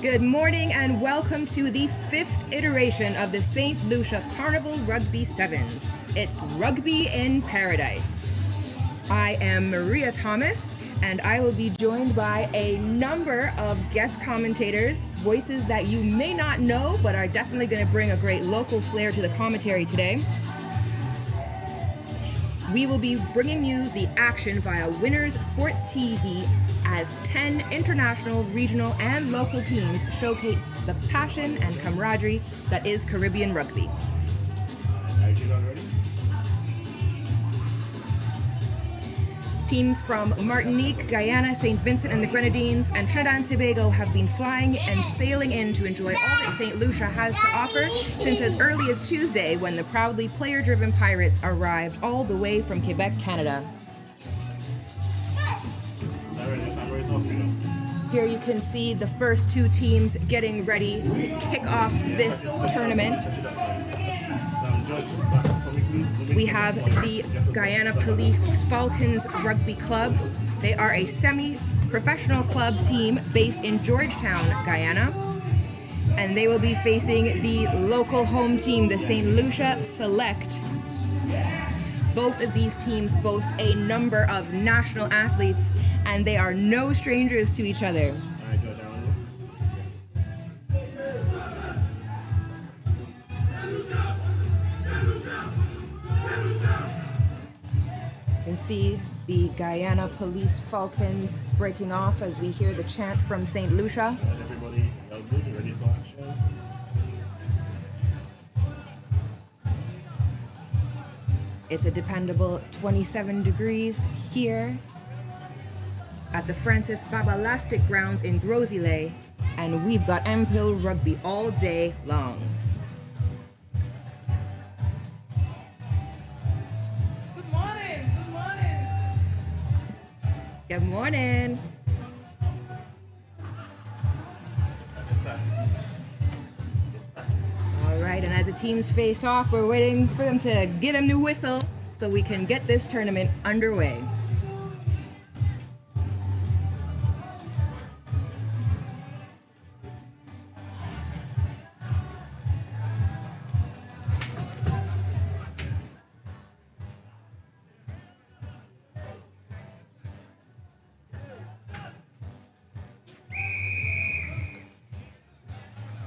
Good morning and welcome to the 5th iteration of the St. Lucia Carnival Rugby Sevens. It's Rugby in Paradise. I am Maria Thomas and I will be joined by a number of guest commentators, voices that you may not know but are definitely going to bring a great local flair to the commentary today. We will be bringing you the action via Winners Sports TV as 10 international, regional, and local teams showcase the passion and camaraderie that is Caribbean rugby. Teams from Martinique, Guyana, St. Vincent and the Grenadines, and Trinidad and Tobago have been flying and sailing in to enjoy all that St. Lucia has to offer since as early as Tuesday, when the proudly player-driven Pirates arrived all the way from Quebec, Canada. Here you can see the first two teams getting ready to kick off this tournament. We have the Guyana Police Falcons Rugby Club. They are a semi-professional club team based in Georgetown, Guyana. And they will be facing the local home team, the St. Lucia Select. Both of these teams boast a number of national athletes, and they are no strangers to each other. You can see the Guyana Police Falcons breaking off as we hear the chant from St. Lucia. Everybody, ready for action? It's a dependable 27 degrees here at the Francis Babalastic grounds in Grosile, and we've got M-Pill rugby all day long. Good morning, good morning. Good morning. All right, and as the teams face off, we're waiting for them to get them to whistle so we can get this tournament underway.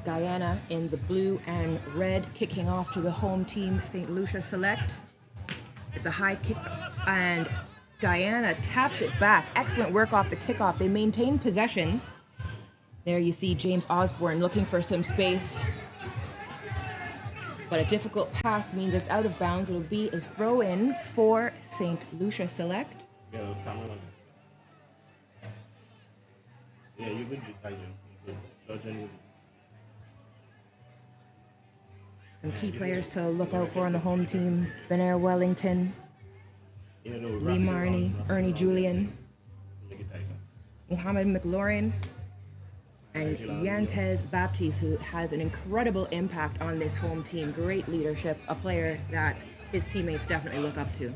Guyana in the blue and red, kicking off to the home team, St. Lucia Select. It's a high kick, and Guyana taps it back. Excellent work off the kickoff. They maintain possession. There you see James Osborne looking for some space. But a difficult pass means it's out of bounds. It'll be a throw-in for St. Lucia Select. Yeah, you good, Georgian. Some key players to look out for on the home team: Benair Wellington, Lee Marnie, Ernie Julian, Mohamed McLaurin, and Yantez Baptiste, who has an incredible impact on this home team. Great leadership, a player that his teammates definitely look up to.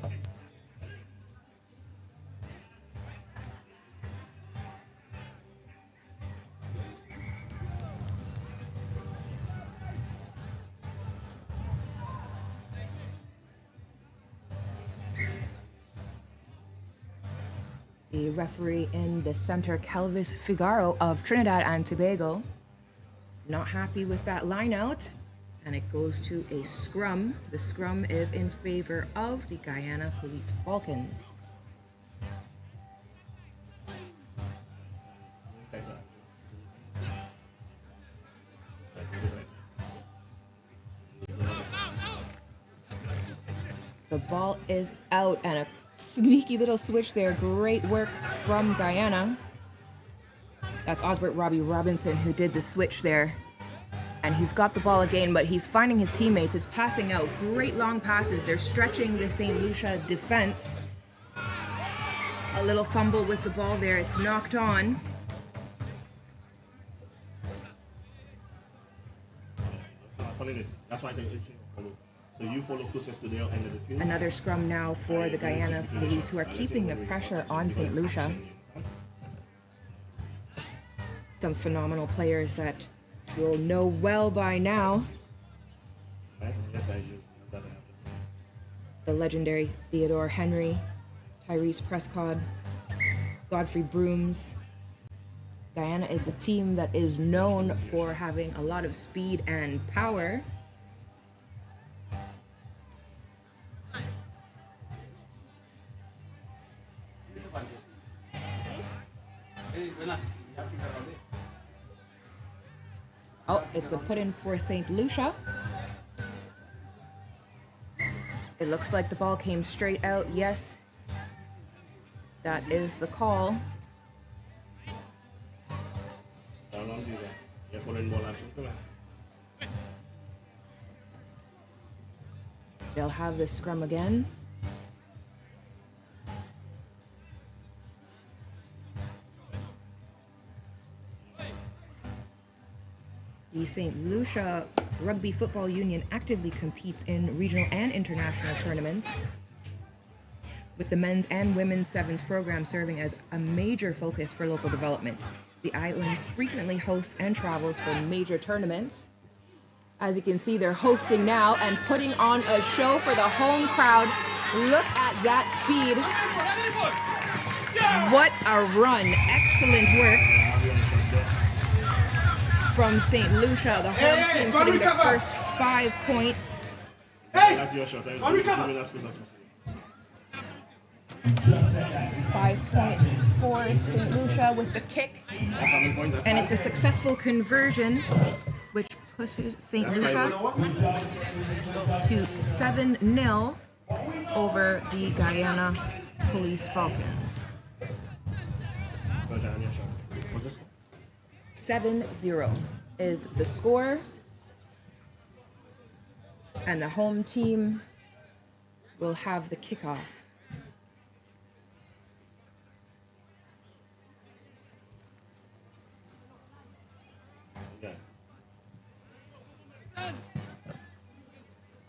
The referee in the center, Kelvis Figaro of Trinidad and Tobago, not happy with that line out, and it goes to a scrum. The scrum is in favor of the Guyana Police Falcons. The ball is out, and a sneaky little switch there. Great work from Guyana. That's Osbert Robbie Robinson who did the switch there. And he's got the ball again, but he's finding his teammates. It's passing out. Great long passes. They're stretching the St. Lucia defense. A little fumble with the ball there. It's knocked on. That's why they follow. So you follow closest to their end of the field. Another scrum now for the Guyana Police, who are keeping the pressure on St. Lucia. Some phenomenal players that you'll know well by now. Right? Yes, I do. That happened. The legendary Theodore Henry, Tyrese Prescott, Godfrey Brooms. Guyana is a team that is known for having a lot of speed and power. Oh, it's a put-in for St. Lucia. It looks like the ball came straight out. Yes, that is the call. They'll have this scrum again. The St. Lucia Rugby Football Union actively competes in regional and international tournaments, with the men's and women's sevens program serving as a major focus for local development. The island frequently hosts and travels for major tournaments. As you can see, they're hosting now and putting on a show for the home crowd. Look at that speed. What a run. Excellent work from St. Lucia. The home team putting their first 5 points. That's your shot. 5 points for St. Lucia with the kick. And it's a successful conversion, which pushes St. Lucia to 7-0 over the Guyana Police Falcons. 7-0 is the score. And the home team will have the kickoff.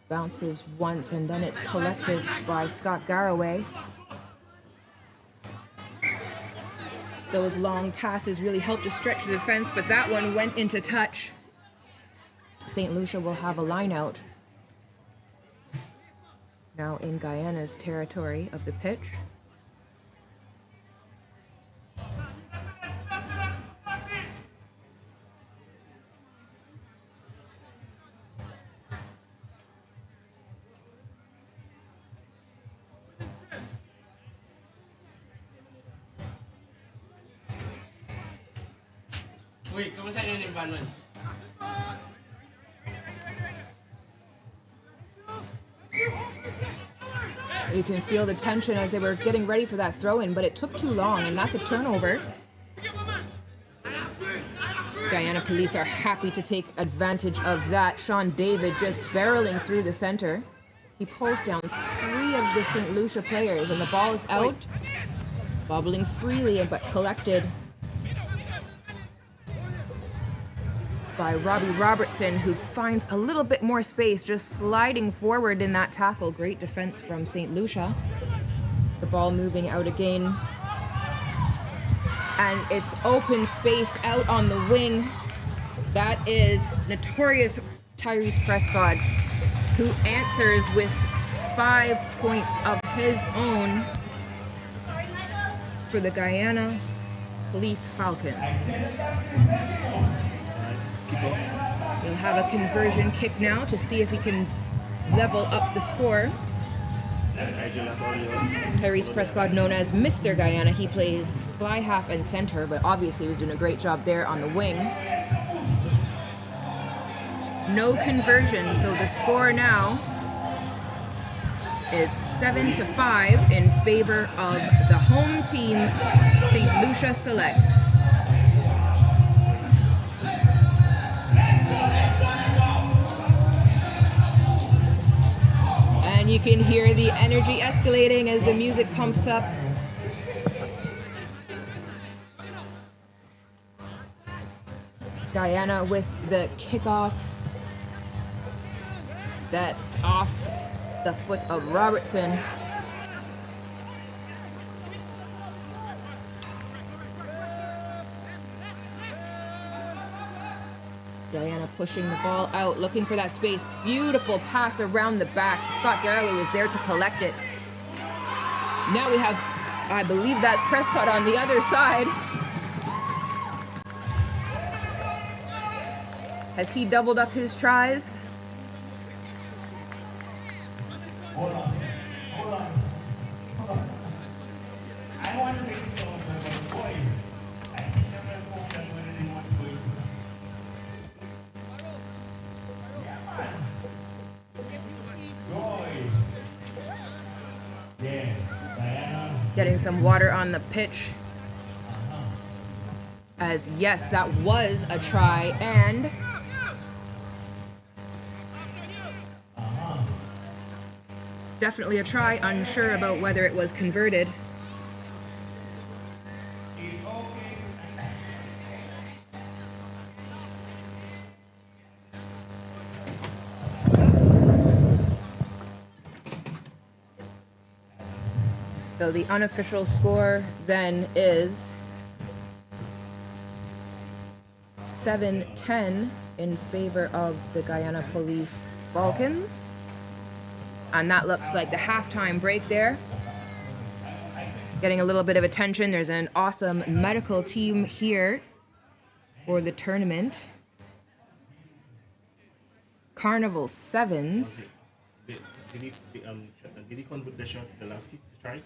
Bounces once and then it's collected by Scott Garraway. Those long passes really helped to stretch the defense, but that one went into touch. St. Lucia will have a line out. Now in Guyana's territory of the pitch. Wait, ¿cómo salió en el manual? You can feel the tension as they were getting ready for that throw-in, but it took too long, and that's a turnover. Guyana Police are happy to take advantage of that. Sean David just barreling through the center. He pulls down 3 of the St. Lucia players, and the ball is out, bobbling freely, but collected by Robbie Robertson, who finds a little bit more space, just sliding forward in that tackle. Great defense from St. Lucia. The ball moving out again. And it's open space out on the wing. That is notorious Tyrese Prescott, who answers with 5 points of his own for the Guyana Police Falcons. He'll have a conversion kick now to see if he can level up the score. Tyrese Prescott, known as Mr. Guyana, he plays fly half and center, but obviously was doing a great job there on the wing. No conversion, so the score now is 7-5 in favor of the home team, St. Lucia Select. And you can hear the energy escalating as the music pumps up. Guyana with the kickoff. That's off the foot of Robertson. Guyana pushing the ball out, looking for that space. Beautiful pass around the back. Scott Garraway was there to collect it. Now we have, I believe that's Prescott on the other side. Has he doubled up his tries? Getting some water on the pitch. As yes, that was a try, and definitely a try, unsure about whether it was converted. So the unofficial score then is 7-10 in favor of the Guyana Police Falcons. And that looks like the halftime break there. Getting a little bit of attention. There's an awesome medical team here for the tournament. Carnival Sevens. Did he convert the shot, the last kick, try?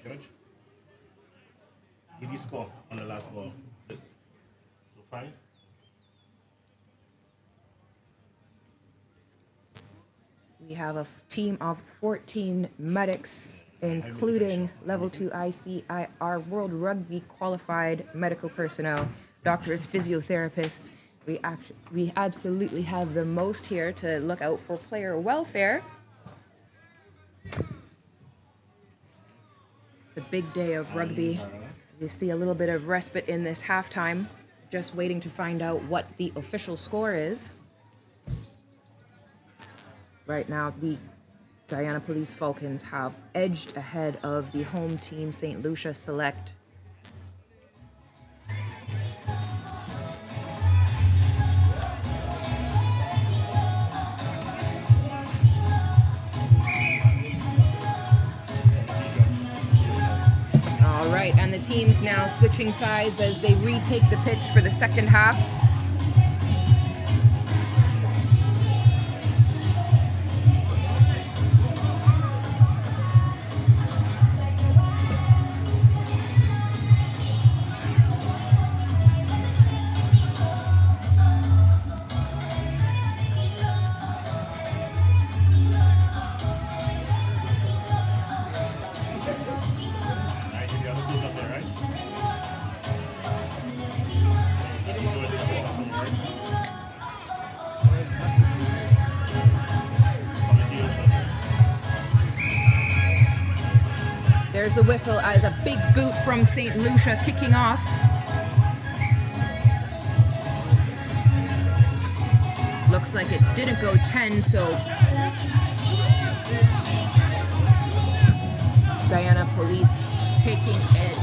George? Did he score on the last ball? So fine. We have a team of 14 medics, including level 2 ICIR World Rugby qualified medical personnel, doctors, physiotherapists. We absolutely have the most here to look out for player welfare. It's a big day of rugby. You see a little bit of respite in this halftime, just waiting to find out what the official score is. Right now, the Guyana Police Falcons have edged ahead of the home team, St. Lucia Select. All right, and the teams now switching sides as they retake the pitch for the second half. There's the whistle as a big boot from St. Lucia kicking off. Looks like it didn't go 10, so Guyana Police taking it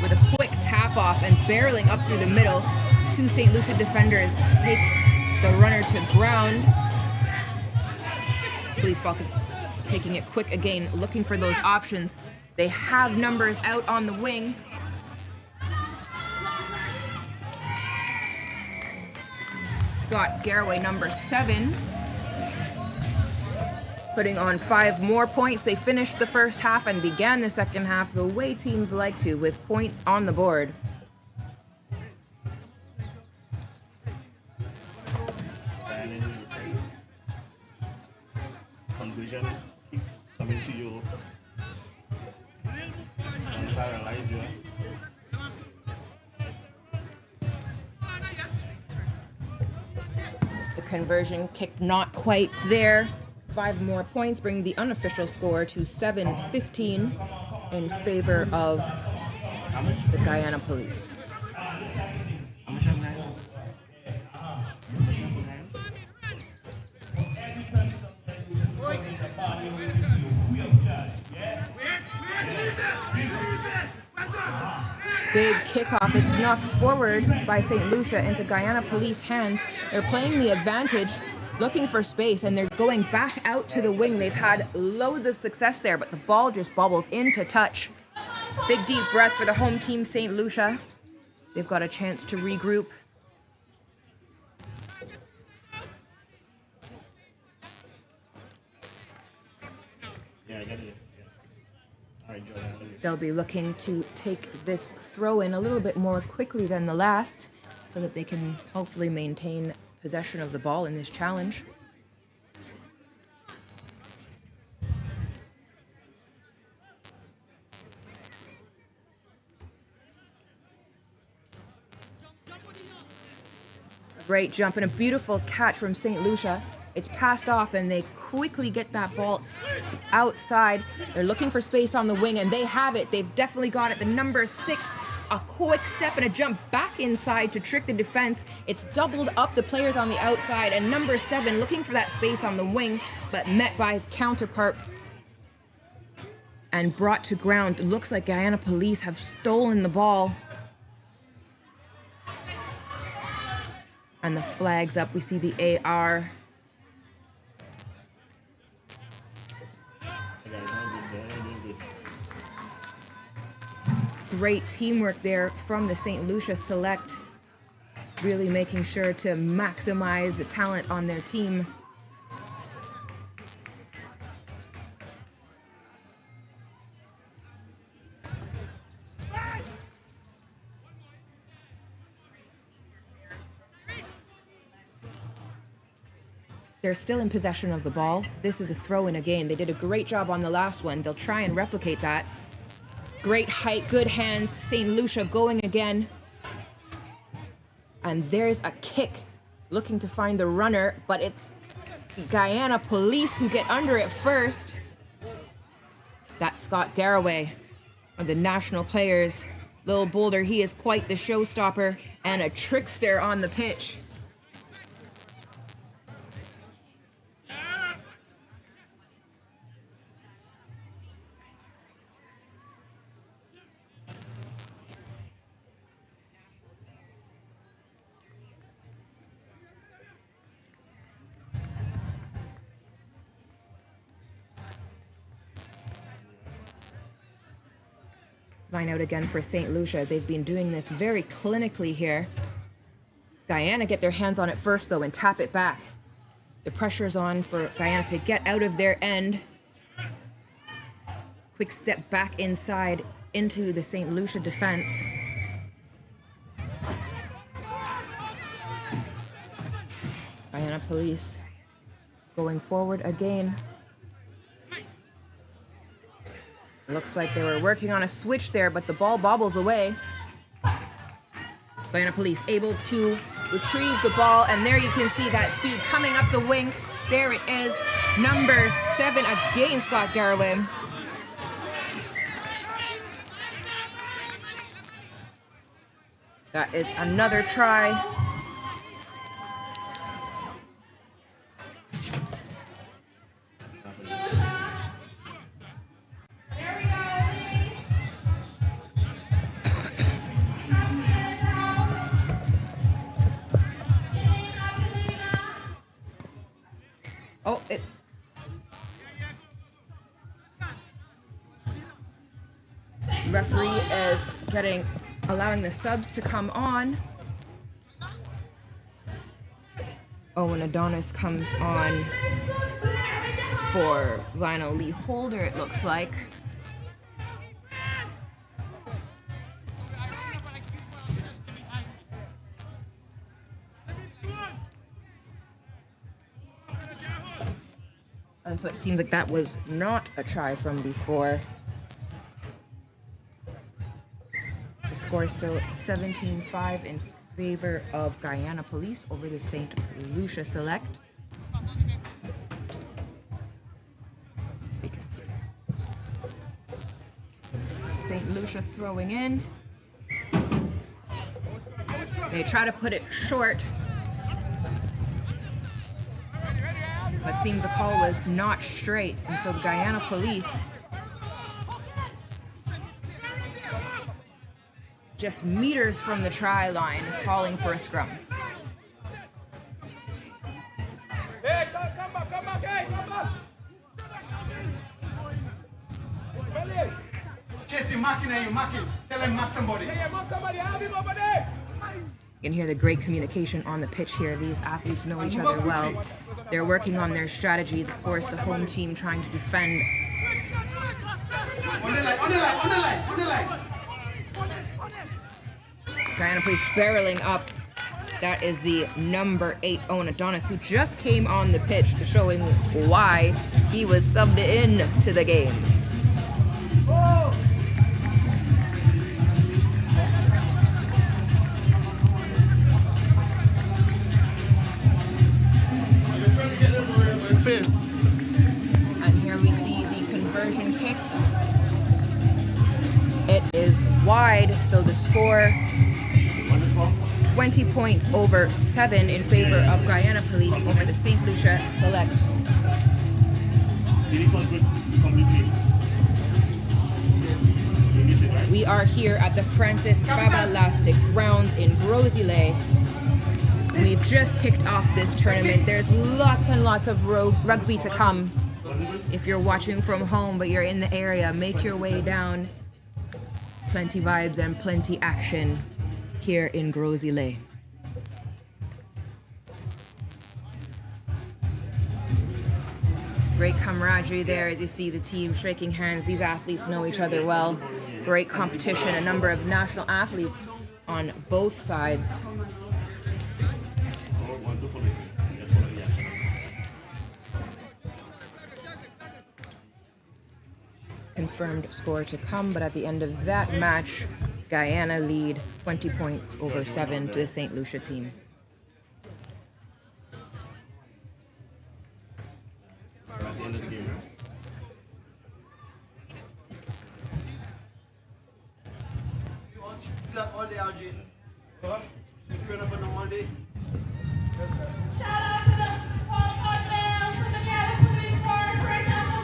with a quick tap off and barreling up through the middle. Two St. Lucia defenders take the runner to ground. Police Falcons taking it quick again, looking for those options. They have numbers out on the wing. Scott Garraway, number 7, putting on 5 more points. They finished the first half and began the second half the way teams like to, with points on the board. Conversion kick coming to you. The conversion kick not quite there. 5 more points, bringing the unofficial score to 7-15 in favor of the Guyana Police. big kickoff. It's knocked forward by St. Lucia into Guyana Police hands. They're playing the advantage, looking for space, and they're going back out to the wing. They've had loads of success there, but the ball just bobbles into touch. Big deep breath for the home team, St. Lucia. They've got a chance to regroup. Yeah, I got it. Yeah. All right, Jordan. They'll be looking to take this throw in a little bit more quickly than the last so that they can hopefully maintain possession of the ball in this challenge. Great jump and a beautiful catch from St. Lucia. It's passed off and they quickly get that ball outside. They're looking for space on the wing and they have it. They've definitely got it. The number 6, a quick step and a jump back inside to trick the defense. It's doubled up the players on the outside, and number 7 looking for that space on the wing, but met by his counterpart and brought to ground. It looks like Guyana Police have stolen the ball. And the flag's up. We see the AR. Great teamwork there from the St. Lucia Select, really making sure to maximize the talent on their team. They're still in possession of the ball. This is a throw-in again. They did a great job on the last one. They'll try and replicate that. Great height, good hands. St. Lucia going again. And there's a kick, looking to find the runner, but it's Guyana Police who get under it first. That's Scott Garraway, one of the national players. Little Boulder, he is quite the showstopper and a trickster on the pitch. Line out again for St. Lucia. They've been doing this very clinically here. Guyana get their hands on it first, though, and tap it back. The pressure's on for Guyana to get out of their end. Quick step back inside into the St. Lucia defense. Guyana Police going forward again. Looks like they were working on a switch there, but the ball bobbles away. Guyana Police able to retrieve the ball, and there you can see that speed coming up the wing. There it is, number 7 again, Scott Garraway. That is another try. Oh, referee is allowing the subs to come on. Owen Adonis comes on for Lionel Lee Holder, it looks like. And so it seems like that was not a try from before. The score is still 17-5 in favor of Guyana Police over the St. Lucia Select. You can see St. Lucia throwing in. They try to put it short, but seems the call was not straight, and so the Guyana Police just meters from the try line, calling for a scrum. Hey, come back, hey, come back. Chase, you're marking and you're marking. Tell him mark somebody. Hey, mark somebody, have him over there. You can hear the great communication on the pitch here. These athletes know each other well. They're working on their strategies. Of course, the home team trying to defend. On the line. Guyana Police barreling up. That is the number 8, Owen Adonis, who just came on the pitch to showing why he was subbed in to the game. And here we see the conversion kick. It is wide, so the score 20 points over 7 in favor of Guyana Police over the St. Lucia Select. Did he complete? We are here at the Francis Babalastic grounds in Grosile. We've just kicked off this tournament. There's lots and lots of rugby to come. If you're watching from home but you're in the area, make your way down. Plenty vibes and plenty action here in Grosile. Great camaraderie there as you see the team shaking hands. These athletes know each other well. Great competition, a number of national athletes on both sides. Confirmed score to come, but at the end of that match, Guyana lead 20 points over 7 to the St. Lucia team. At the end of the game. You want to all day, RJ? Huh? If you're not all day. Shout out to the qualified males from the Guyana Police Force right now,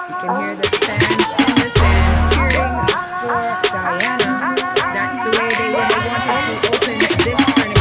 You can hear the fans in the stands cheering for Guyana. That's the way they wanted to open this tournament.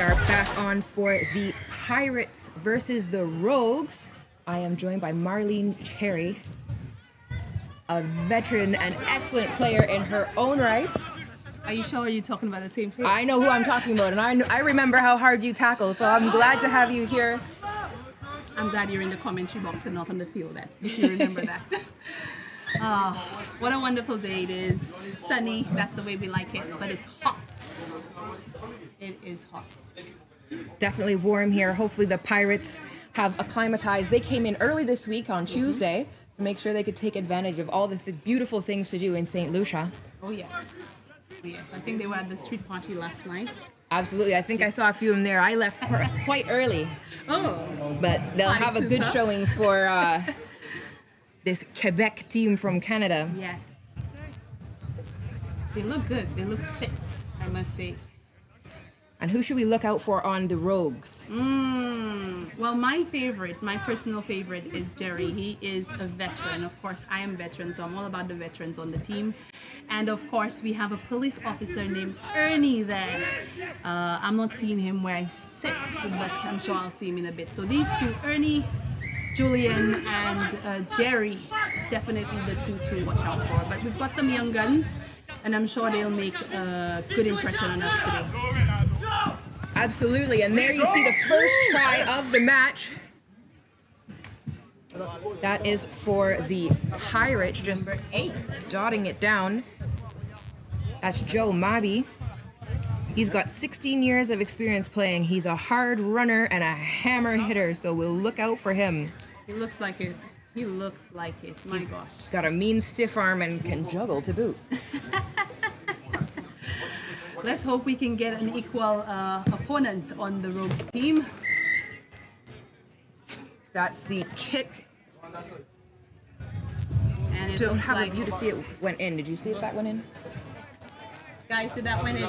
are back on for the Pirates versus the Rogues. I am joined by Marlene Cherry, a veteran and excellent player in her own right. Are you sure you're talking about the same thing? I know who I'm talking about, and I remember how hard you tackle, so I'm glad to have you here. I'm glad you're in the commentary box and not on the field, if you remember that. What a wonderful day it is. Sunny, that's the way we like it, but it's hot. It is hot. Definitely warm here. Hopefully the Pirates have acclimatized. They came in early this week on Tuesday to make sure they could take advantage of all the beautiful things to do in St. Lucia. Oh yes. Yes, I think they were at the street party last night. Absolutely. I think I saw a few of them there. I left quite early. Oh. But they'll Party have a good pooper. showing for this Quebec team from Canada. Yes. They look good. They look fit, I must say. And who should we look out for on the Rogues? Well, my personal favorite is Jerry. He is a veteran. Of course, I am veteran, so I'm all about the veterans on the team. And of course, we have a police officer named Ernie there. I'm not seeing him where I sit, but I'm sure I'll see him in a bit. So these two, Ernie, Julian, and Jerry, definitely the two to watch out for. But we've got some young guns, and I'm sure they'll make a good impression on us today. Absolutely, and there you see the first try of the match. That is for the Pirates, just Number 8. dotting it down. That's Joe Mabi. He's got 16 years of experience playing. He's a hard runner and a hammer hitter, so we'll look out for him. He looks like it. He looks like it. My gosh. Got a mean stiff arm and can juggle to boot. Let's hope we can get an equal opponent on the Rogues team. That's the kick. And it Don't looks have like, a view to see it went in. Did you see if that went in? guys, did that went in?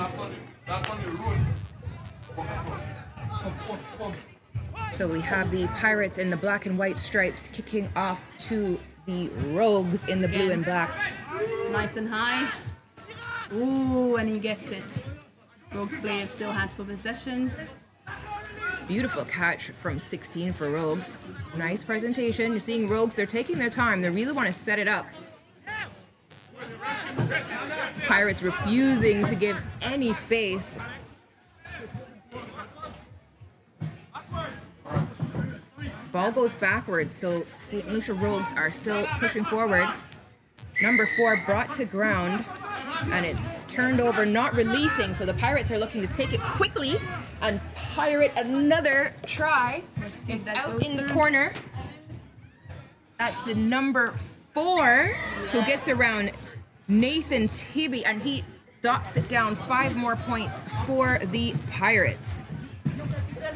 So we have the Pirates in the black and white stripes kicking off to the Rogues in the blue and black. It's nice and high. Ooh, and he gets it. Rogues player still has possession. Beautiful catch from 16 for Rogues. Nice presentation. You're seeing Rogues, they're taking their time. They really want to set it up. Pirates refusing to give any space. Ball goes backwards, so St. Lucia Rogues are still pushing forward. Number 4 brought to ground, and it's turned over, not releasing, so the Pirates are looking to take it quickly and pirate another try. see if It's that out goes in the through. corner. That's the number 4 who gets around Nathan Tibby, and he dots it down. 5 more points for the Pirates.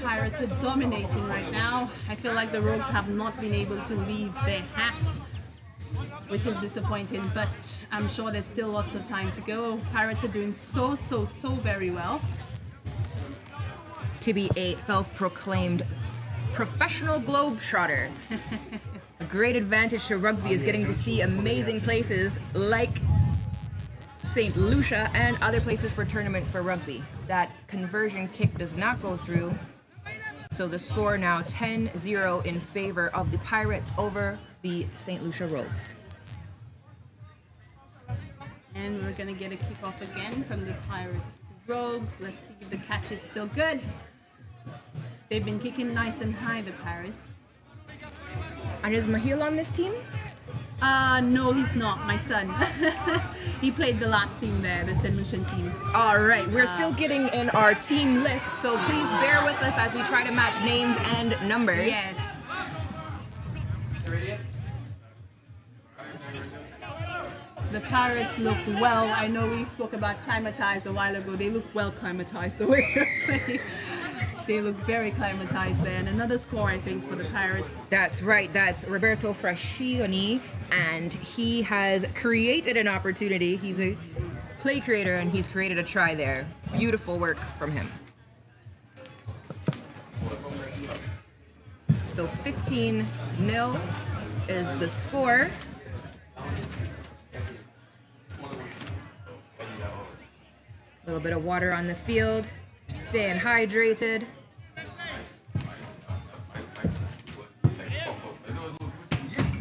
Pirates are dominating right now. I feel like the Rogues have not been able to leave their half, which is disappointing, but I'm sure there's still lots of time to go. Pirates are doing so very well. To be a self-proclaimed professional globetrotter. A great advantage to rugby is getting to see amazing places like St. Lucia and other places for tournaments for rugby. That conversion kick does not go through. So the score now 10-0 in favor of the Pirates over the St. Lucia Rogues. And we're gonna get a kickoff again from the Pirates to Rogues. Let's see if the catch is still good. They've been kicking nice and high, the Pirates. And is Mahil on this team? No, he's not, my son. He played the last team there, the St. Lucian team. All right, we're still getting in our team list, so please bear with us as we try to match names and numbers. Yes. The Pirates look well. I know we spoke about climatized a while ago. They look well climatized the way they're playing. They look very climatized there. And another score, I think, for the Pirates. That's right, that's Roberto Frascioni, and he has created an opportunity. He's a play creator, and he's created a try there. Beautiful work from him. So 15-0 is the score. A little bit of water on the field. staying hydrated.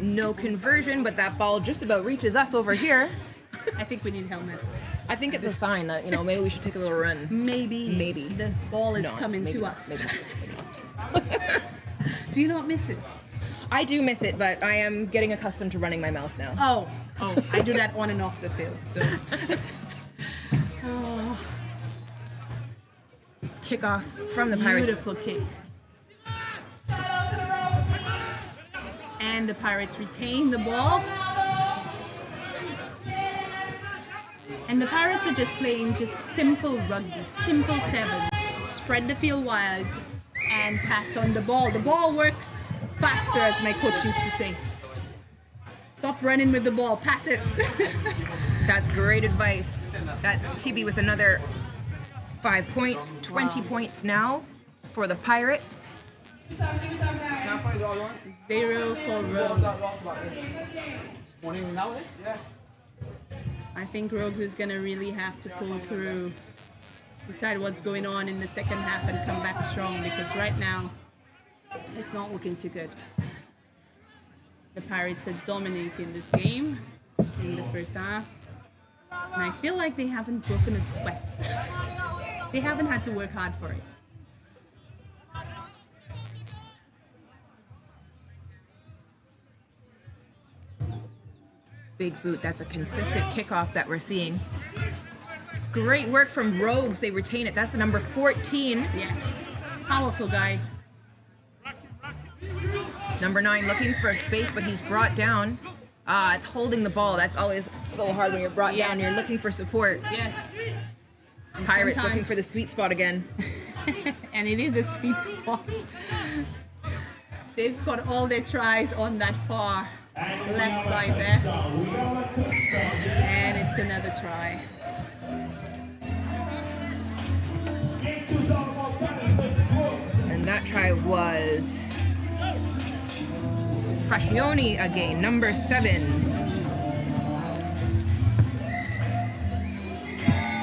No conversion, but that ball just about reaches us over here. I think we need helmets. I think it's a sign that, you know, maybe we should take a little run. Maybe the ball is coming maybe to not, us. Maybe not, maybe not. Do you not miss it? I do miss it, but I am getting accustomed to running my mouth now. Oh, I do that on and off the field. So. Oh, Kickoff from the Pirates. beautiful kick. And the Pirates retain the ball. And the Pirates are just playing just simple rugby, simple sevens. Spread the field wide and pass on the ball. The ball works faster, as my coach used to say. Stop running with the ball, pass it. That's great advice. That's TB with another 5 points, 20 points now for the Pirates. 0 for Rogues. I think Rogues is going to really have to pull through, decide what's going on in the second half and come back strong, because right now it's not looking too good. The Pirates are dominating this game in the first half, and I feel like they haven't broken a sweat. They haven't had to work hard for it. Big boot, that's a consistent kickoff that we're seeing. Great work from Rogues, they retain it. That's the number 14. Yes, powerful guy. Number 9 looking for space, but he's brought down. It's holding the ball. That's always so hard when you're brought down. You're looking for support. Yes. And Pirates sometimes- looking for the sweet spot again. And it is a sweet spot. They've scored all their tries on that far left side there. And it's another try. And that try was Fascioni again, number 7.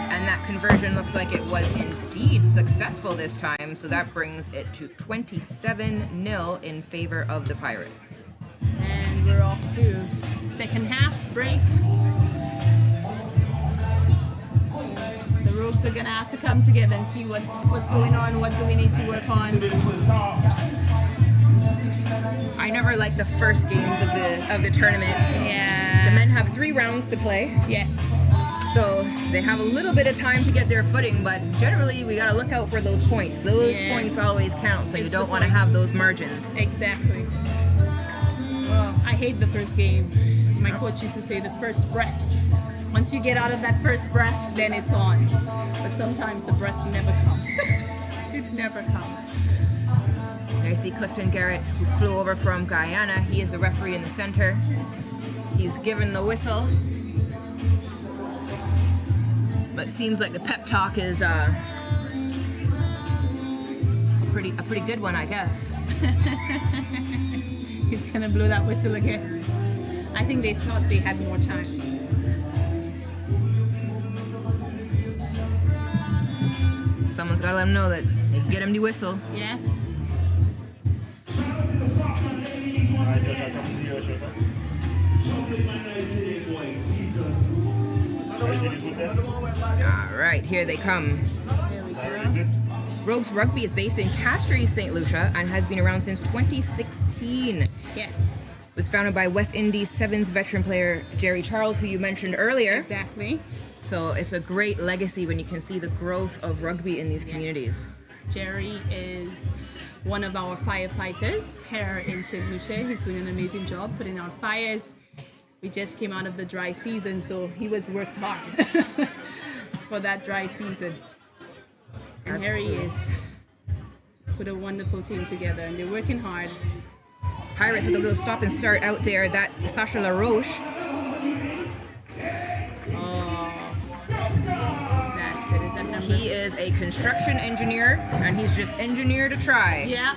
And that conversion looks like it was indeed successful this time, so that brings it to 27-0 in favor of the Pirates. And we're off to second half break. The Rogues are gonna have to come together and see what's going on, what do we need to work on. I never liked the first games of the tournament. Yeah. The men have 3 rounds to play. Yes. So they have a little bit of time to get their footing, but generally we gotta look out for those points. Those points always count, so you don't want to have those margins. Exactly. Well, I hate the first game. My coach used to say the first breath. Once you get out of that first breath, then it's on. But sometimes the breath never comes. It never comes. There you see Clifton Garrett, who flew over from Guyana. He is the referee in the center. He's given the whistle. But it seems like the pep talk is a pretty good one, I guess. He's gonna blow that whistle again. I think they thought they had more time. Someone's gotta let him know that they can get him the whistle. Yes. All right, here they come. There we go. Rogues Rugby is based in Castries, St. Lucia, and has been around since 2016. Yes. It was founded by West Indies Sevens veteran player Jerry Charles, who you mentioned earlier. Exactly. So it's a great legacy when you can see the growth of rugby in these communities. Jerry is one of our firefighters here in St. Lucia. He's doing an amazing job putting out fires. We just came out of the dry season, so he was worked hard for that dry season. And Absolutely. here he is. Put a wonderful team together, and they're working hard. Pirates with a little stop and start out there. That's Sacha LaRoche. Oh, that's it. Is that number? He is a construction engineer, and he's just engineered a try. Yeah.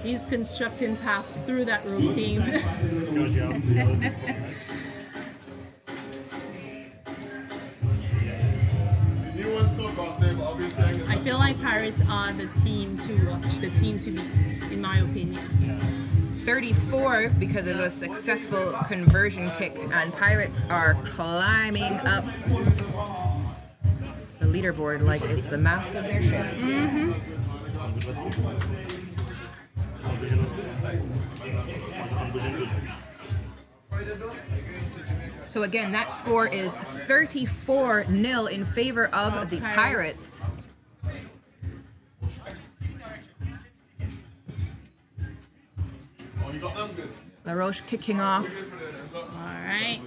He's constructing paths through that road team. New one still costs them. my Pirates are the team to watch, the team to beat, in my opinion. 34 because of a successful conversion kick, and Pirates are climbing up the leaderboard like it's the mast of their ship. So again, that score is 34-0 in favor of the Pirates. LaRoche kicking off. Alright.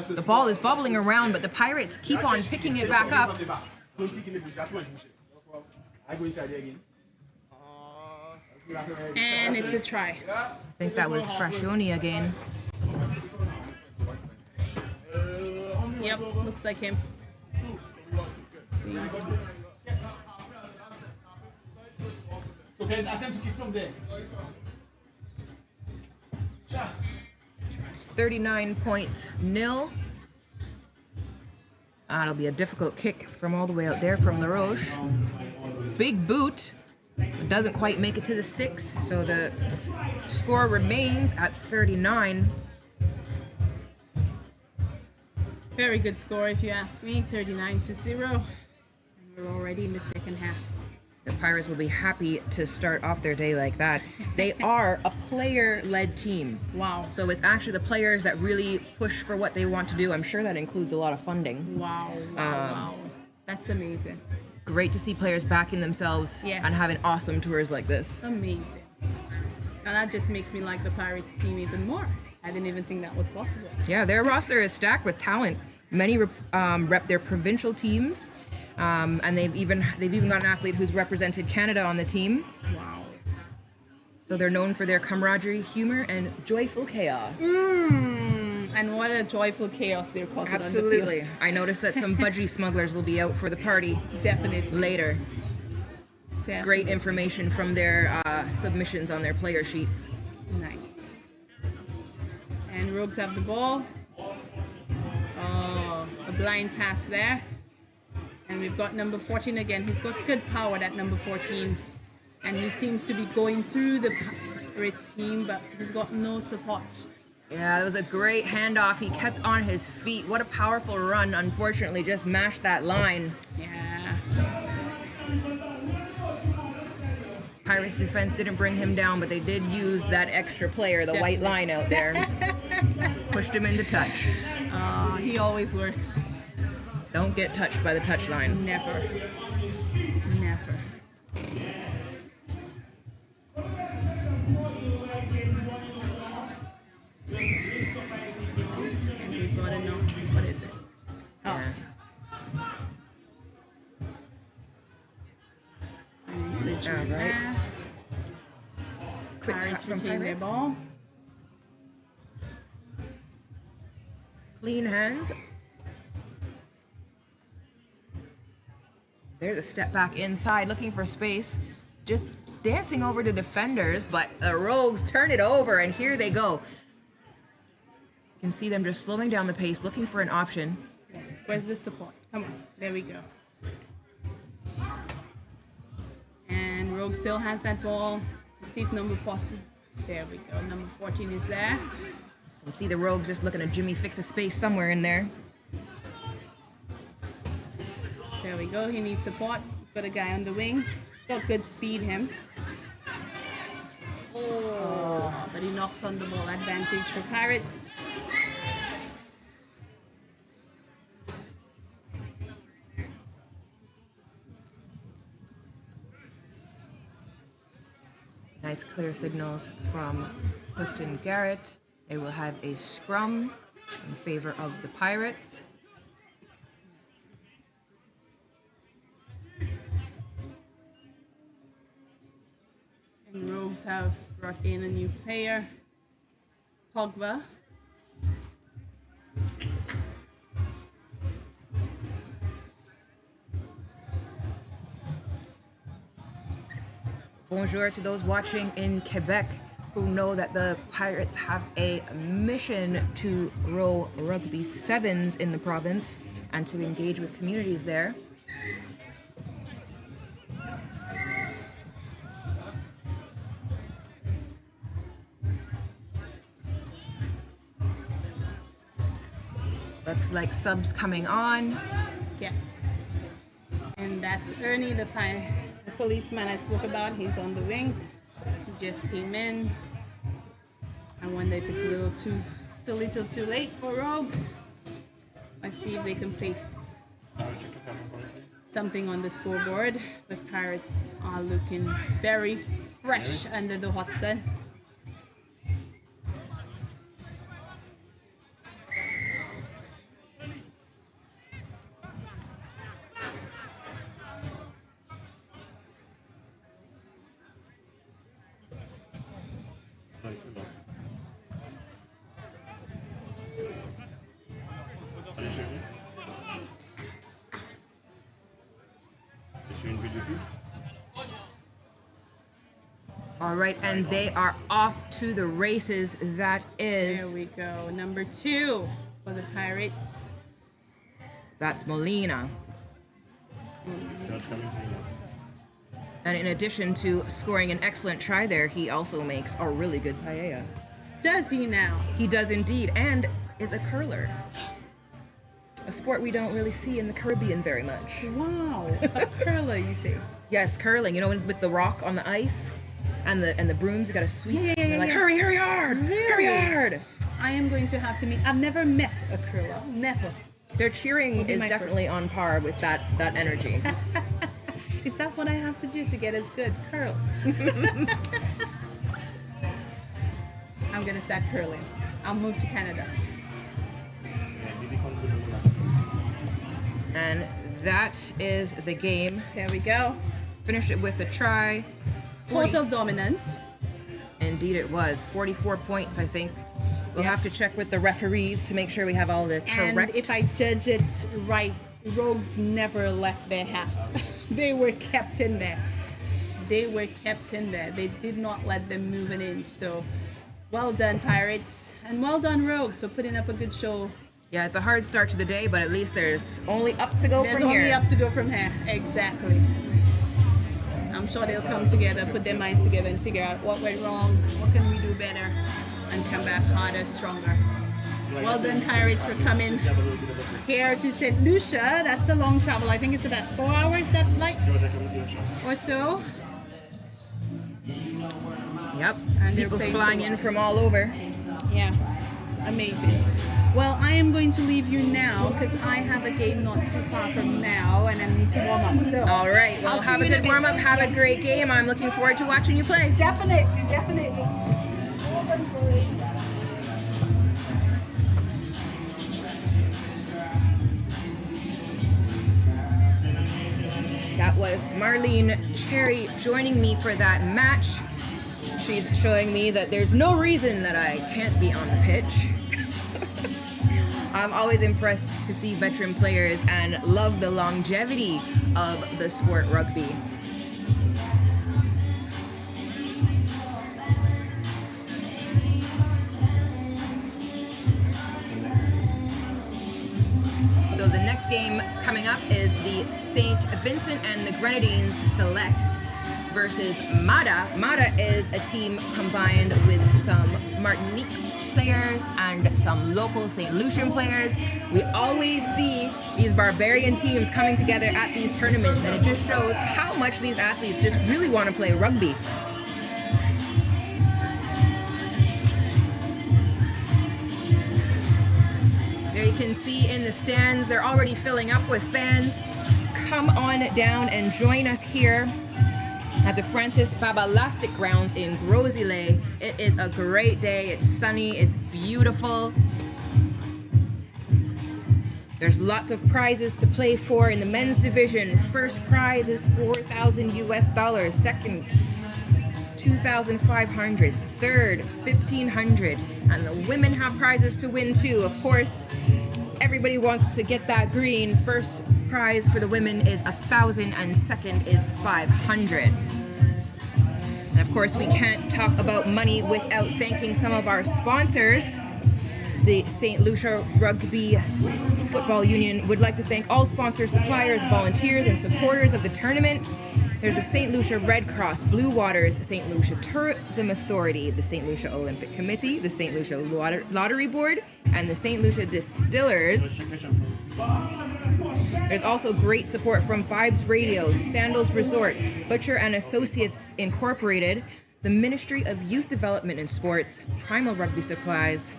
The ball is bubbling around, but the Pirates keep on picking it back up. And it's a try. I think that was Frascioni again. Yep, looks like him. See. Okay, ask them to kick from there. It's 39 points nil. It'll be a difficult kick from all the way out there from LaRoche. Big boot. Doesn't quite make it to the sticks, so the score remains at 39. Very good score if you ask me, 39-0. And we're already in the second half. The Pirates will be happy to start off their day like that. They are a player-led team. Wow. So it's actually the players that really push for what they want to do. I'm sure that includes a lot of funding. Wow, wow. That's amazing. Great to see players backing themselves Yes. and having awesome tours like this. Amazing. Now that just makes me like the Pirates team even more. I didn't even think that was possible. Yeah, their roster is stacked with talent. Many rep their provincial teams, and they've even got an athlete who's represented Canada on the team. Wow. So they're known for their camaraderie, humor, and joyful chaos. And what a joyful chaos they're causing on the Absolutely. field. I noticed that some budgie smugglers will be out for the party Definitely. later. Definitely. Great information from their submissions on their player sheets. Nice. And Rogues have the ball. Oh, a blind pass there. And we've got number 14 again. He's got good power, that number 14. And he seems to be going through the Pirates team, but he's got no support. Yeah, that was a great handoff. He kept on his feet. What a powerful run. Unfortunately, just mashed that line. Yeah. Pirates defense didn't bring him down, but they did use that extra player, the white line out there. Pushed him into touch. He always works. Don't get touched by the touch line. Never. Never. And we've got to know, what is it? Oh. Yeah. All right. Quick tap Pirates from retain their Pirates. ball. Clean hands. There's a step back inside, looking for space. Just dancing over to defenders, but the Rogues turn it over, and here they go. You can see them just slowing down the pace, looking for an option. Yes. Where's the support? Come on. There we go. And Rogue still has that ball. Let's see if number 14. There we go. Number 14 is there. You see the Rogues just looking at Jimmy fix a space somewhere in there. There we go. He needs support. Got a guy on the wing. Got good speed, him. Oh, but he knocks on the ball. Advantage for Pirates. Nice clear signals from Clifton Garrett. They will have a scrum in favor of the Pirates. And Rogues have brought in a new player, Pogba. Bonjour to those watching in Quebec who know that the Pirates have a mission to grow rugby sevens in the province and to engage with communities there. Looks like subs coming on. Yes. And that's Ernie, the policeman I spoke about. He's on the wing. He just came in. I wonder if it's a little too late for Rogues. Let's see if they can place something on the scoreboard. The Pirates are looking very fresh under the hot sun. All right, and they are off to the races. That is... There we go. Number 2 for the Pirates. That's Molina. And in addition to scoring an excellent try there, he also makes a really good paella. Does he now? He does indeed, and is a curler. A sport we don't really see in the Caribbean very much. Wow, a curler, you say? Yes, curling. You know, with the rock on the ice and the brooms, you gotta sweep. Yeah, They're like, yeah. hurry, hurry hard, hurry hard. I am going to have to meet. I've never met a curler. Never. Their cheering is my definitely on par with that energy. Is that what I have to do to get as good? Curl. I'm gonna start curling. I'll move to Canada. And that is the game. There we go. Finished it with a try. Total dominance. Indeed it was. 44 points, I think. We'll have to check with the referees to make sure we have all the And correct. if I judge it right, Rogues never left their half. They were kept in there. They were kept in there. They did not let them move an inch. So well done, Pirates. And well done, Rogues, for putting up a good show. Yeah, it's a hard start to the day, but at least there's only up to go There's from only here. up to go from here. Exactly. I'm sure they'll come together, put their minds together, and figure out what went wrong, what can we do better, and come back harder, stronger. Well done, Pirates, for coming here to St. Lucia. That's a long travel. I think it's about 4 hours, that flight, or so. Yep. And they're People playing flying so in well. from all over. Yeah, amazing. Well, I am going to leave you now because I have a game not too far from now, and I need to warm up. So, All right. Well, I'll see have you a in a good bit. warm up. Have Yes. a great game. I'm looking forward to watching you play. Definitely, definitely. That was Marlene Cherry joining me for that match. She's showing me that there's no reason that I can't be on the pitch. I'm always impressed to see veteran players and love the longevity of the sport rugby. So the next game coming up is the St. Vincent and the Grenadines Select versus Mada. Mada is a team combined with some Martinique players and some local St. Lucian players. We always see these barbarian teams coming together at these tournaments, and it just shows how much these athletes just really want to play rugby. There you can see in the stands, they're already filling up with fans. Come on down and join us here at the Francis Babalastic Grounds in Gros-Islet. It is a great day. It's sunny, it's beautiful. There's lots of prizes to play for in the men's division. First prize is $4,000 US. Second, $2,500. Third, $1,500. And the women have prizes to win too. Of course, everybody wants to get that green. First prize for the women is $1,000 and second is $500. And of course, we can't talk about money without thanking some of our sponsors. The St. Lucia Rugby Football Union would like to thank all sponsors, suppliers, volunteers, and supporters of the tournament. There's the St. Lucia Red Cross, Blue Waters, St. Lucia Tourism Authority, the St. Lucia Olympic Committee, the St. Lucia Lottery Board, and the St. Lucia Distillers. There's also great support from Vibes Radio, Sandals Resort, Butcher and Associates Incorporated, the Ministry of Youth Development and Sports, Primal Rugby Supplies.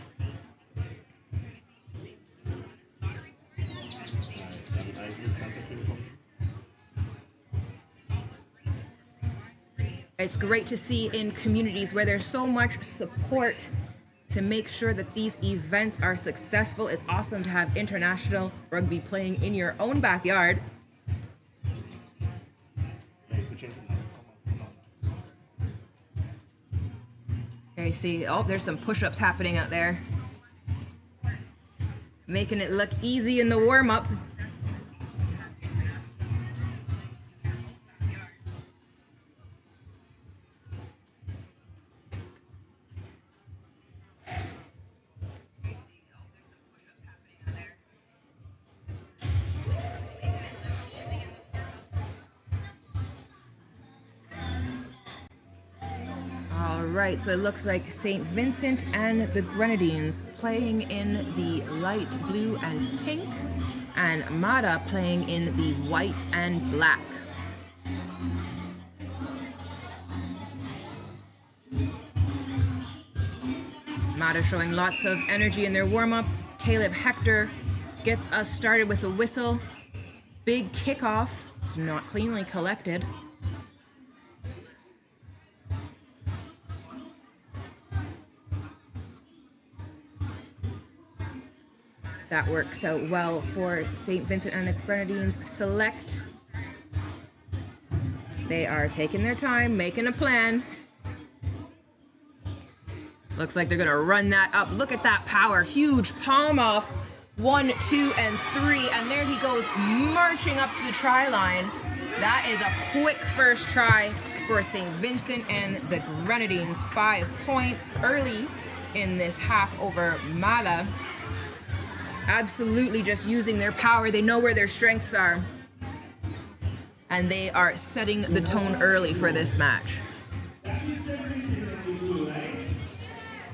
It's great to see in communities where there's so much support to make sure that these events are successful. It's awesome to have international rugby playing in your own backyard. Okay, see, oh, there's some push-ups happening out there. Making it look easy in the warm-up. Right, so it looks like St. Vincent and the Grenadines playing in the light blue and pink, and Mada playing in the white and black. Mada showing lots of energy in their warm-up. Caleb Hector gets us started with a whistle. Big kickoff. It's not cleanly collected. That works out well for St. Vincent and the Grenadines select. They are taking their time, making a plan. Looks like they're gonna run that up. Look at that power, huge palm off. 1, 2, and 3, and there he goes, marching up to the try line. That is a quick first try for St. Vincent and the Grenadines. 5 points early in this half over Mada. Absolutely just using their power. They know where their strengths are. And they are setting the tone early for this match.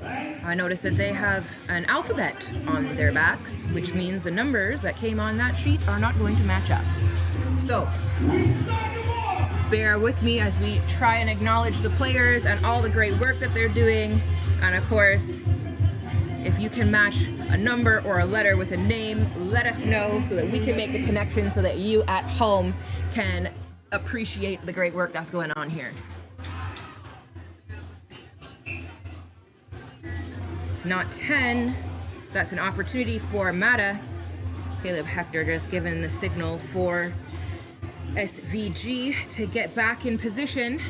I noticed that they have an alphabet on their backs, which means the numbers that came on that sheet are not going to match up. So, bear with me as we try and acknowledge the players and all the great work that they're doing. And of course, if you can match a number or a letter with a name, let us know so that we can make the connection so that you at home can appreciate the great work that's going on here. Not 10, so that's an opportunity for Mada. Caleb Hector just given the signal for SVG to get back in position.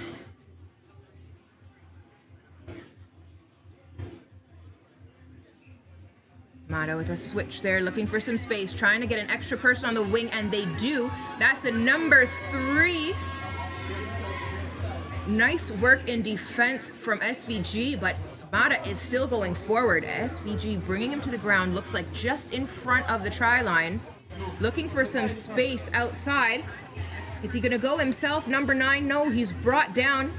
Mada with a switch there, looking for some space, trying to get an extra person on the wing, and they do. That's the number 3. Nice work in defense from SVG, but Mada is still going forward. SVG bringing him to the ground, looks like just in front of the try line. Looking for some space outside. Is he gonna go himself? Number 9, no, he's brought down.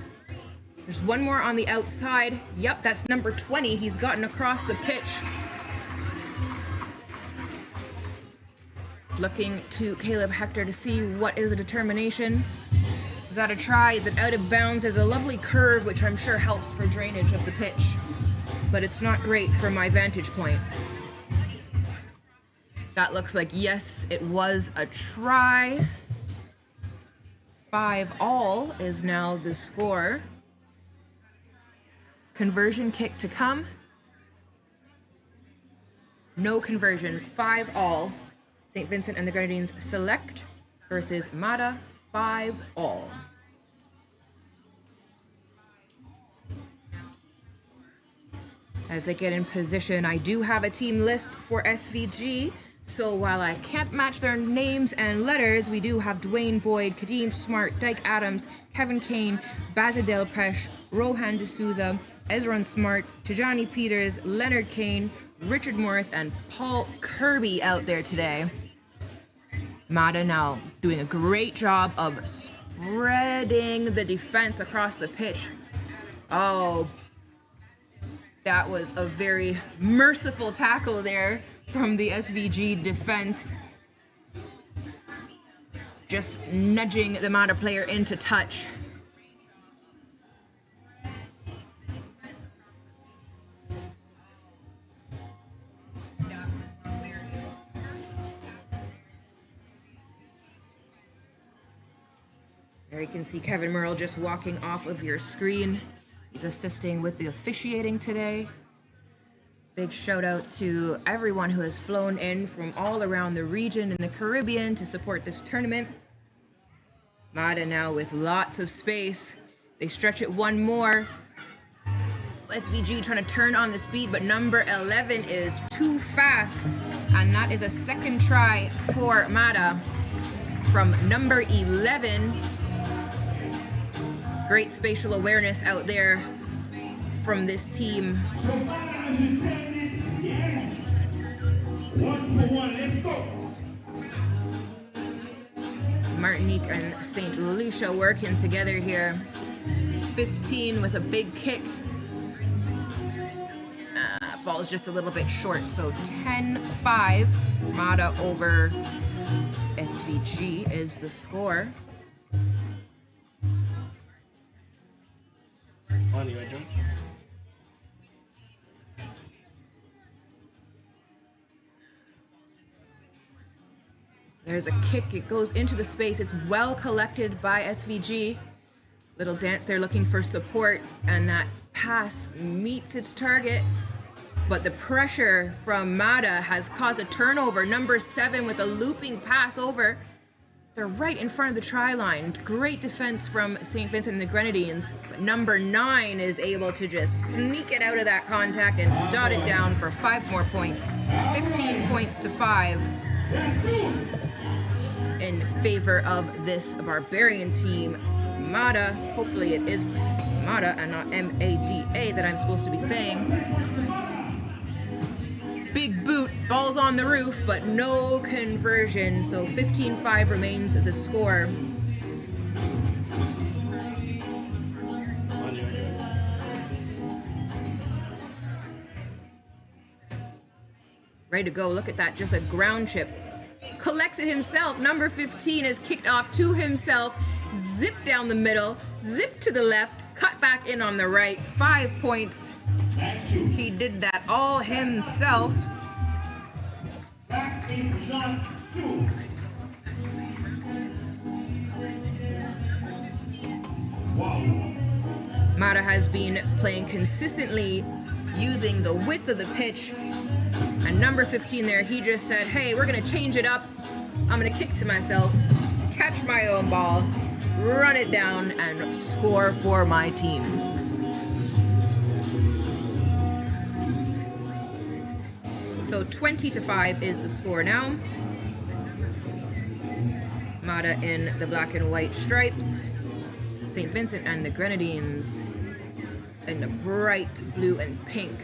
There's one more on the outside. Yep, that's number 20. He's gotten across the pitch. Looking to Caleb Hector to see what is the determination. Is that a try? Is it out of bounds? There's a lovely curve, which I'm sure helps for drainage of the pitch, but it's not great from my vantage point. That looks like, yes, it was a try. 5-all is now the score. Conversion kick to come. No conversion, 5-all. St. Vincent and the Grenadines select versus Mada, 5-all. As they get in position, I do have a team list for SVG. So while I can't match their names and letters, we do have Dwayne Boyd, Kadeem Smart, Dyke Adams, Kevin Kane, Bazadel Presh, Rohan D'Souza, Ezron Smart, Tijani Peters, Leonard Kane, Richard Morris and Paul Kirby out there today. Mata now doing a great job of spreading the defense across the pitch. Oh, that was a very merciful tackle there from the SVG defense. Just nudging the Mata player into touch. There you can see Kevin Merle just walking off of your screen. He's assisting with the officiating today. Big shout out to everyone who has flown in from all around the region and the Caribbean to support this tournament. Mata now with lots of space. They stretch it one more. SVG trying to turn on the speed, but number 11 is too fast. And that is a second try for Mata from number 11. Great spatial awareness out there from this team. 1 for 1, let's go. Martinique and St. Lucia working together here. 15 with a big kick. Falls just a little bit short, so 10-5. Mata over SVG is the score. On you, John. There's a kick, it goes into the space. It's well collected by SVG. Little dance there looking for support, and that pass meets its target. But the pressure from Mata has caused a turnover. Number 7 with a looping pass over. They're right in front of the try line. Great defense from St. Vincent and the Grenadines. But number 9 is able to just sneak it out of that contact and dot it down for 5 more points. 15 points to 5 in favor of this barbarian team. Mata, hopefully it is Mata and not M-A-D-A that I'm supposed to be saying. Big boot, balls on the roof, but no conversion. So 15-5 remains the score. Ready to go. Look at that, just a ground chip. Collects it himself. Number 15 is kicked off to himself. Zip down the middle, zip to the left, cut back in on the right. 5 points. He did that all himself. That is not true. Wow. Mata has been playing consistently using the width of the pitch. And number 15 there, he just said, hey, we're gonna change it up. I'm gonna kick to myself, catch my own ball, run it down, and score for my team. So 20-5 is the score now. Mata in the black and white stripes. St. Vincent and the Grenadines in the bright blue and pink.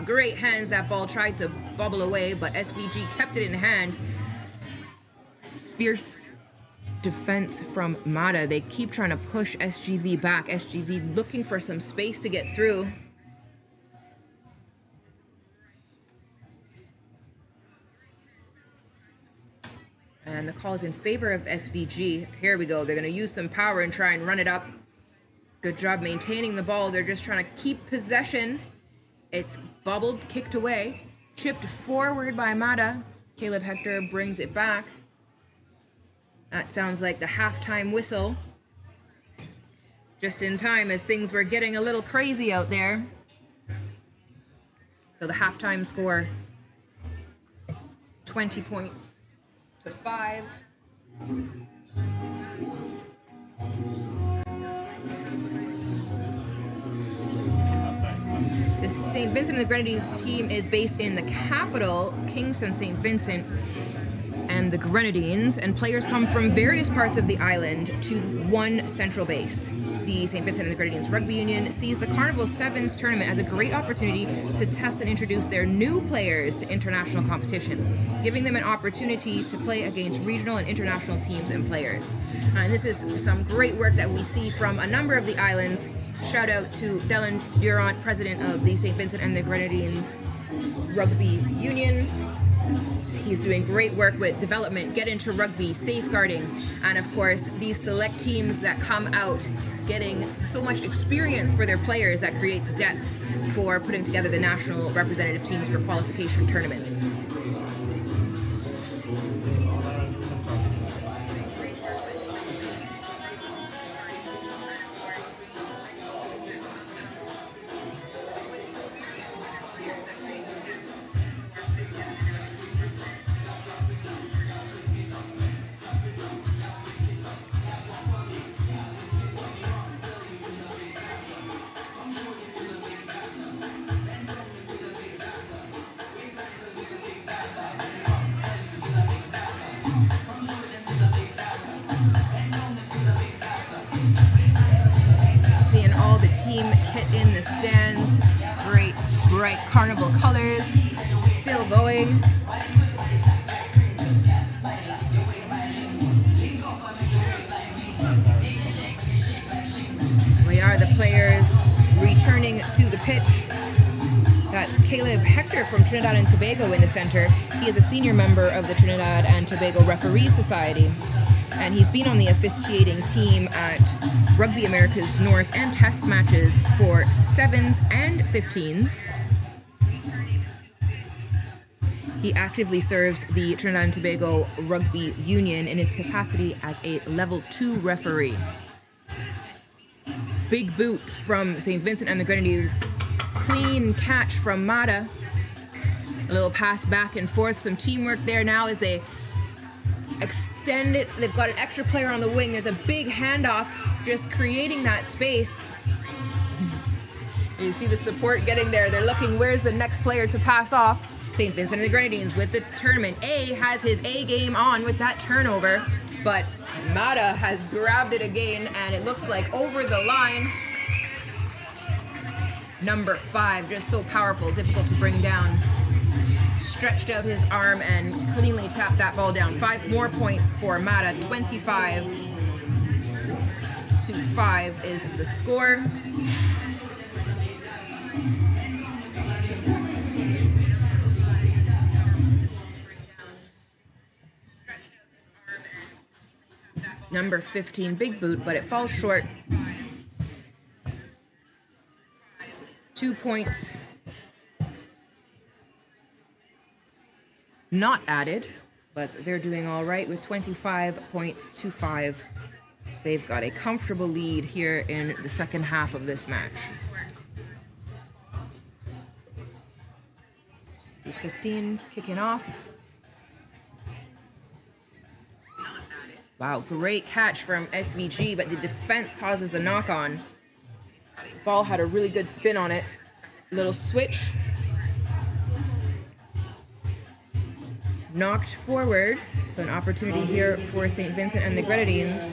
Great hands. That ball tried to bobble away, but SVG kept it in hand. Fierce defense from Mata. They keep trying to push SGV back. SGV looking for some space to get through. And the call is in favor of SVG. Here we go. They're going to use some power and try and run it up. Good job maintaining the ball. They're just trying to keep possession. It's bobbled, kicked away. Chipped forward by Mata. Caleb Hector brings it back. That sounds like the halftime whistle. Just in time as things were getting a little crazy out there. So the halftime score, 20 points to 5. The St. Vincent and the Grenadines team is based in the capital, Kingston, St. Vincent and the Grenadines, and players come from various parts of the island to one central base. The St. Vincent and the Grenadines Rugby Union sees the Carnival Sevens tournament as a great opportunity to test and introduce their new players to international competition, giving them an opportunity to play against regional and international teams and players. And this is some great work that we see from a number of the islands. Shout out to Dylan Durant, president of the St. Vincent and the Grenadines Rugby Union. He's doing great work with development, get into rugby, safeguarding, and of course these select teams that come out getting so much experience for their players that creates depth for putting together the national representative teams for qualification tournaments. Seeing all the team kit in the stands, great bright carnival colors, still going. We are the players returning to the pitch. That's Caleb Hector from Trinidad and Tobago in the center. He is a senior member of the Trinidad and Tobago Referee Society, and he's been on the officiating team at Rugby Americas North and test matches for 7s and 15s. He actively serves the Trinidad and Tobago Rugby Union in his capacity as a level 2 referee. Big boot from St. Vincent and the Grenadines. Clean catch from Mata. A little pass back and forth, some teamwork there now as they extend it. They've got an extra player on the wing. There's a big handoff, just creating that space. You see the support getting there. They're looking, where's the next player to pass off? St. Vincent and the Grenadines with the tournament. A has his A game on with that turnover, but Mata has grabbed it again, and it looks like over the line. Number 5, just so powerful, difficult to bring down. Stretched out his arm and cleanly tapped that ball down. 5 more points for Mata. 25-5 is the score. Number 15, big boot, but it falls short. 2 points not added, but they're doing all right with 25.25. They've got a comfortable lead here in the second half of this match. 15 kicking off. Wow, great catch from SVG, but the defense causes the knock-on. Ball had a really good spin on it. Little switch. Knocked forward, so an opportunity here for St. Vincent and the Grenadines.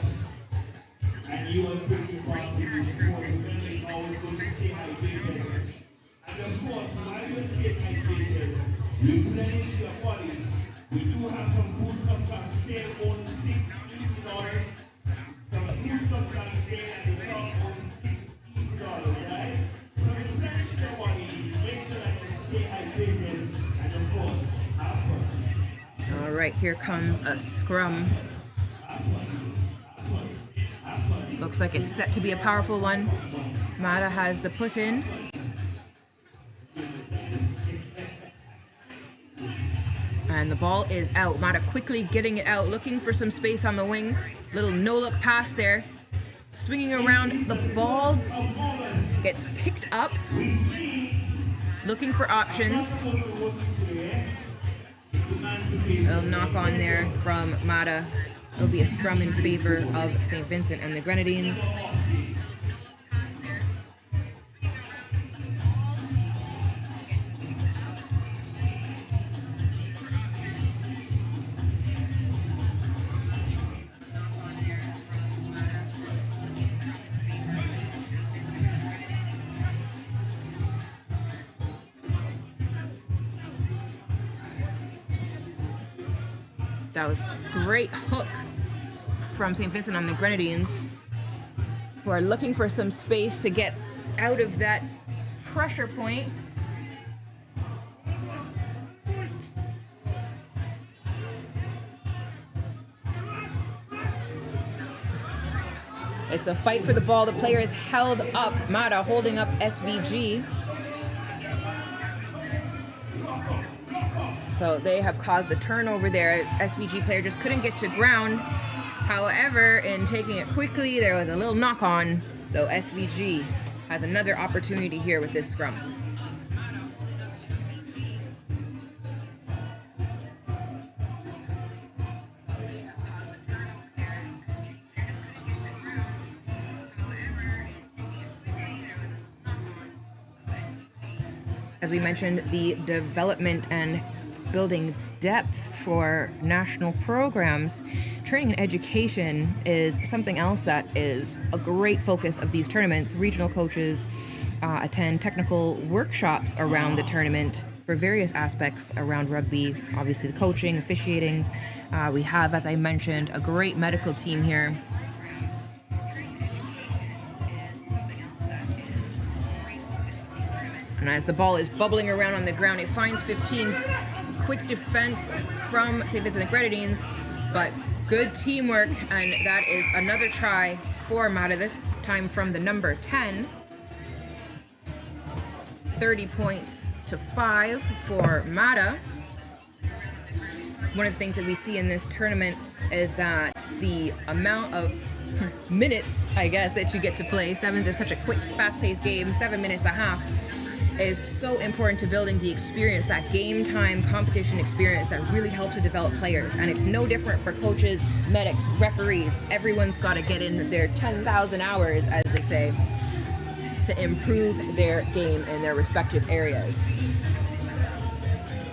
All right, here comes a scrum. Looks like it's set to be a powerful one. Mata has the put in. And the ball is out. Mata quickly getting it out, looking for some space on the wing. Little no-look pass there. Swinging around, the ball gets picked up. Looking for options. A knock on there from Mata. It'll be a scrum in favor of St. Vincent and the Grenadines. That was great hook from St. Vincent and the Grenadines, who are looking for some space to get out of that pressure point. It's a fight for the ball. The player is held up. Mata holding up SVG. So they have caused a turnover there. SVG player just couldn't get to ground. However, in taking it quickly, there was a little knock on. So SVG has another opportunity here with this scrum. As we mentioned, the development and building depth for national programs, training and education is something else that is a great focus of these tournaments. Regional coaches attend technical workshops around the tournament for various aspects around rugby, obviously the coaching, officiating. We have, as I mentioned, a great medical team here. And as the ball is bubbling around on the ground, it finds 15. Quick defense from St. Vincent and the Grenadines, but good teamwork, and that is another try for Mata, this time from the number 10. 30 points to 5 for Mata. One of the things that we see in this tournament is that the amount of minutes, I guess, that you get to play, sevens is such a quick, fast-paced game, 7 minutes a half, is so important to building the experience, that game time competition experience that really helps to develop players. And it's no different for coaches, medics, referees. Everyone's got to get in their 10,000 hours, as they say, to improve their game in their respective areas.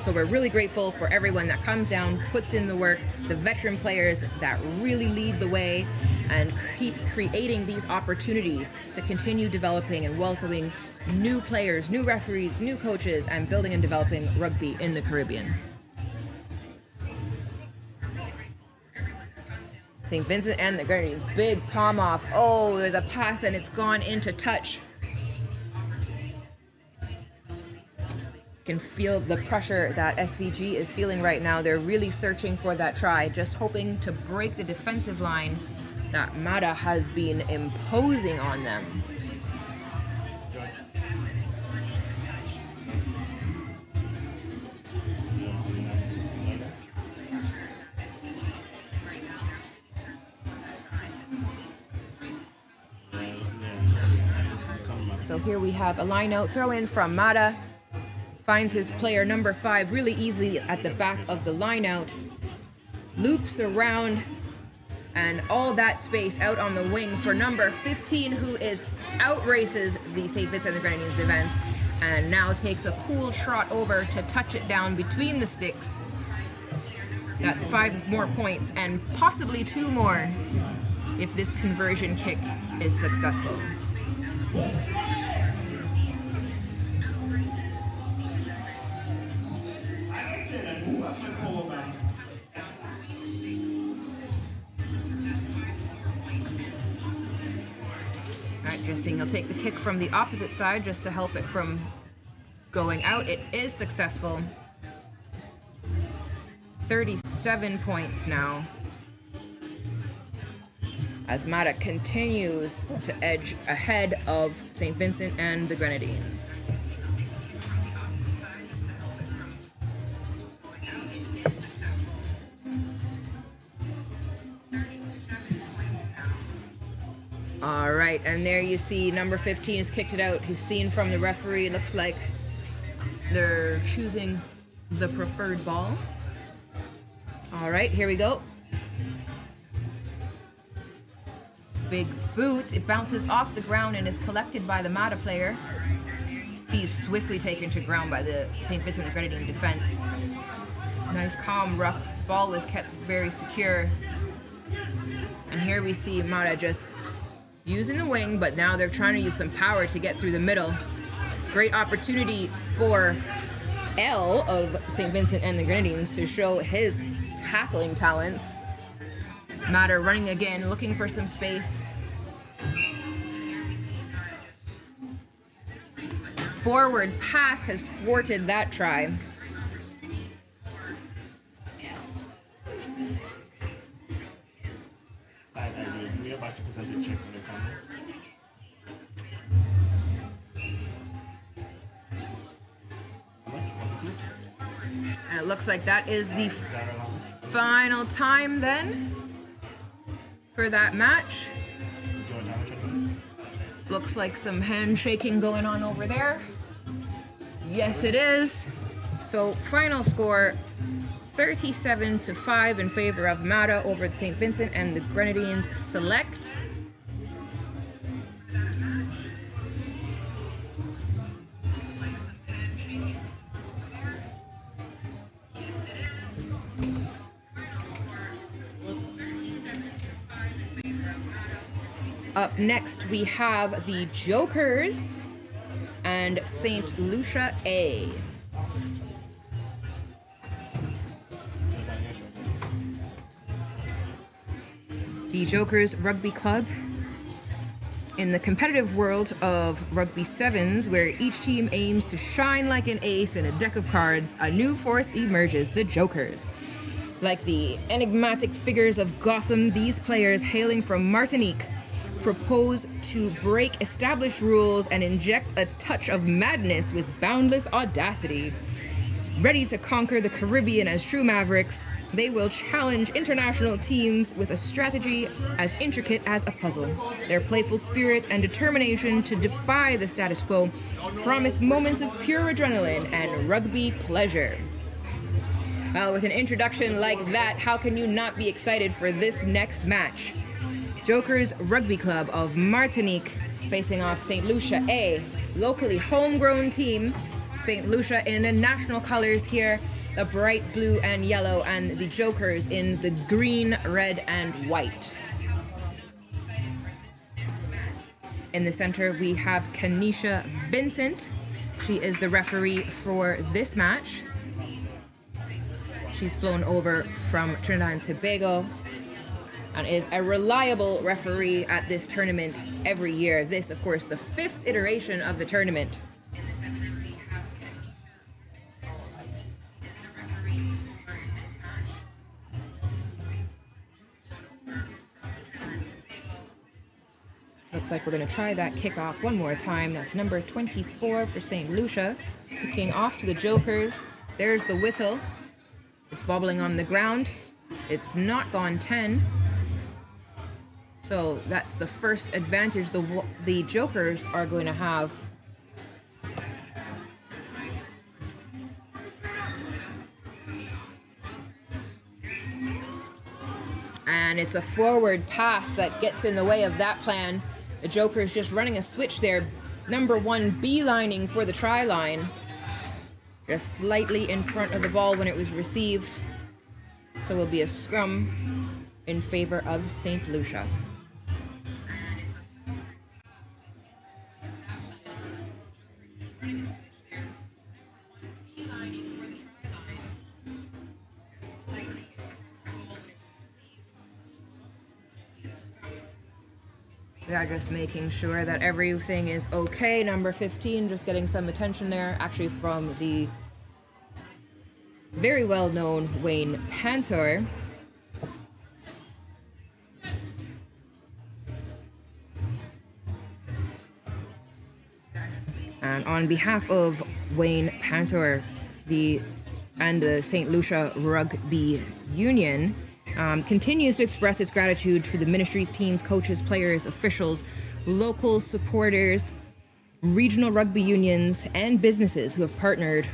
So we're really grateful for everyone that comes down, puts in the work, the veteran players that really lead the way and keep creating these opportunities to continue developing and welcoming new players, new referees, new coaches, and building and developing rugby in the Caribbean. St. Vincent and the Grenadines, big palm off. Oh, there's a pass and it's gone into touch. You can feel the pressure that SVG is feeling right now. They're really searching for that try, just hoping to break the defensive line that Mata has been imposing on them. So here we have a line out throw in from Mata. Finds his player number 5 really easily at the back of the line out. Loops around and all that space out on the wing for number 15, who is outraces the St. Vincent and the Grenadines defense and now takes a cool trot over to touch it down between the sticks. That's 5 more points and possibly 2 more if this conversion kick is successful. Justin, he'll take the kick from the opposite side just to help it from going out. It is successful. 37 points now, as Mata continues to edge ahead of St. Vincent and the Grenadines. All right, and there you see number 15 has kicked it out. He's seen from the referee. It looks like they're choosing the preferred ball. All right, here we go. Big boot. It bounces off the ground and is collected by the Mata player. He's swiftly taken to ground by the St. Vincent and the Grenadine defense. Nice calm ruck. Ball was kept very secure. And here we see Mata just using the wing, but now they're trying to use some power to get through the middle. Great opportunity for L of St. Vincent and the Grenadines to show his tackling talents. Matter running again, looking for some space. Forward pass has thwarted that try. We are about to present the check on the camera. And it looks like that is the final time then for that match. Looks like some handshaking going on over there. Yes, it is. So final score, 37-5 in favor of Mata over the St. Vincent and the Grenadines Select. Up next, we have the Jokers and St. Lucia A. The Jokers Rugby Club. In the competitive world of rugby sevens, where each team aims to shine like an ace in a deck of cards, a new force emerges, the Jokers. Like the enigmatic figures of Gotham, these players hailing from Martinique propose to break established rules and inject a touch of madness with boundless audacity. Ready to conquer the Caribbean as true mavericks, they will challenge international teams with a strategy as intricate as a puzzle. Their playful spirit and determination to defy the status quo promise moments of pure adrenaline and rugby pleasure. Well, with an introduction like that, how can you not be excited for this next match? Jokers Rugby Club of Martinique facing off St. Lucia A, locally homegrown team. St. Lucia in the national colors here, the bright blue and yellow, and the Jokers in the green, red, and white. In the center, we have Kanisha Vincent. She is the referee for this match. She's flown over from Trinidad and Tobago and is a reliable referee at this tournament every year. This, of course, the 5th iteration of the tournament. Looks like we're going to try that kickoff one more time. That's number 24 for St. Lucia. Kicking off to the Jokers. There's the whistle. It's bobbling on the ground. It's not gone 10. So that's the first advantage the Jokers are going to have. And it's a forward pass that gets in the way of that plan. The Jokers just running a switch there. Number 1 beelining for the try line. Just slightly in front of the ball when it was received. So it will be a scrum in favor of St. Lucia. We are just making sure that everything is okay. Number 15 just getting some attention there, actually from the very well-known Wayne Pantor. And on behalf of Wayne Pantor and the St. Lucia Rugby Union, continues to express its gratitude to the ministries, teams, coaches, players, officials, local supporters, regional rugby unions, and businesses who have partnered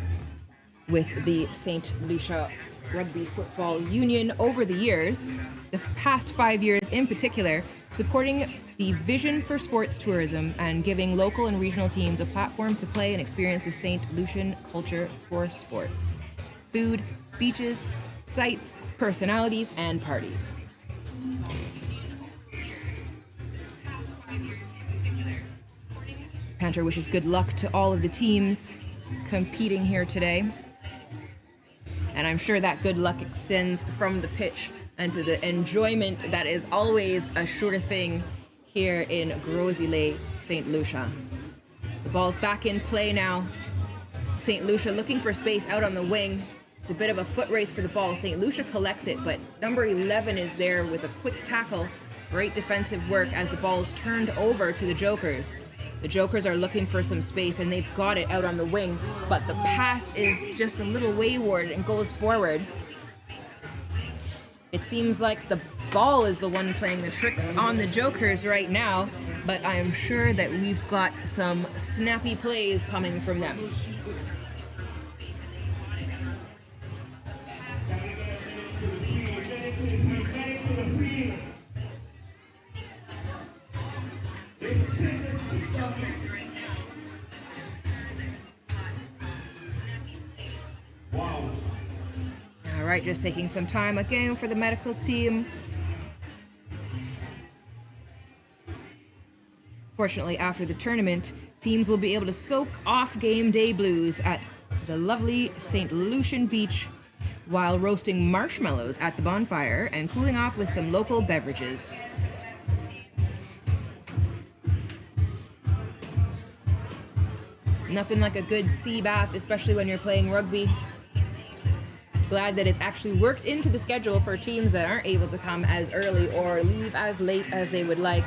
with the St. Lucia Rugby Football Union over the years, the past 5 years in particular, supporting the vision for sports tourism and giving local and regional teams a platform to play and experience the St. Lucian culture for sports. Food, beaches, sites, personalities, and parties. Pantor wishes good luck to all of the teams competing here today. And I'm sure that good luck extends from the pitch and to the enjoyment that is always a sure thing here in Gros-Islet, St. Lucia. The ball's back in play now. St. Lucia looking for space out on the wing. It's a bit of a foot race for the ball. St. Lucia collects it, but number 11 is there with a quick tackle. Great defensive work as the ball is turned over to the Jokers. The Jokers are looking for some space, and they've got it out on the wing, but the pass is just a little wayward and goes forward. It seems like the ball is the one playing the tricks on the Jokers right now, but I am sure that we've got some snappy plays coming from them. All right, just taking some time again for the medical team. Fortunately, after the tournament, teams will be able to soak off game day blues at the lovely St. Lucian Beach while roasting marshmallows at the bonfire and cooling off with some local beverages. Nothing like a good sea bath, especially when you're playing rugby. Glad that it's actually worked into the schedule for teams that aren't able to come as early or leave as late as they would like.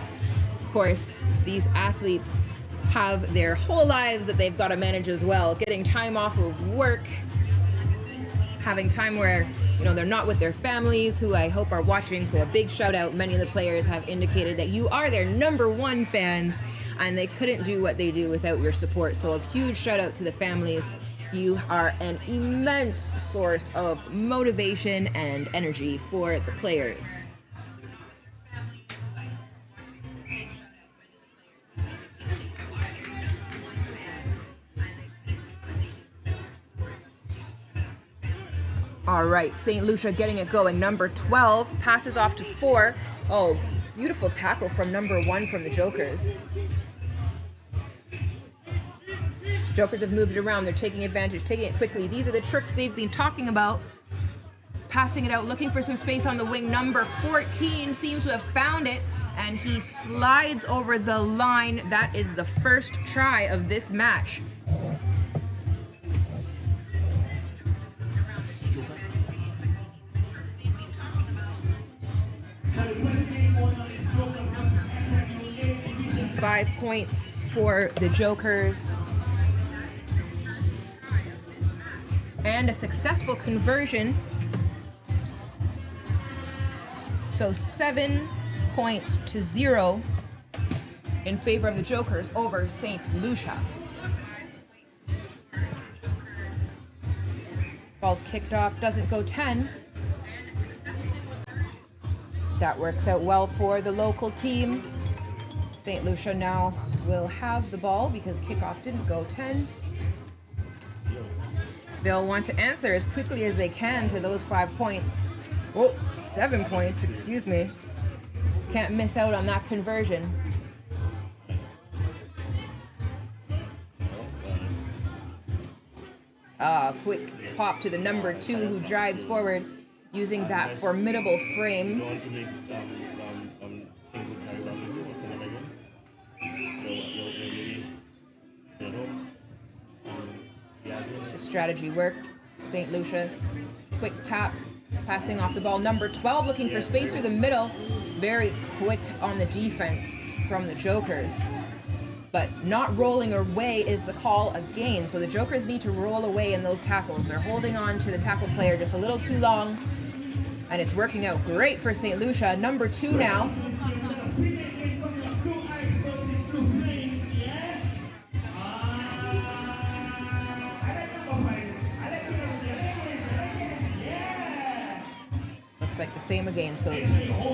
Of course, these athletes have their whole lives that they've got to manage as well. Getting time off of work, having time where, you know, they're not with their families, who I hope are watching. So a big shout out. Many of the players have indicated that you are their #1 fans, and they couldn't do what they do without your support. So a huge shout out to the families. You are an immense source of motivation and energy for the players. All right, St. Lucia getting it going. Number 12 passes off to 4. Oh, beautiful tackle from number 1 from the Jokers. Jokers have moved it around. They're taking advantage, taking it quickly. These are the tricks they've been talking about. Passing it out, looking for some space on the wing. Number 14 seems to have found it, and he slides over the line. That is the first try of this match. Five points for the Jokers. And a successful conversion. So 7 points to 0 in favor of the Jokers over St. Lucia. Ball's kicked off, doesn't go 10. That works out well for the local team. St. Lucia now will have the ball because kickoff didn't go 10. They'll want to answer as quickly as they can to those 5 points. Oh, 7 points, excuse me. Can't miss out on that conversion. Quick pop to the number 2 who drives forward using that formidable frame. The strategy worked. St. Lucia, quick tap, passing off the ball. Number 12 looking for space through the middle. Very quick on the defense from the Jokers. But not rolling away is the call again. So the Jokers need to roll away in those tackles. They're holding on to the tackle player just a little too long. And it's working out great for St. Lucia. Number 2 now. Like the same again. So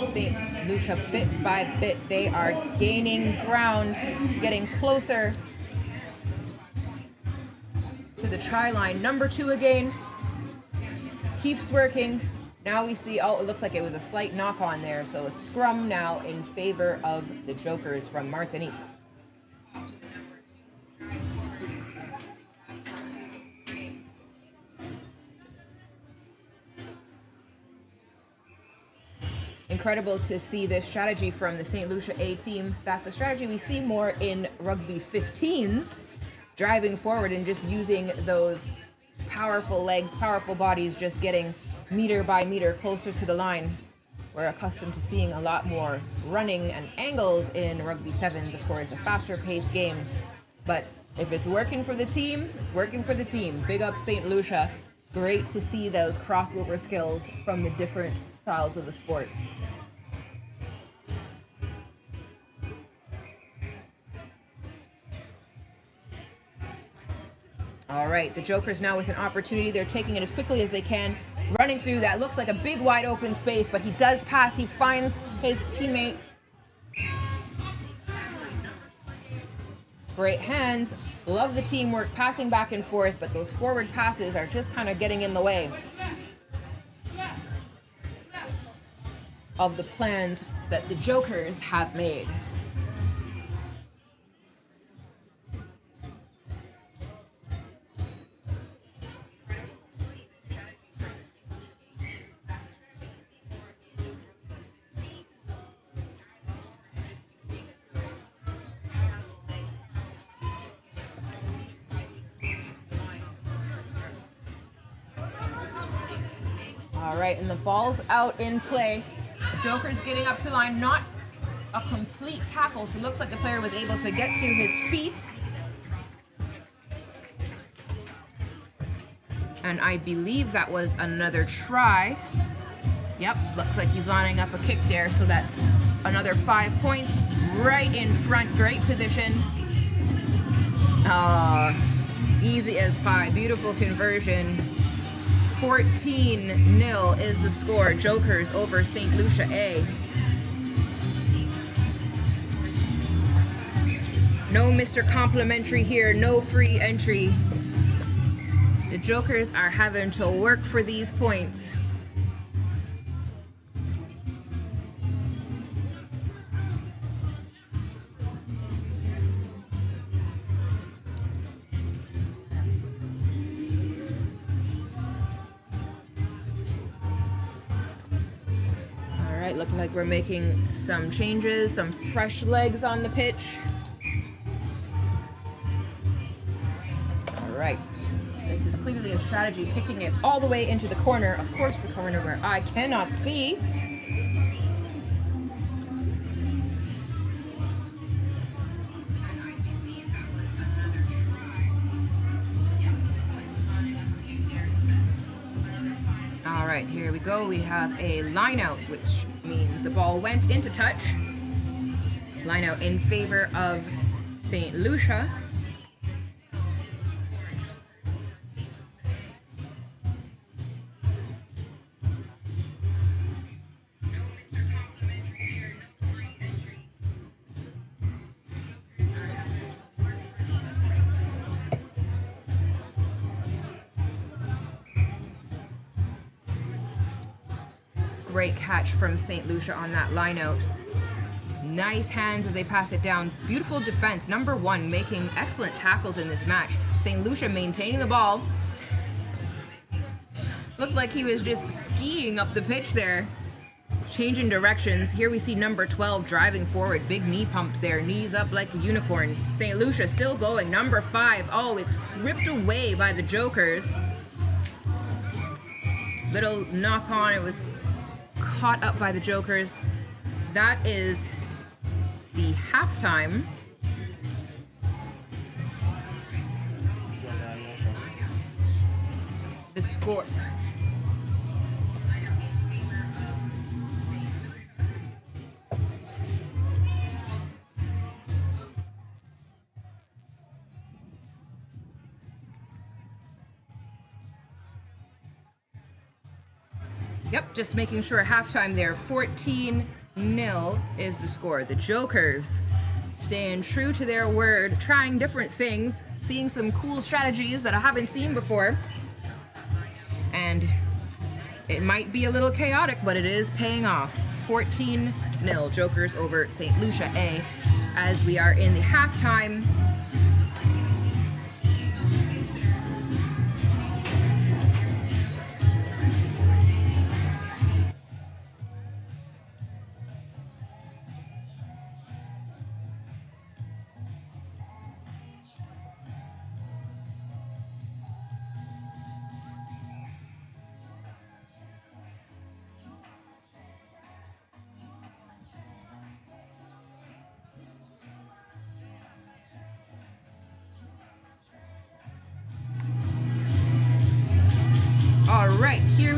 St. Lucia, bit by bit, they are gaining ground, getting closer to the try line. Number 2 again, keeps working. Now we see, oh, it looks like it was a slight knock on there. So a scrum now in favor of the Jokers from Martinique. Incredible to see this strategy from the St. Lucia A team. That's a strategy we see more in rugby 15s, driving forward and just using those powerful legs, powerful bodies, just getting meter by meter closer to the line. We're accustomed to seeing a lot more running and angles in rugby 7s, of course, a faster paced game. But if it's working for the team, it's working for the team. Big up St. Lucia. Great to see those crossover skills from the different styles of the sport. All right, the Jokers now with an opportunity. They're taking it as quickly as they can. Running through that looks like a big wide open space, but he does pass. He finds his teammate. Great hands. Love the teamwork, passing back and forth, but those forward passes are just kind of getting in the way of the plans that the Jokers have made. All right, and the ball's out in play. Joker's getting up to line, not a complete tackle, so it looks like the player was able to get to his feet. And I believe that was another try. Yep, looks like he's lining up a kick there, so that's another 5 points right in front. Great position. Easy as pie, beautiful conversion. 14-0 is the score. Jokers over St. Lucia A. No Mr. Complimentary here, no free entry. The Jokers are having to work for these points. Looking like we're making some changes, some fresh legs on the pitch. All right, this is clearly a strategy, kicking it all the way into the corner. Of course, the corner where I cannot see. All right, here we go. We have a line out, which means the ball went into touch. Line out in favor of St. Lucia. Great catch from St. Lucia on that line out. Nice hands as they pass it down. Beautiful defense. Number 1 making excellent tackles in this match. St. Lucia maintaining the ball. Looked like he was just skiing up the pitch there. Changing directions. Here we see number 12 driving forward. Big knee pumps there. Knees up like a unicorn. St. Lucia still going. Number 5. Oh, it's ripped away by the Jokers. Little knock on. It was caught up by the Jokers. That is the halftime. The score. Yep, just making sure halftime there. 14-0 is the score. The Jokers staying true to their word, trying different things, seeing some cool strategies that I haven't seen before. And it might be a little chaotic, but it is paying off. 14-0, Jokers over St. Lucia A, as we are in the halftime.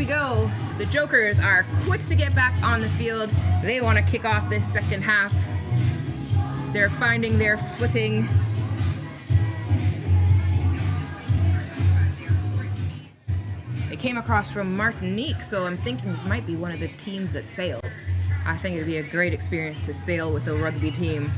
we go. The Jokers are quick to get back on the field. They want to kick off this second half. They're finding their footing. They came across from Martinique, so I'm thinking this might be one of the teams that sailed. I think it'd be a great experience to sail with a rugby team.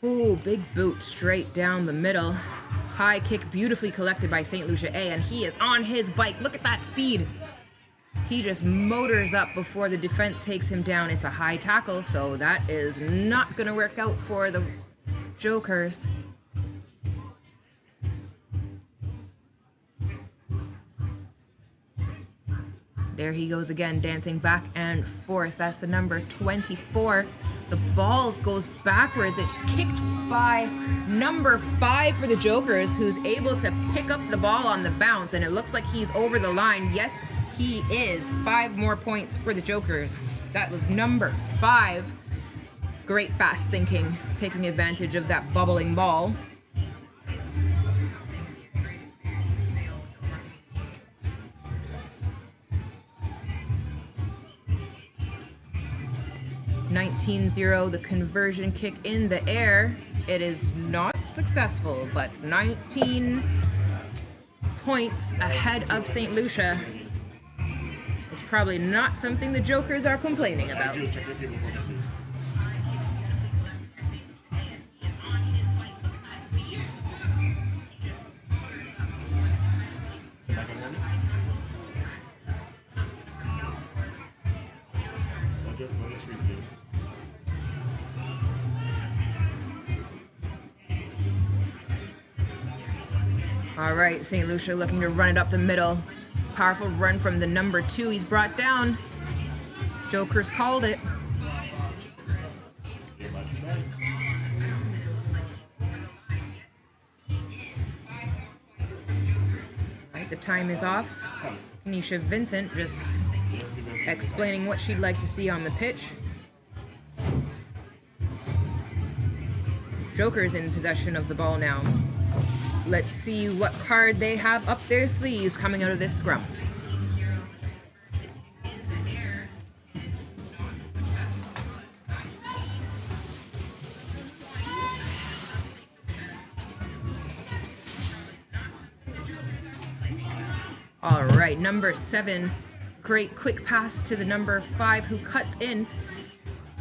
Ooh, big boot straight down the middle. High kick beautifully collected by St. Lucia A, and he is on his bike. Look at that speed. He just motors up before the defense takes him down. It's a high tackle, so that is not going to work out for the Jokers. There he goes again, dancing back and forth. That's the number 24. The ball goes backwards. It's kicked by number 5 for the Jokers, who's able to pick up the ball on the bounce, and it looks like he's over the line. Yes, he is. 5 more points for the Jokers. That was number 5. Great fast thinking, taking advantage of that bubbling ball. (19-0), the conversion kick in the air. It is not successful, but 19 points ahead of St. Lucia is probably not something the Jokers are complaining about. All right, St. Lucia looking to run it up the middle. Powerful run from the number 2. He's brought down. Jokers called it. Right, the time is off. Kanisha Vincent just explaining what she'd like to see on the pitch. Jokers in possession of the ball now. Let's see what card they have up their sleeves coming out of this scrum. All right, number 7, great quick pass to the number 5 who cuts in.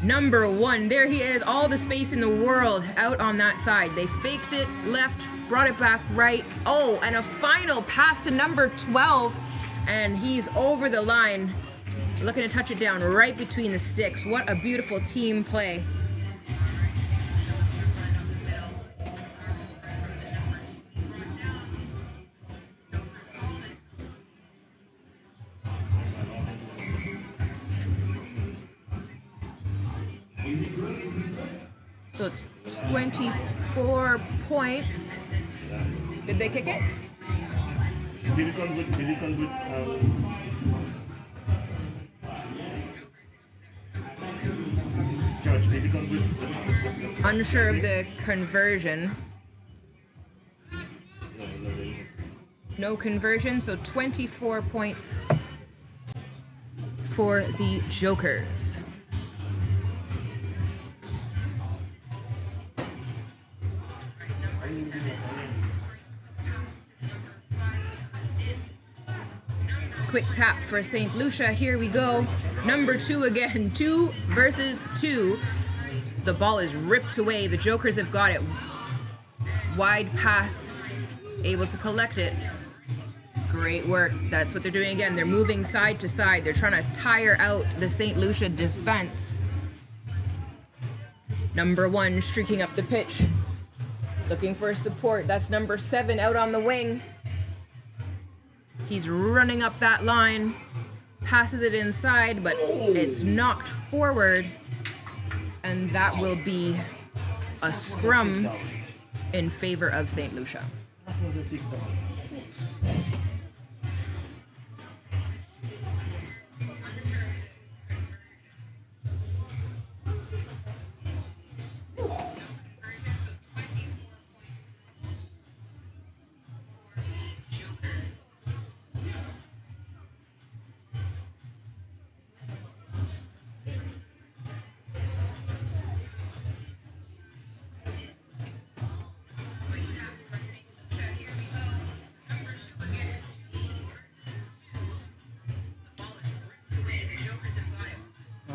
Number 1, there he is, all the space in the world out on that side. They faked it left, brought it back right. Oh, and a final pass to number 12, and he's over the line, looking to touch it down right between the sticks. What a beautiful team play. So it's 24 points. Did they kick it? Did it come with George, did it come with Unsure of the conversion. No conversion, so 24 points for the Jokers. Quick tap for St. Lucia. Here we go. Number 2 again. 2 versus 2. The ball is ripped away. The Jokers have got it. Wide pass. Able to collect it. Great work. That's what they're doing again. They're moving side to side. They're trying to tire out the St. Lucia defense. Number 1 streaking up the pitch. Looking for support. That's number 7 out on the wing. He's running up that line, passes it inside, but it's knocked forward, and that will be a scrum in favor of St. Lucia. that was a tick down.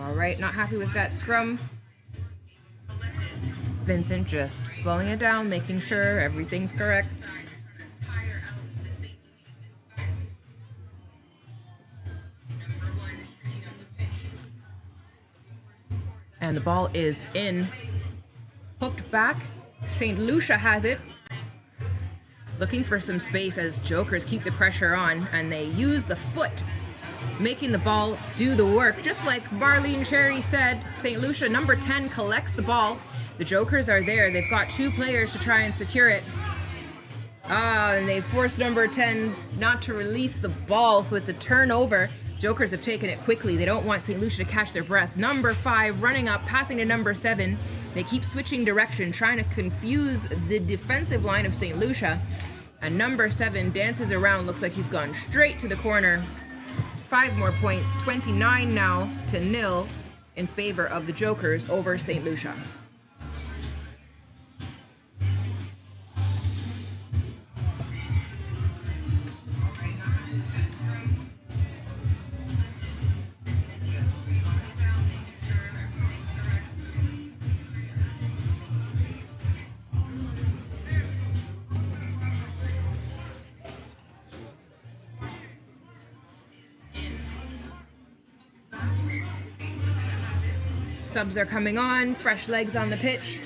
All right, not happy with that scrum. Vincent just slowing it down, making sure everything's correct. And the ball is in. Hooked back. St. Lucia has it. Looking for some space as Jokers keep the pressure on, and they use the foot, making the ball do the work. Just like Marlene Cherry said, St. Lucia, number 10, collects the ball. The Jokers are there. They've got 2 players to try and secure it. And they forced number 10 not to release the ball, so it's a turnover. Jokers have taken it quickly. They don't want St. Lucia to catch their breath. Number 5 running up, passing to number 7. They keep switching direction, trying to confuse the defensive line of St. Lucia. And number 7 dances around, looks like he's gone straight to the corner. 5 more points, 29 now to 0 in favor of the Jokers over St. Lucia. Subs are coming on, fresh legs on the pitch.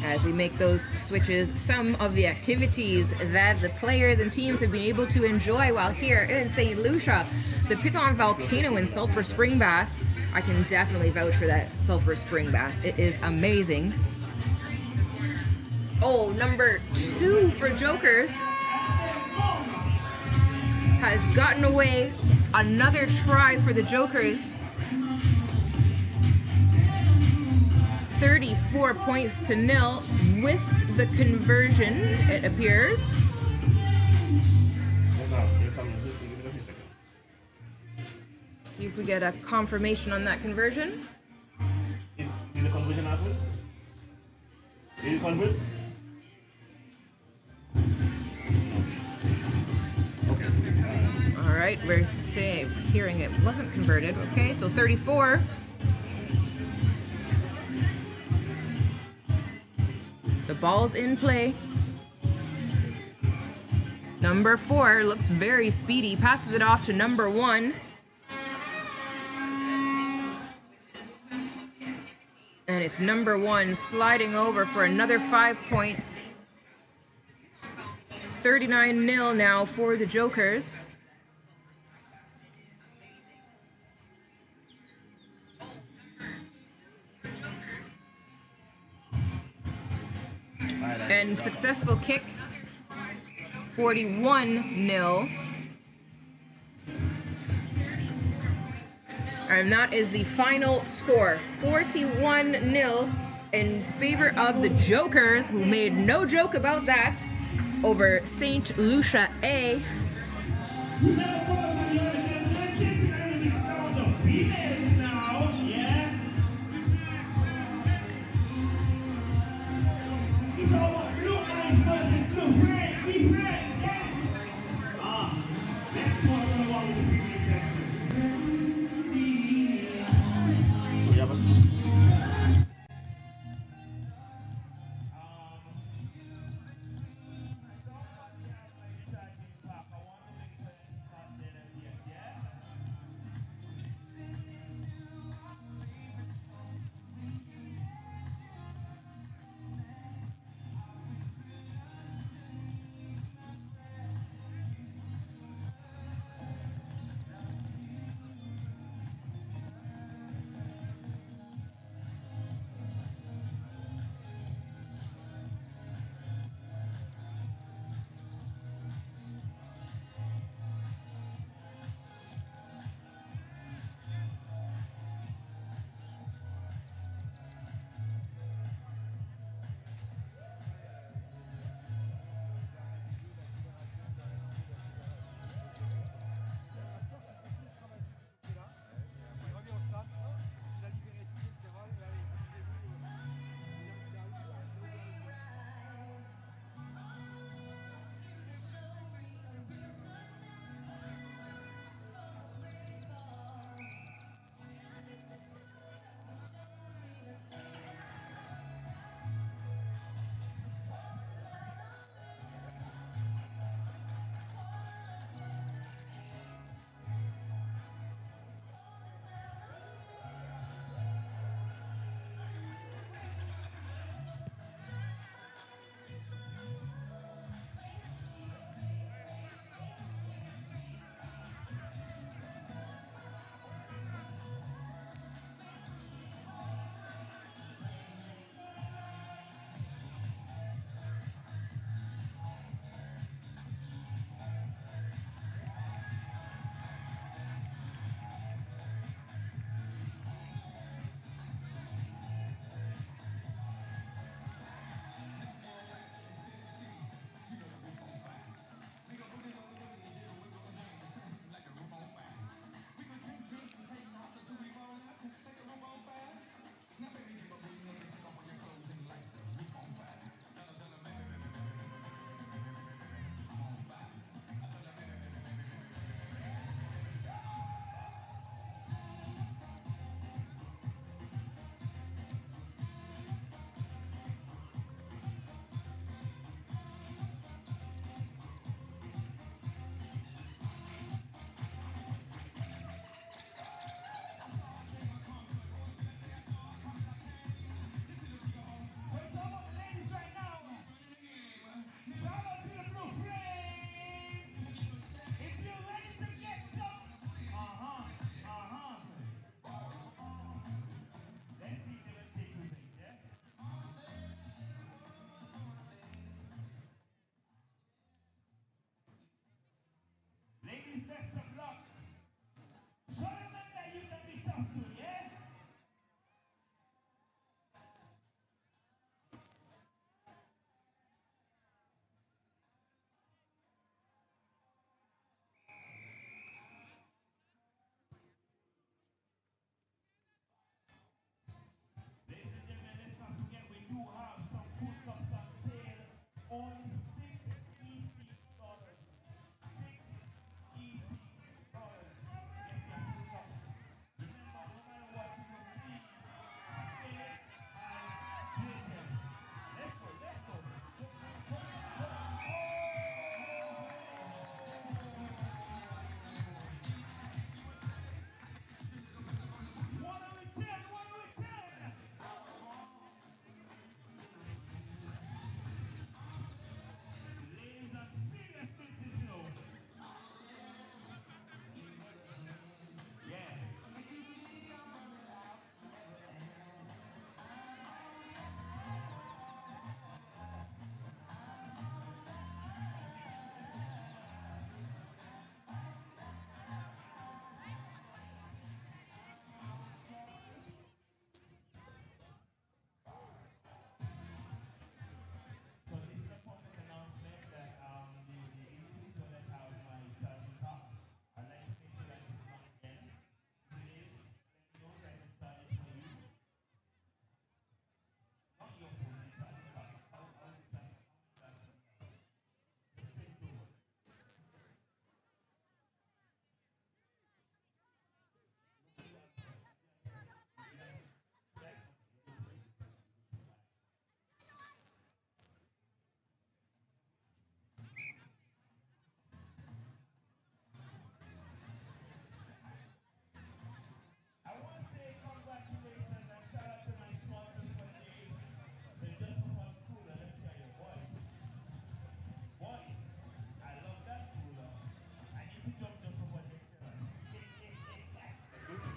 As we make those switches, some of the activities that the players and teams have been able to enjoy while here in St. Lucia. The Piton Volcano in Sulphur Spring Bath. I can definitely vouch for that Sulphur Spring Bath. It is amazing. Oh, number 2 for Jokers has gotten away. Another try for the Jokers. 34 points to 0 with the conversion, it appears. See if we get a confirmation on that conversion. Did the conversion happen? Did you convert? Okay. All right, we're hearing it wasn't converted. Okay, so 34. The ball's in play. Number 4 looks very speedy, passes it off to number 1. And it's number 1 sliding over for another 5 points. 39-0 now for the Jokers. And successful kick, 41-0. And that is the final score, 41-0 in favor of the Jokers, who made no joke about that, over St. Lucia A.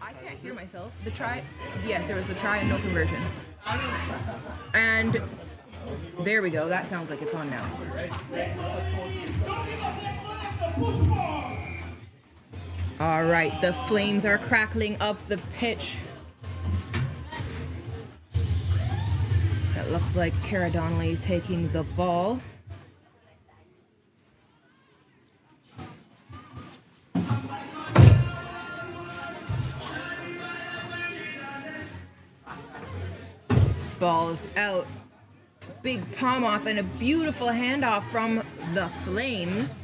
I can't hear myself. The try, yes, there was a try and no conversion. And there we go. That sounds like it's on now. All right, the Flames are crackling up the pitch. That looks like Cara Donnelly taking the ball. Ball's out. Big palm off and a beautiful handoff from the Flames.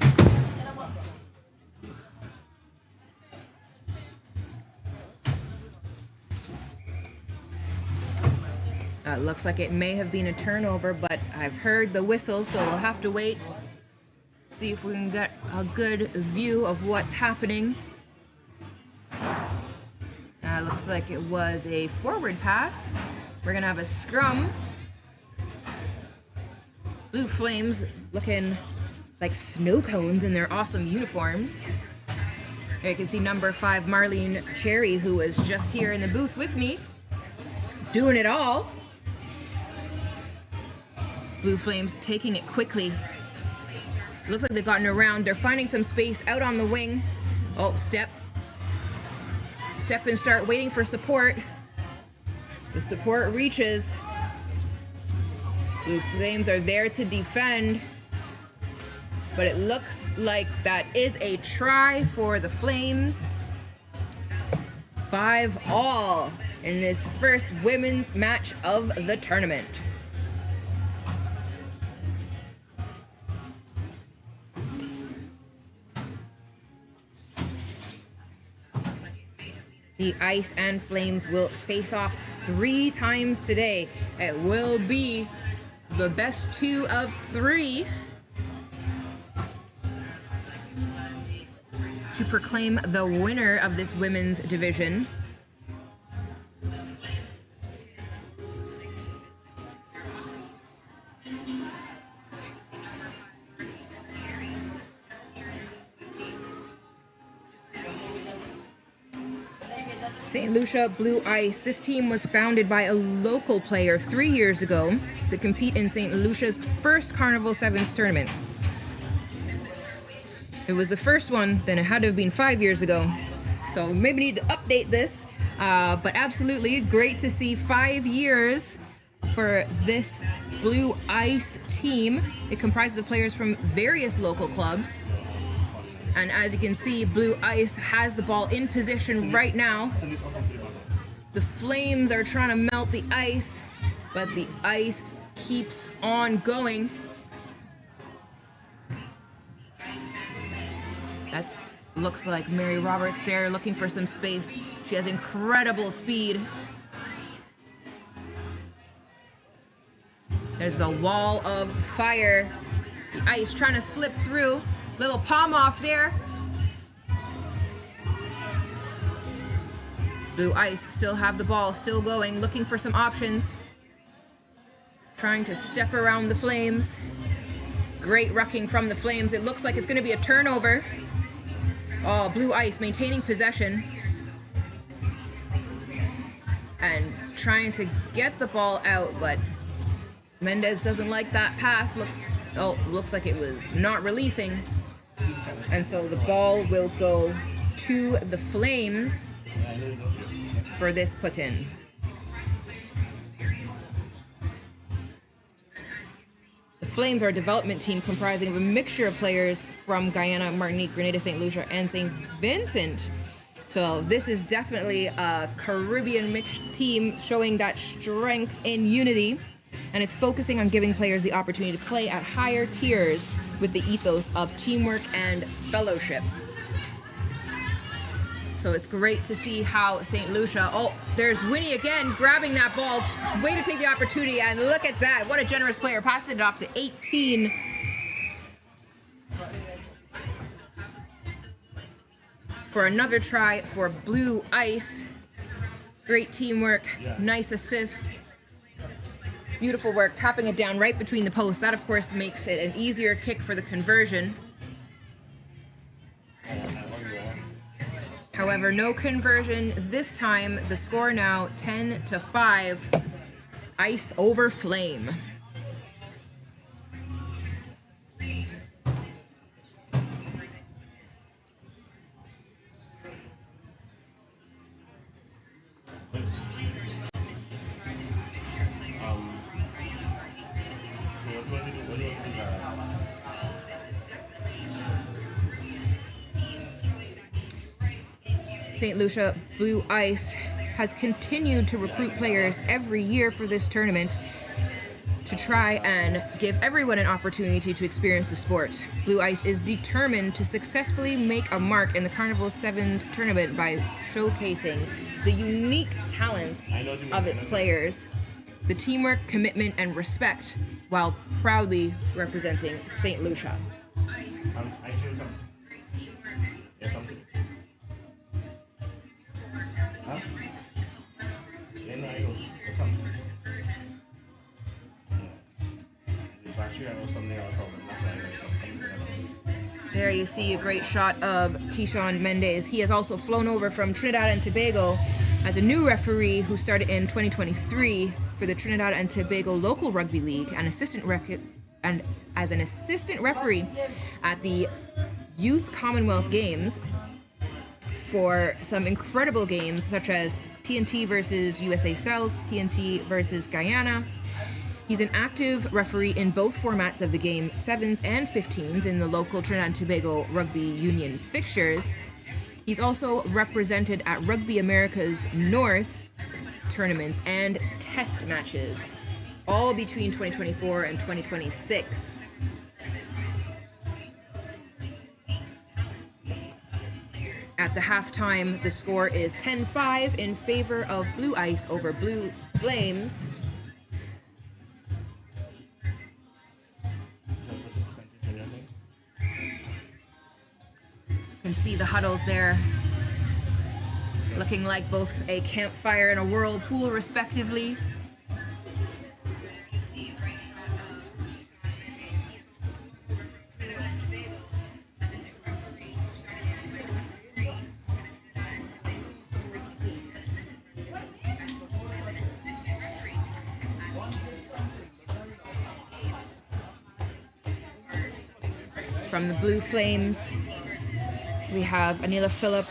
Looks like it may have been a turnover, but I've heard the whistle, so we'll have to wait. See if we can get a good view of what's happening. Looks like it was a forward pass. We're gonna have a scrum. Blue Flames looking like snow cones in their awesome uniforms. Here you can see number 5, Marlene Cherry, who was just here in the booth with me, doing it all. Blue Flames taking it quickly. Looks like they've gotten around. They're finding some space out on the wing. Oh, step. Step and start waiting for support. The support reaches. Blue Flames are there to defend. But it looks like that is a try for the Flames. 5-all in this first women's match of the tournament. The Ice and Flames will face off 3 times today. It will be the best 2 of 3 to proclaim the winner of this women's division. St. Lucia Blue Ice. This team was founded by a local player 3 years ago to compete in St. Lucia's first Carnival 7's tournament. It was the first one, then it had to have been 5 years ago. So we maybe need to update this, but absolutely great to see 5 years for this Blue Ice team. It comprises of players from various local clubs. And as you can see, Blue Ice has the ball in position right now. The Flames are trying to melt the ice, but the ice keeps on going. That looks like Mary Roberts there looking for some space. She has incredible speed. There's a wall of fire. The ice trying to slip through. Little palm off there. Blue Ice still have the ball, still going, looking for some options. Trying to step around the Flames. Great rucking from the Flames. It looks like it's going to be a turnover. Oh, Blue Ice maintaining possession. And trying to get the ball out, but Mendez doesn't like that pass. Looks like it was not releasing. And so the ball will go to the Flames for this put-in. The Flames are a development team comprising of a mixture of players from Guyana, Martinique, Grenada, St. Lucia, and St. Vincent. So this is definitely a Caribbean mixed team showing that strength in unity. And it's focusing on giving players the opportunity to play at higher tiers with the ethos of teamwork and fellowship. So it's great to see how St. Lucia, oh, there's Winnie again grabbing that ball. Way to take the opportunity, and look at that. What a generous player. Passed it off to 18. For another try for Blue Ice. Great teamwork, nice assist. Beautiful work, tapping it down right between the posts. That, of course, makes it an easier kick for the conversion. However, no conversion this time. The score now 10-5. Ice over flame. St. Lucia Blue Ice has continued to recruit players every year for this tournament to try and give everyone an opportunity to experience the sport. Blue Ice is determined to successfully make a mark in the Carnival 7's tournament by showcasing the unique talents of its players, the teamwork, commitment, and respect, while proudly representing St. Lucia. There you see a great shot of Keyshawn Mendez. He has also flown over from Trinidad and Tobago as a new referee who started in 2023 for the Trinidad and Tobago Local Rugby League and as an assistant referee at the Youth Commonwealth Games for some incredible games such as TNT versus USA South, TNT versus Guyana. He's an active referee in both formats of the game, 7s and 15s, in the local Trinidad and Tobago Rugby Union fixtures. He's also represented at Rugby America's North tournaments and test matches, all between 2024 and 2026. At the halftime, the score is 10-5 in favor of Blue Ice over Blue Flames. You can see the huddles there, looking like both a campfire and a whirlpool, respectively. From the Blue Flames, we have Anila Phillip,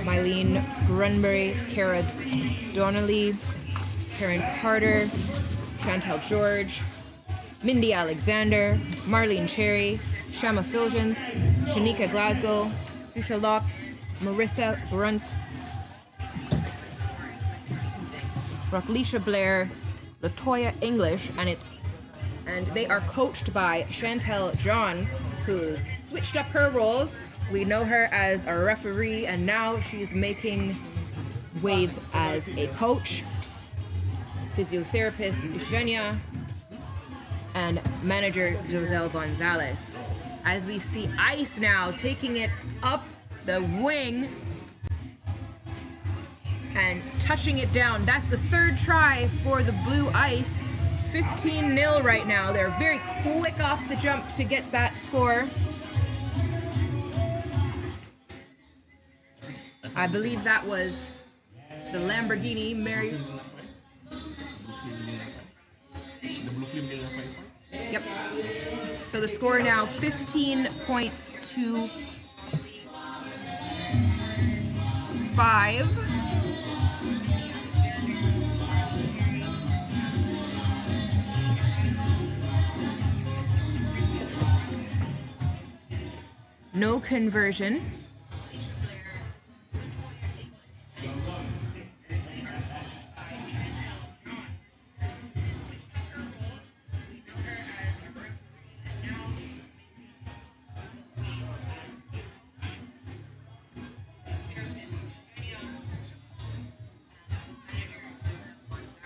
Mylene Grunberry, Cara Donnelly, Karen Carter, Chantel George, Mindy Alexander, Marlene Cherry, Shama Fulgence, Shanika Glasgow, Tusha Locke, Marissa Brunt, Rocklisha Blair, Latoya English, and they are coached by Chantel John, who's switched up her roles. We know her as a referee, and now she's making waves as a coach. Physiotherapist Zhenya and manager Joselle Gonzalez. As we see Ice now taking it up the wing and touching it down. That's the third try for the Blue Ice. 15-0 right now. They're very quick off the jump to get that score. I believe that was the Lamborghini Mary. Yep. So the score now 15 points to 5. No conversion.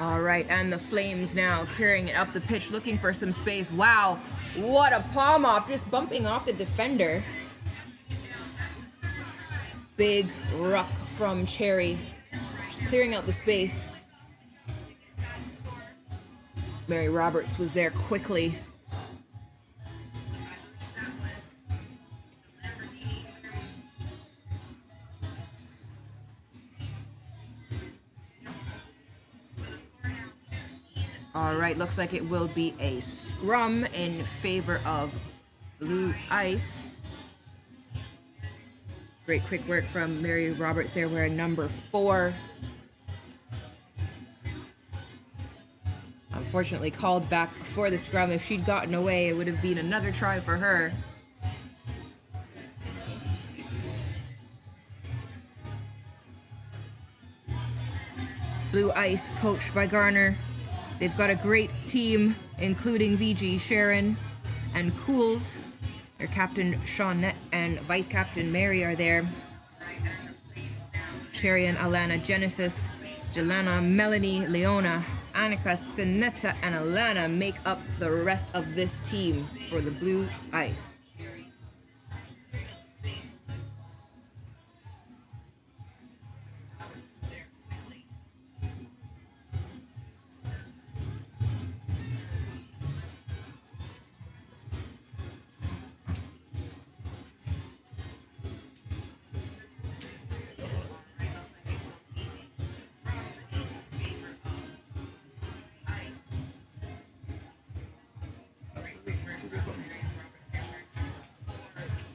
All right, and the Flames now carrying it up the pitch, looking for some space. Wow, what a palm off, just bumping off the defender. Big ruck from Cherry, just clearing out the space. Mary Roberts was there quickly. All right, looks like it will be a scrum in favor of Blue Ice. Great quick work from Mary Roberts there, wearing number 4. Unfortunately called back for the scrum. If she'd gotten away, it would have been another try for her. Blue Ice, coached by Garner. They've got a great team, including VG, Sharon, and Cools. Their captain, Shawnette, and vice captain, Mary, are there. Sherry and Alana, Genesis, Jelana, Melanie, Leona, Annika, Sinetta, and Alana make up the rest of this team for the Blue Ice.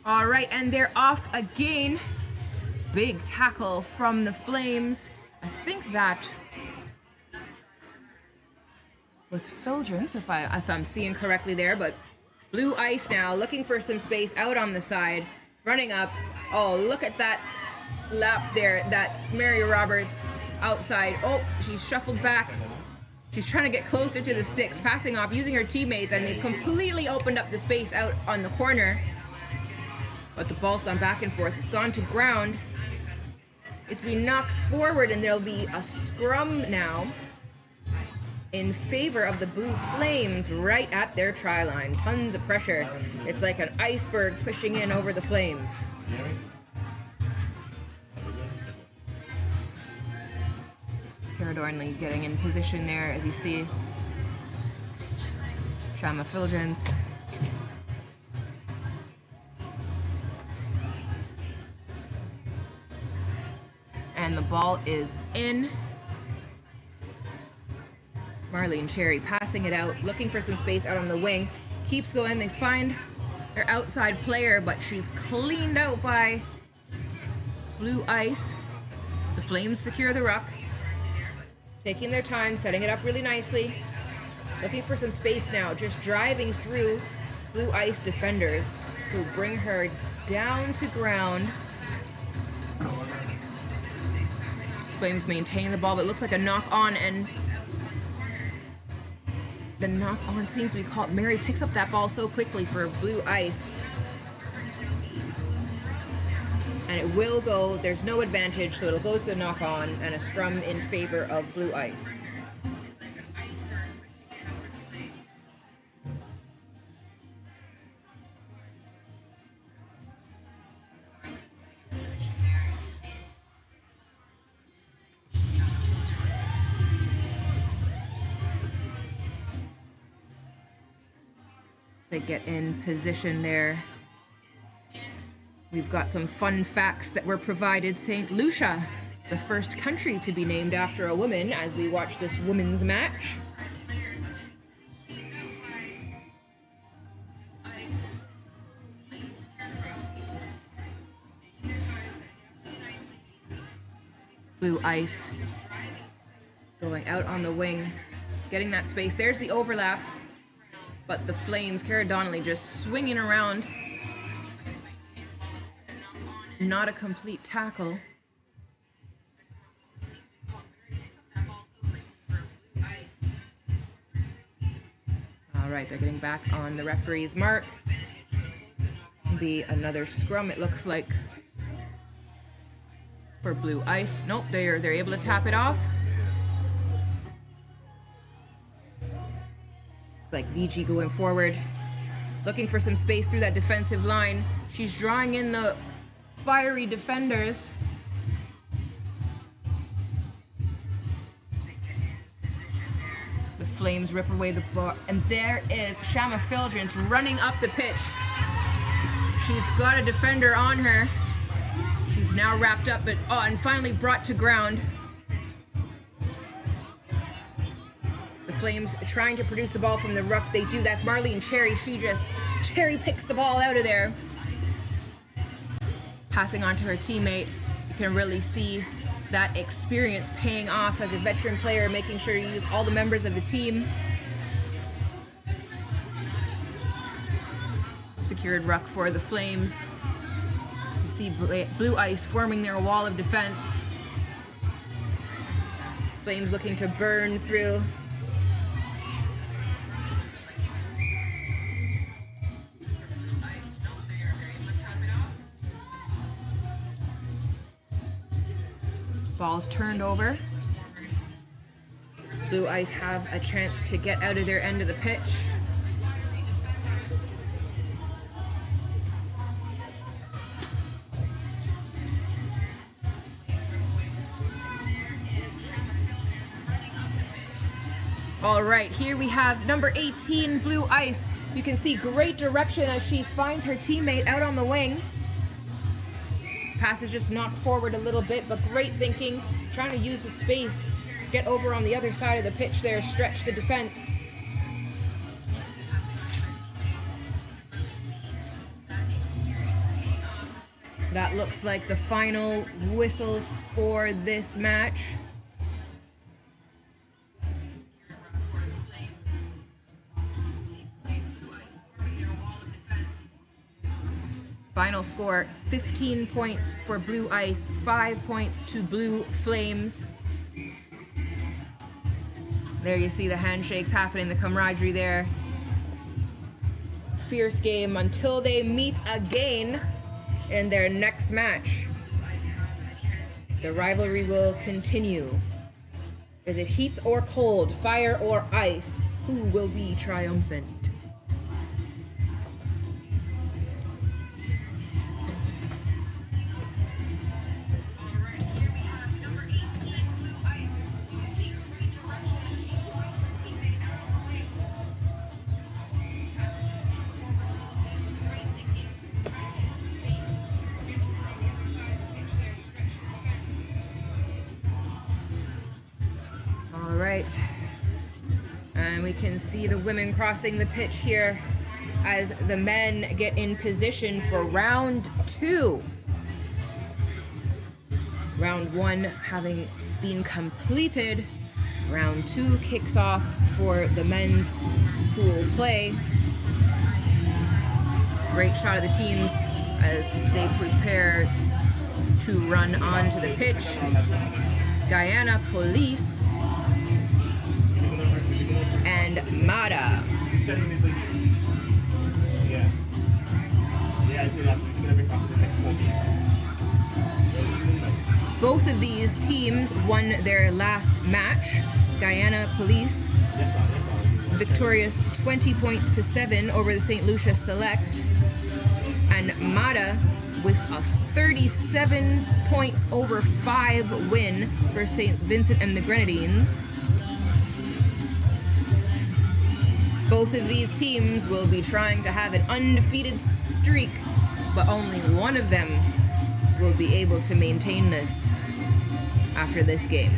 All right, and they're off again. Big tackle from the Flames. I think that was Fildrance, if I'm seeing correctly there, but Blue Ice now looking for some space out on the side, running up. Oh, look at that lap there. That's Mary Roberts outside. Oh, she's shuffled back. She's trying to get closer to the sticks, passing off, using her teammates, and they've completely opened up the space out on the corner. But the ball's gone back and forth. It's gone to ground. It's been knocked forward, and there'll be a scrum now in favor of the Blue Flames right at their try line. Tons of pressure. It's like an iceberg pushing in over the Flames. Kara Dornley getting in position there, as you see. Shama Fildrance. And the ball is in. Marlene Cherry passing it out, looking for some space out on the wing. Keeps going. They find their outside player, but she's cleaned out by Blue Ice. The Flames secure the ruck. Taking their time, setting it up really nicely. Looking for some space now, just driving through Blue Ice defenders who bring her down to ground. Flames maintain the ball, but it looks like a knock on, and the knock on seems to be caught. Mary picks up that ball so quickly for Blue Ice. And it will go, there's no advantage, so it'll go to the knock on and a scrum in favor of Blue Ice. They get in position there. We've got some fun facts that were provided. St. Lucia, the first country to be named after a woman, as we watch this women's match. Blue Ice going out on the wing, getting that space. There's the overlap. But the Flames, Cara Donnelly just swinging around. Not a complete tackle. All right, they're getting back on the referee's mark. Be another scrum, it looks like, for Blue Ice. Nope, they're able to tap it off. Like VG going forward, looking for some space through that defensive line. She's drawing in the fiery defenders. The Flames rip away the ball, and there is Shama Fildrance running up the pitch. She's got a defender on her. She's now wrapped up, but and finally brought to ground. The Flames trying to produce the ball from the ruck. They do. That's Marlene Cherry. She just cherry picks the ball out of there. Passing on to her teammate. You can really see that experience paying off as a veteran player, making sure you use all the members of the team. Secured ruck for the Flames. You see Blue Ice forming their wall of defense. Flames looking to burn through. Ball's turned over. Blue Ice have a chance to get out of their end of the pitch. All right, here we have number 18, Blue Ice. You can see great direction as she finds her teammate out on the wing. Pass is just knocked forward a little bit, but great thinking. Trying to use the space, get over on the other side of the pitch there, stretch the defense. That looks like the final whistle for this match. Final score, 15 points for Blue Ice, 5 points to Blue Flames. There you see the handshakes happening, the camaraderie there. Fierce game until they meet again in their next match. The rivalry will continue. Is it heat or cold, fire or ice? Who will be triumphant? And we can see the women crossing the pitch here as the men get in position for round 2. Round 1 having been completed, round 2 kicks off for the men's pool play. Great shot of the teams as they prepare to run onto the pitch. Guyana Police and Mada. Both of these teams won their last match. Guyana Police victorious 20 points to 7 over the St. Lucia Select, and Mada with a 37 points over 5 win for St. Vincent and the Grenadines. Both of these teams will be trying to have an undefeated streak, but only one of them will be able to maintain this after this game.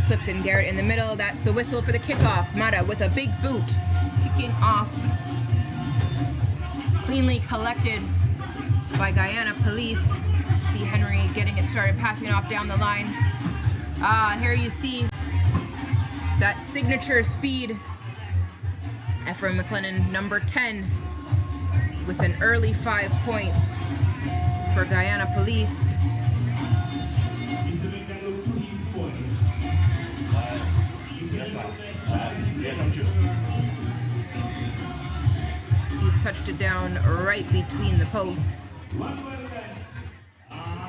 Clifton Garrett in the middle. That's the whistle for the kickoff. Mata with a big boot kicking off. Cleanly collected by Guyana Police. See Henry getting it started, passing it off down the line. Here you see that signature speed. Ephraim McLennan, number 10, with an early 5 points for Guyana Police. He's touched it down right between the posts.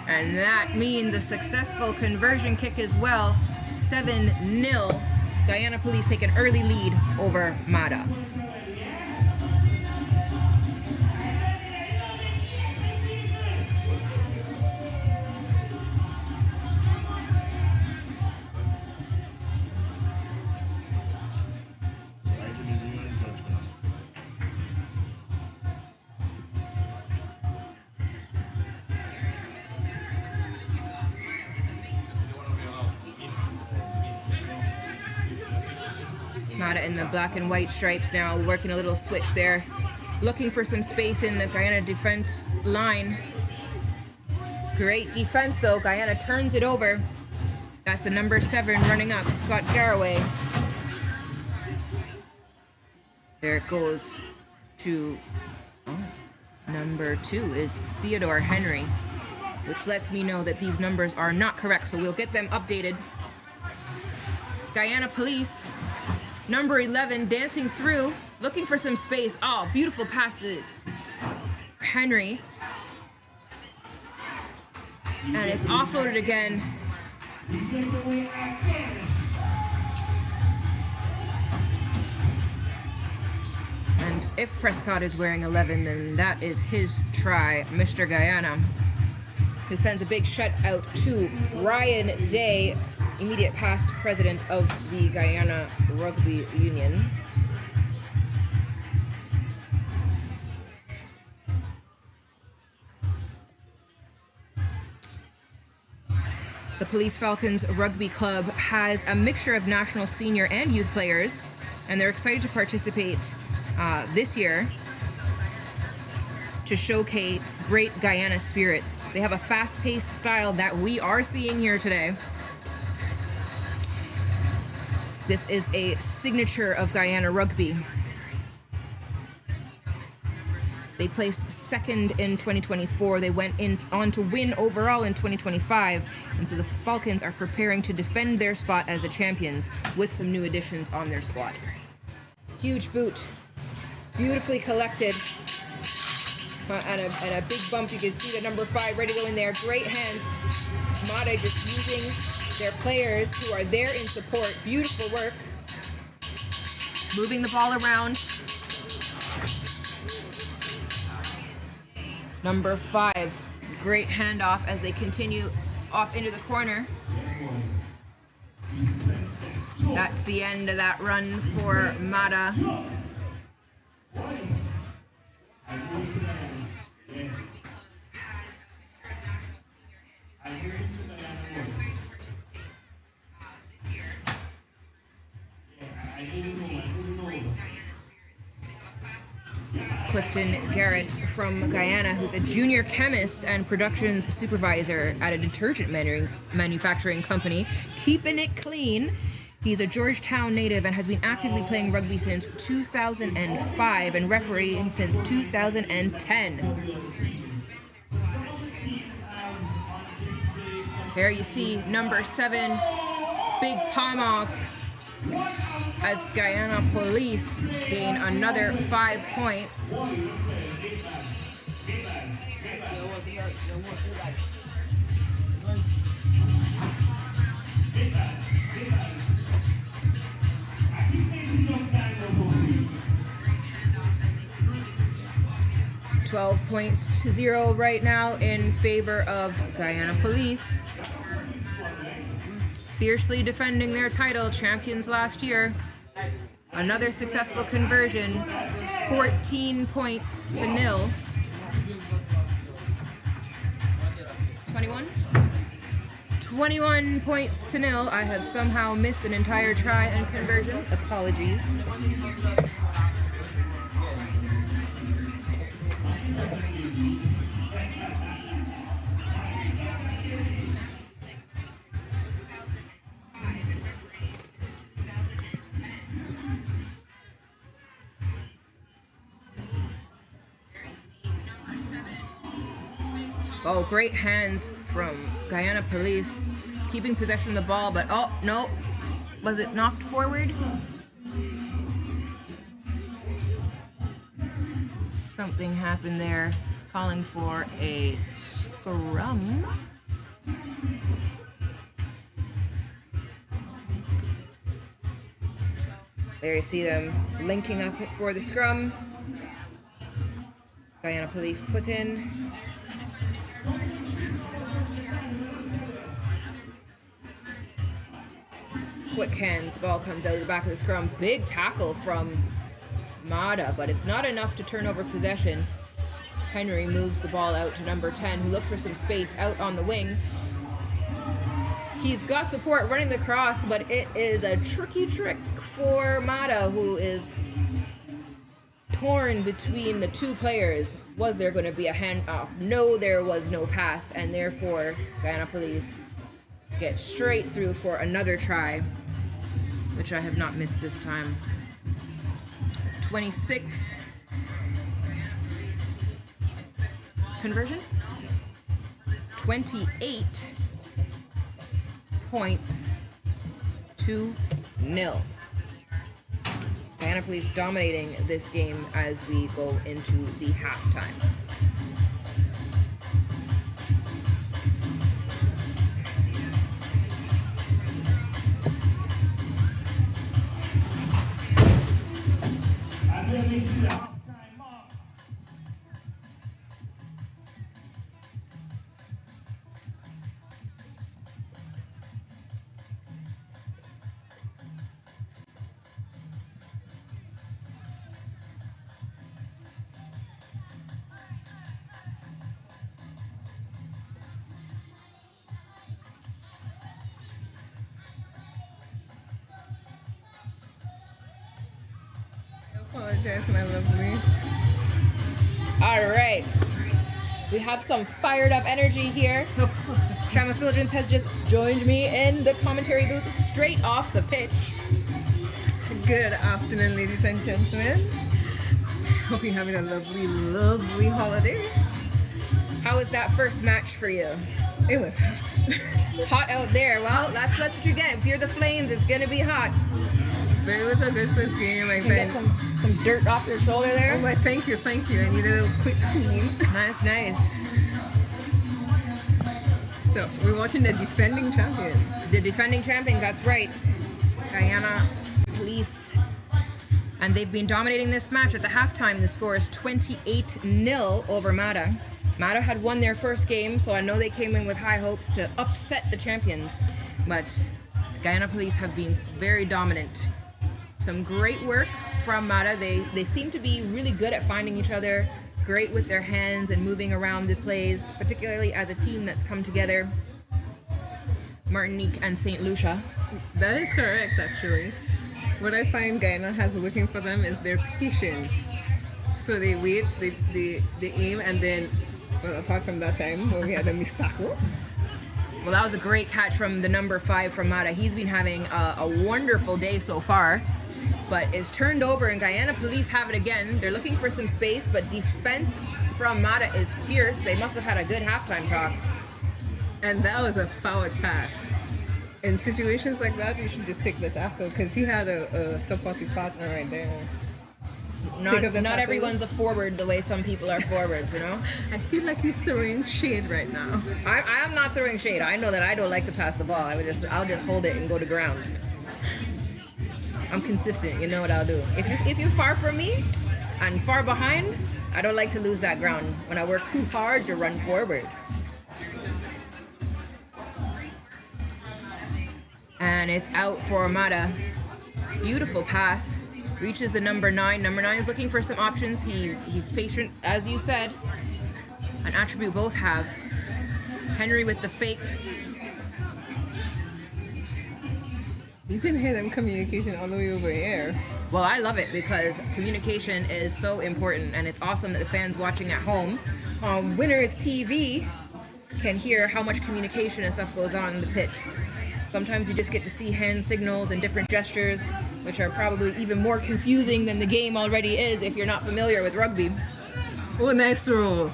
And that means a successful conversion kick as well. 7-0. Guyana Police take an early lead over Mada. Mata in the black and white stripes now, working a little switch there. Looking for some space in the Guyana defense line. Great defense though, Guyana turns it over. That's the number 7 running up, Scott Garraway. There it goes to, number 2 is Theodore Henry, which lets me know that these numbers are not correct, so we'll get them updated. Guyana Police, number 11, dancing through, looking for some space. Oh, beautiful pass to Henry. And it's offloaded again. And if Prescott is wearing 11, then that is his try, Mr. Guyana, who sends a big shout out to Ryan Day, immediate past president of the Guyana Rugby Union. The Police Falcons Rugby Club has a mixture of national, senior, and youth players, and they're excited to participate this year to showcase great Guyana spirit. They have a fast-paced style that we are seeing here today. This is a signature of Guyana Rugby. They placed 2nd in 2024. They went on to win overall in 2025. And so the Falcons are preparing to defend their spot as the champions with some new additions on their squad. Huge boot. Beautifully collected. And a big bump. You can see the number 5 ready to go in there. Great hands. Mata just using their players who are there in support. Beautiful work. Moving the ball around. Number 5, great handoff as they continue off into the corner. That's the end of that run for Mata. Clifton Garrett from Guyana, who's a junior chemist and productions supervisor at a detergent manufacturing company, keeping it clean. He's a Georgetown native and has been actively playing rugby since 2005 and refereeing since 2010. There you see number 7, big palm off, as Guyana Police gain another 5 points. $12-0 right now in favor of Guyana Police. Fiercely defending their title, champions last year. Another successful conversion, 14 points to 0. 21 points to 0. I have somehow missed an entire try and conversion. Apologies. Oh, great hands from Guyana Police, keeping possession of the ball, but oh, no. Was it knocked forward? Something happened there, calling for a scrum. There you see them linking up for the scrum. Guyana Police put in. Quick hands, the ball comes out of the back of the scrum. Big tackle from Mata, but it's not enough to turn over possession. Henry moves the ball out to number 10, who looks for some space out on the wing. He's got support running the cross, but it is a tricky trick for Mata, who is torn between the two players. Was there going to be a handoff? No, there was no pass, and therefore Guyana Police get straight through for another try, which I have not missed this time. 26 conversion, 28 points to 0. Guyana Police dominating this game as we go into the halftime. Apologize, my lovely. All right. We have some fired up energy here. Shama Fulgence has just joined me in the commentary booth straight off the pitch. Good afternoon, ladies and gentlemen. Hope you're having a lovely, lovely holiday. How was that first match for you? It was hot. Hot out there. Well, that's what you get. If you're the Flames, it's gonna be hot. But it was a good first game, I You get think. some dirt off your shoulder there. Oh my, thank you. I needed a quick clean. Nice, nice. So, we're watching the defending champions. The defending champions, that's right. Guyana Police. And they've been dominating this match. At the halftime, the score is 28-0 over Mata. Mata had won their first game, so I know they came in with high hopes to upset the champions. But Guyana Police have been very dominant. Some great work from Mata. They seem to be really good at finding each other, great with their hands and moving around the plays, particularly as a team that's come together. Martinique and St. Lucia. That is correct, actually. What I find Guyana has working for them is their patience. So they wait, they aim, and then, well, apart from that time when we had a missed tackle. Well, that was a great catch from the number 5 from Mata. He's been having a wonderful day so far, but it's turned over and Guyana Police have it again. They're looking for some space, but defense from Mata is fierce. They must have had a good halftime talk. And that was a forward pass. In situations like that, you should just take the tackle because he had a supportive partner right there. Not everyone's a forward the way some people are forwards, you know? I feel like you're throwing shade right now. I am not throwing shade. I know that I don't like to pass the ball. I'll just hold it and go to ground. I'm consistent. You know what I'll do. If you're far from me and far behind, I don't like to lose that ground. When I work too hard, you run forward. And it's out for Mata. Beautiful pass. Reaches the number 9. Number 9 is looking for some options. He's patient, as you said. An attribute both have. Henry with the fake. You can hear them communicating all the way over here. Well, I love it because communication is so important, and it's awesome that the fans watching at home on Winners TV can hear how much communication and stuff goes on in the pitch. Sometimes you just get to see hand signals and different gestures, which are probably even more confusing than the game already is if you're not familiar with rugby. Oh, nice roll.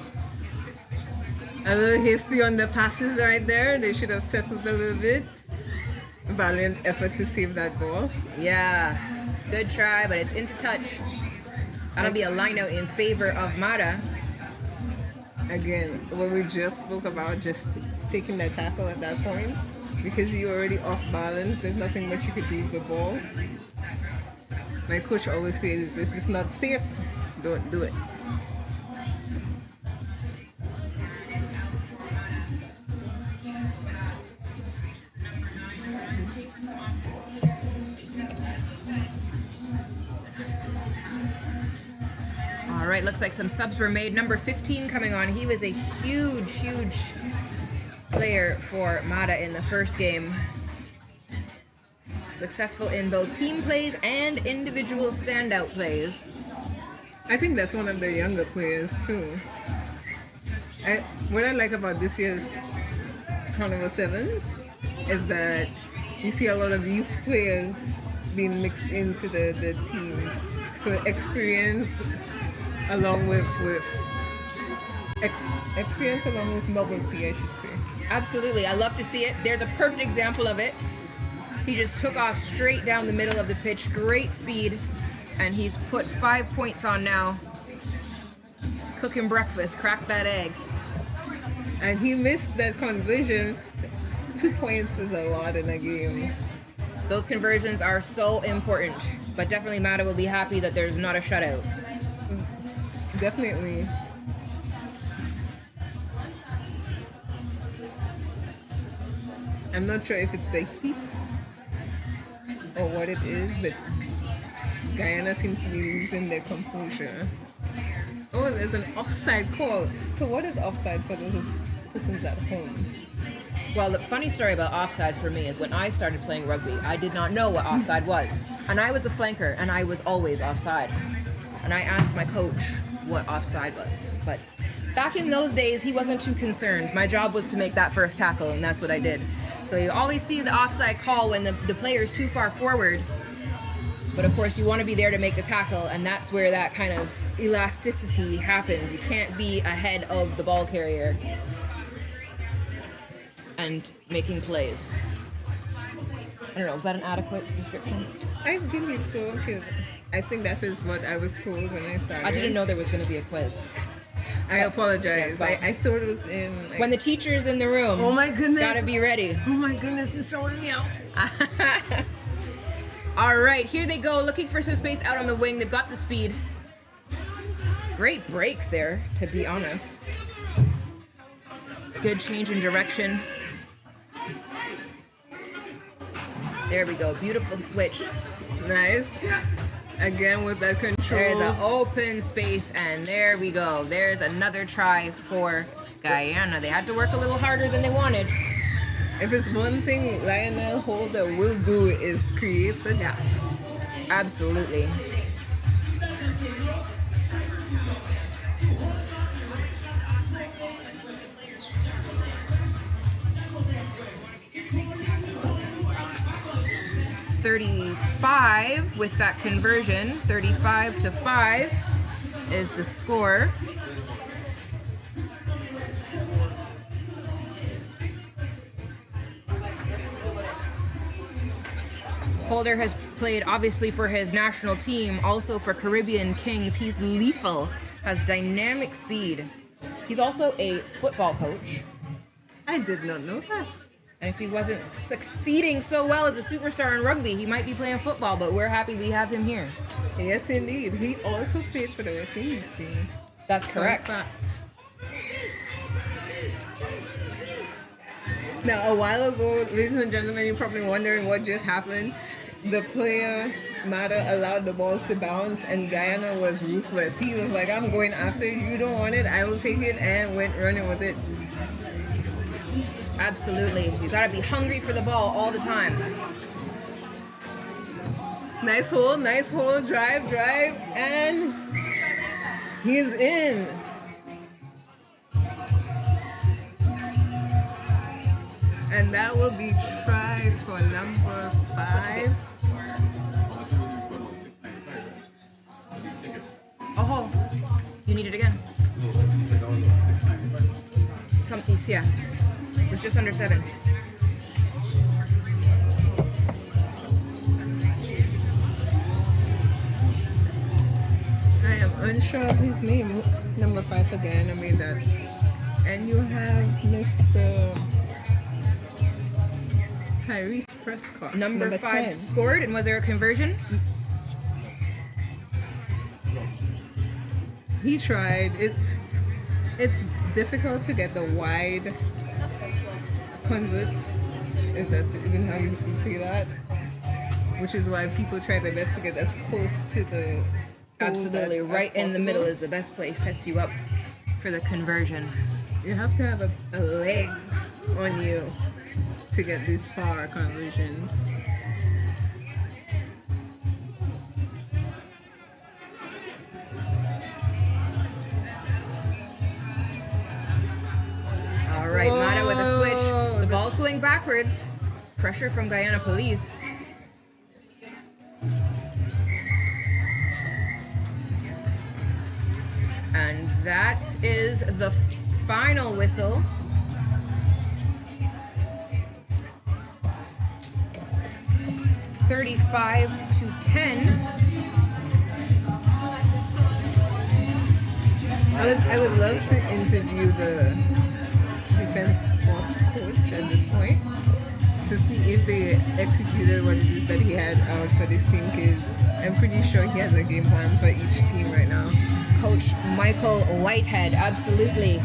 A little hasty on the passes right there. They should have settled a little bit. Valiant effort to save that ball. Yeah, good try, but it's into touch. That'll be a line out in favor of Mata. Again, what we just spoke about, just taking that tackle at that point. Because you're already off balance, there's nothing much you could do with the ball. My coach always says, if it's not safe, don't do it. All right, looks like some subs were made. Number 15 coming on. He was a huge player for Mata in the first game. Successful in both team plays and individual standout plays. I think that's one of the younger players too. What I like about this year's Carnival Sevens is that you see a lot of youth players being mixed into the teams. So experience along with experience along with novelty, I should say. Absolutely, I love to see it. There's a perfect example of it. He just took off straight down the middle of the pitch, great speed, and he's put 5 points on now. Cooking breakfast, crack that egg. And he missed that conversion. 2 points is a lot in a game. Those conversions are so important, but definitely Mata will be happy that there's not a shutout. Definitely. I'm not sure if it's the heat or what it is, but Guyana seems to be losing their composure. Oh, there's an offside call. So what is offside for those persons at home? Well, the funny story about offside for me is when I started playing rugby, I did not know what offside was. And I was a flanker, and I was always offside. And I asked my coach what offside was. But back in those days, he wasn't too concerned. My job was to make that first tackle, and that's what I did. So you always see the offside call when the player is too far forward. But of course, you want to be there to make the tackle, and that's where that kind of elasticity happens. You can't be ahead of the ball carrier and making plays. I don't know, was that an adequate description? I believe so, because I think that is what I was told when I started. I didn't know there was going to be a quiz. I apologize. Yes, I thought it was in... Like, when the teacher's in the room, oh my goodness. Gotta be ready. Oh my goodness, it's so in out. All right, here they go, looking for some space out on the wing. They've got the speed. Great breaks there, to be honest. Good change in direction. There we go, beautiful switch. Nice. Again with that control. There's an open space, and there we go. There's another try for Guyana. They had to work a little harder than they wanted. If it's one thing Lionel Holder will do is create a gap. Absolutely. .35 with that conversion. 35-5 is the score. Holder has played obviously for his national team, also for Caribbean Kings. He's lethal, has dynamic speed. He's also a football coach. I did not know that. And if he wasn't succeeding so well as a superstar in rugby, he might be playing football, but we're happy we have him here. Yes, indeed. He also played for the West Indies team. That's correct. Now, a while ago, ladies and gentlemen, you're probably wondering what just happened. The player, Mata, allowed the ball to bounce, and Guyana was ruthless. He was like, I'm going after it. You don't want it, I will take it, and went running with it. Absolutely. You gotta be hungry for the ball all the time. Nice hold, drive, and he's in. And that will be try for number 5. Oh, you need it again. Something, yeah. It was just under 7. I am unsure of his name. Number 5 again, I made that. And you have Mr. Tyrese Prescott. Number 5 10. scored, and was there a conversion? He tried. It's difficult to get the wide converts, if that's even how you see that. Which is why people try their best to get as close to the Absolutely, right in the possible. middle is the best place. Sets you up for the conversion. You have to have a leg on you to get these far conversions. All right, Mata with a switch. Whoa. The ball's going backwards. Pressure from Guyana Police. And that is the final whistle. $35-10. I would love to interview the defense force coach at this point to see if they executed what it is that he had out for this team, because I'm pretty sure he has a game plan for each team right now. Coach Michael Whitehead, absolutely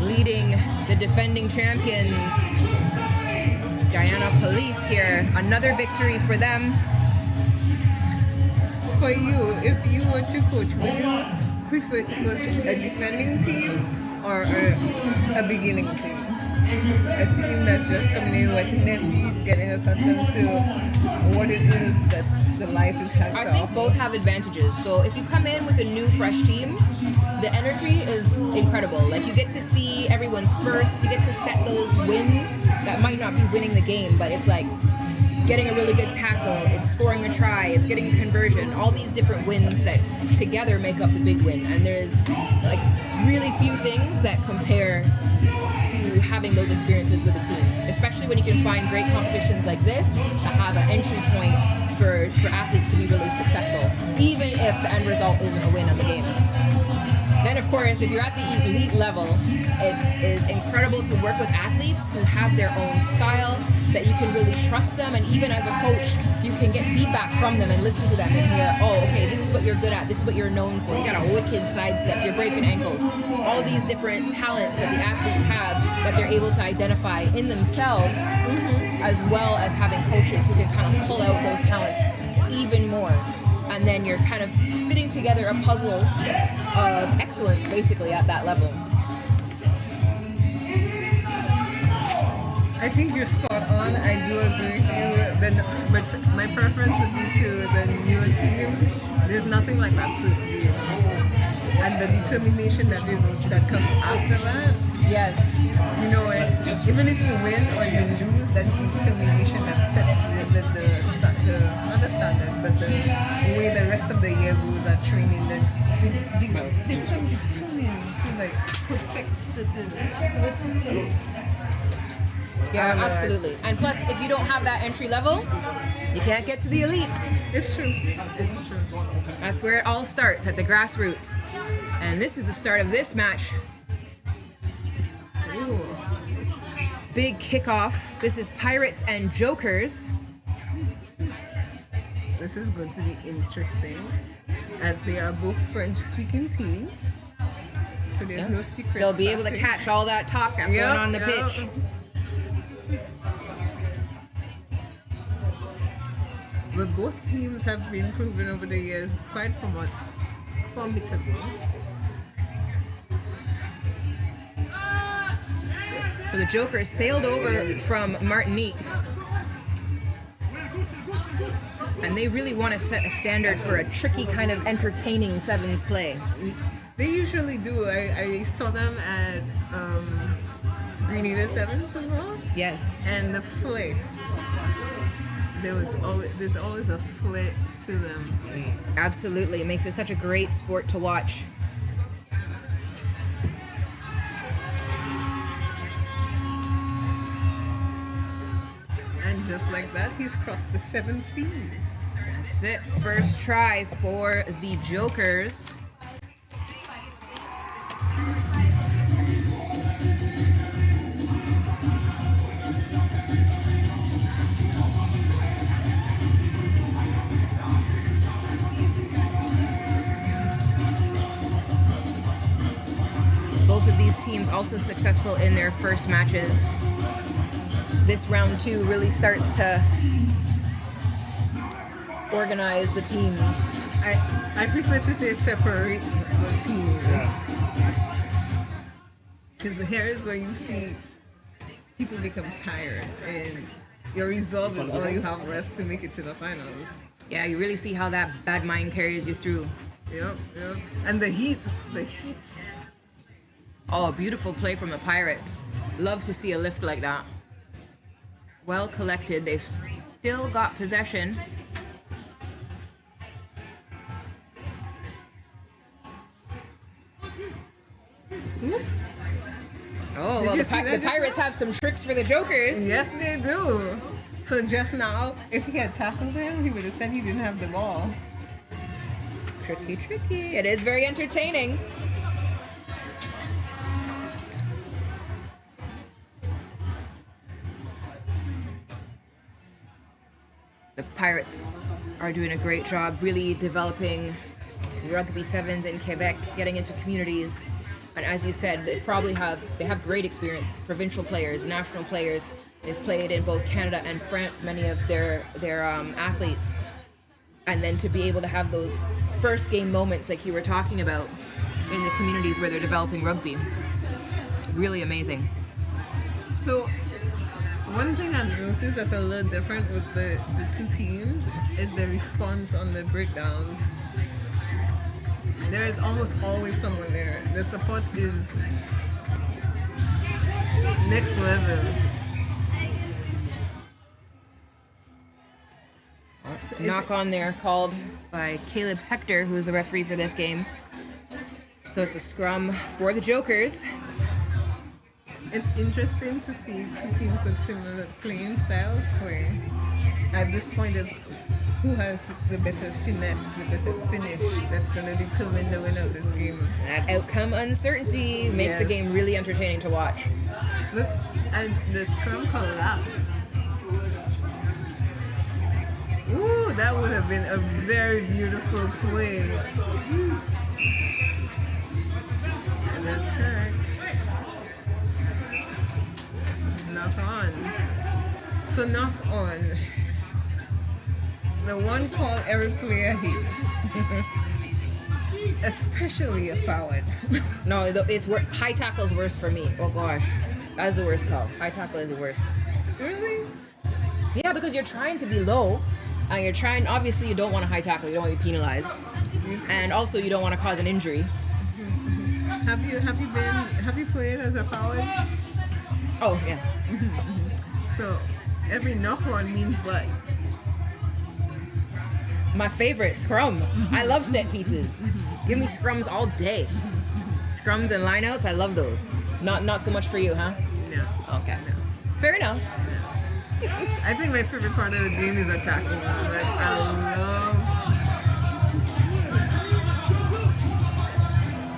leading the defending champions, Guyana Police here. Another victory for them. For you, if you were to coach, would you prefer to coach a defending team or a beginning team? A team that's just coming in, watching their feet, getting accustomed to what it is that the life has to I think offer. both have advantages. So if you come in with a new, fresh team, the energy is incredible. Like, you get to see everyone's first, you get to set those wins that might not be winning the game, but it's like getting a really good tackle, it's scoring a try, it's getting a conversion, all these different wins that together make up the big win. And there's like really few things that compare to having those experiences with a team, especially when you can find great competitions like this that have an entry point for athletes to be really successful, even if the end result isn't a win on the game. Then, of course, if you're at the elite level, it is incredible to work with athletes who have their own style, that you can really trust them, and even as a coach, you can get feedback from them and listen to them and hear, oh, okay, this is what you're good at, this is what you're known for, you got a wicked sidestep, you're breaking ankles. All these different talents that the athletes have that they're able to identify in themselves, as well as having coaches who can kind of pull out those talents even more. And then you're kind of fitting together a puzzle of excellence, basically, at that level. I think you're spot on. I do agree with you. But my preference would be to the newer team. There's nothing like that first game. And the determination that comes after that. Yes. You know, even if you win or you lose, that determination that sets not the standard, but the way the rest of the year goes at training, they become determined to like perfect certain. Yeah, absolutely. And plus, if you don't have that entry level, you can't get to the elite. It's true. It's true. That's where it all starts, at the grassroots. And this is the start of this match. Ooh. Big kickoff. This is Pirates and Jokers. This is going to be interesting, as they are both French-speaking teams. So there's no secret. They'll be able to catch all that talk that's going on the pitch. But both teams have been proven over the years quite formidable. So the Jokers sailed over from Martinique. And they really want to set a standard for a tricky kind of entertaining sevens play. They usually do. I saw them at Grenada Sevens as well. Yes. And the flick. There's always a flick to them. Absolutely. It makes it such a great sport to watch. And just like that, he's crossed the 7 seas. That's it. First try for the Jokers. Both of these teams also successful in their first matches. This round 2 really starts to organize the teams. I prefer to say separate the teams. Because here is where you see people become tired, and your resolve is all you have left to make it to the finals. Yeah, you really see how that bad mind carries you through. Yep. And the heat. Oh, a beautiful play from the Pirates. Love to see a lift like that. Well collected. They've still got possession. Oops. Oh, Did well, you the see that just Pirates now? have some tricks for the Jokers. Yes, they do. So just now, if he had tackled him, he would have said he didn't have the ball. Tricky. It is very entertaining. The Pirates are doing a great job really developing rugby sevens in Quebec, getting into communities. And as you said, they have great experience, provincial players, national players. They've played in both Canada and France, many of their athletes. And then to be able to have those first game moments like you were talking about in the communities where they're developing rugby. Really amazing. So one thing I've noticed that's a little different with the two teams is the response on the breakdowns. There is almost always someone there. The support is next level. Knock on there called by Caleb Hector, who is the referee for this game. So it's a scrum for the Jokers. It's interesting to see two teams with similar playing styles play. At this point, it's who has the better finesse, the better finish that's going to determine the winner of this game. That outcome uncertainty makes the Yes. game really entertaining to watch. Look, and the scrum collapsed. Ooh, that would have been a very beautiful play. And that's correct. Knock on. So knock on. The one call every player hates. Especially a forward. No, it's high tackle is worse for me. Oh gosh, that's the worst call. High tackle is the worst. Really? Yeah, because you're trying to be low, and you're trying. Obviously, you don't want a high tackle. You don't want to be penalized, and also you don't want to cause an injury. Have you played as a forward? Oh yeah. So every knock on means what? My favorite, scrum. I love set pieces. Give me scrums all day. Scrums and lineouts, I love those. Not so much for you, huh? No. Okay. Fair enough. I think my favorite part of the game is attacking. Like, I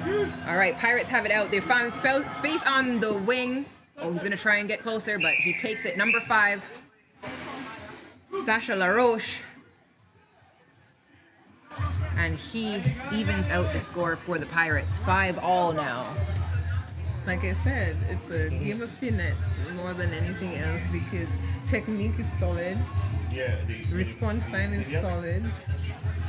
love. All right, Pirates have it out. They found space on the wing. Oh, he's gonna try and get closer, but he takes it. Number 5, Sacha Laroche. And he evens out the score for the Pirates. 5-all now. Like I said, it's a game of finesse more than anything else because technique is solid, Yeah. response time is solid.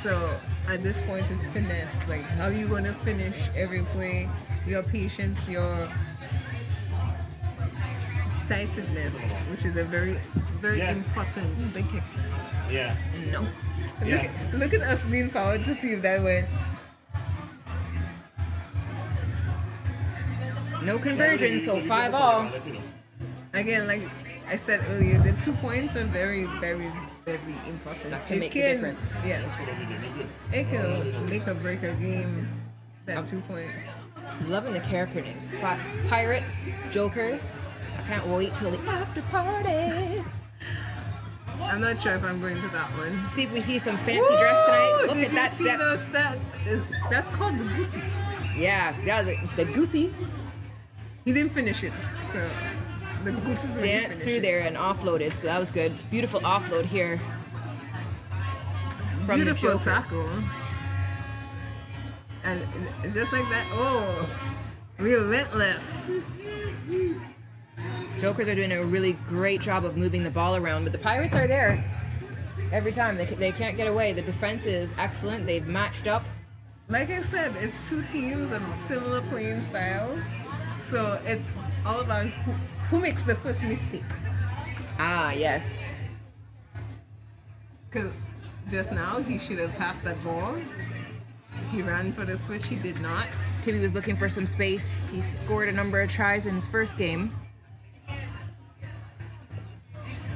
So at this point, it's finesse. Like, how you going to finish every play? Your patience, your decisiveness, which is a very, very Yeah. important thing. Yeah. No. Yeah. Look at us lean forward to see if that went. No conversion, so 5-all. Again, like I said earlier, the 2 points are very, very, very important. That can It make the difference. Yes. It can make or break a game, that 2 points. Loving the character names. Pirates, Jokers. I can't wait till the after party. I'm not sure if I'm going to that one. See if we see some fancy dress tonight. Look Did at you that see step. that's called the goosey. Yeah, that was the goosey. He didn't finish it, so the goose is Danced through there and offloaded, so that was good. Beautiful offload here from Beautiful the Jokers. tackle. And just like that, oh, relentless. Jokers are doing a really great job of moving the ball around, but the Pirates are there every time. They can't get away. The defense is excellent. They've matched up. Like I said, it's two teams of similar playing styles. So it's all about Who makes the first mistake? Ah, yes. Because just now he should have passed that ball. He ran for the switch, he did not. Timmy was looking for some space. He scored a number of tries in his first game.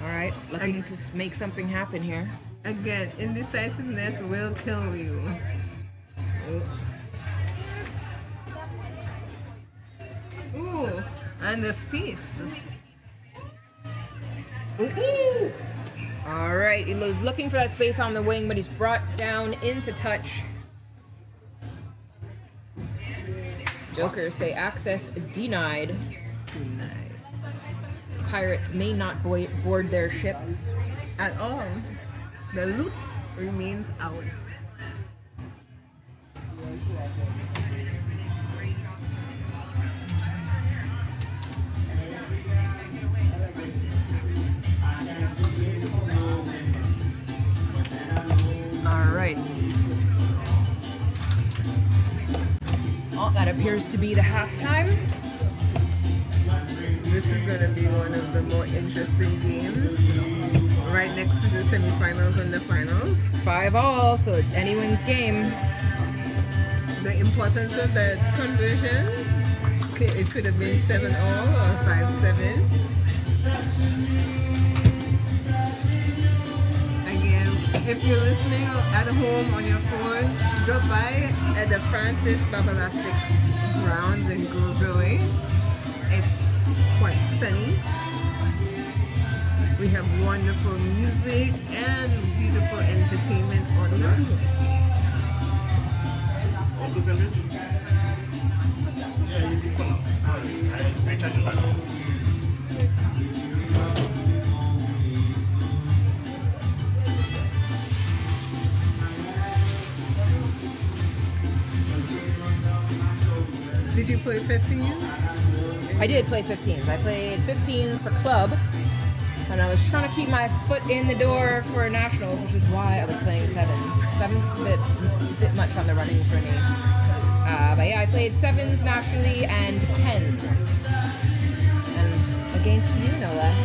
All right, looking to make something happen here. Again, indecisiveness will kill you. Ooh, and the space. Ooh. All right, he was looking for that space on the wing, but he's brought down into touch. Jokers say access denied. Pirates may not board their ship At all. The loot remains ours. All right. Oh, that appears to be the halftime. This is going to be one of the more interesting games. Right next to the semifinals and the finals. 5-all, so it's anyone's game. The importance of that conversion, it could have been 7-all or 5-7. Again, if you're listening at home on your phone, drop by at the Francis Babalastic grounds in Grosville. It's quite sunny. We have wonderful music and beautiful entertainment on the field. Also send it? Yeah, you can call. I recharge the balance. Did you play 15s? I did play 15s. I played 15s for club, and I was trying to keep my foot in the door for nationals, which is why I was playing 7s. 7s is a bit much on the running for me. But yeah, I played 7s nationally and 10s. And against you, no less.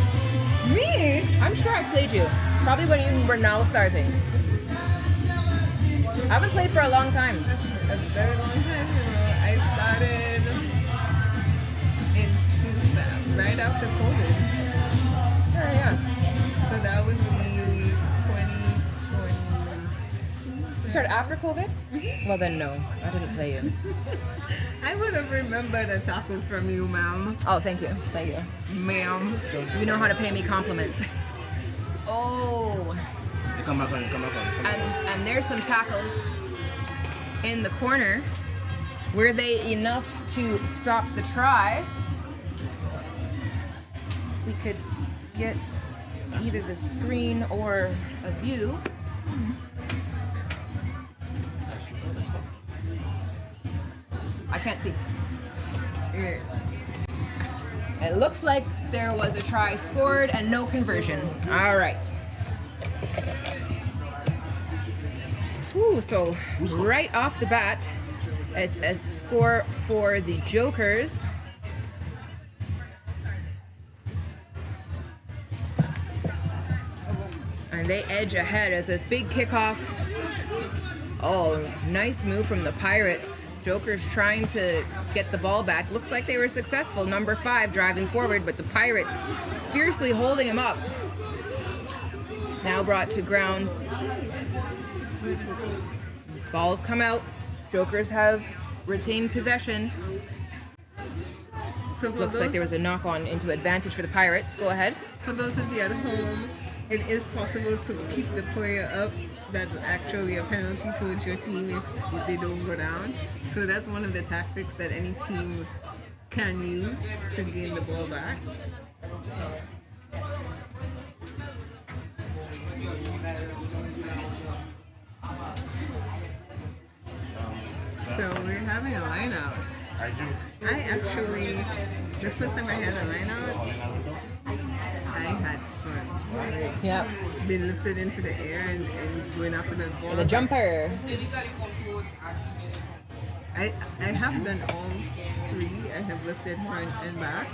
Me? I'm sure I played you. Probably when you were now starting. I haven't played for a long time. A very long time, you know. I started in 2000, right after COVID. Yeah. So that would be 2022. You started after COVID? Well then, no. I didn't play you. I would have remembered a tackle from you, ma'am. Oh, thank you. Thank you. Ma'am. You know how to pay me compliments. Oh. Come back on, come back on. And there's some tackles in the corner. Were they enough to stop the try? If we could get either the screen or a view. I can't see. Yeah. It looks like there was a try scored and no conversion. All right. Ooh, so right off the bat, it's a score for the Jokers. And they edge ahead at this big kickoff. Oh, nice move from the Pirates. Jokers trying to get the ball back. Looks like they were successful. Number 5 driving forward, but the Pirates fiercely holding him up. Now brought to ground. Balls come out. Jokers have retained possession. So Looks like there was a knock-on into advantage for the Pirates. Go ahead. For those of you at home, it is possible to keep the player up. That's actually a penalty towards your team if they don't go down. So that's one of the tactics that any team can use to gain the ball back. So we're having a line out. I do. I actually, the first time I had a line out, I had fun. Yep. Been lifted into the air and going after the ball. The jumper. I have done all three. I have lifted front and back,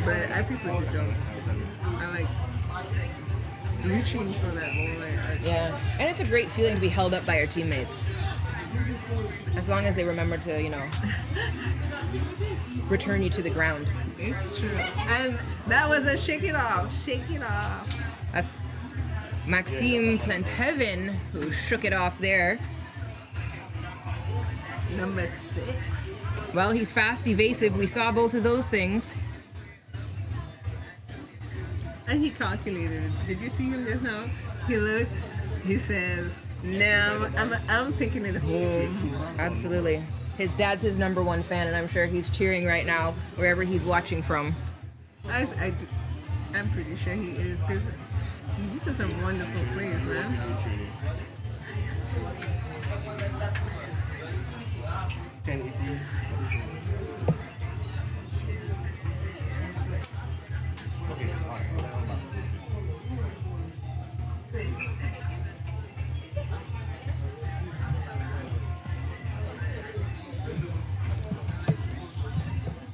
but I prefer to jump. I like reaching for that ball. Yeah, and it's a great feeling to be held up by your teammates. As long as they remember to, return you to the ground. It's true. And that was a shake it off, shake it off. That's Maxime Planthevin who shook it off there. Number 6. Well, he's fast, evasive. We saw both of those things. And he calculated it. Did you see him just now? He looked, he says, no, I'm taking it home. Absolutely. His dad's his #1 fan, and I'm sure he's cheering right now wherever he's watching from. I'm pretty sure he is, because he used to some wonderful plays, man.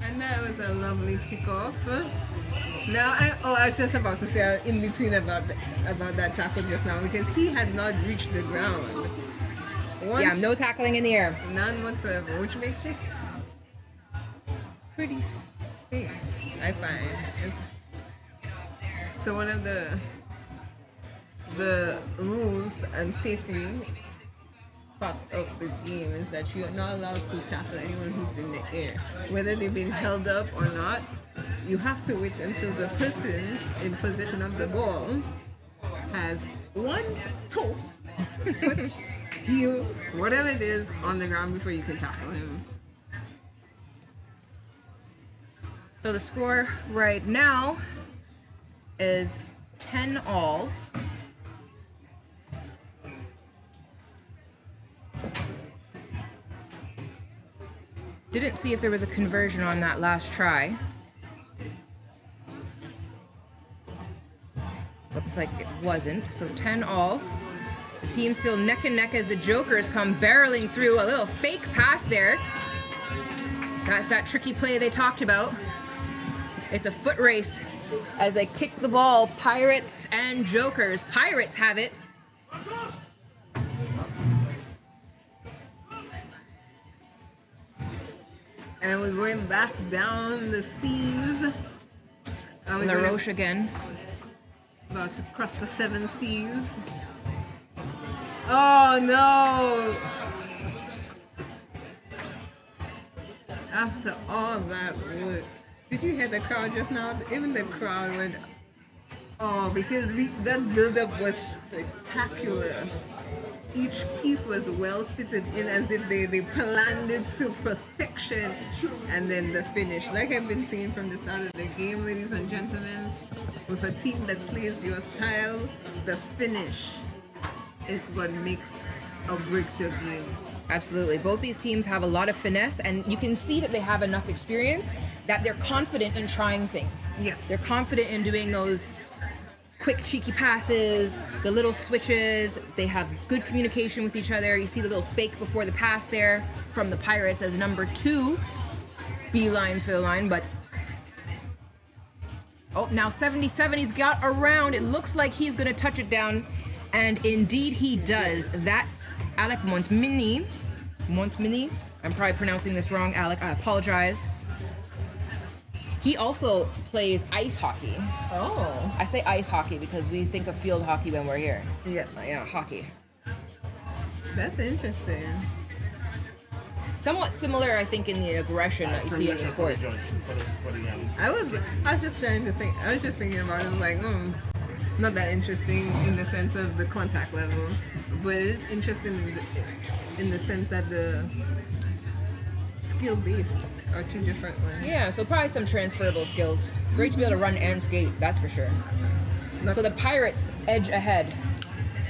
And that was a lovely kickoff. Now, I was just about to say in between about that tackle just now, because he had not reached the ground. Yeah, no tackling in the air. None whatsoever, which makes this pretty safe, I find. So one of the rules and safety parts of the game is that you're not allowed to tackle anyone who's in the air. Whether they've been held up or not, you have to wait until the person in possession of the ball has one toe, foot, heel, whatever it is, on the ground before you can tackle him. So the score right now is 10-all. Didn't see if there was a conversion on that last try. Looks like it wasn't. So 10-all. The team's still neck and neck as the Jokers come barreling through. A little fake pass there. That's that tricky play they talked about. It's a foot race as they kick the ball. Pirates and Jokers. Pirates have it. And we're going back down the seas. La Roche again. About to cross the 7 seas. Oh no! After all that work, did you hear the crowd just now? Even the crowd went, oh, because that build-up was spectacular. Each piece was well fitted in as if they planned it to perfection. And then the finish. Like I've been saying from the start of the game, ladies and gentlemen, with a team that plays your style, the finish is what makes or breaks your game. Absolutely. Both these teams have a lot of finesse, and you can see that they have enough experience that they're confident in trying things. Yes. They're confident in doing those quick, cheeky passes, the little switches. They have good communication with each other. You see the little fake before the pass there from the Pirates as #2 beelines for the line, but oh, now 77, he's got around. It looks like he's going to touch it down, and indeed he does. That's Alec Montminy. I'm probably pronouncing this wrong, Alec. I apologize. He also plays ice hockey. Oh. I say ice hockey because we think of field hockey when we're here. Yes. Yeah, hockey. That's interesting. Somewhat similar, I think, in the aggression that you see in the sports. I was just trying to think. I was just thinking about it. Like, not that interesting in the sense of the contact level, but it is interesting in the sense that the skill base are two different ones. Yeah, so probably some transferable skills. Great to be able to run and skate, that's for sure. So the Pirates edge ahead,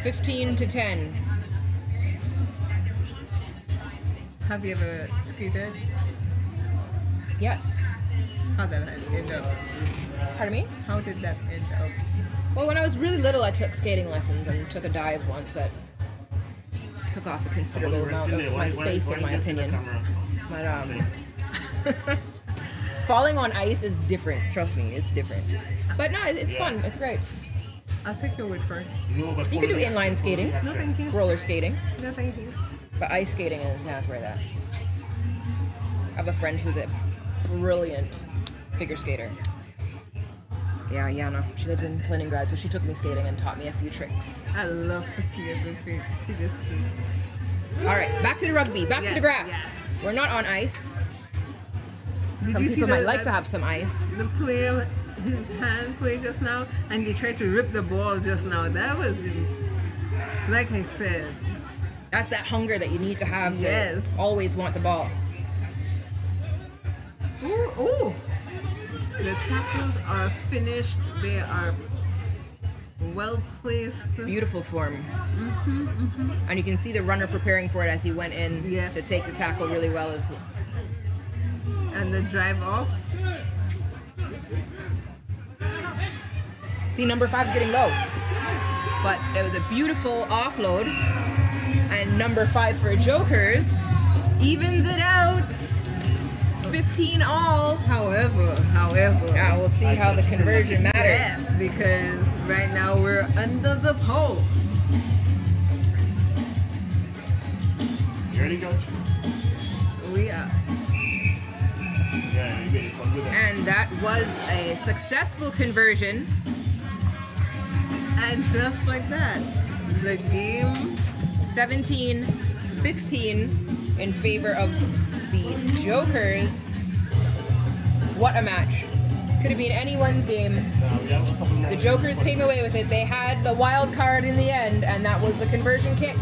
15-10. Have you ever skated? Yes. How did that end up? Pardon me? How did that end up? Well, when I was really little, I took skating lessons and took a dive once at took off a considerable amount of my face, in my opinion. But falling on ice is different. Trust me, it's different. But no, it's fun. It's great. I'll take your word for it. You can do inline skating, No, thank you. roller skating, No, thank you. but ice skating is where that. I have a friend who's a brilliant figure skater. Yeah, Yana. She lives in Kaliningrad, so she took me skating and taught me a few tricks. I love to see a good figure skates. All right, back to the rugby, back to the Yes, grass. yes. We're not on ice. Did Some you see people might like to have some ice. the player, his hand play just now, and he tried to rip the ball just now? That was, like I said, That's that hunger that you need to have to Yes. always want the ball. ooh, ooh. The tackles are finished. They are well placed. Beautiful form. And you can see the runner preparing for it as he went in Yes. to take the tackle really well as well. And the drive off. See, number 5 is getting low. But it was a beautiful offload. And number 5 for Jokers evens it out. 15 all. However, Yeah, we'll see how the conversion matters. yes, because right now we're under the post. You ready, Coach? We are. Yeah, you made it fun with that. And that was a successful conversion. And just like that, the game 17-15 in favor of the Jokers. What a match. Could have been anyone's game. We have a couple more. The Jokers came away with it. They had the wild card in the end, and that was the conversion kick.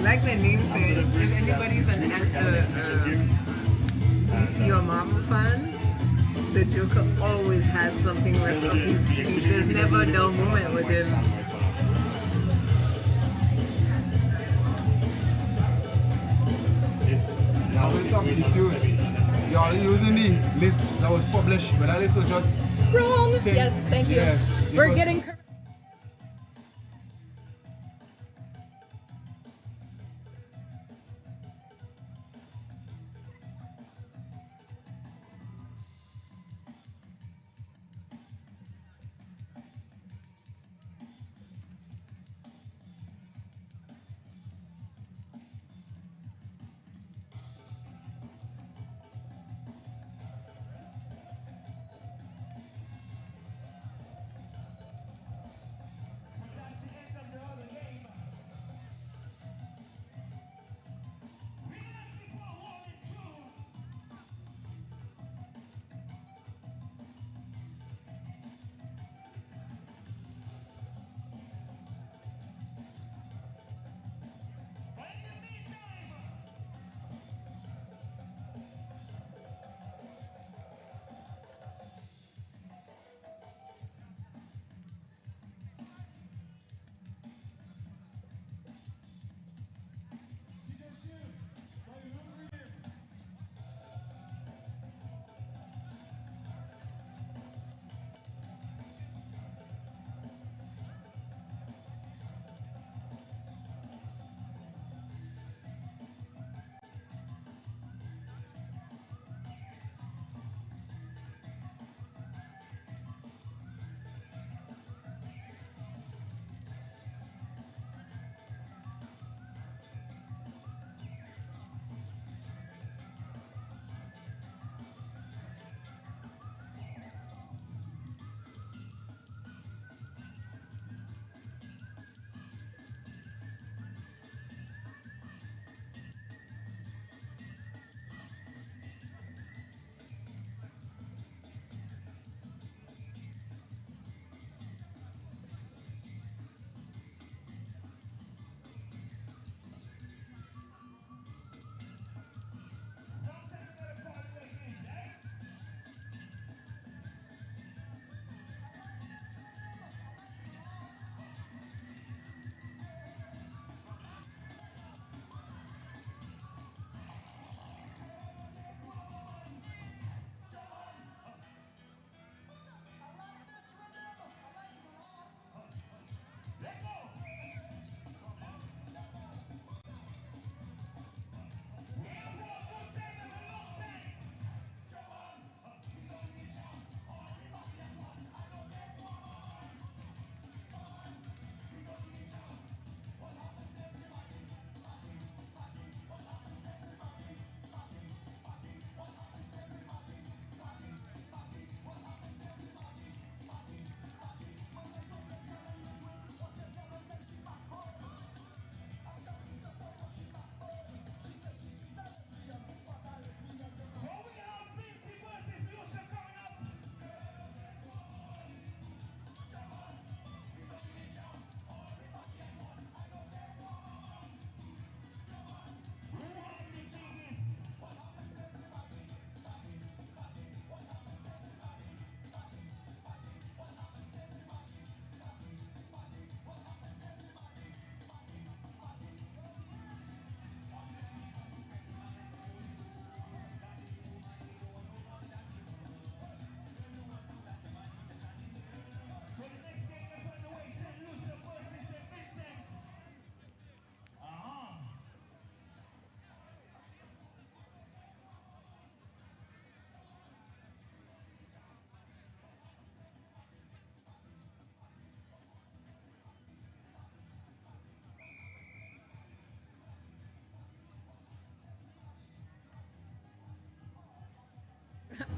like the name says, if anybody's an DC or Marvel fan, the Joker always has something left up his sleeve. There's never a dull moment with him. Now With some issues, you are using the list that was published, but that list was just Wrong. Okay. Yes, thank you. Yes, it We're was- getting.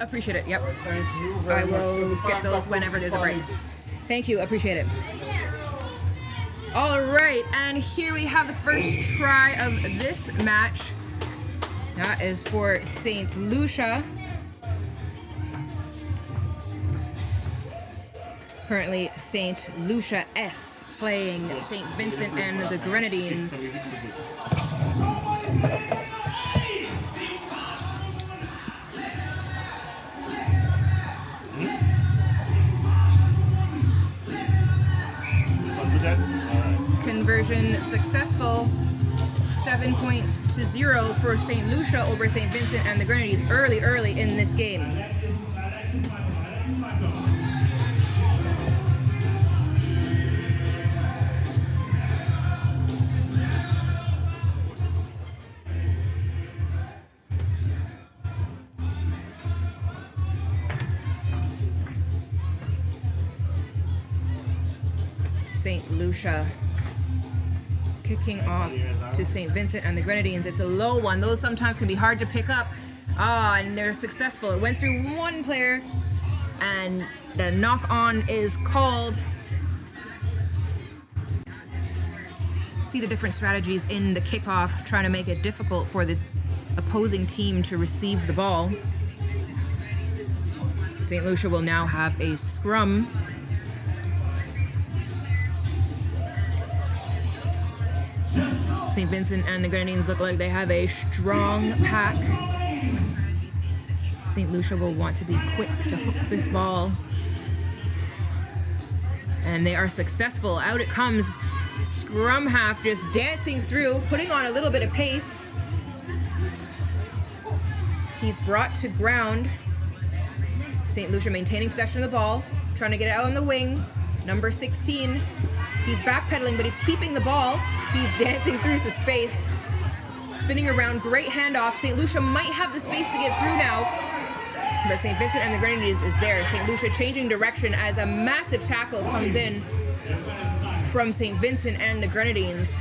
Appreciate it. Yep. Thank you very I much. will get those whenever there's a break. Thank you. Appreciate it. All right, and here we have the first try of this match. That is for St. Lucia. Currently, St. Lucia S playing St. Vincent and the Grenadines. Conversion successful. 7 points to 0 for St. Lucia over St. Vincent and the Grenadines early in this game. St. Lucia kicking off to St. Vincent and the Grenadines. It's a low one. Those sometimes can be hard to pick up. And they're successful. It went through one player, and the knock-on is called. See the different strategies in the kickoff, trying to make it difficult for the opposing team to receive the ball. St. Lucia will now have a scrum. St. Vincent and the Grenadines look like they have a strong pack. St. Lucia will want to be quick to hook this ball. And they are successful. Out it comes. Scrum half just dancing through, putting on a little bit of pace. He's brought to ground. St. Lucia maintaining possession of the ball, trying to get it out on the wing. Number 16. He's backpedaling, but he's keeping the ball. He's dancing through some space, spinning around, great handoff. St. Lucia might have the space to get through now, but St. Vincent and the Grenadines is there. St. Lucia changing direction as a massive tackle comes in from St. Vincent and the Grenadines.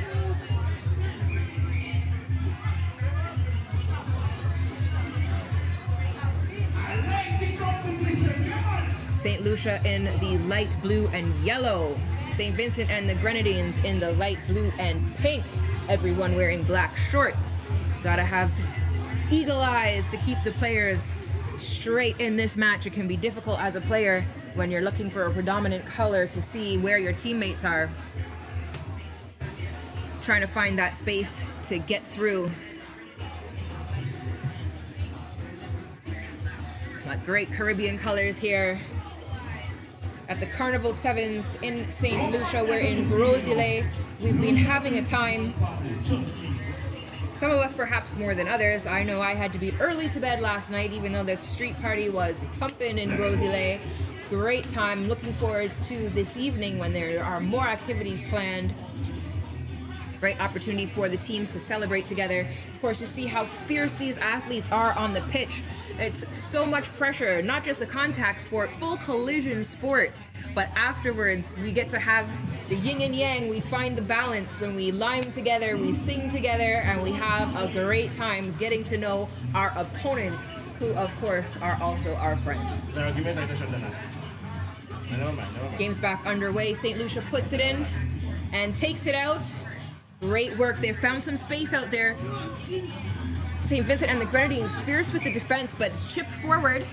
St. Lucia in the light blue and yellow. St. Vincent and the Grenadines in the light blue and pink. Everyone wearing black shorts. Gotta have eagle eyes to keep the players straight in this match. It can be difficult as a player when you're looking for a predominant color to see where your teammates are. Trying to find that space to get through. Got great Caribbean colors here. At the Carnival 7's in St. Lucia, we're in Brosile. We've been having a time. Some of us perhaps more than others. I know I had to be early to bed last night, even though the street party was pumping in Brosile. Great time. Looking forward to this evening when there are more activities planned. Great opportunity for the teams to celebrate together. Of course, you see how fierce these athletes are on the pitch. It's so much pressure, not just a contact sport, full collision sport. But afterwards, we get to have the yin and yang. We find the balance when we lime together, we sing together, and we have a great time getting to know our opponents, who of course are also our friends. Game's back underway. St. Lucia puts it in and takes it out. Great work. They found some space out there. St. Vincent and the Grenadines fierce with the defense, but it's chipped forward.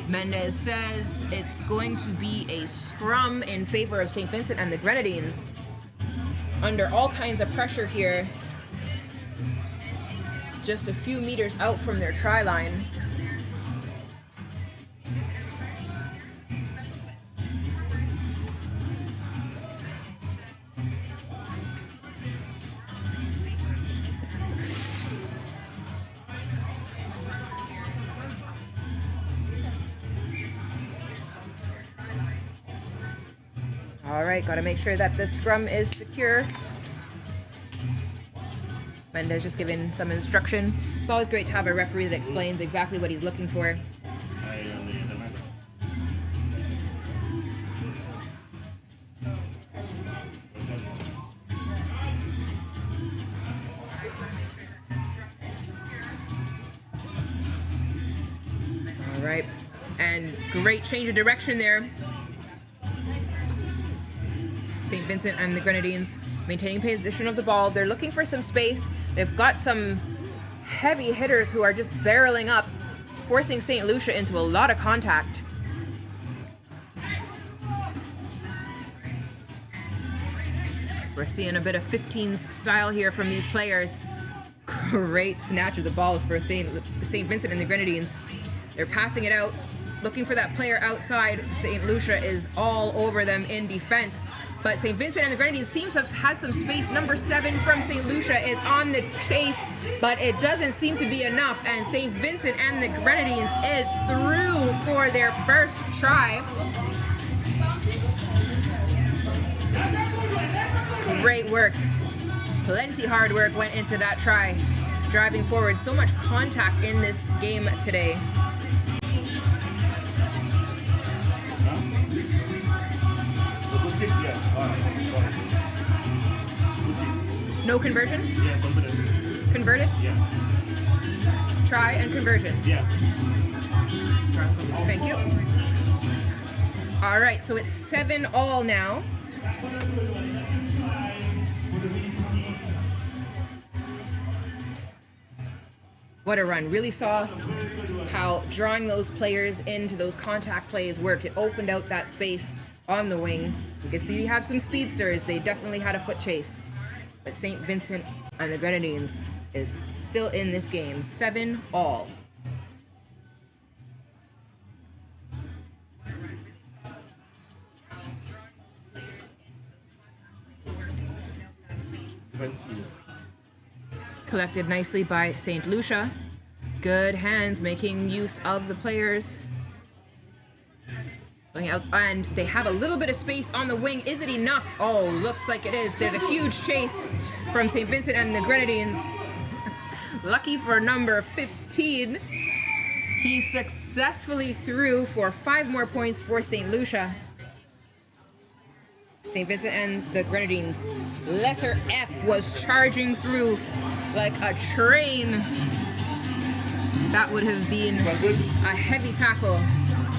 Mendez says it's going to be a scrum in favor of St. Vincent and the Grenadines. Under all kinds of pressure here. Just a few meters out from their try line. All right, got to make sure that the scrum is secure. Mendez just giving some instruction. It's always great to have a referee that explains exactly what he's looking for. And great change of direction there. St. Vincent and the Grenadines maintaining position of the ball. They're looking for some space. They've got some heavy hitters who are just barreling up, forcing St. Lucia into a lot of contact. We're seeing a bit of 15s style here from these players. Great snatch of the balls for St. Vincent and the Grenadines. They're passing it out, looking for that player outside. St. Lucia is all over them in defense. But St. Vincent and the Grenadines seems to have had some space. Number 7 from St. Lucia is on the chase, but it doesn't seem to be enough. And St. Vincent and the Grenadines is through for their first try. Great work. Plenty hard work went into that try. Driving forward. So much contact in this game today. No conversion? Yeah, converted. Converted? Yeah. Try and conversion. Yeah. Thank you. All right, so it's 7-all now. What a run. Really saw how drawing those players into those contact plays worked. It opened out that space on the wing. You can see you have some speedsters. They definitely had a foot chase. But St. Vincent and the Grenadines is still in this game. 7-all. Collected nicely by St. Lucia. Good hands making use of the players. Going out, and they have a little bit of space on the wing. Is it enough? Oh, looks like it is. There's a huge chase from St. Vincent and the Grenadines. Lucky for number 15. He successfully threw for 5 more points for St. Lucia. St. Vincent and the Grenadines. Letter F was charging through like a train. That would have been a heavy tackle.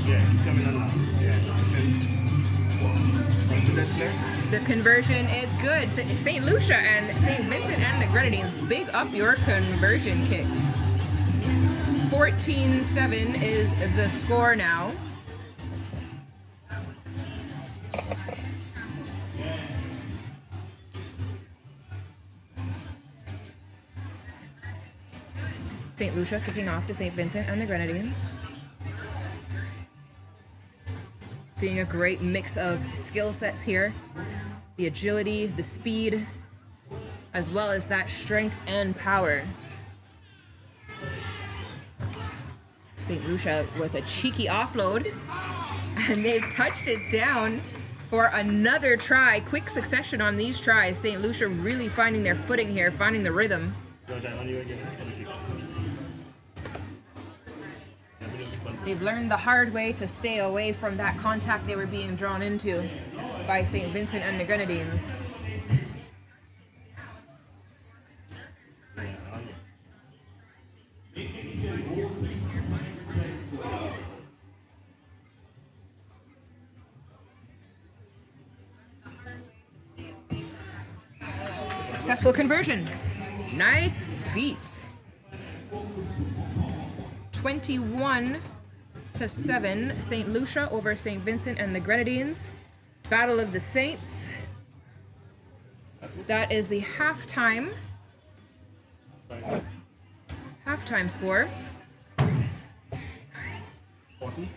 Yeah, he's coming on now. Yeah. The conversion is good. St. Lucia and St. Vincent and the Grenadines, big up your conversion kicks. 14-7 is the score now. St. Lucia kicking off to St. Vincent and the Grenadines. Seeing a great mix of skill sets here. The agility, the speed, as well as that strength and power. St. Lucia with a cheeky offload. And they've touched it down for another try. Quick succession on these tries. St. Lucia really finding their footing here, finding the rhythm. They've learned the hard way to stay away from that contact they were being drawn into by St. Vincent and the Grenadines. Successful conversion. Nice feet. 21-7, St. Lucia over St. Vincent and the Grenadines. Battle of the Saints. That is the halftime score. 40.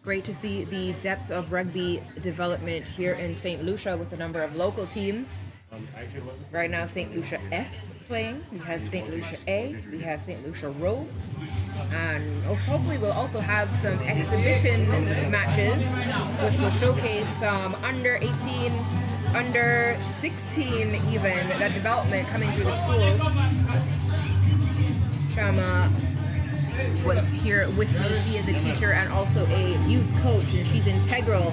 Great to see the depth of rugby development here in St. Lucia with a number of local teams. Right now, St. Lucia S playing. We have St. Lucia A. We have St. Lucia Rose. And hopefully we'll also have some exhibition matches, which will showcase some under 18, under 16 even, that development coming through the schools. Shama was here with me. She is a teacher and also a youth coach, and she's integral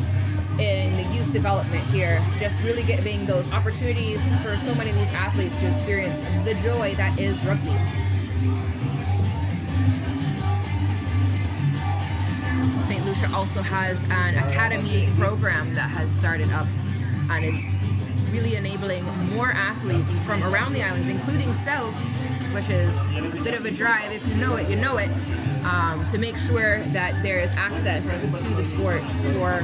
in the youth development here, just really giving those opportunities for so many of these athletes to experience the joy that is rugby. Lucia also has an academy program that has started up and is really enabling more athletes from around the islands, including South, which is a bit of a drive. If you know it, you know it, to make sure that there is access to the sport for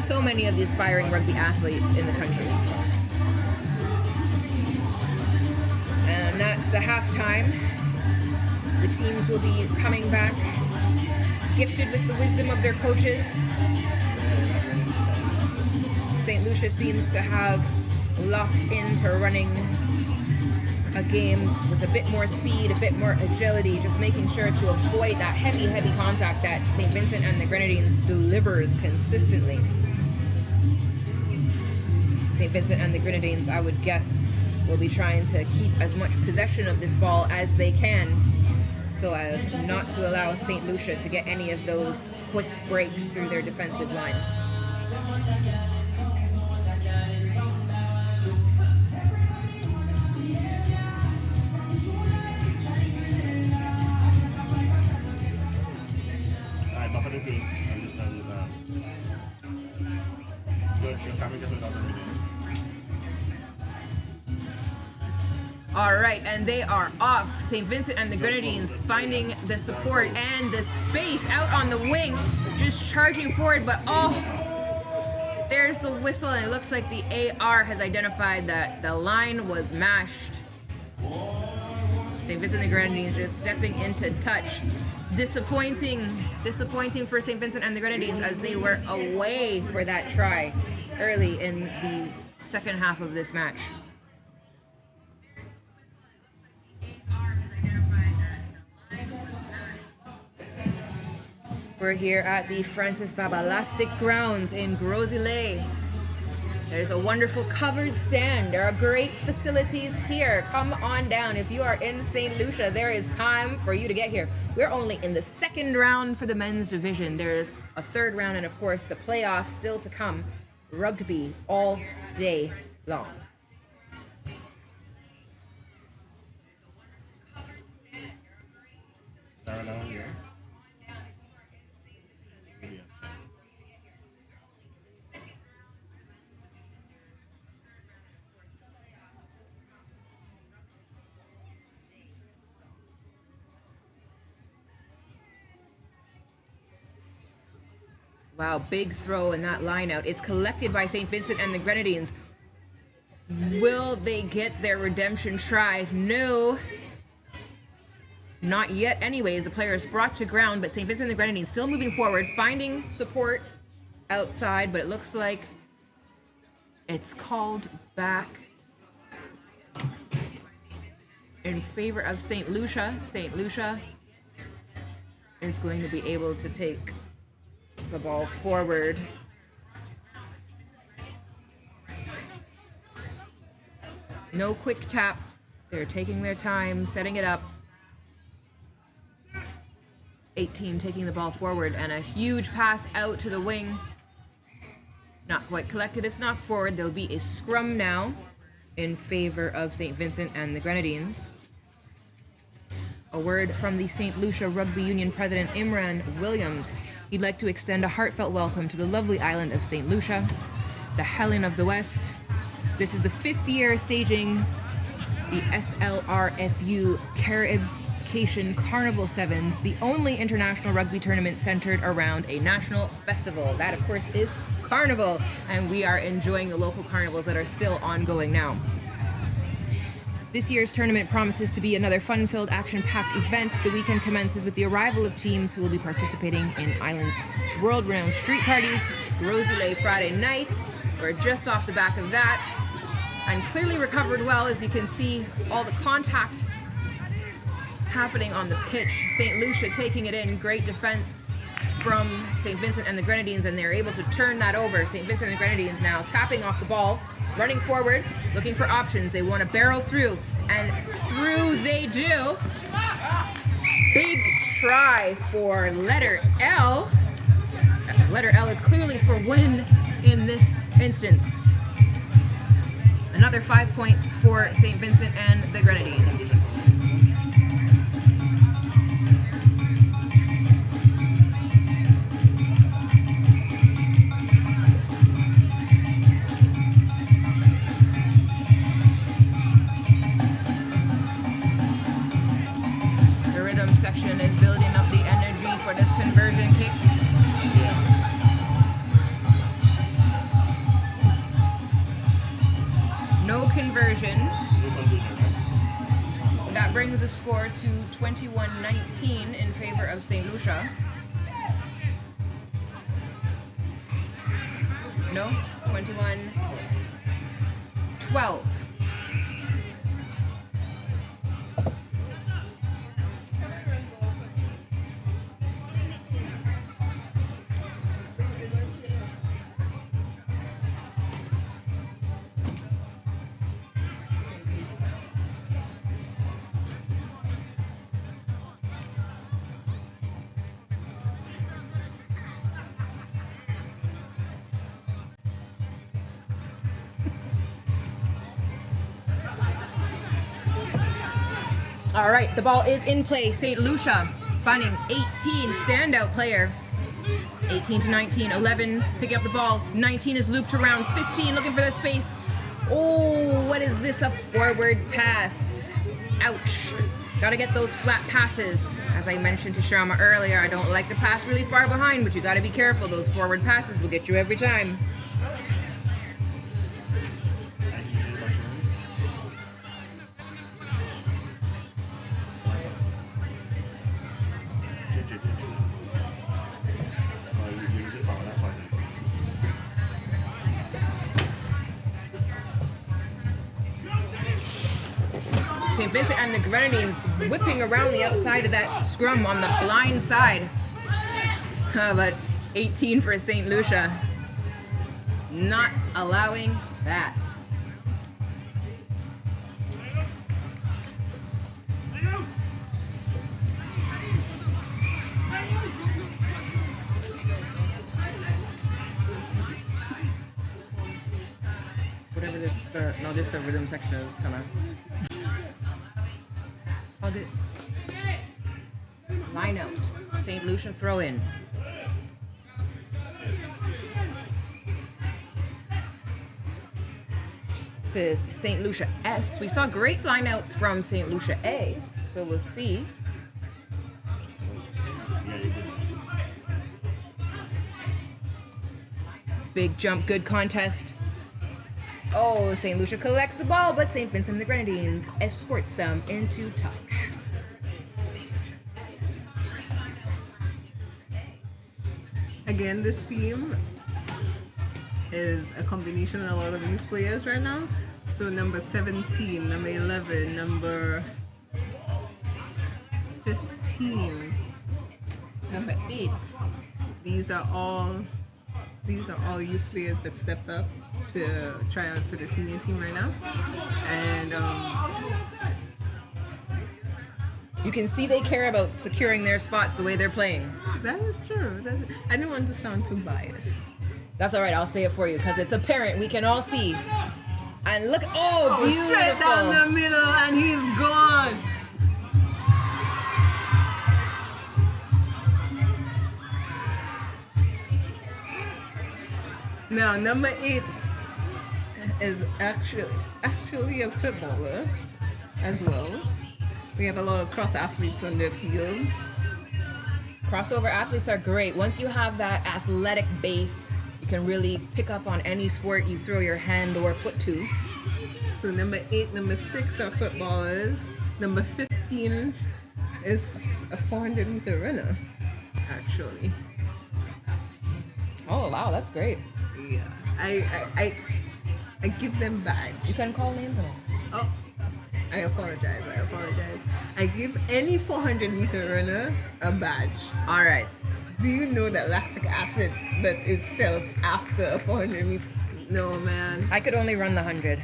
so many of the aspiring rugby athletes in the country. And that's the halftime. The teams will be coming back, gifted with the wisdom of their coaches. St. Lucia seems to have locked into running a game with a bit more speed, a bit more agility, just making sure to avoid that heavy contact that St. Vincent and the Grenadines delivers consistently. St. Vincent and the Grenadines, I would guess, will be trying to keep as much possession of this ball as they can so as not to allow St. Lucia to get any of those quick breaks through their defensive line. All right, and they are off. St. Vincent and the Grenadines finding the support and the space out on the wing, just charging forward, but oh, there's the whistle, and it looks like the AR has identified that the line was mashed. St. Vincent and the Grenadines just stepping into touch. Disappointing for St. Vincent and the Grenadines as they were away for that try early in the second half of this match. We're here at the Francis Babalastic grounds in Gros-Islet. There's a wonderful covered stand. There are great facilities here. Come on down. If you are in St. Lucia, there is time for you to get here. We're only in the second round for the men's division. There is a third round and, of course, the playoffs still to come. Rugby all day long. Wow, big throw in that line out. It's collected by St. Vincent and the Grenadines. Will they get their redemption try? No. Not yet anyways. The player is brought to ground, but St. Vincent and the Grenadines still moving forward, finding support outside, but it looks like it's called back in favor of St. Lucia. St. Lucia is going to be able to take the ball forward. No quick tap. They're taking their time, setting it up. 18 taking the ball forward, and a huge pass out to the wing. Not quite collected. It's knocked forward. There'll be a scrum now in favor of St. Vincent and the Grenadines. A word from the St. Lucia Rugby Union President Imran Williams. He'd like to extend a heartfelt welcome to the lovely island of St. Lucia, the Helen of the West. This is the 5th year staging the SLRFU Caribbean Carnival 7's, the only international rugby tournament centered around a national festival. That, of course, is Carnival, and we are enjoying the local carnivals that are still ongoing now. This year's tournament promises to be another fun-filled, action-packed event. The weekend commences with the arrival of teams who will be participating in Island's world-renowned street parties. Gros-Islet Friday night. We're just off the back of that. And clearly recovered well, as you can see all the contact happening on the pitch. St. Lucia taking it in. Great defense from St. Vincent and the Grenadines, and they're able to turn that over. St. Vincent and the Grenadines now tapping off the ball, running forward, looking for options. They want to barrel through, and through they do. Big try for letter L. Letter L is clearly for win in this instance. Another 5 points for St. Vincent and the Grenadines. conversion. No conversion, right? That brings the score to 21-19 in favor of St. Lucia. No, 21-12. All right, the ball is in play. St. Lucia finding 18, standout player. 18-19, 11 picking up the ball. 19 is looped around. 15 looking for the space. Oh, what is this? A forward pass. Ouch. Gotta get those flat passes. As I mentioned to Sharma earlier, I don't like to pass really far behind, but you gotta be careful. Those forward passes will get you every time. St. Vincent and the Grenadines whipping around the outside of that scrum on the blind side. But 18 for St. Lucia. Not allowing that. Whatever this, no, just the rhythm section is kind of. I'll do line out. St. Lucia throw in. This is St. Lucia S. We saw great line outs from St. Lucia A, so we'll see. Big jump, good contest. Oh, St. Lucia collects the ball, but St. Vincent and the Grenadines escorts them into touch. Again, this team is a combination of a lot of youth players right now. So number 17, number 11, number 15, number 8. These are all youth players that stepped up to try out for the senior team right now. And you can see they care about securing their spots the way they're playing. that is true. I didn't want to sound too biased. That's all right, I'll say it for you because it's apparent. We can all see. And look, oh, beautiful. Straight down the middle and he's gone. Now, number 8 is actually a footballer as well. We have a lot of cross athletes on the field. Crossover athletes are great. Once you have that athletic base, you can really pick up on any sport you throw your hand or foot to. So number 8, number 6 are footballers. Number 15 is a 400-meter runner, actually. Oh, wow, that's great. Yeah, I give them badge. You can call names and all. Oh, I apologize. I give any 400-meter runner a badge. All right. Do you know that lactic acid that is felt after a 400-meter? No, man. I could only run the 100.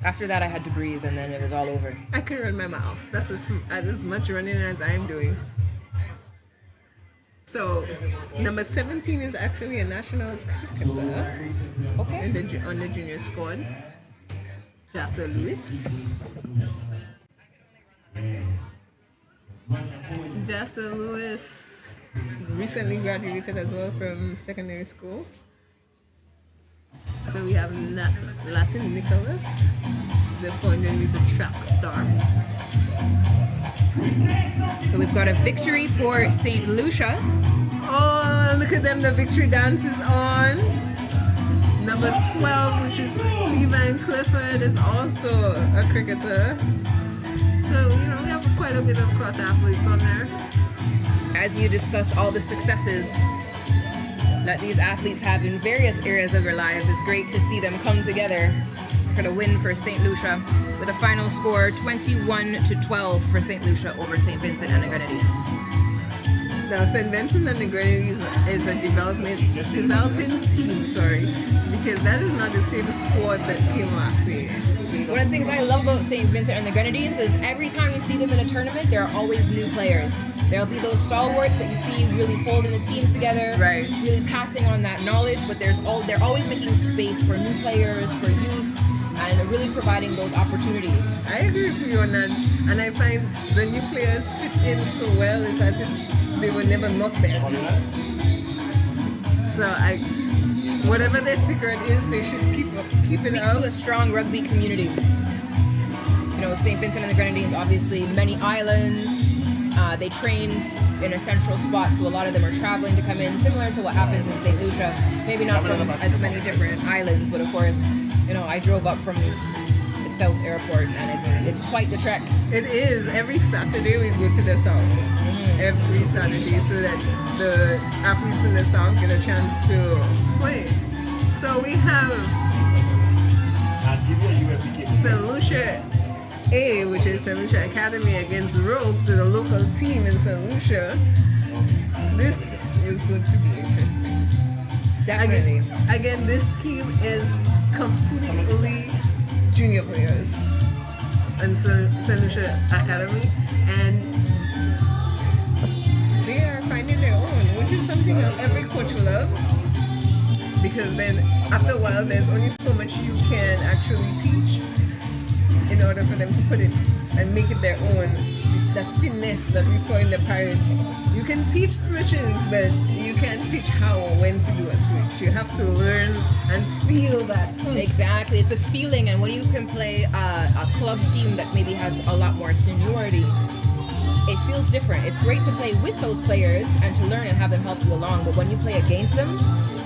After that, I had to breathe, and then it was all over. I can run my mouth. That's as much running as I'm doing. So, number 17 is actually a national cricketer. Okay. On the junior squad. Jassa Lewis. Jassa Lewis recently graduated as well from secondary school. So we have Latin Nicholas, the 400-meter track star. So we've got a victory for St. Lucia. Oh, look at them, the victory dance is on. Number 12, which is Levi Clifford, is also a cricketer. So, you know, we have quite a bit of cross athletes on there. As you discussed all the successes that these athletes have in various areas of their lives, it's great to see them come together for the win for St. Lucia with a final score 21-12 for St. Lucia over St. Vincent and the Grenadines. Now, St. Vincent and the Grenadines is a developing team, because that is not the same squad that came last year. One of the things I love about St. Vincent and the Grenadines is every time you see them in a tournament, there are always new players. There'll be those stalwarts that you see really holding the team together, right, really passing on that knowledge, but they're always making space for new players, for youth, and really providing those opportunities. I agree with you on that, and I find the new players fit in so well. It's as if they were never not there. So whatever their secret is, they should keep it up. Speaks to a strong rugby community. You know, St. Vincent and the Grenadines, obviously many islands. They train in a central spot, so a lot of them are traveling to come in, similar to what happens in St. Lucia. Maybe not from as many different islands, but of course, you know, I drove up from the South Airport, and it's quite the trek. It is. Every Saturday we go to the South. Every Saturday, so that the athletes in the South get a chance to play. So we have St. Lucia A, which is St. Lucia Academy, against Rogues, a local team in St. Lucia. This is going to be interesting. Definitely. Again, this team is completely junior players in St. Lucia Academy, and they are finding their own, which is something that every coach loves, because then after a while there's only so much you can actually teach in order for them to put it and make it their own. That finesse that we saw in the Pirates. You can teach switches, but you can't teach how or when to do a switch. You have to learn and feel that. Exactly, it's a feeling, and when you can play a club team that maybe has a lot more seniority, it feels different. It's great to play with those players and to learn and have them help you along, but when you play against them,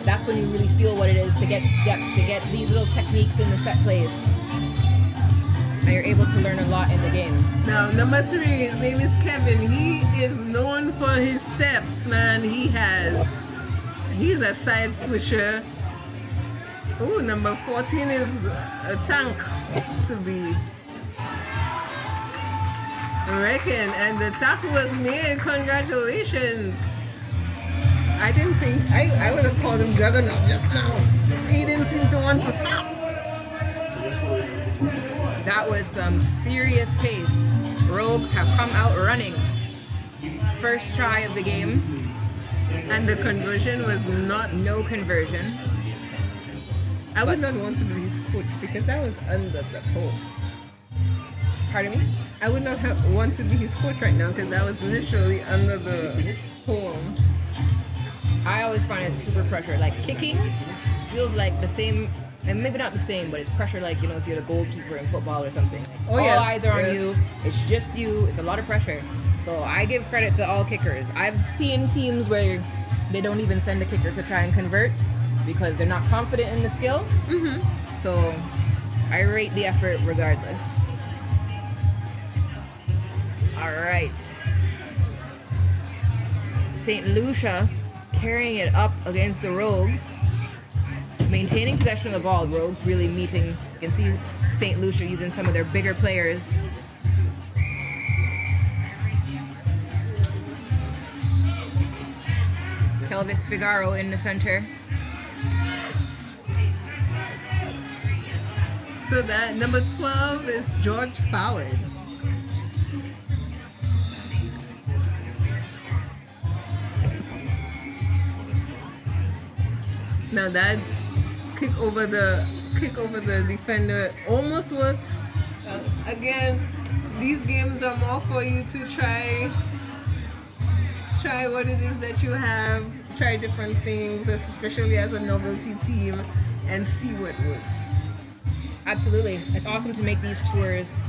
that's when you really feel what it is to get steps, to get these little techniques in the set plays. And you're able to learn a lot in the game. Now, number 3, his name is Kevin. He is known for his steps, man. He's a side switcher. Oh, number 14 is a tank to be reckoned. And the tackle was made. Congratulations. I didn't think, I would have called him Juggernaut just now. He didn't seem to want to stop. That was some serious pace. Rogues have come out running. First try of the game. And the conversion was no conversion. I would not want to be his coach because that was under the pole. Pardon me? I would not want to be his coach right now because that was literally under the pole. I always find it super pressure. Like kicking feels like the same, and maybe not the same, but it's pressure like, you know, if you're the goalkeeper in football or something. Like, all eyes are on you. It's just you. It's a lot of pressure. So I give credit to all kickers. I've seen teams where they don't even send a kicker to try and convert because they're not confident in the skill. So I rate the effort regardless. All right. St. Lucia carrying it up against the Rogues. Maintaining possession of the ball. Rogues really meeting. You can see St. Lucia using some of their bigger players. Kelvis Figaro in the center. So that number 12 is George Fowler. Now that kick over the defender almost worked. Again, these games are more for you to try what it is that you have, try different things, especially as a novelty team, and see what works. Absolutely. It's awesome to make these tours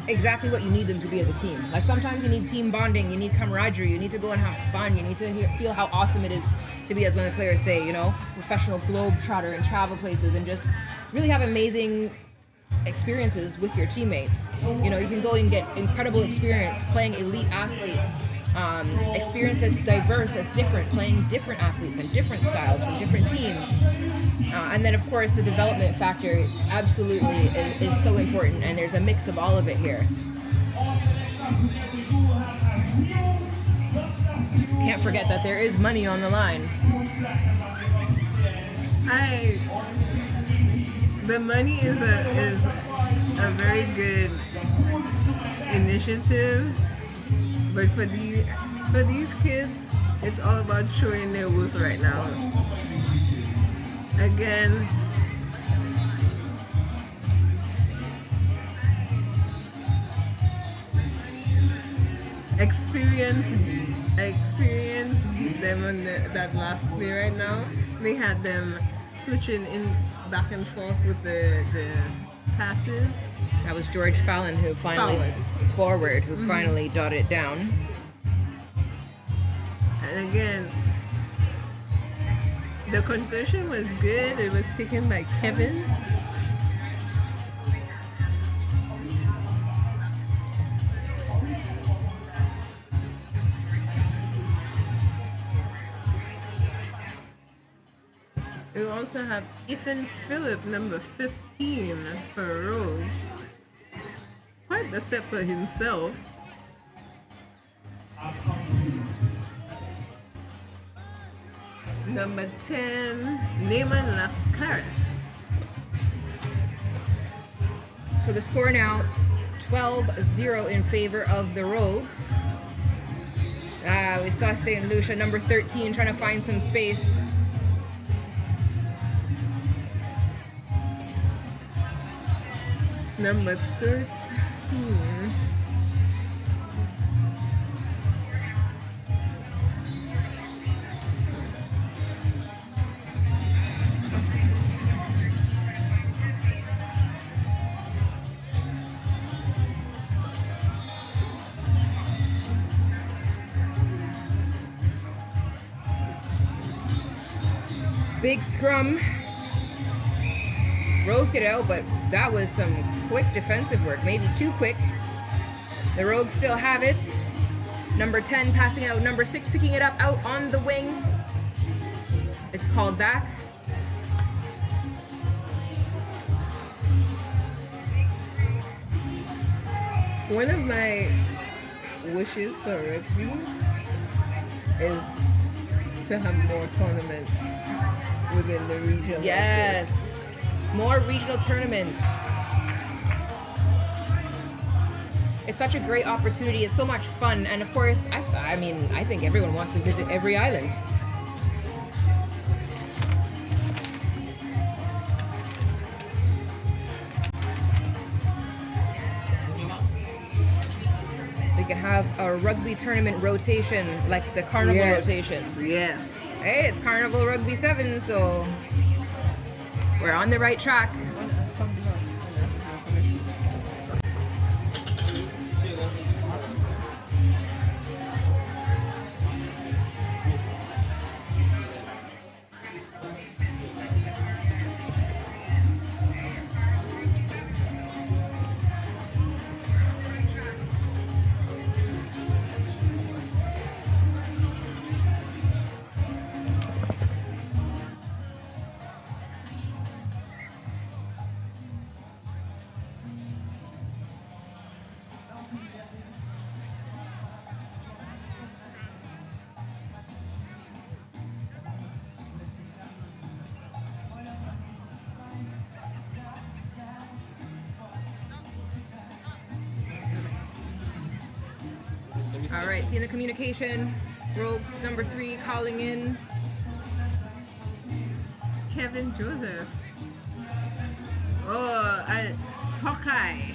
exactly what you need them to be as a team. Like sometimes you need team bonding, you need camaraderie, you need to go and have fun, you need to feel how awesome it is to be, as one of the players say, you know, professional globetrotter and travel places and just really have amazing experiences with your teammates. You know, you can go and get incredible experience playing elite athletes, experience that's diverse, that's different, playing different athletes and different styles from different teams. And then, of course, the development factor absolutely is so important, and there's a mix of all of it here. Can't forget that there is money on the line. The money is a very good initiative, but for these kids, it's all about showing their worth right now. Again, experience them on that last play right now. They had them switching in back and forth with the passes. That was George Fallon who finally finally dotted it down. And again, the conversion was good. It was taken by Kevin. We also have Ethan Phillip, number 15 for Rogues. Quite the step for himself. Number 10, Neyman Lascaris. So the score now 12-0 in favor of the Rogues. We saw St. Lucia, number 13, trying to find some space. Number 13. Big scrum. Rogues get it out, but that was some quick defensive work, maybe too quick. The Rogues still have it. Number 10 passing out, number 6 picking it up out on the wing. It's called back. One of my wishes for rugby is to have more tournaments within the region. Yes, more regional tournaments. It's such a great opportunity. It's so much fun, and of course, I mean, I think everyone wants to visit every island. We could have a rugby tournament rotation, like the carnival rotation. Yes. Hey, it's Carnival Rugby 7, so we're on the right track. All right, seeing the communication. Rogues number 3 calling in. Kevin Joseph. Oh, Hawkeye.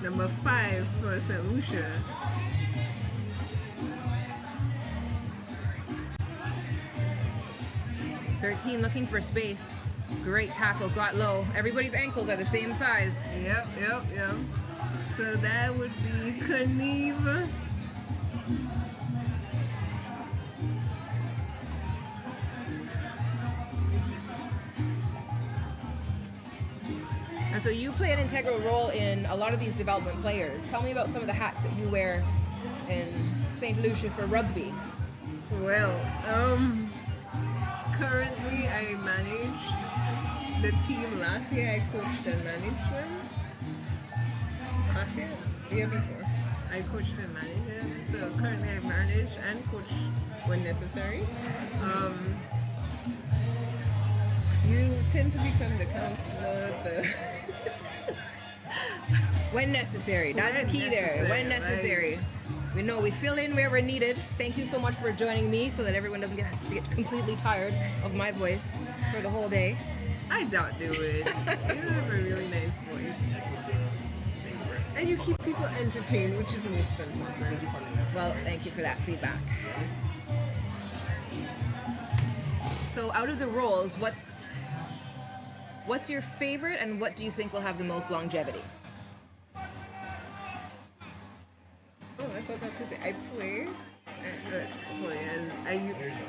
Number 5 for St. Lucia. "13 looking for space. Great tackle, got low. Everybody's ankles are the same size." Yep. So that would be Carnival. And so you play an integral role in a lot of these development players. Tell me about some of the hats that you wear in St. Lucia for rugby. Well, currently I manage the team. Last year I coached and managed them. Last year? The year before. I coached and managed them. So currently I manage and coach when necessary. You tend to become the counselor, When necessary. That's the key there. When necessary. We know we fill in where we're needed. Thank you so much for joining me so that everyone doesn't get completely tired of my voice for the whole day. I doubt they would. You have a really nice voice. And you keep people entertained, which is most important. Well, thank you for that feedback. So out of the roles, what's your favorite and what do you think will have the most longevity? Oh, I forgot to say, I play and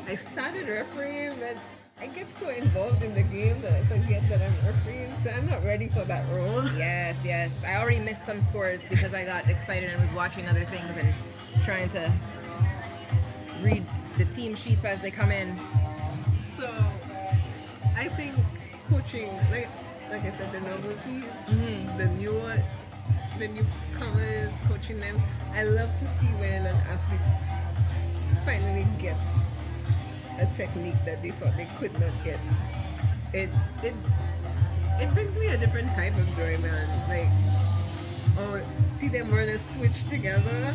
I started refereeing, but I get so involved in the game that I forget that I'm refereeing, so I'm not ready for that role. Yes, yes. I already missed some scores because I got excited and was watching other things and trying to read the team sheets as they come in. So, I think coaching, like I said, the novelty, the newcomers, coaching them. I love to see when an athlete finally gets a technique that they thought they could not get. It brings me a different type of joy, man. Like, or see them run a switch together,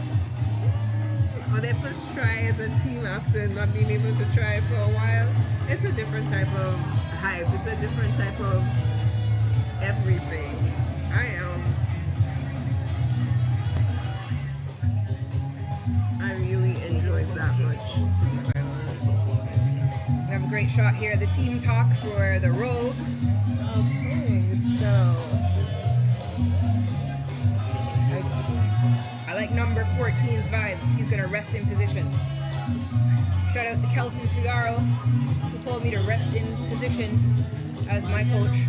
or their first try as a team after not being able to try for a while. It's a different type of hype. It's a different type of everything. I really enjoyed that much, to be quite honest. We have a great shot here. The team talk for the Rogues. Okay, so I like number 14's vibes. He's gonna rest in position. Shout out to Kelson Figaro, who told me to rest in position as my coach.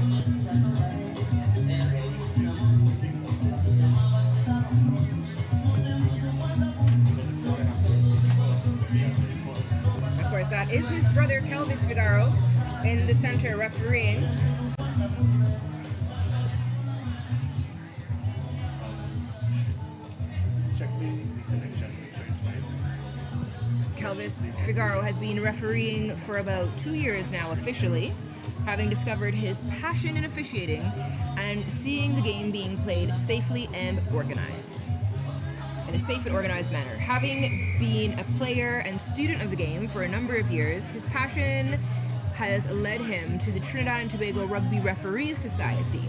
Of course, that is his brother, Kelvis Figaro, in the center refereeing. Kelvis Figaro has been refereeing for about 2 years now officially, having discovered his passion in officiating and seeing the game being played safely and organized. In a safe and organized manner. Having been a player and student of the game for a number of years, his passion has led him to the Trinidad and Tobago Rugby Referees Society.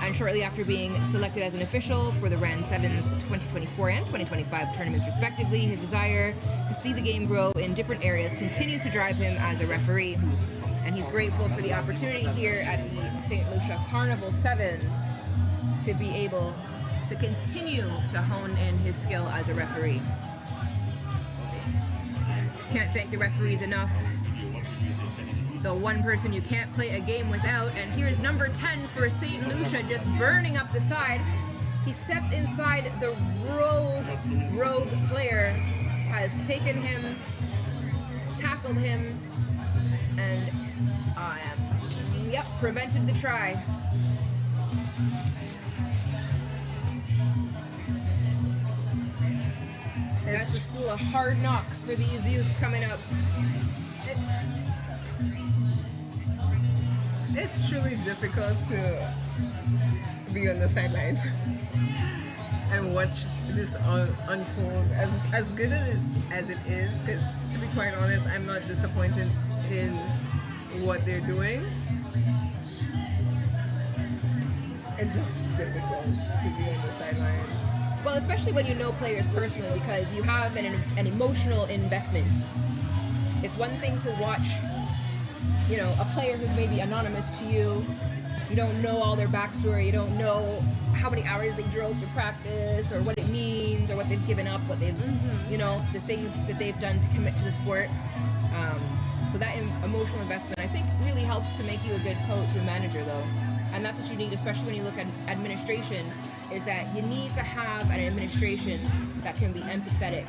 And shortly after being selected as an official for the RAN 7's 2024 and 2025 tournaments respectively, his desire to see the game grow in different areas continues to drive him as a referee. And he's grateful for the opportunity here at the St. Lucia Carnival 7's to be able to continue to hone in his skill as a referee. Can't thank the referees enough. The one person you can't play a game without, and here's number 10 for St. Lucia just burning up the side. He steps inside, the rogue player has taken him, tackled him, and prevented the try. That's the school of hard knocks for these youths coming up. It's truly difficult to be on the sidelines and watch this unfold. As good as it is, because to be quite honest, I'm not disappointed in what they're doing. It's just difficult to be on the sidelines. Well, especially when you know players personally, because you have an emotional investment. It's one thing to watch, you know, a player who's maybe anonymous to you. You don't know all their backstory. You don't know how many hours they drove to practice, or what it means, or what they've given up, what they've, you know, the things that they've done to commit to the sport. So that emotional investment, I think, really helps to make you a good coach or manager, though. And that's what you need, especially when you look at administration, is that you need to have an administration that can be empathetic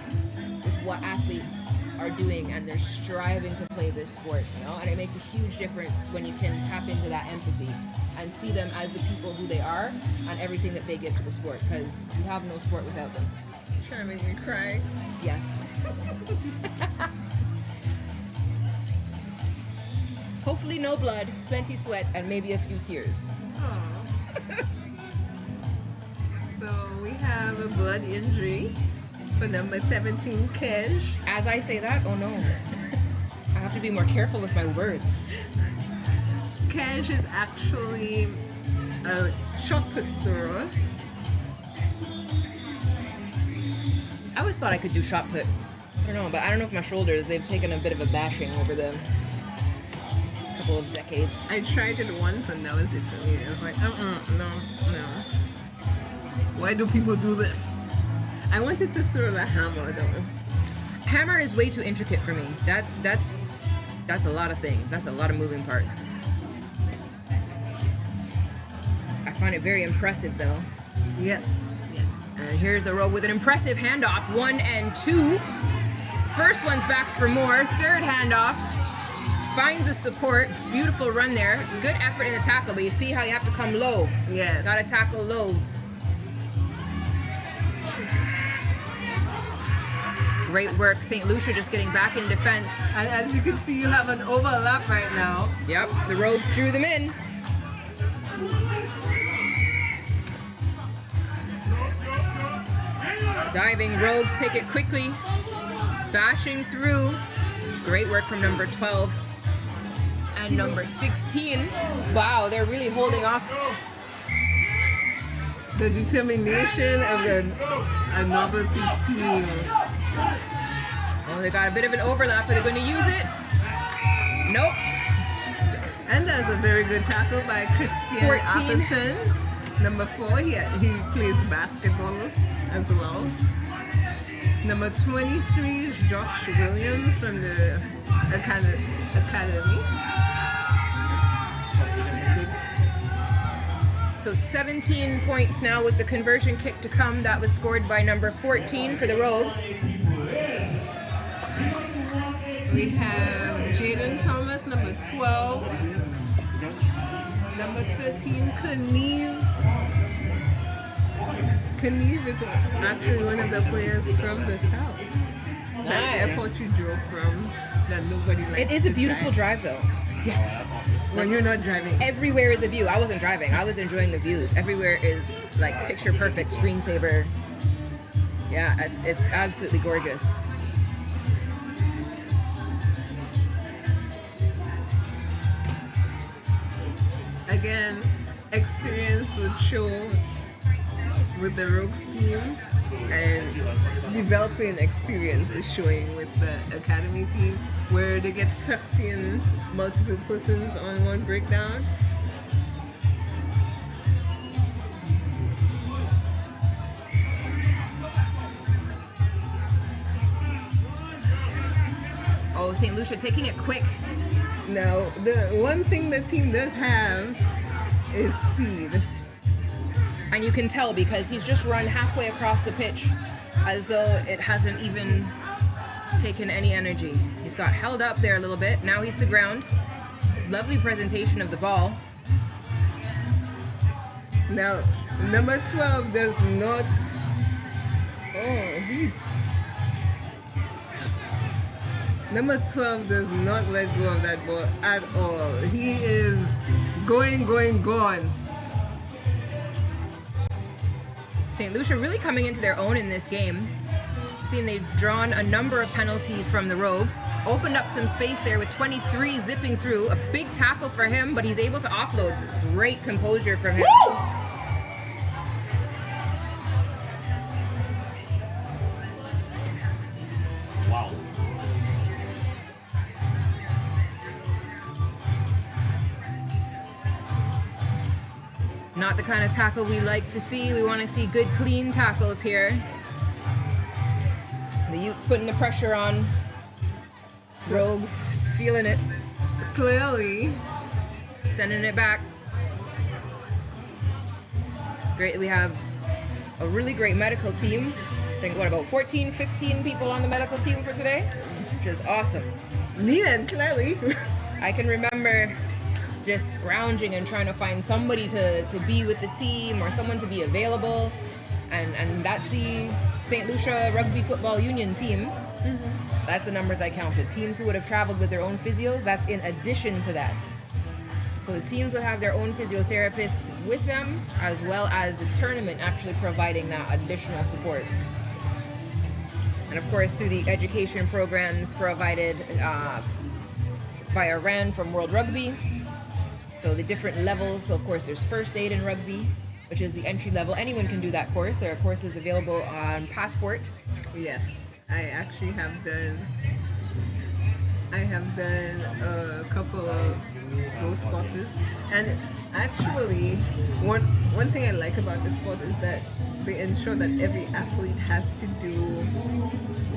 with what athletes are doing and they're striving to play this sport, you know? And it makes a huge difference when you can tap into that empathy and see them as the people who they are and everything that they give to the sport, because we have no sport without them. Trying to make me cry. Yes. Hopefully no blood, plenty sweat, and maybe a few tears. So we have a blood injury for number 17, Kej. As I say that, oh no. I have to be more careful with my words. Kej is actually a shot put thrower. I always thought I could do shot put. I don't know, but I don't know if my shoulders, they've taken a bit of a bashing over the couple of decades. I tried it once and that was it for me. I was like, no. Why do people do this? I wanted to throw the hammer though. Hammer is way too intricate for me. That's a lot of things. That's a lot of moving parts. I find it very impressive though. Yes. And here's a row with an impressive handoff. 1 and 2. First one's back for more. Third handoff. Finds the support. Beautiful run there. Good effort in the tackle, but you see how you have to come low. Yes. Gotta tackle low. Great work. St. Lucia just getting back in defense. And as you can see, you have an overlap right now. Yep, the Rogues drew them in. Diving Rogues take it quickly. Bashing through. Great work from number 12 and number 16. Wow, they're really holding off. The determination of a novelty team. Oh, they got a bit of an overlap. Are they going to use it? Nope. And that's a very good tackle by Christian 14. Atherton. Number 4, he plays basketball as well. Number 23 is Josh Williams from the Academy. So 17 points now with the conversion kick to come. That was scored by number 14 for the Rogues. We have Jaden Thomas, number 12. Number 13, Kaniv. Kaniv is actually one of the players from the south. That airport you drove from that nobody likes. It is a beautiful drive though. Yes. When you're not driving. Everywhere is a view. I wasn't driving. I was enjoying the views. Everywhere is like picture perfect, screensaver. Yeah, it's absolutely gorgeous. Again, experience would show with the Rogues team, and developing experience is showing with the academy team, where they get sucked in multiple persons on one breakdown. Oh, St. Lucia taking it quick. Now, the one thing the team does have is speed. And you can tell because he's just run halfway across the pitch as though it hasn't even taken any energy. He's got held up there a little bit. Now he's to ground. Lovely presentation of the ball. Now, number 12 does not... Number 12 does not let go of that ball at all. He is going. St. Lucia really coming into their own in this game. Seeing they've drawn a number of penalties from the Rogues. Opened up some space there with 23 zipping through. A big tackle for him, but he's able to offload. Great composure from him. Woo! Wow. Not the kind of tackle we like to see. We want to see good, clean tackles here. The youth's putting the pressure on. Rogues feeling it. Clearly. Sending it back. great. We have a really great medical team. I think, what, about 14, 15 people on the medical team for today, which is awesome. Needed, clearly. I can remember just scrounging and trying to find somebody to be with the team or someone to be available. And that's the St. Lucia Rugby Football Union team. That's the numbers I counted. Teams who would have traveled with their own physios, that's in addition to that. So the teams would have their own physiotherapists with them, as well as the tournament actually providing that additional support. And of course, through the education programs provided via RAN from World Rugby. So the different levels. So of course, there's first aid in rugby, which is the entry level. Anyone can do that course. There are courses available on Passport. Yes, I actually have done. I have done a couple of those courses, and actually, one thing I like about the sport is that they ensure that every athlete has to do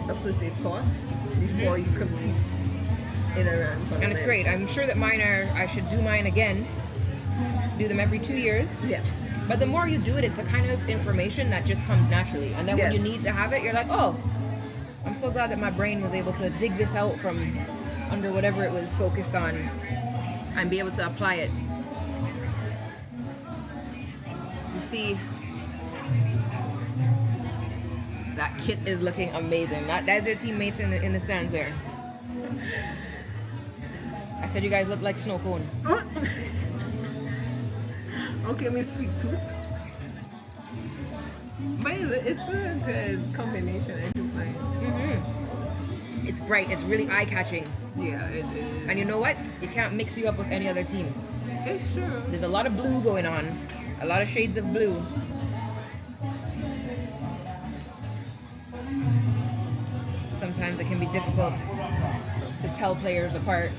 a first aid course before you compete in a run tournament. And it's great. I'm sure that I should do mine again. Do them every 2 years. Yes. But the more you do it, it's the kind of information that just comes naturally. And then when you need to have it, you're like, oh, I'm so glad that my brain was able to dig this out from under whatever it was focused on and be able to apply it. You see, that kit is looking amazing. That's your teammates in the stands there. I said you guys look like snow cone. Okay, Miss Sweet Tooth. But it's a good combination, I do find. It's bright. It's really eye-catching. Yeah, it is. And you know what? You can't mix you up with any other team. It's true. There's a lot of blue going on. A lot of shades of blue. Sometimes it can be difficult to tell players apart.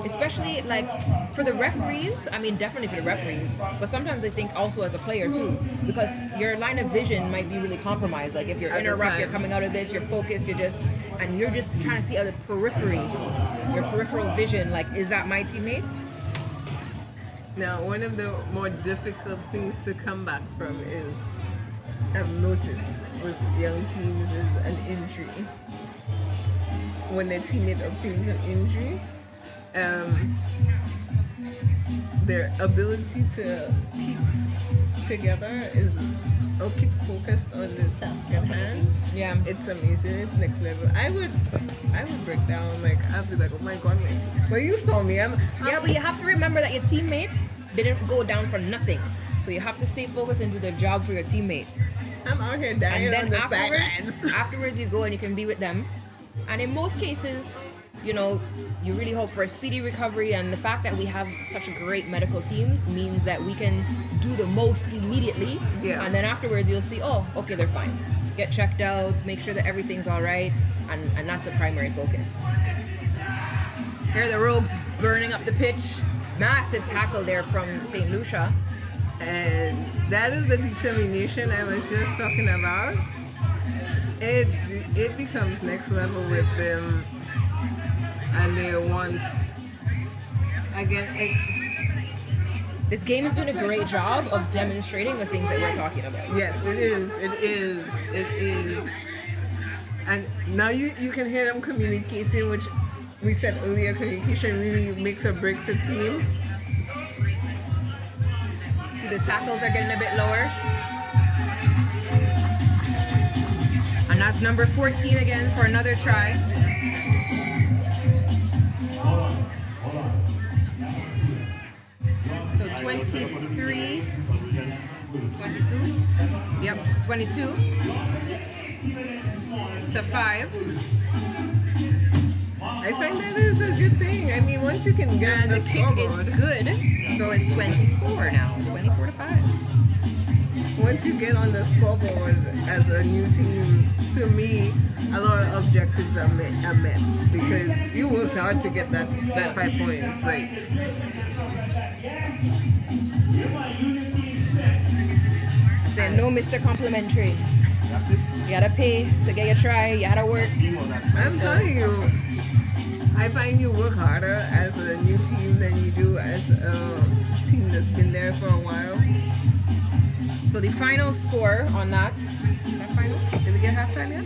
Especially, like, for the referees. I mean, definitely for the referees. But sometimes I think also as a player, too. Because your line of vision might be really compromised. Like, if you're in a ruck, you're coming out of this, you're focused, you're just trying to see out of the periphery. Your peripheral vision, like, is that my teammate? Now, one of the more difficult things to come back from is, I've noticed with young teams, is an injury. When their teammate obtains an injury, their ability to keep together or keep focused on the task at hand. Yeah, it's amazing. It's next level. I would break down. Like, I'd be like, oh my god, well, you saw me. Yeah, but you have to remember that your teammate didn't go down for nothing. So you have to stay focused and do their job for your teammate. I'm out here dying and then on the sidelines. afterwards you go and you can be with them. And in most cases, you know, you really hope for a speedy recovery, and the fact that we have such great medical teams means that we can do the most immediately. Yeah. And then afterwards you'll see, oh, okay, they're fine. Get checked out, make sure that everything's all right, and that's the primary focus. Here are the Rogues burning up the pitch. Massive tackle there from St. Lucia. And that is the determination I was just talking about. It becomes next level with them. And they want, again, this game is doing a great job of demonstrating the things that we're talking about. Yes, it is. And now you can hear them communicating, which we said earlier, communication really makes or breaks a team. See, the tackles are getting a bit lower. And that's number 14 again for another try. So 23, 22, yep, 22 to 5. I find that is a good thing. I mean, once you can get and the kick is good, so it's 24 now, 24 to 5. Once you get on the scoreboard as a new team, to me, a lot of objectives are met because you worked hard to get that 5 points. Like, saying no, Mr. Complimentary. You gotta pay to get your try. You gotta work. I'm telling you, I find you work harder as a new team than you do as a team that's been there for a while. So the final score on that. Is that final? Did we get halftime yet?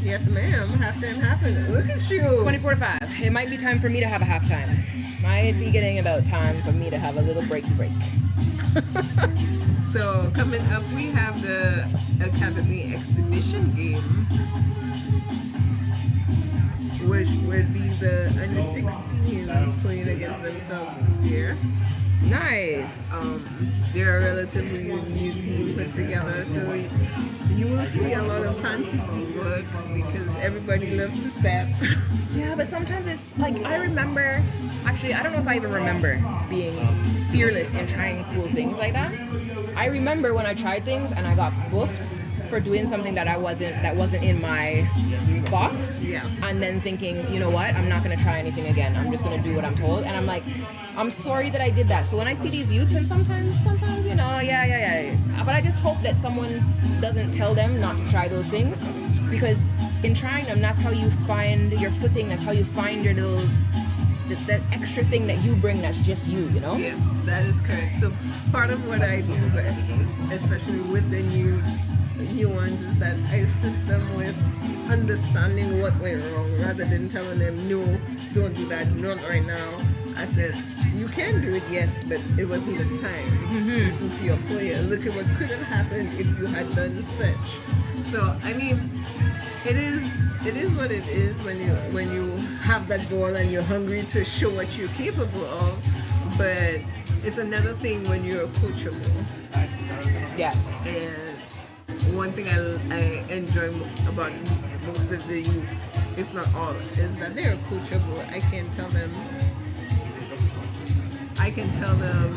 Yes, ma'am. Halftime happened. Look at you. 24-5. It might be time for me to have a halftime. Might be getting about time for me to have a little break. So coming up, we have the Academy Exhibition game, which would be the under 16s playing against themselves this year. Nice. They're a relatively new team put together, so you will see a lot of fancy footwork because everybody loves to step. Yeah, but sometimes it's like, I remember, actually, I don't know if I even remember being fearless in trying cool things like that. I remember when I tried things and I got boofed for doing something that wasn't in my box. Yeah. And then thinking, you know what, I'm not gonna try anything again. I'm just gonna do what I'm told. And I'm like, I'm sorry that I did that. So when I see these youths, and sometimes, you know, yeah. But I just hope that someone doesn't tell them not to try those things, because in trying them, that's how you find your footing. That's how you find your little, that extra thing that you bring that's just you know? Yes, that is correct. So part of what I do, especially with the new ones, is that I assist them with understanding what went wrong rather than telling them, no, don't do that, not right now. I said, you can do it, yes, but it wasn't the time. Listen to your player. Look at what could have happened if you had done such. So, I mean, it is what it is when you have that ball and you're hungry to show what you're capable of, but it's another thing when you're coachable. Yes. And one thing I enjoy about most of the youth, if not all, is that they're coachable. I can tell them,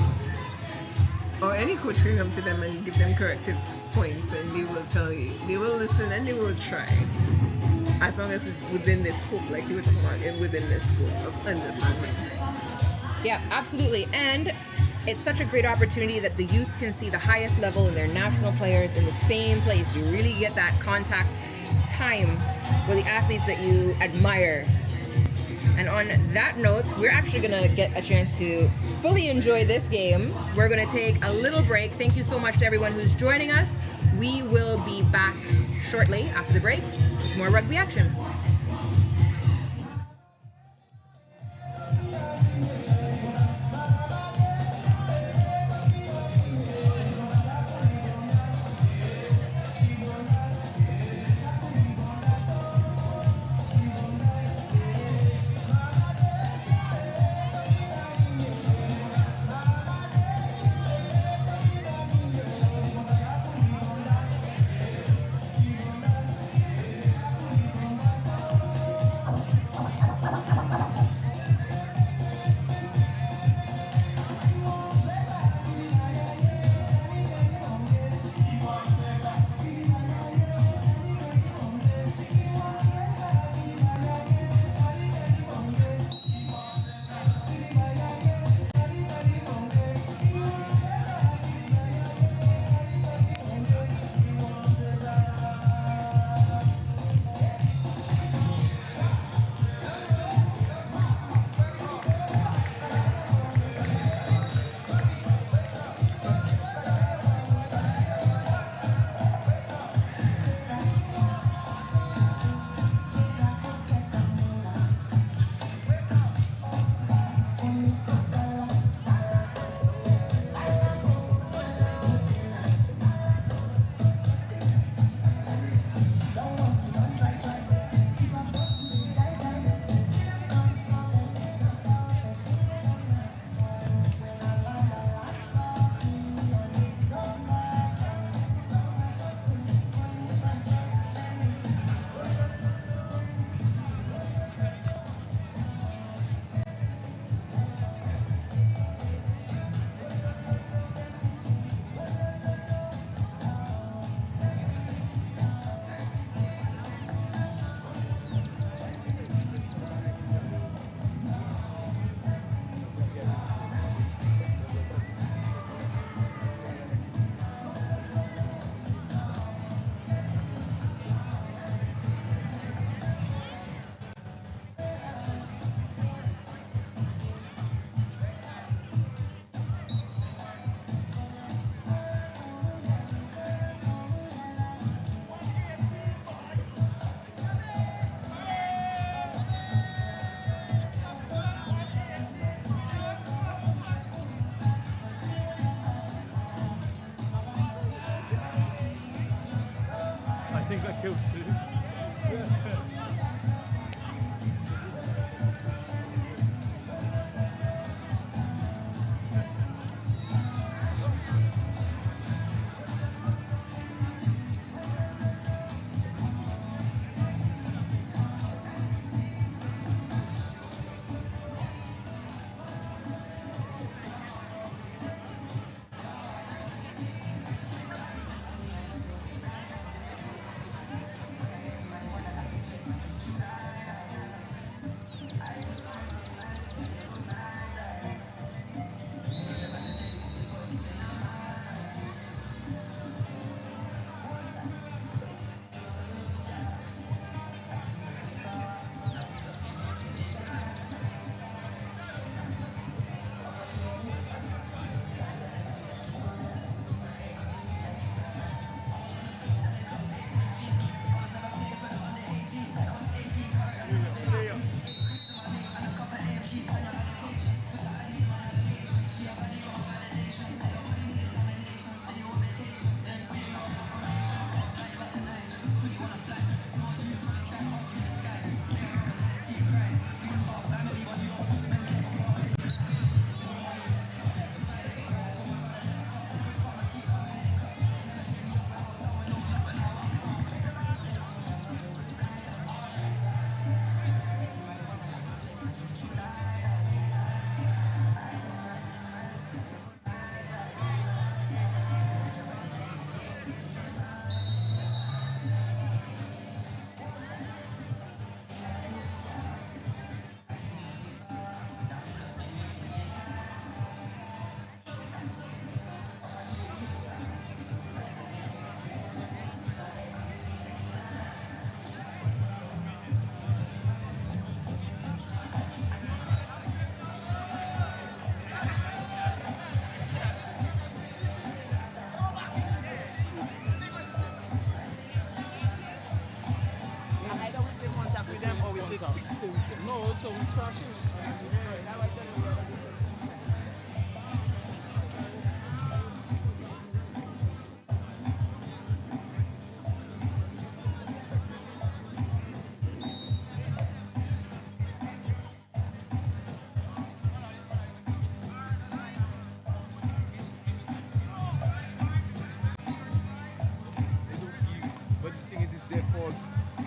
or any coach can come to them and give them corrective points, and they will tell you, they will listen and they will try, as long as it's within the scope, like you were talking about, within the scope of understanding. Yeah, absolutely. And it's such a great opportunity that the youths can see the highest level in their national players in the same place. You really get that contact time with the athletes that you admire. And on that note, we're actually going to get a chance to fully enjoy this game. We're going to take a little break. Thank you so much to everyone who's joining us. We will be back shortly after the break with more rugby action.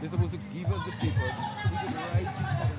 They're supposed to give us the papers. So we can write it.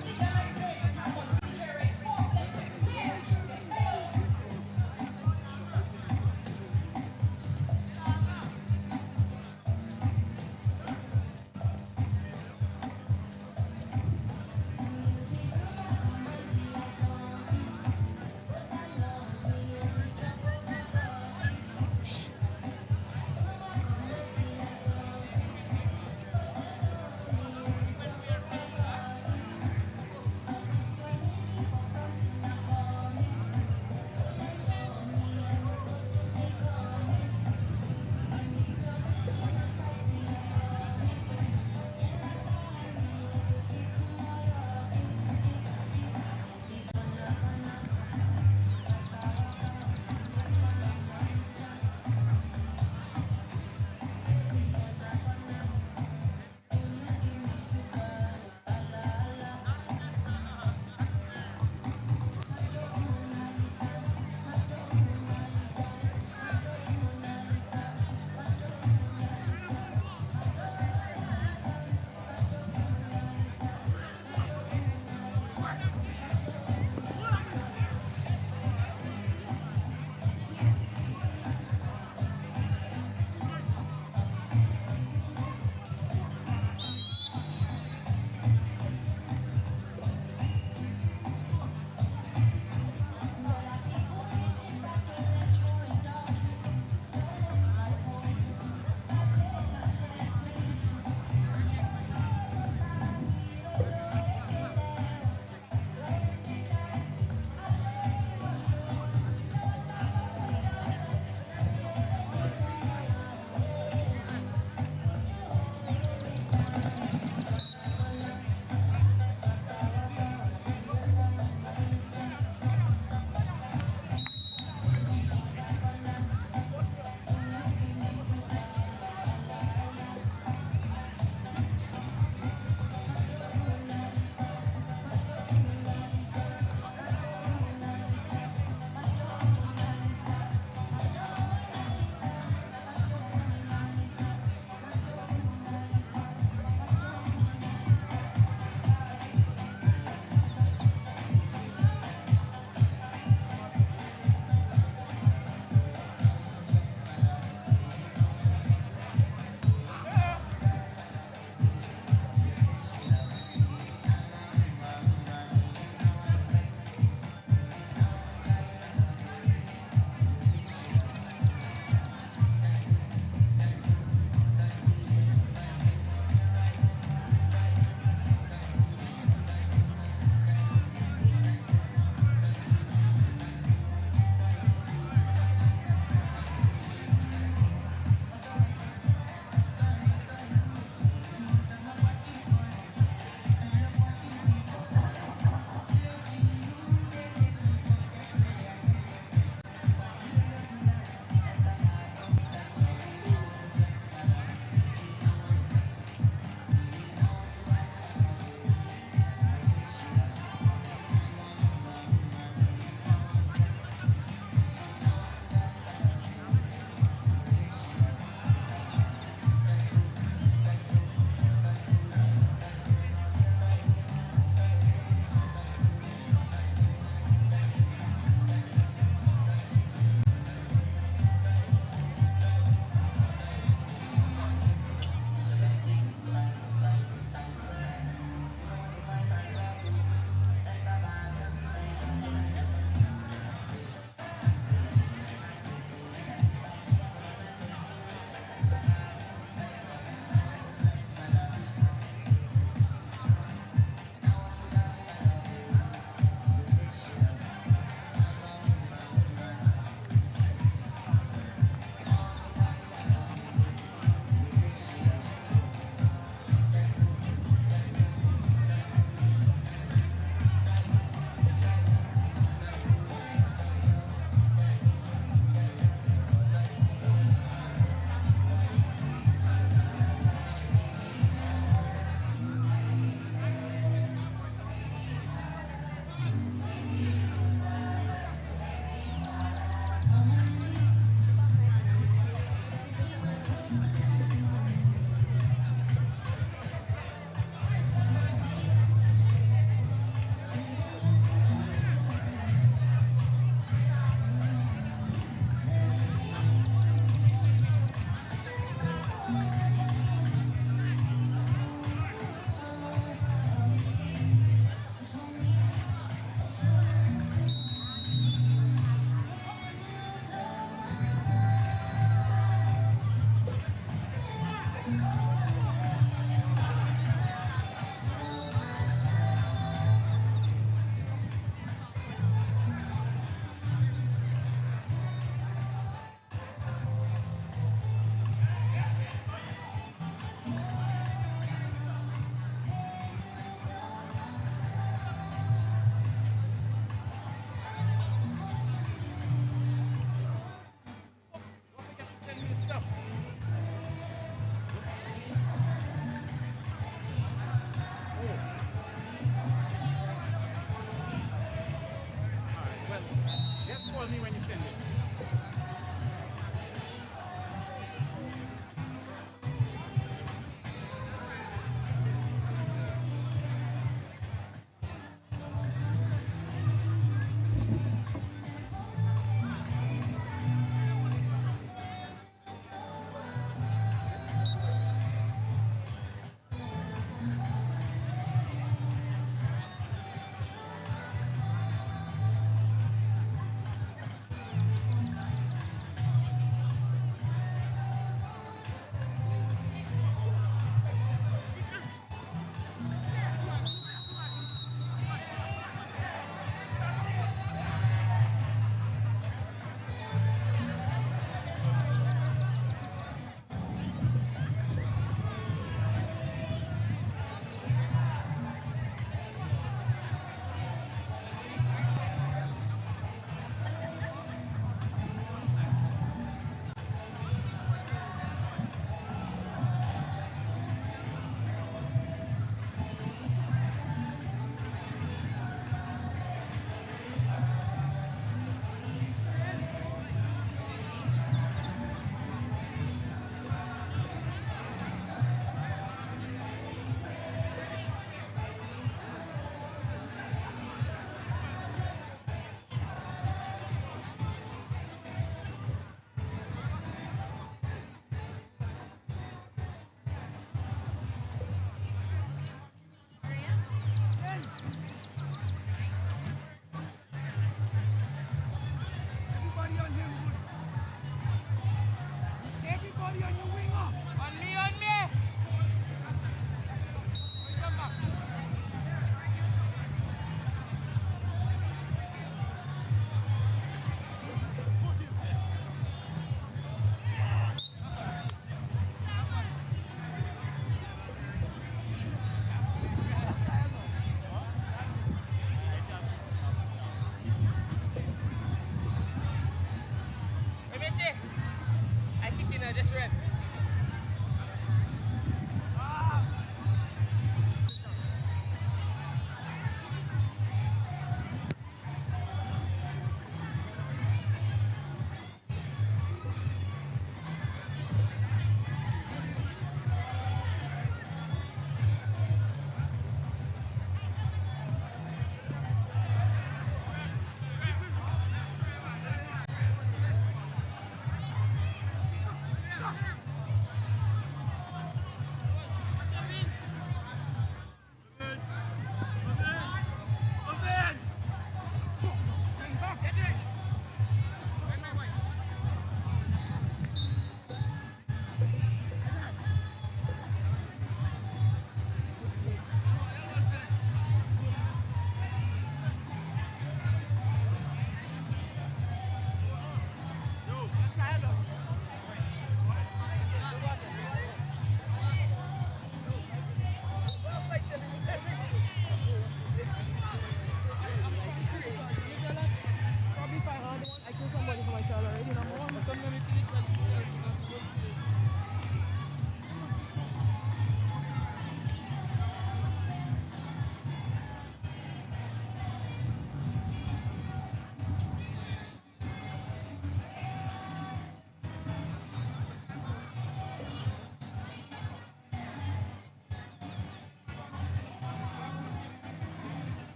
call me when you send it.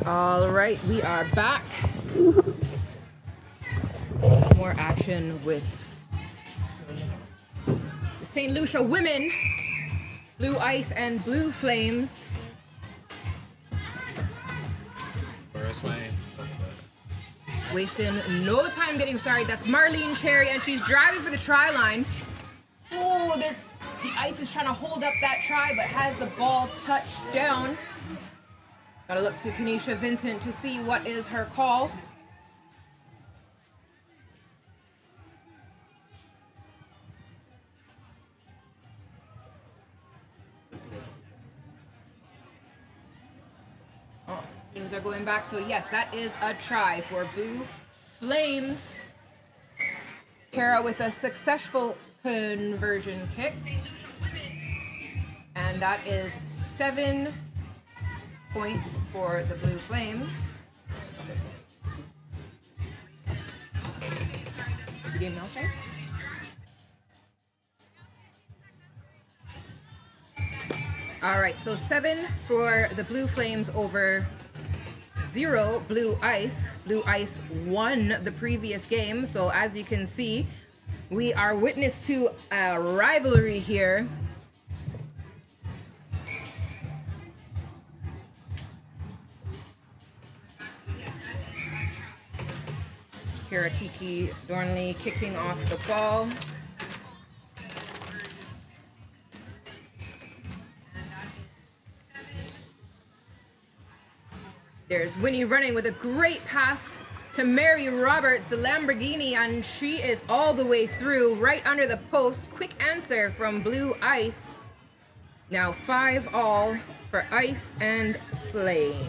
All right, we are back. More action with the St. Lucia women, Blue Ice and Blue Flames. Wasting no time getting started. That's Marlene Cherry, and she's driving for the try line. Oh, the Ice is trying to hold up that try, but has the ball touched down. Gotta look to Kenesha Vincent to see what is her call. Oh, teams are going back, so yes, that is a try for Blue Flames. Kara with a successful conversion kick. And that is 7 points for the Blue Flames. Game now, sir? All right, so 7 for the Blue Flames over 0 Blue Ice. Blue Ice won the previous game, so as you can see, we are witness to a rivalry here. Kira Kiki Dornley kicking off the ball. There's Winnie running with a great pass to Mary Roberts, the Lamborghini, and she is all the way through, right under the post. Quick answer from Blue Ice. Now 5-all for Ice and Flame.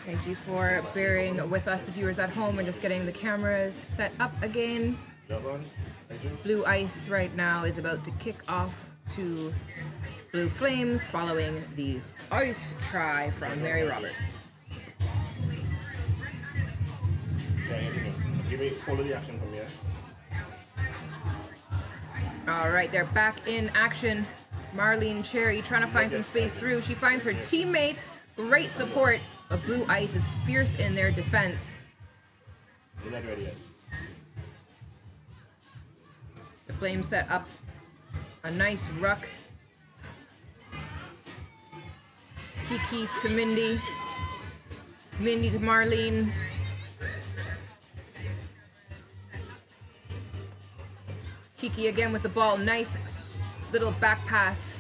Thank you for bearing with us, the viewers at home, and just getting the cameras set up again. Blue Ice right now is about to kick off to Blue Flames following the ice try from Mary Roberts. Give me follow the action from here. All right, they're back in action. Marlene Cherry trying to find some space through. She finds her teammates. Great support, but Blue Ice is fierce in their defense. You're not ready yet. The Flames set up a nice ruck. Kiki to Mindy. Mindy to Marlene. Kiki again with the ball. Nice little back pass.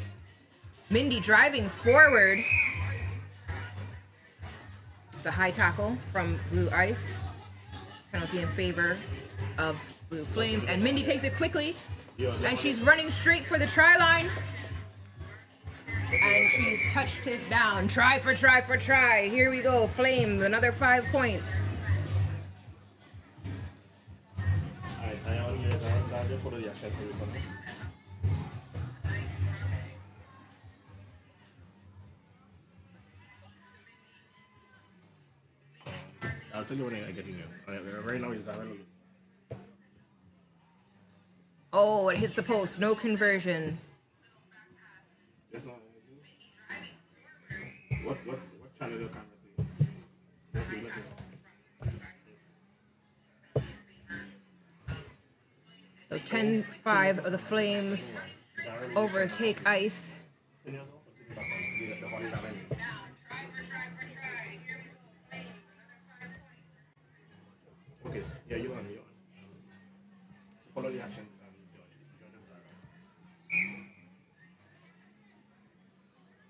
Mindy driving forward. It's a high tackle from Blue Ice. Penalty in favor of Blue Flames. And Mindy takes it quickly. And she's running straight for the try line. And she's touched it down. Try for try for try. Here we go. Flames, another 5 points. I'll tell you when I get in there. Right now is Oh, it hits the post. No conversion. What channel your camera see? So 10-5 of the Flames overtake Ice. Okay, yeah, you're on. Follow the action.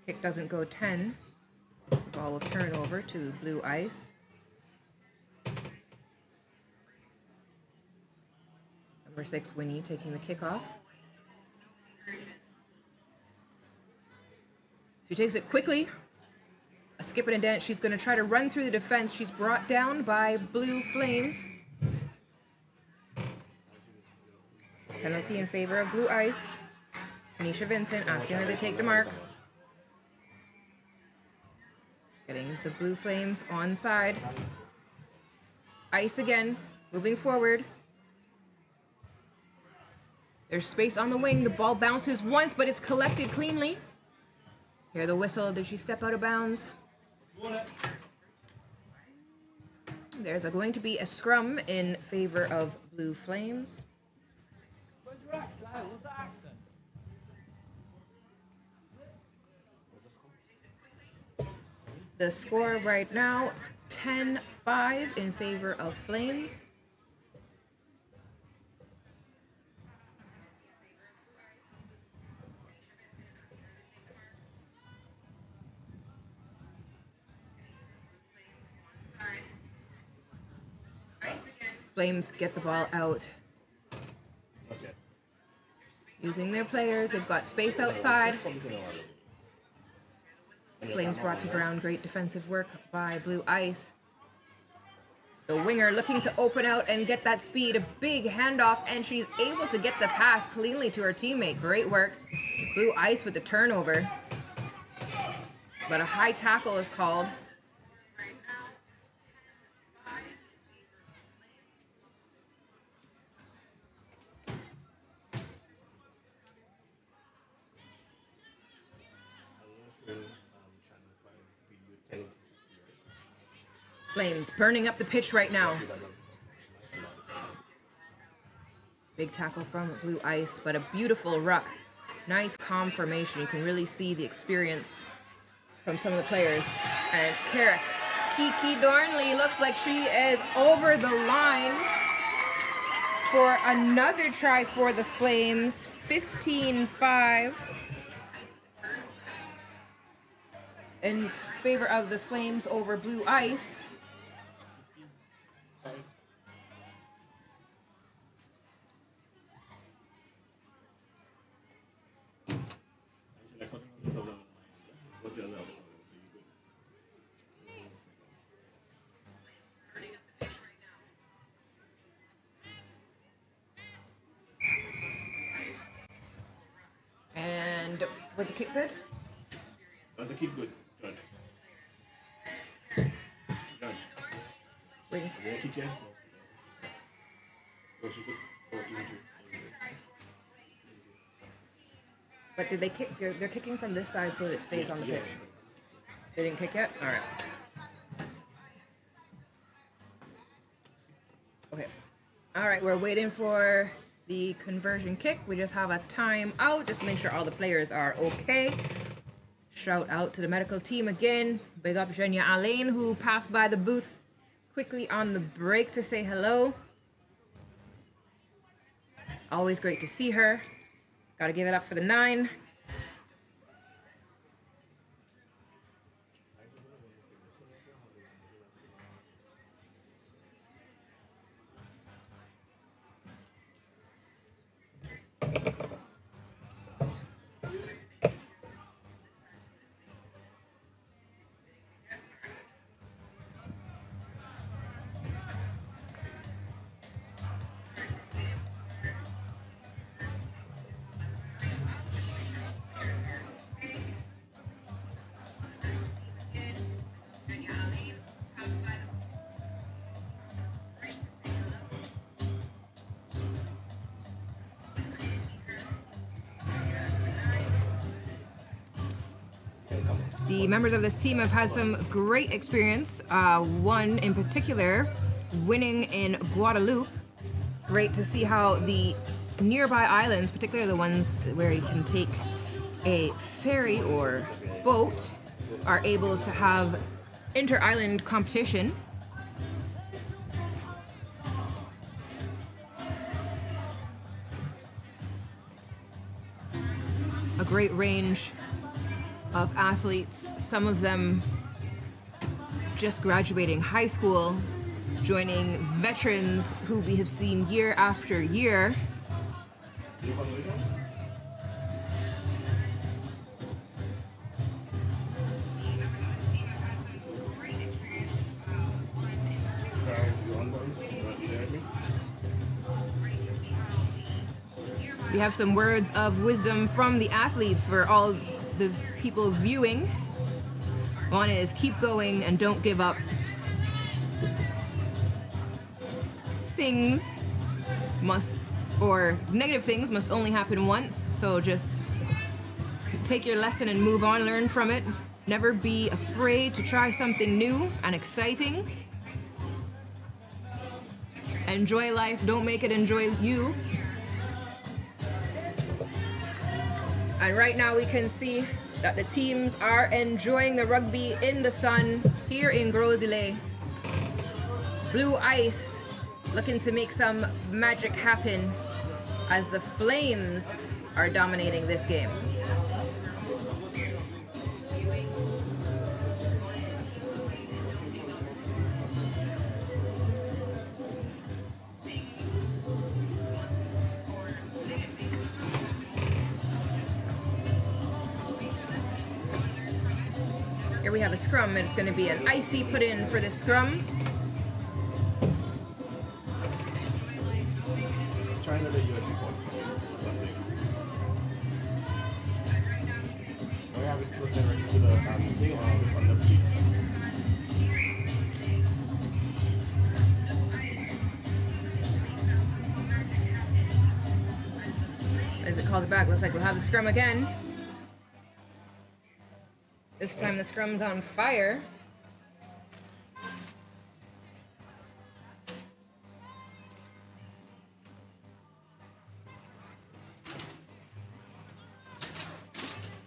Kick doesn't go 10. The ball will turn over to Blue Ice. Number 6, Winnie, taking the kickoff. She takes it quickly. A skip and a dance. She's going to try to run through the defense. She's brought down by Blue Flames. Penalty in favor of Blue Ice. Anisha Vincent asking her to take the mark. Getting the Blue Flames on side. Ice again, moving forward. There's space on the wing. The ball bounces once, but it's collected cleanly. Hear the whistle. Did she step out of bounds? There's going to be a scrum in favor of Blue Flames. What's your accent? What's the accent? The score right now, 10-5 in favor of Flames. Flames get the ball out. Using their players, they've got space outside. Flames brought to ground, great defensive work by Blue Ice. The winger looking to open out and get that speed, a big handoff, and she's able to get the pass cleanly to her teammate. Great work. Blue Ice with the turnover. But a high tackle is called. Flames burning up the pitch right now. Big tackle from Blue Ice, but a beautiful ruck. Nice calm formation. You can really see the experience from some of the players. And Kiki Dornley looks like she is over the line for another try for the Flames. 15-5 in favor of the Flames over Blue Ice. And was the kick good? Was the kick good, Judge? Judge. Waiting. Did they kick yet? Oh, she could. Oh, injury. But did they kick? They're kicking from this side so that it stays on the pitch. They didn't kick yet? All right. Okay. All right, we're waiting for the conversion kick. We just have a timeout just to make sure all the players are okay. Shout out to the medical team again. Big up Jenya Alain, who passed by the booth quickly on the break to say hello. Always great to see her. Gotta give it up for the 9. The members of this team have had some great experience. One in particular, winning in Guadeloupe. Great to see how the nearby islands, particularly the ones where you can take a ferry or boat, are able to have inter-island competition. A great range of athletes, some of them just graduating high school, joining veterans who we have seen year after year. We have some words of wisdom from the athletes for all the people viewing. One is keep going and don't give up. Things must, or negative things must only happen once, so just take your lesson and move on, learn from it. Never be afraid to try something new and exciting. Enjoy life, don't make it enjoy you. And right now we can see that the teams are enjoying the rugby in the sun here in Gros-Islet. Blue Ice looking to make some magic happen as the Flames are dominating this game. Here we have a scrum, and it's going to be an icy put in for this scrum. Try another USC point. Do we have it close directly to the thing or on the feet? As it calls it back, looks like we'll have the scrum again. This time the scrum's on fire.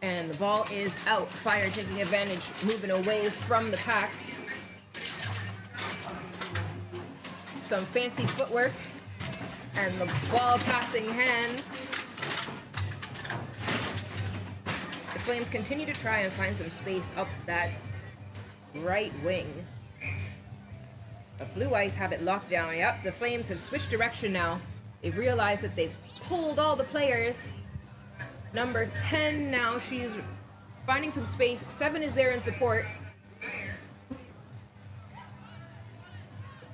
And the ball is out. Fire taking advantage, moving away from the pack. Some fancy footwork and the ball passing hands. The Flames continue to try and find some space up that right wing. But Blue Ice have it locked down. Yep, the Flames have switched direction now. They've realized that they've pulled all the players. Number 10 now, she's finding some space. 7 is there in support.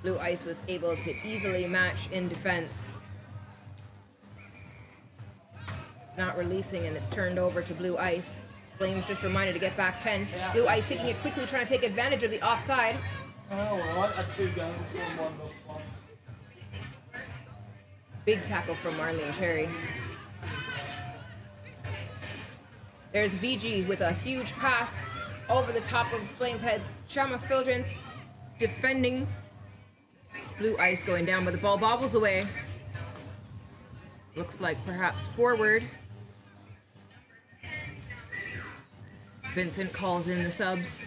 Blue Ice was able to easily match in defense. Not releasing, and it's turned over to Blue Ice. Flames just reminded to get back 10. Blue Ice taking it quickly, trying to take advantage of the offside. Big tackle from Marlene Cherry. There's VG with a huge pass over the top of Flames' heads. Chama Fildrance defending. Blue Ice going down, but the ball bobbles away. Looks like perhaps forward. Vincent calls in the subs.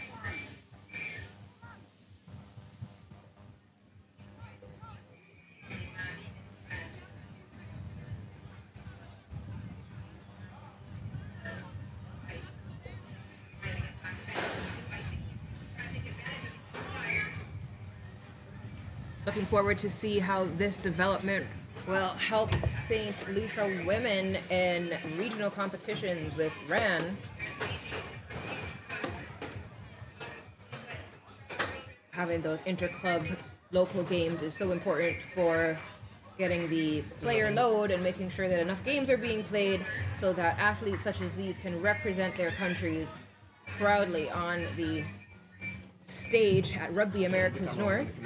Looking forward to see how this development will help St. Lucia women in regional competitions with RAN. Having those inter-club local games is so important for getting the player load and making sure that enough games are being played so that athletes such as these can represent their countries proudly on the stage at Rugby Americas North.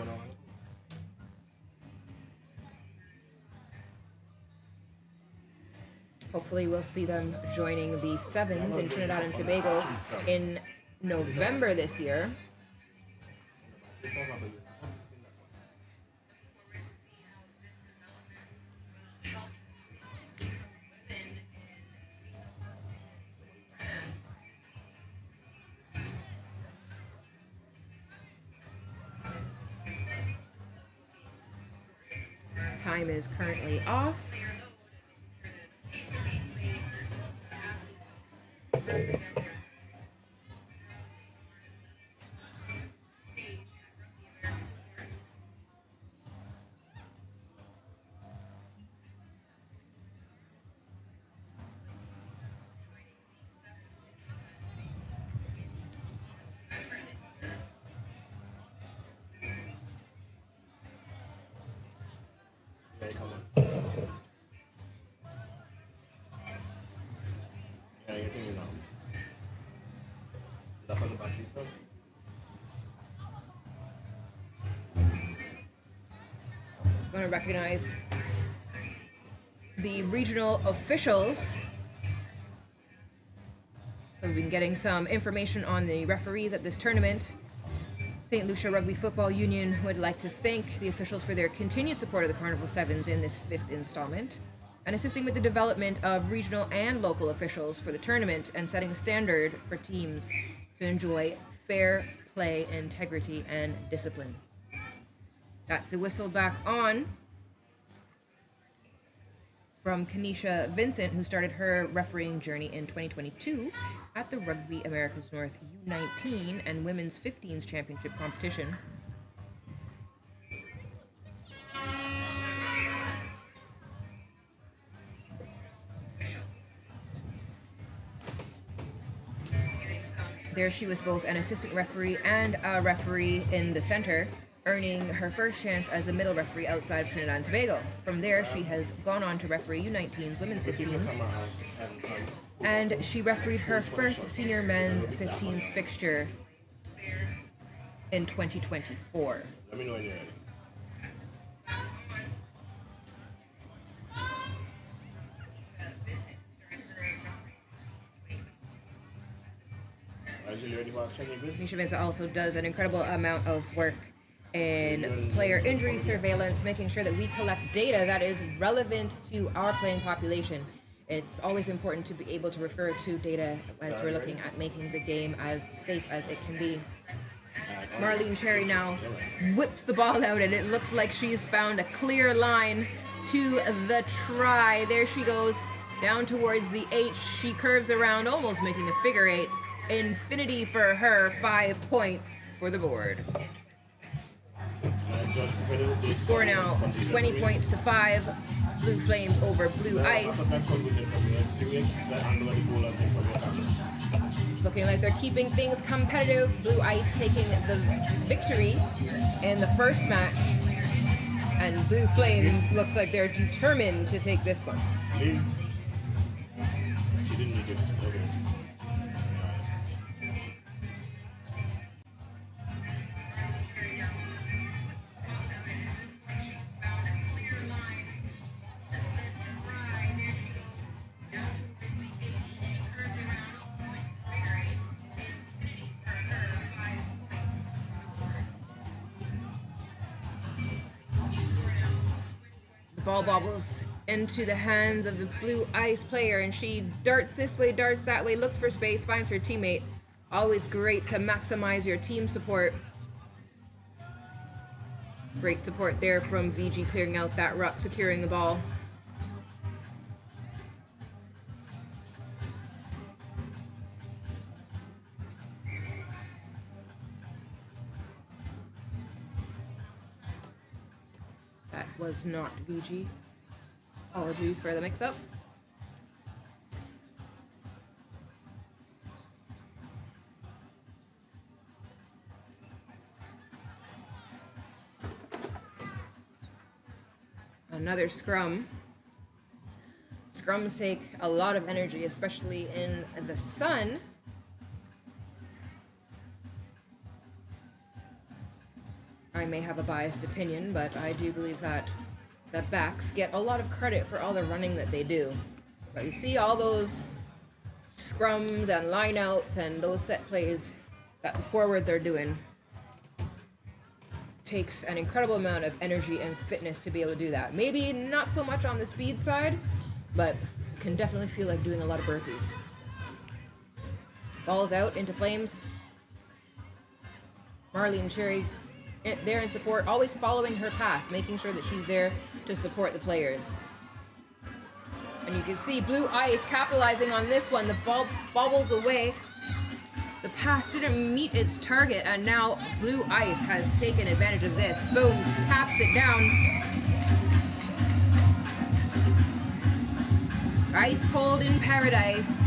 Hopefully we'll see them joining the Sevens in Trinidad and Tobago in November this year. Time is currently off. Tap on the battery, sir. I'm going to recognize the regional officials. So we've been getting some information on the referees at this tournament. St. Lucia Rugby Football Union would like to thank the officials for their continued support of the Carnival Sevens in this 5th installment, and assisting with the development of regional and local officials for the tournament and setting a standard for teams to enjoy fair play, integrity, and discipline. That's the whistle back on from Kenesha Vincent, who started her refereeing journey in 2022 at the Rugby Americas North U19 and Women's 15s Championship competition. There she was both an assistant referee and a referee in the center, earning her first chance as the middle referee outside of Trinidad and Tobago. From there, she has gone on to referee U19s, women's 15s, and she refereed her first senior men's 15s fixture in 2024. Let me know when you're ready. Kenesha Vincent also does an incredible amount of work in player injury surveillance, making sure that we collect data that is relevant to our playing population. It's always important to be able to refer to data as we're looking at making the game as safe as it can be. Marlene Cherry now whips the ball out, and it looks like she's found a clear line to the try. There she goes, down towards the H. She curves around, almost making a figure eight. Infinity for her, 5 points for the board. The score now 20 points to 5. Blue Flames over Blue Ice. Looking like they're keeping things competitive. Blue Ice taking the victory in the first match. And Blue Flames looks like they're determined to take this one. Ball bobbles into the hands of the Blue Ice player, and she darts this way, darts that way, looks for space, finds her teammate. Always great to maximize your team support. Great support there from VG, clearing out that ruck, securing the ball. That was not VG. Apologies for the mix-up. Another scrum. Scrums take a lot of energy, especially in the sun. I may have a biased opinion, but I do believe that the backs get a lot of credit for all the running that they do. But you see all those scrums and lineouts and those set plays that the forwards are doing. Takes an incredible amount of energy and fitness to be able to do that. Maybe not so much on the speed side, but can definitely feel like doing a lot of burpees. Ball's out into Flames. Marlene Cherry there in support, always following her pass, making sure that she's there to support the players. And you can see Blue Ice capitalizing on this one. The ball bobbles away. The pass didn't meet its target, and now Blue Ice has taken advantage of this. Boom, taps it down. Ice cold in paradise.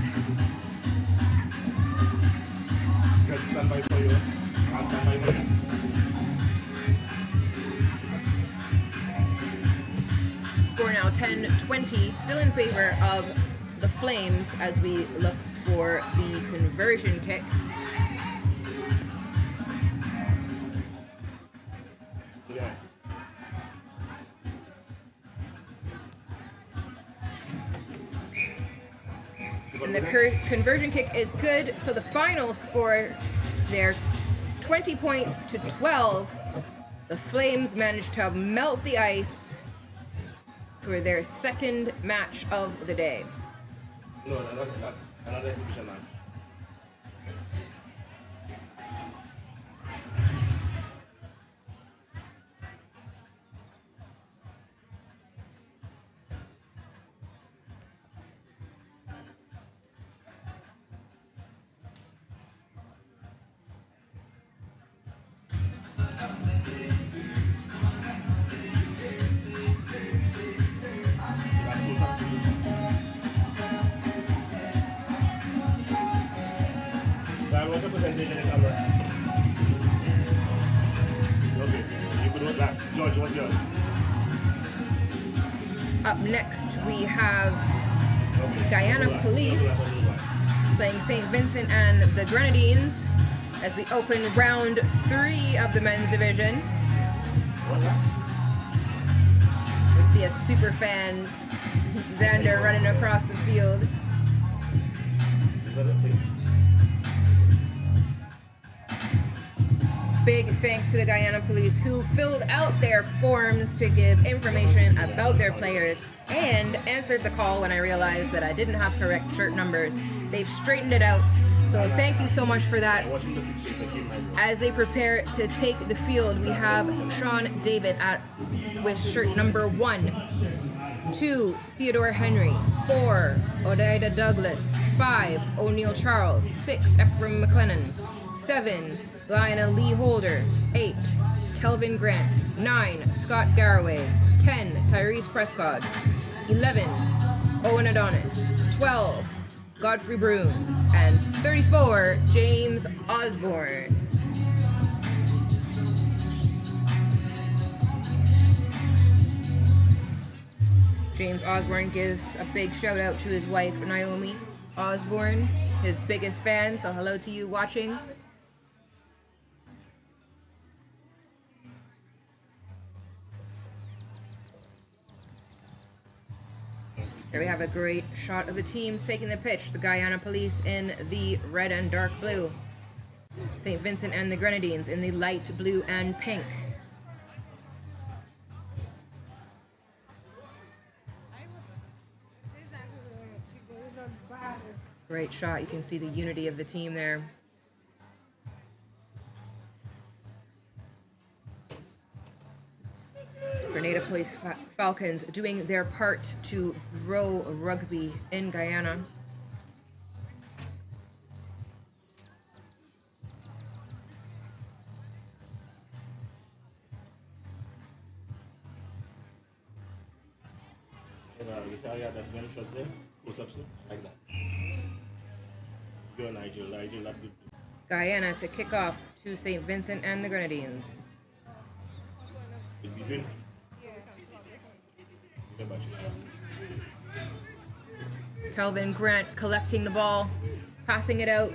Score now 10-20, still in favor of the Flames as we look for the conversion kick. conversion kick is good, so the final score there, 20 points to 12. The Flames managed to melt the ice for their second match of the day. No, not another exhibition match. What's the percentage in the camera? Okay, you could hold that. George, what's yours? Up next, we have Guyana Police playing St. Vincent and the Grenadines as we open round 3 of the men's division. We see a super fan, Xander, running across the field. Big thanks to the Guyana Police who filled out their forms to give information about their players and answered the call when I realized that I didn't have correct shirt numbers. They've straightened it out, so thank you so much for that. As they prepare to take the field, we have Sean David with shirt number 1, 2, Theodore Henry, 4, Odaida Douglas, 5, O'Neill Charles, 6, Ephraim McLennan, 7, Lionel Lee Holder, 8, Kelvin Grant, 9, Scott Garraway, 10, Tyrese Prescott, 11, Owen Adonis, 12, Godfrey Brooms, and 34, James Osborne. James Osborne gives a big shout out to his wife, Naomi Osborne, his biggest fan, so hello to you watching. Here we have a great shot of the teams taking the pitch. The Guyana Police in the red and dark blue. St. Vincent and the Grenadines in the light blue and pink. Great shot. You can see the unity of the team there. Grenada Police Falcons doing their part to grow rugby in Guyana. You see how you had that gun shots there? Close up, like that. Go Nigel, that's good. Guyana to kick off to St. Vincent and the Grenadines. Did we win? Kelvin Grant collecting the ball, passing it out.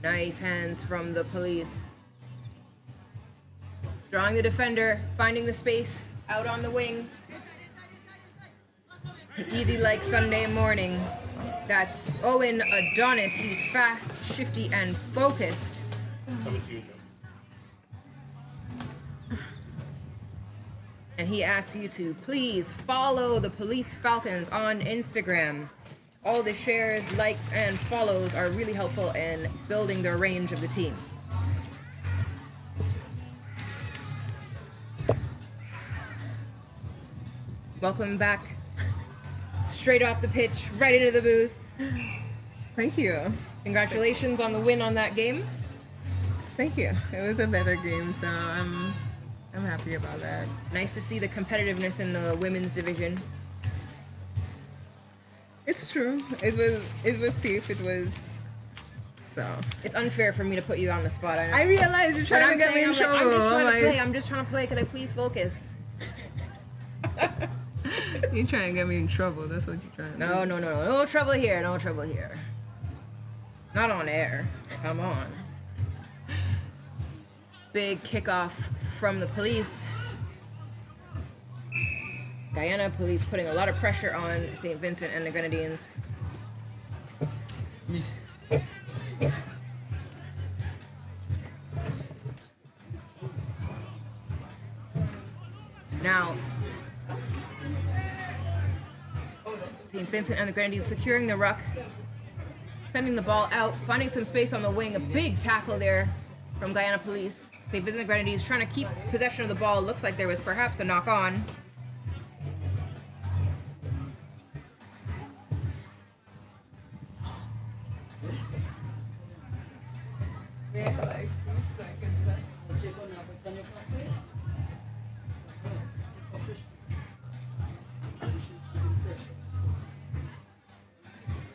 Nice hands from the police. Drawing the defender, finding the space, out on the wing. Easy like Sunday morning. That's Owen Adonis. He's fast, shifty, and focused. And he asks you to please follow the Police Falcons on Instagram. All the shares, likes, and follows are really helpful in building the range of the team. Welcome back. Straight off the pitch, right into the booth. Thank you. Congratulations on the win on that game. Thank you. It was a better game, so I'm happy about that. Nice to see the competitiveness in the women's division. It's true. It was safe. It was so. It's unfair for me to put you on the spot. I realize you're trying to get me in trouble. I'm just trying to play. I'm just trying to play. Can I please focus? You're trying to get me in trouble. That's what you're trying to do. No. No trouble here. No trouble here. Not on air. Come on. Big kickoff from the police. Guyana Police putting a lot of pressure on St. Vincent and the Grenadines. Yes. Now, St. Vincent and the Grenadines securing the ruck, sending the ball out, finding some space on the wing. A big tackle there from Guyana Police. St. Vincent and the Grenadines trying to keep possession of the ball. Looks like there was perhaps a knock-on.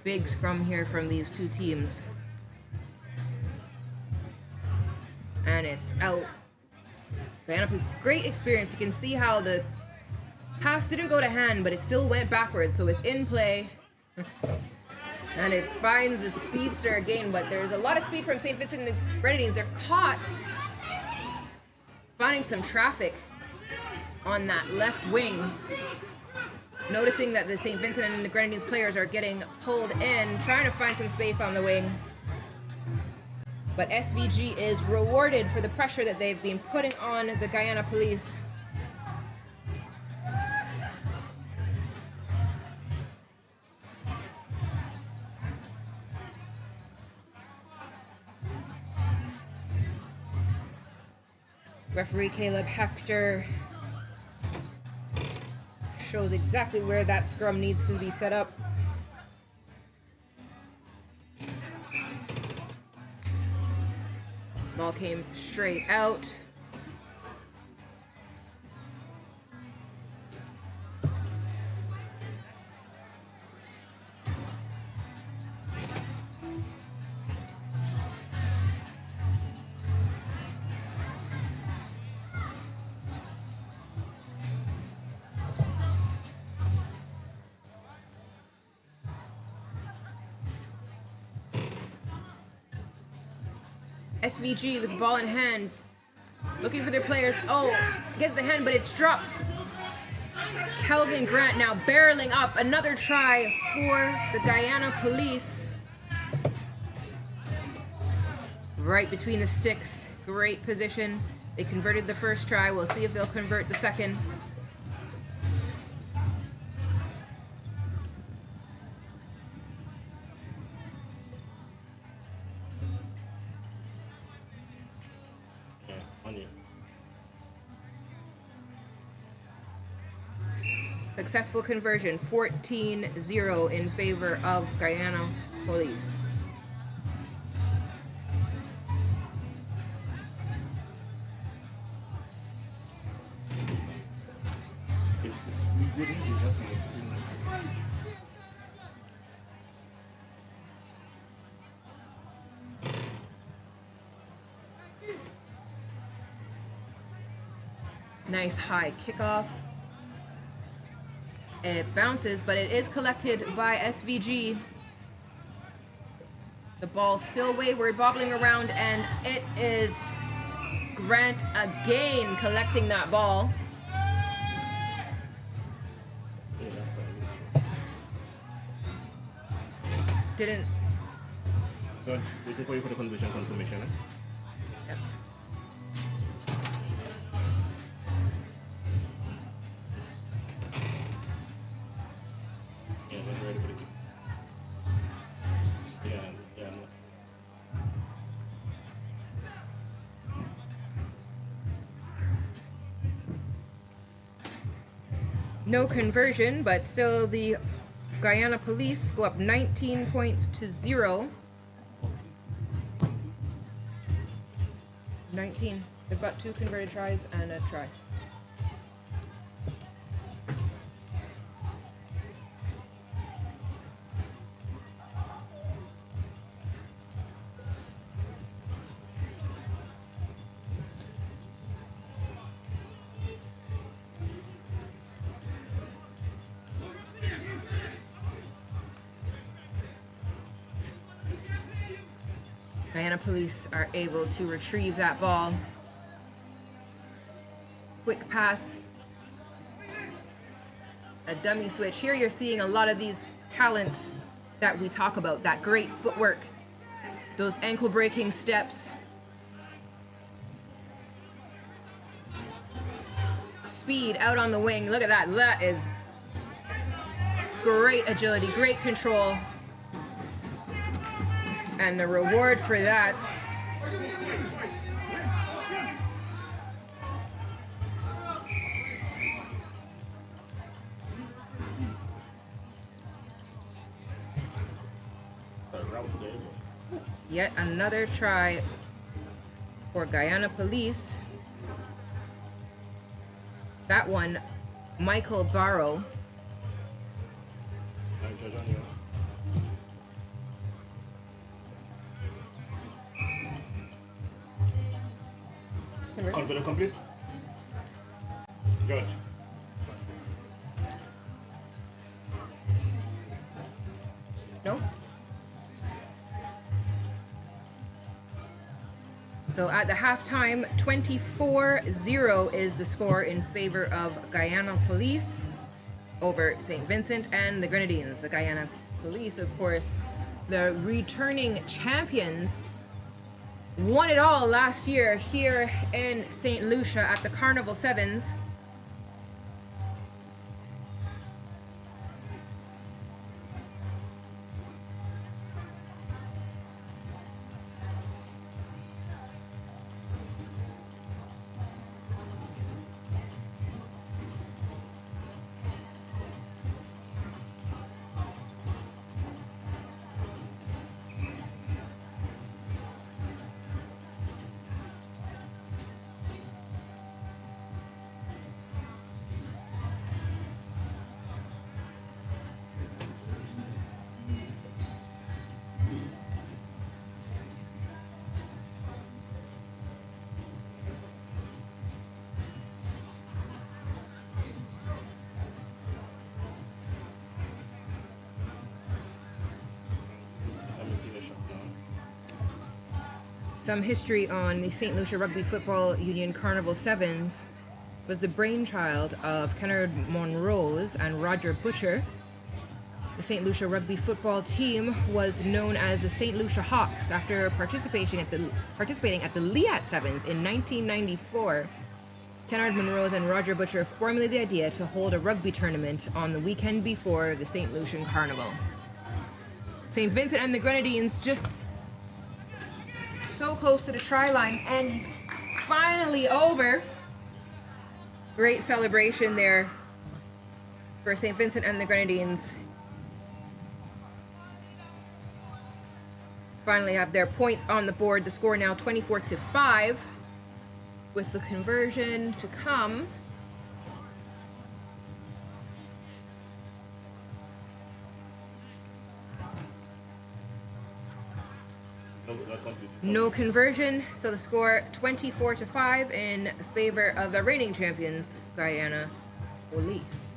Big scrum here from these two teams. And it's out. Guyana Police, great experience. You can see how the pass didn't go to hand, but it still went backwards, so it's in play. And it finds the speedster again, but there's a lot of speed from St. Vincent and the Grenadines. They're caught finding some traffic on that left wing. Noticing that the St. Vincent and the Grenadines players are getting pulled in, trying to find some space on the wing. But SVG is rewarded for the pressure that they've been putting on the Guyana Police. Referee Caleb Hector shows exactly where that scrum needs to be set up. Ball came straight out. SVG with the ball in hand, looking for their players. Oh, gets the hand, but it's dropped. Kelvin Grant now barreling up. Another try for the Guyana Police. Right between the sticks. Great position. They converted the first try. We'll see if they'll convert the second. Successful conversion, 14-0 in favor of Guyana Police. Nice high kickoff. It bounces, but it is collected by SVG. The ball still wayward, bobbling around, and it is Grant again collecting that ball. Didn't. Good. Waiting for you for the conversion confirmation. Yep. No conversion, but still the Guyana Police go up 19 points to 0. 19. They've got 2 converted tries and a try. Guyana Police are able to retrieve that ball. Quick pass. A dummy switch. Here you're seeing a lot of these talents that we talk about, that great footwork, those ankle breaking steps, speed out on the wing. Look at that. That is great agility, great control. And the reward for that yet another try for Guyana Police. That one, Michael Barrow. Confident complete? Judge. No? So at the halftime, 24-0 is the score in favor of Guyana Police over St. Vincent and the Grenadines. The Guyana Police, of course, the returning champions, won it all last year here in St. Lucia at the Carnival 7's. Some history on the St. Lucia Rugby Football Union Carnival 7's was the brainchild of Kennard Monrose and Roger Butcher. The St. Lucia Rugby Football team was known as the St. Lucia Hawks after participating at the Liat 7's in 1994. Kennard Monrose and Roger Butcher formulated the idea to hold a rugby tournament on the weekend before the St. Lucian Carnival. St. Vincent and the Grenadines just so close to the try line and finally over. Great celebration there for St. Vincent and the Grenadines. Finally have their points on the board. The score now 24-5 with the conversion to come. No conversion, so the score 24-5 in favor of the reigning champions, Guyana Police.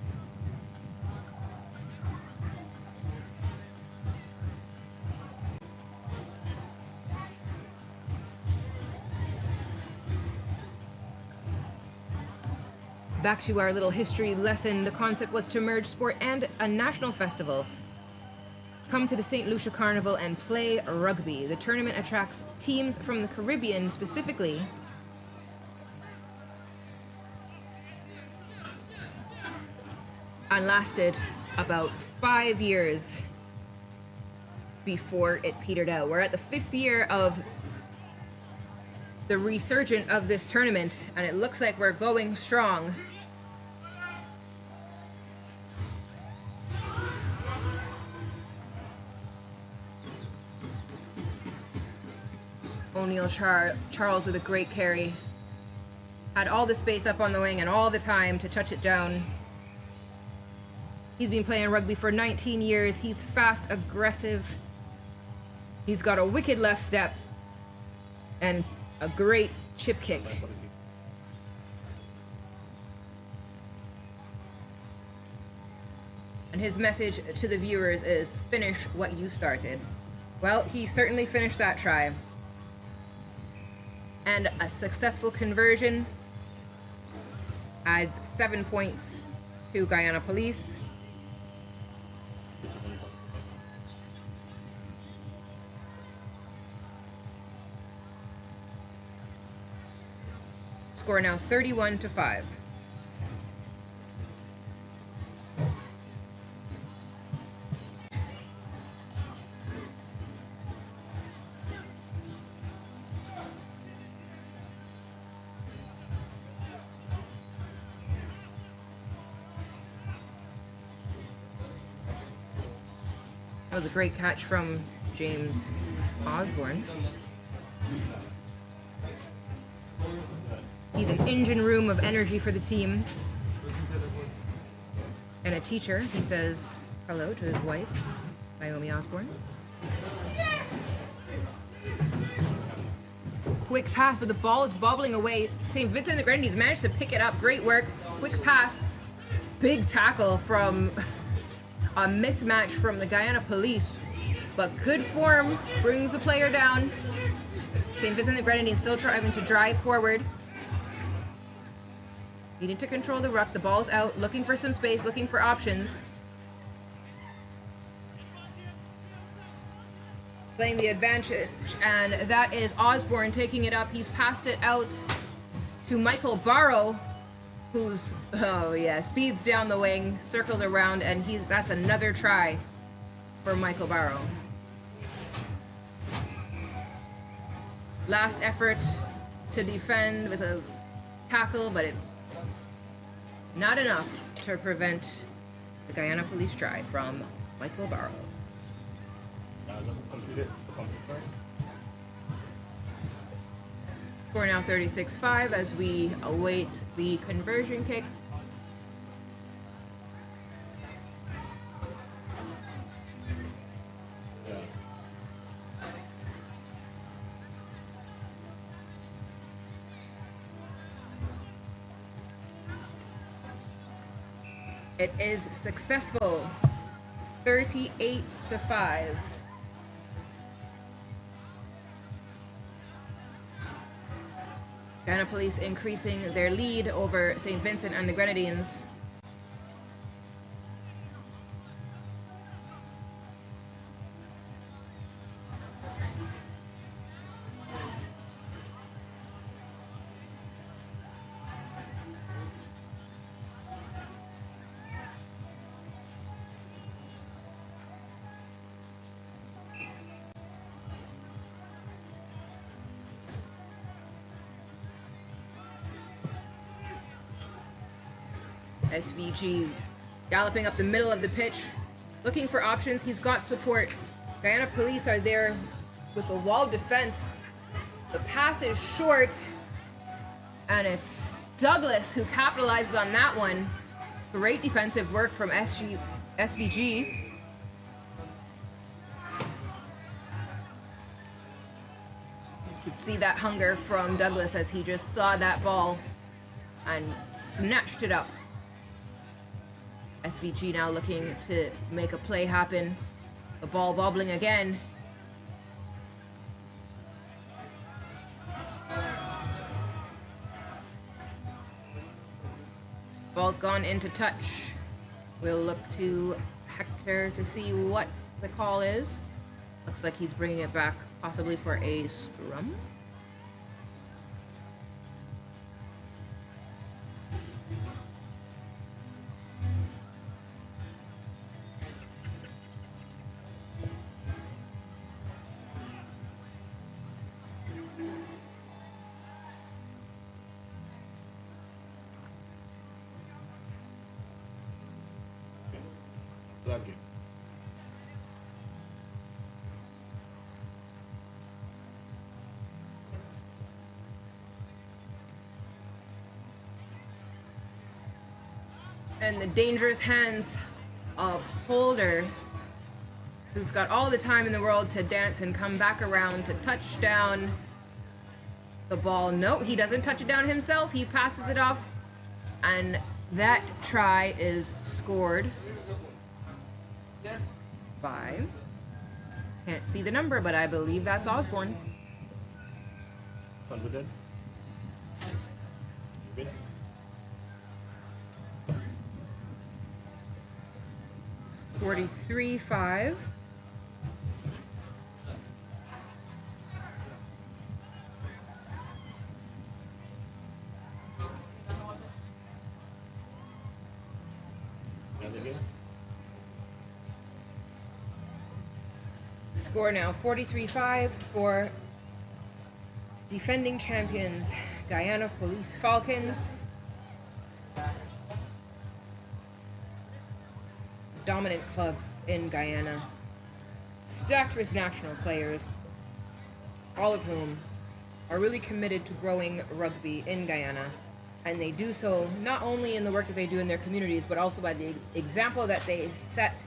Back to our little history lesson. The concept was to merge sport and a national festival. Come to the St. Lucia Carnival and play rugby. The tournament attracts teams from the Caribbean specifically. And lasted about 5 years before it petered out. We're at the 5th year of the resurgence of this tournament, and it looks like we're going strong. O'Neal Charles with a great carry. Had all the space up on the wing and all the time to touch it down. He's been playing rugby for 19 years. He's fast, aggressive. He's got a wicked left step and a great chip kick. And his message to the viewers is, finish what you started. Well, he certainly finished that try. And a successful conversion adds 7 points to Guyana Police. Score now 31-5. That was a great catch from James Osborne. He's an engine room of energy for the team. And a teacher. He says hello to his wife, Naomi Osborne. Quick pass, but the ball is bobbling away. St. Vincent and the Grenadines managed to pick it up. Great work. Quick pass. Big tackle from a mismatch from the Guyana Police. But good form brings the player down. St. Vincent and the Grenadines still trying to drive forward. Needing to control the ruck. The ball's out. Looking for some space. Looking for options. Playing the advantage. And that is Osborne taking it up. He's passed it out to Michael Barrow, who's, oh yeah, speeds down the wing, circles around, and that's another try for Michael Barrow. Last effort to defend with a tackle, but it's not enough to prevent the Guyana Police try from Michael Barrow. Score now 36-5 as we await the conversion kick. It is successful, 38-5. Guyana Police increasing their lead over St. Vincent and the Grenadines. SVG galloping up the middle of the pitch, looking for options. He's got support. Guyana Police are there with a wall defense. The pass is short, and it's Douglas who capitalizes on that one. Great defensive work from SVG. You could see that hunger from Douglas as he just saw that ball and snatched it up. SVG now looking to make a play happen. The ball bobbling again. Ball's gone into touch. We'll look to Hector to see what the call is. Looks like he's bringing it back, possibly for a scrum. And the dangerous hands of Holder, who's got all the time in the world to dance and come back around to touch down the ball. No, he doesn't touch it down himself. He passes it off, and that try is scored by, can't see the number, but I believe that's Osborne. 43-5. the game. Score now 43-5 for defending champions Guyana Police Falcons. Dominant club in Guyana, stacked with national players, all of whom are really committed to growing rugby in Guyana. And they do so not only in the work that they do in their communities, but also by the example that they set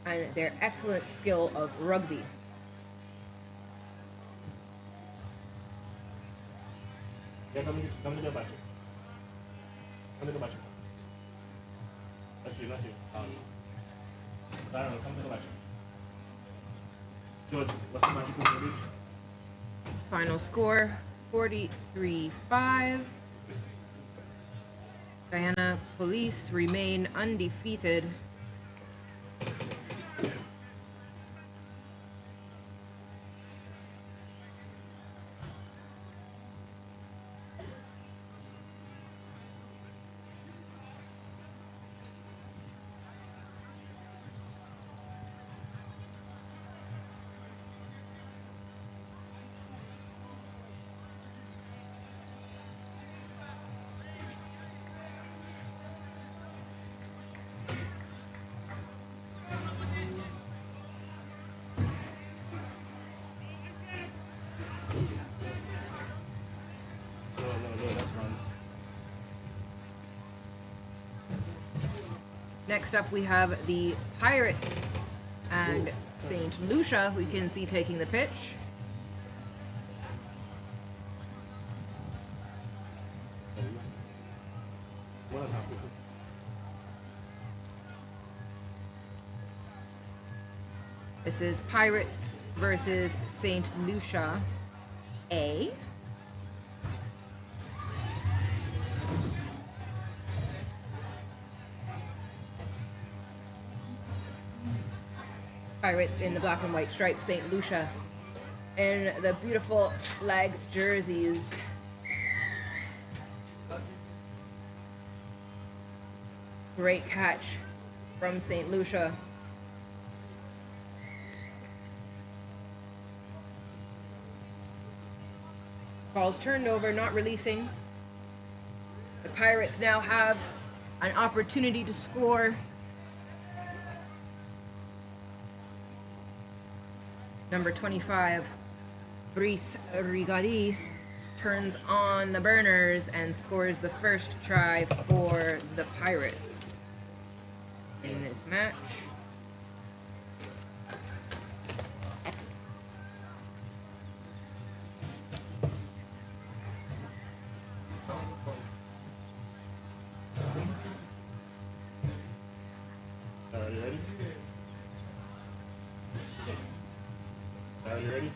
and their excellent skill of rugby. Yeah, come to the back. Come to the back. Not you. Darren, come to the back. George, what's the magical footage? Final score 43-5. Guyana Police remain undefeated. Next up, we have the Pirates and St. Lucia, we can see taking the pitch. This is Pirates versus St. Lucia A. Pirates in the black and white stripes, St. Lucia in the beautiful flag jerseys. Great catch from St. Lucia. Ball's turned over, not releasing. The Pirates now have an opportunity to score. Number 25, Brice Rigadi, turns on the burners and scores the first try for the Pirates in this match. Are you ready? Are you ready?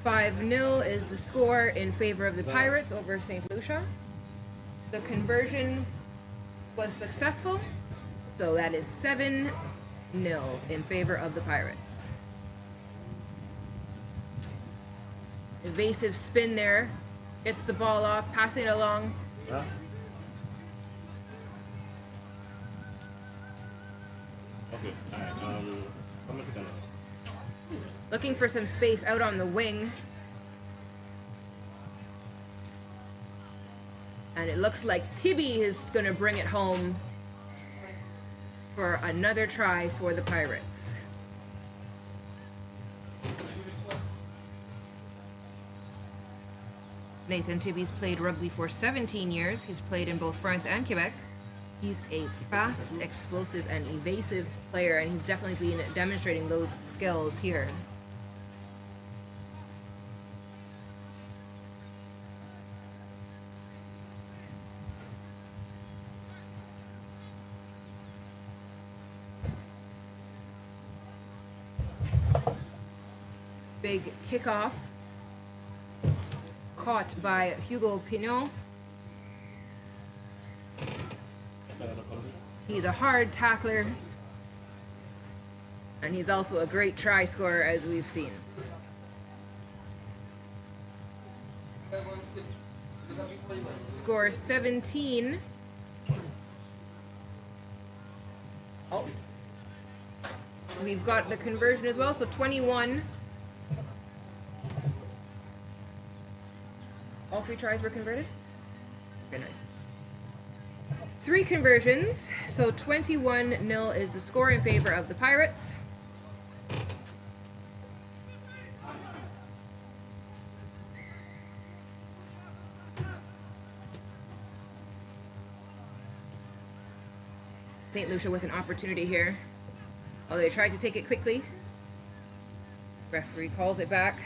5-0 is the score in favor of the Pirates over St. Lucia. The conversion was successful, so that is 7-0 in favor of the Pirates. Evasive spin there, gets the ball off, passing it along. Huh? Okay, alright, come on. Looking for some space out on the wing. And it looks like Tibby is going to bring it home for another try for the Pirates. Nathan Tibby's played rugby for 17 years. He's played in both France and Quebec. He's a fast, explosive, and evasive player, and he's definitely been demonstrating those skills here. Big kickoff, caught by Hugo Pinot. He's a hard tackler, and he's also a great try scorer, as we've seen. Score 17. Oh. We've got the conversion as well, so 21. All 3 tries were converted? Very nice. 3 conversions, so 21-0 is the score in favor of the Pirates. St. Lucia with an opportunity here. Oh, they tried to take it quickly. Referee calls it back.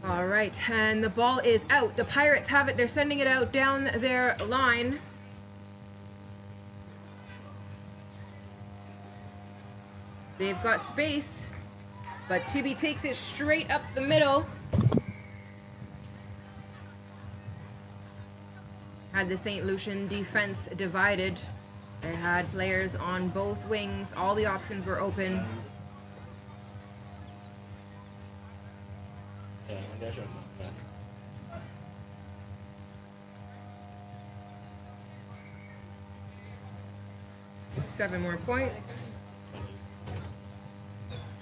All right, and the ball is out. The Pirates have it. They're sending it out down their line. They've got space, but Tibby takes it straight up the middle. Had the St. Lucian defense divided. They had players on both wings. All the options were open. Yeah, and that's just yeah. 7 more points.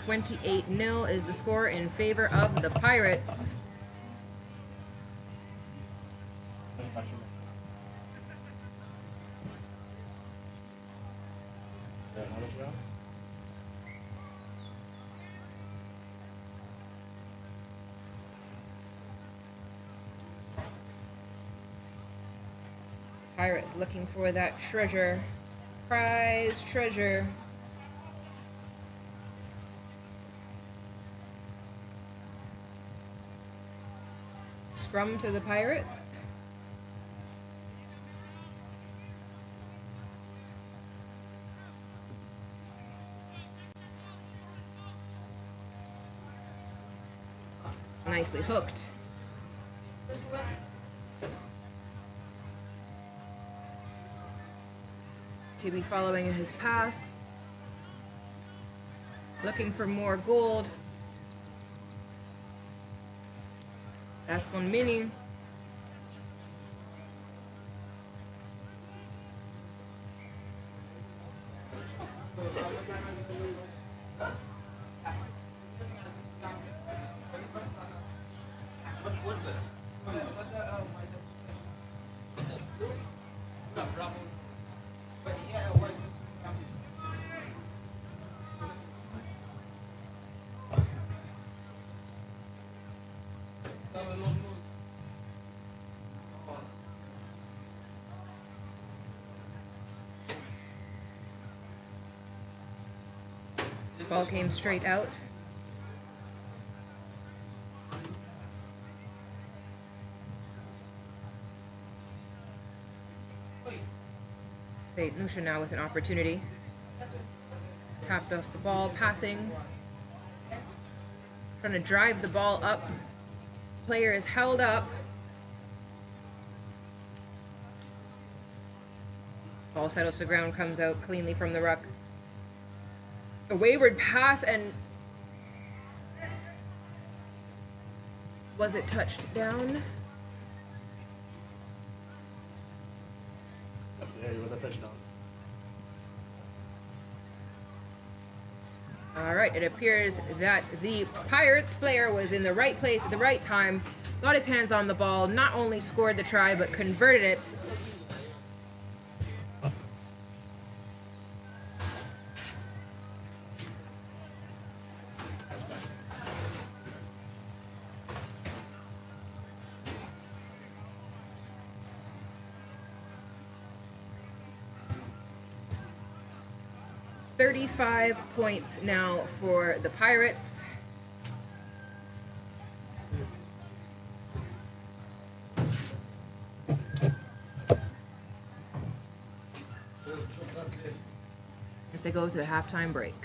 28-0 is the score in favor of the Pirates. Pirates looking for that treasure. Prize treasure. Scrum to the Pirates. Nicely hooked. To be following his path. Looking for more gold. That's one mini. Ball came straight out. St. Lucia now with an opportunity. Tapped off the ball, passing. Trying to drive the ball up. Player is held up. Ball settles to ground, comes out cleanly from the ruck. A wayward pass, and was it touched down? Yeah, it was a touchdown. All right, it appears that the Pirates player was in the right place at the right time, got his hands on the ball, not only scored the try, but converted it. $35 points now for the Pirates. go to the halftime break.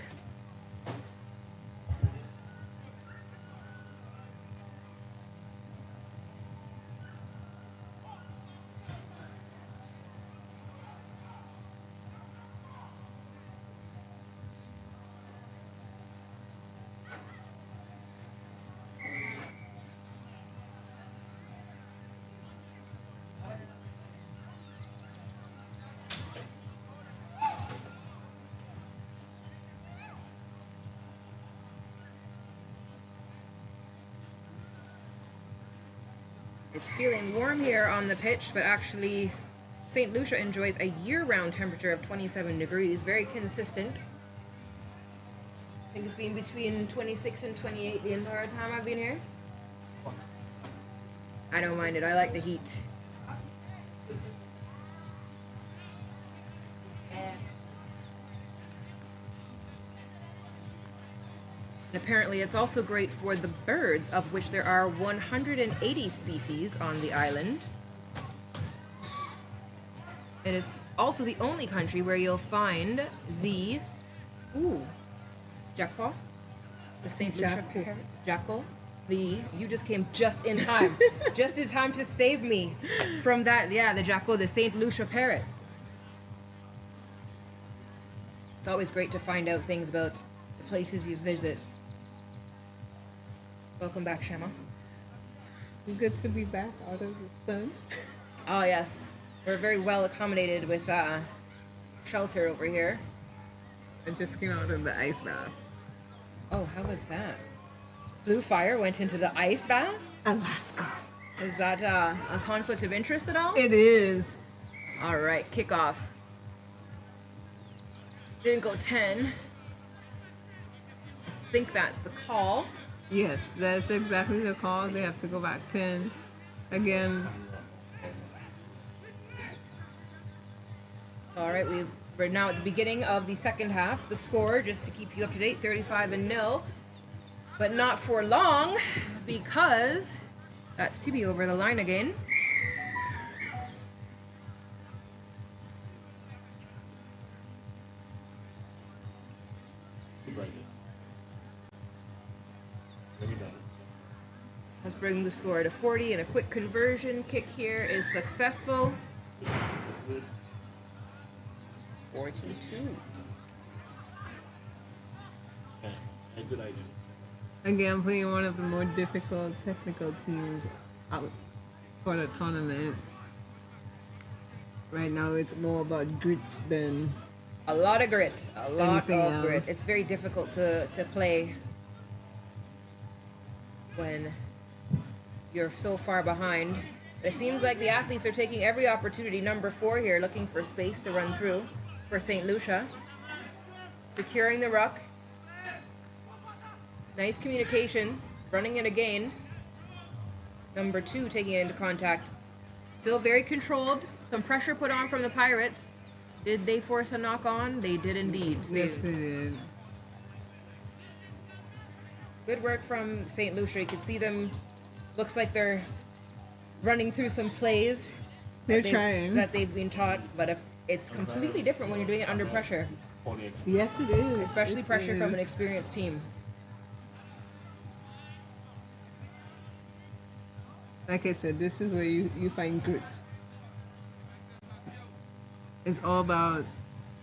It's feeling warm here on the pitch, but actually St. Lucia enjoys a year-round temperature of 27 degrees, very consistent. I think it's been between 26 and 28 the entire time I've been here. I don't mind it, I like the heat. And apparently it's also great for the birds, of which there are 180 species on the island. It is also the only country where you'll find the jackal, the St. Lucia parrot. Jackal. You just came just in time. Just in time to save me from that. Yeah, the jackal, the St. Lucia parrot. It's always great to find out things about the places you visit. Welcome back, Shema. Good to be back out of the sun. Oh, yes. We're very well accommodated with shelter over here. I just came out of the ice bath. Oh, how was that? Blue Fire went into the ice bath? Alaska. Is that a conflict of interest at all? It is. All right, kickoff. Didn't go 10. I think that's the call. Yes, that's exactly the call. They have to go back 10. Again. All right, we're now at the beginning of the second half. The score, just to keep you up to date, 35-0. But not for long, because that's Tibi over the line again. Let's bring the score to 40, and a quick conversion kick here is successful. 42. A good idea. Again, playing one of the more difficult technical teams out for the tournament. Right now, it's more about grits than a lot of grit. A lot anything of else. grit. It's very difficult to play when you're so far behind. It seems like the athletes are taking every opportunity. Number 4 here, looking for space to run through for St. Lucia. Securing the ruck. Nice communication. Running it again. Number 2 taking it into contact. Still very controlled. Some pressure put on from the Pirates. Did they force a knock on? They did indeed. Yes, they did. Good work from St. Lucia. You can see them. Looks like they're running through some plays. They're trying. That they've been taught, but if it's completely different when you're doing it under pressure. Yes, it is. Especially pressure from an experienced team. Like I said, this is where you find grit. It's all about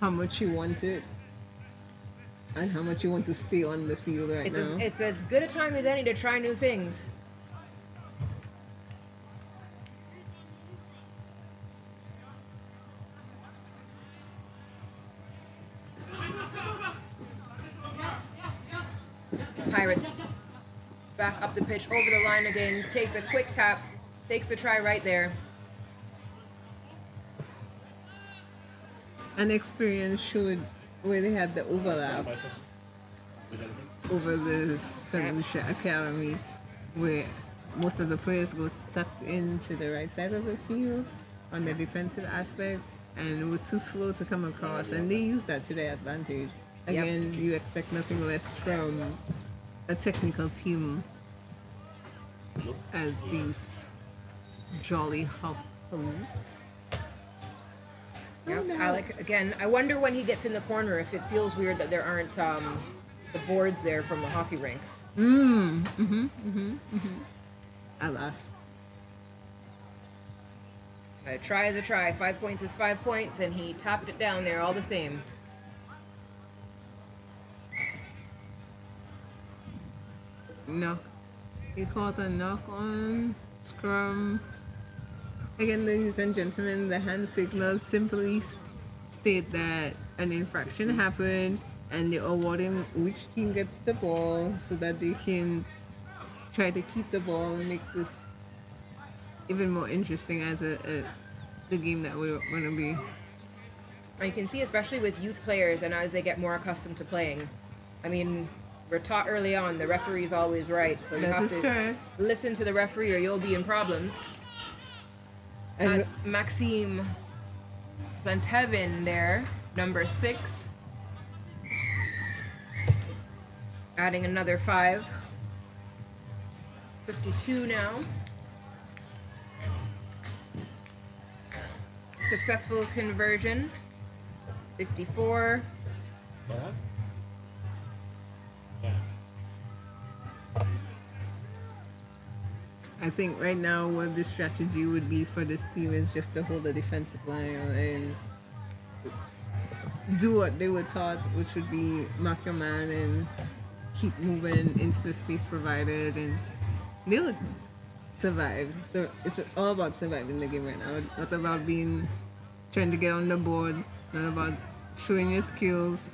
how much you want it and how much you want to stay on the field right now. It's as good a time as any to try new things. Pirates back up the pitch, over the line again, takes a quick tap, takes the try right there. An experience showed where they had the overlap over the St. Lucia Academy, where most of the players go tucked into the right side of the field on the defensive aspect and were too slow to come across, and they used that to their advantage. Again, you expect nothing less from a technical team as these jolly hoops. Yep, Alec, again, I wonder when he gets in the corner if it feels weird that there aren't the boards there from the hockey rink. Alas. A try is a try. 5 points is 5 points, and he tapped it down there all the same. No. He caught a knock on scrum. Again, ladies and gentlemen, the hand signals simply state that an infraction happened and they're awarding which team gets the ball so that they can try to keep the ball and make this even more interesting as the game that we're going to be. You can see, especially with youth players and as they get more accustomed to playing. I mean, we're taught early on the referee's always right, so you have to listen to the referee or you'll be in problems. And that's Maxime Plantevin there, number 6. Adding another 5. 52 now. Successful conversion. 54. I think right now what the strategy would be for this team is just to hold the defensive line and do what they were taught, which would be mark your man and keep moving into the space provided, and they'll survive. So it's all about surviving the game right now. Not about trying to get on the board, not about showing your skills.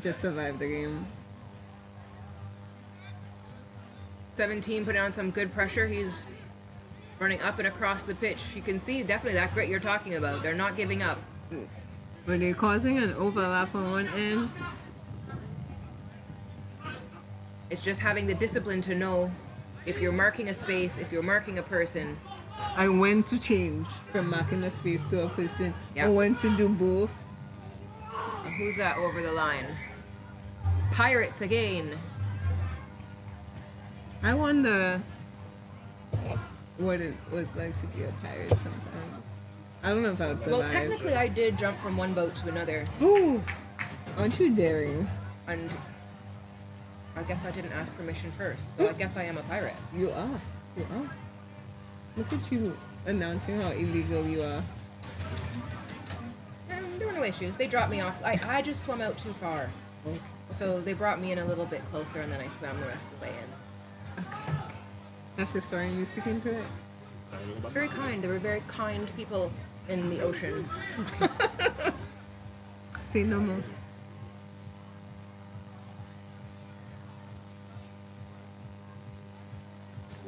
Just survive the game. 17 putting on some good pressure. He's running up and across the pitch. You can see definitely that grit you're talking about. They're not giving up. When they're causing an overlap on one end, it's just having the discipline to know if you're marking a space, if you're marking a person. And when to change from marking a space to a person, yep. Or when to do both. Who's that over the line? Pirates again. I wonder what it was like to be a pirate sometimes. I don't know if I would survive. Well, technically I did jump from one boat to another. Ooh, aren't you daring? And I guess I didn't ask permission first, so I guess I am a pirate. You are. You are. Look at you announcing how illegal you are. There were no issues. They dropped me off. I just swam out too far. Okay. So they brought me in a little bit closer, and then I swam the rest of the way in. Okay. That's your story and you sticking to it? It's very kind. They were very kind people in the ocean. Okay. Say no more.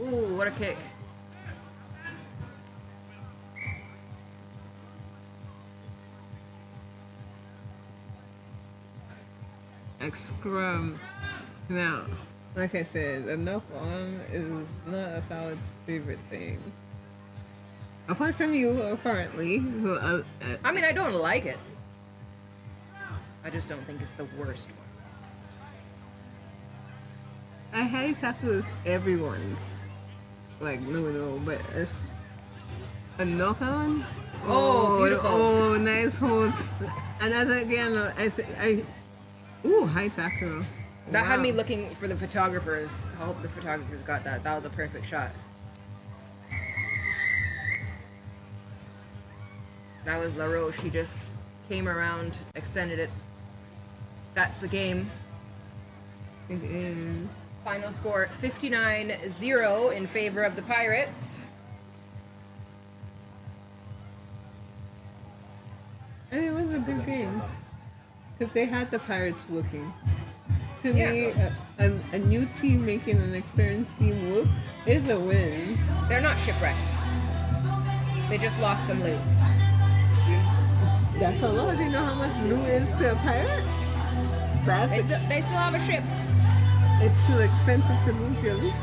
Ooh, what a kick. Scrum. Now, like I said, a knock on is not a pilot's favorite thing. Apart from you, apparently. I mean, I don't like it. I just don't think it's the worst one. A high tackle is everyone's. Like, no, but a knock on? Oh, beautiful. Oh, nice hold. And as again, ooh, high tackle. That had me looking for the photographers. I hope the photographers got that. That was a perfect shot. That was LaRoche. She just came around, extended it. That's the game. It is. Final score 59-0 in favor of the Pirates. And it was a good game. Because they had the Pirates working. To Yeah. me, a new team making an experienced team work is a win. They're not shipwrecked. They just lost some loot. That's a lot. Do you know how much loot is to a pirate? They still have a ship. It's too expensive to lose your loot.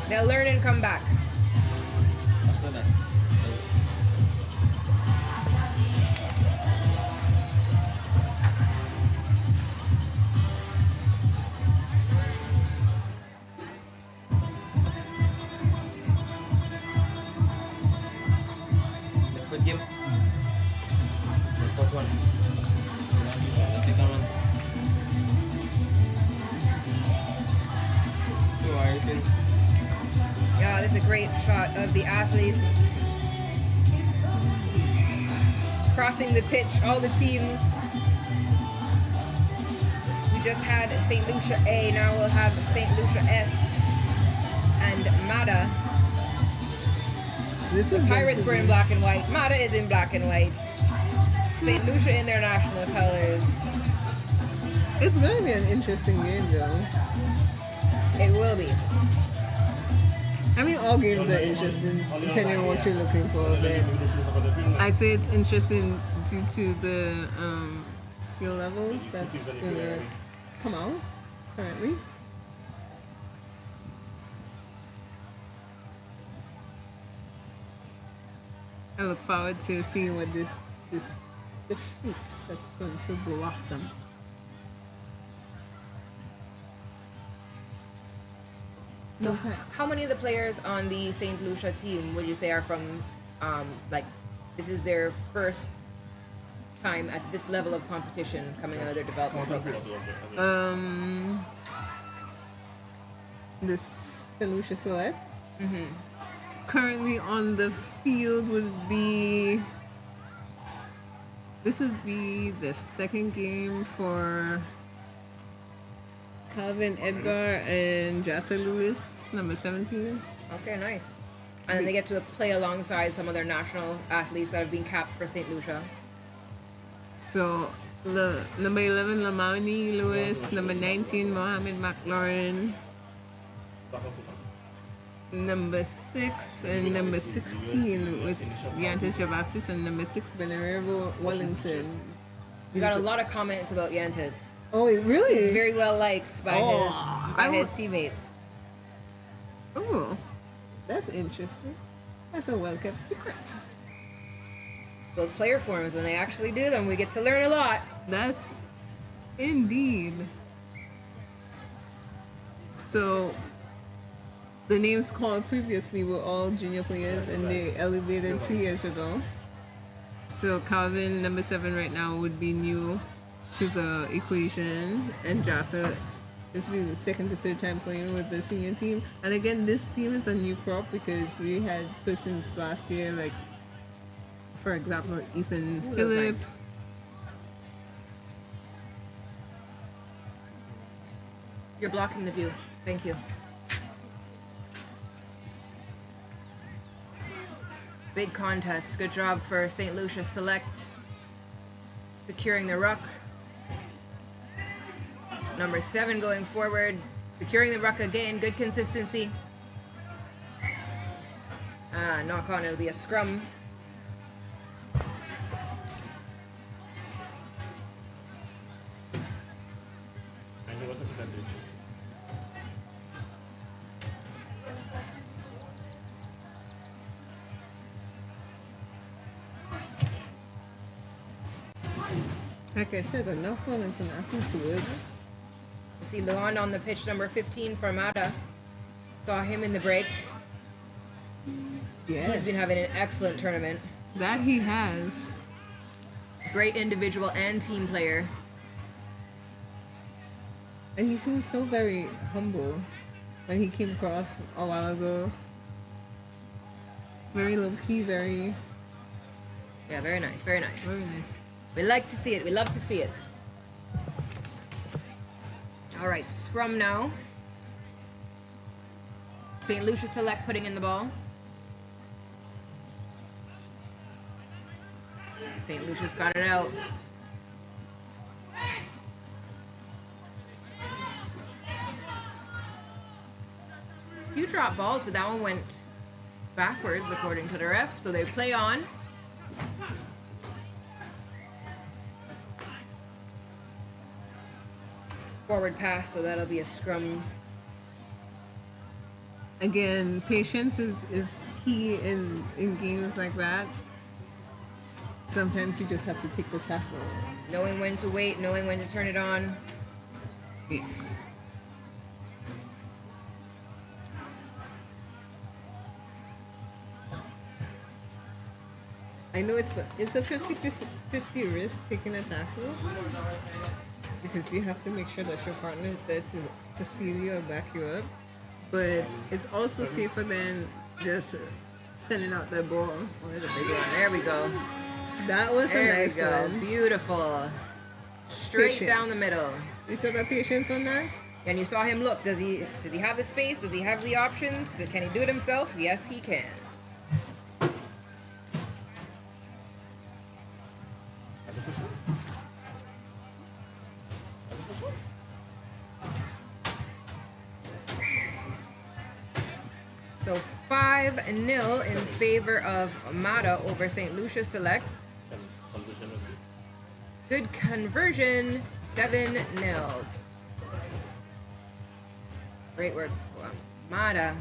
They'll learn and come back. Good game. this is a great shot of the athletes crossing the pitch, all the teams. We just had St. Lucia A, now we'll have St. Lucia S and Mata. The Pirates were in black and white. Mata is in black and white. St. Lucia in their national colors. It's going to be an interesting game, though. It will be. I mean, all games are interesting, depending on what you're looking for. But I say it's interesting due to the skill levels that's going to come out currently. I look forward to seeing what the fruits that's going to blossom. So how many of the players on the St. Lucia team would you say are from, like, this is their first time at this level of competition coming out of their development programs? The St. Lucia Select? Currently on the field would be, this would be the second game for Calvin Edgar and Jassa Lewis, number 17. Okay, nice. And then they get to play alongside some of their national athletes that have been capped for St. Lucia. So, number 11, Lamani Lewis, number 19, Mohammed McLaurin, number 6 and number 16 was Yantis Jabaptist, and number 6, Venerable Wellington. We got a lot of comments about Yantis. Oh, really? He's very well liked by his teammates. Oh, that's interesting. That's a well-kept secret. Those player forums, when they actually do them, we get to learn a lot. That's indeed. So, the names called previously were all junior players, and they elevated 2 years ago. So Calvin, number 7 right now, would be new to the equation, and Jassa is being the second to third time playing with the senior team. And again, this team is a new crop because we had persons last year, like, for example, Ethan Phillip. Nice. You're blocking the view. Thank you. Big contest. Good job for St. Lucia Select securing the ruck. Number 7 going forward, securing the ruck again. Good consistency. Knock on, it'll be a scrum. Like I said, enough moments and afterwards. See Luan on the pitch, number 15 for Mata. Saw him in the break. Yes. He's been having an excellent tournament. That he has. Great individual and team player. And he seems so very humble when he came across a while ago. Very low key, very... Yeah, very nice, very nice. Very nice. We like to see it. We love to see it. All right, scrum now. St. Lucia Select putting in the ball. St. Lucia's got it out. Few drop balls, but that one went backwards according to the ref, so they play on. Forward pass, so that'll be a scrum. Again, patience is key in games like that. Sometimes you just have to take the tackle. Knowing when to wait, knowing when to turn it on. Yes. I know it's a 50-50 risk taking a tackle, because you have to make sure that your partner is there to seal you or back you up. but it's also safer than just sending out the ball. Oh, there's a big one. There we go. That was There a nice we go. one. Beautiful. Straight Patience. down the middle. You still got patience on that? And you saw him look. Does he have the space? Does he have the options? Can he do it himself? Yes, he can. So 5-0 in favor of Mata over St. Lucia Select. Good conversion, 7-0. Great work for Mata.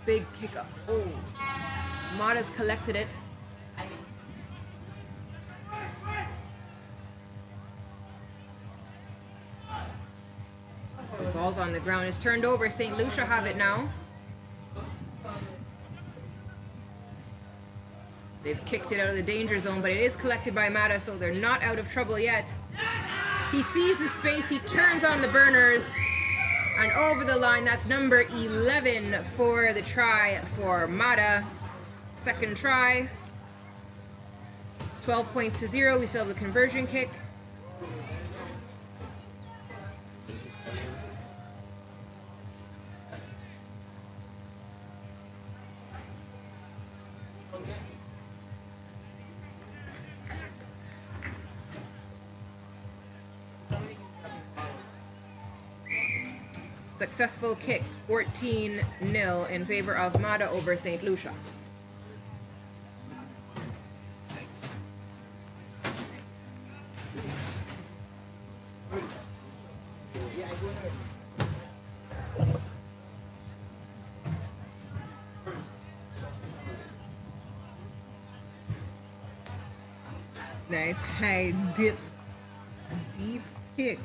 Big kick up. Oh, Mata's collected it. The ball's on the ground. It's turned over. St. Lucia have it now. They've kicked it out of the danger zone, but it is collected by Mata, so they're not out of trouble yet. He sees the space. He turns on the burners. And over the line, that's number 11 for the try for Mata. Second try. 12 points to 0. We still have the conversion kick. Successful kick, 14-0 in favor of Mata over St. Lucia. Nice high dip, deep kick.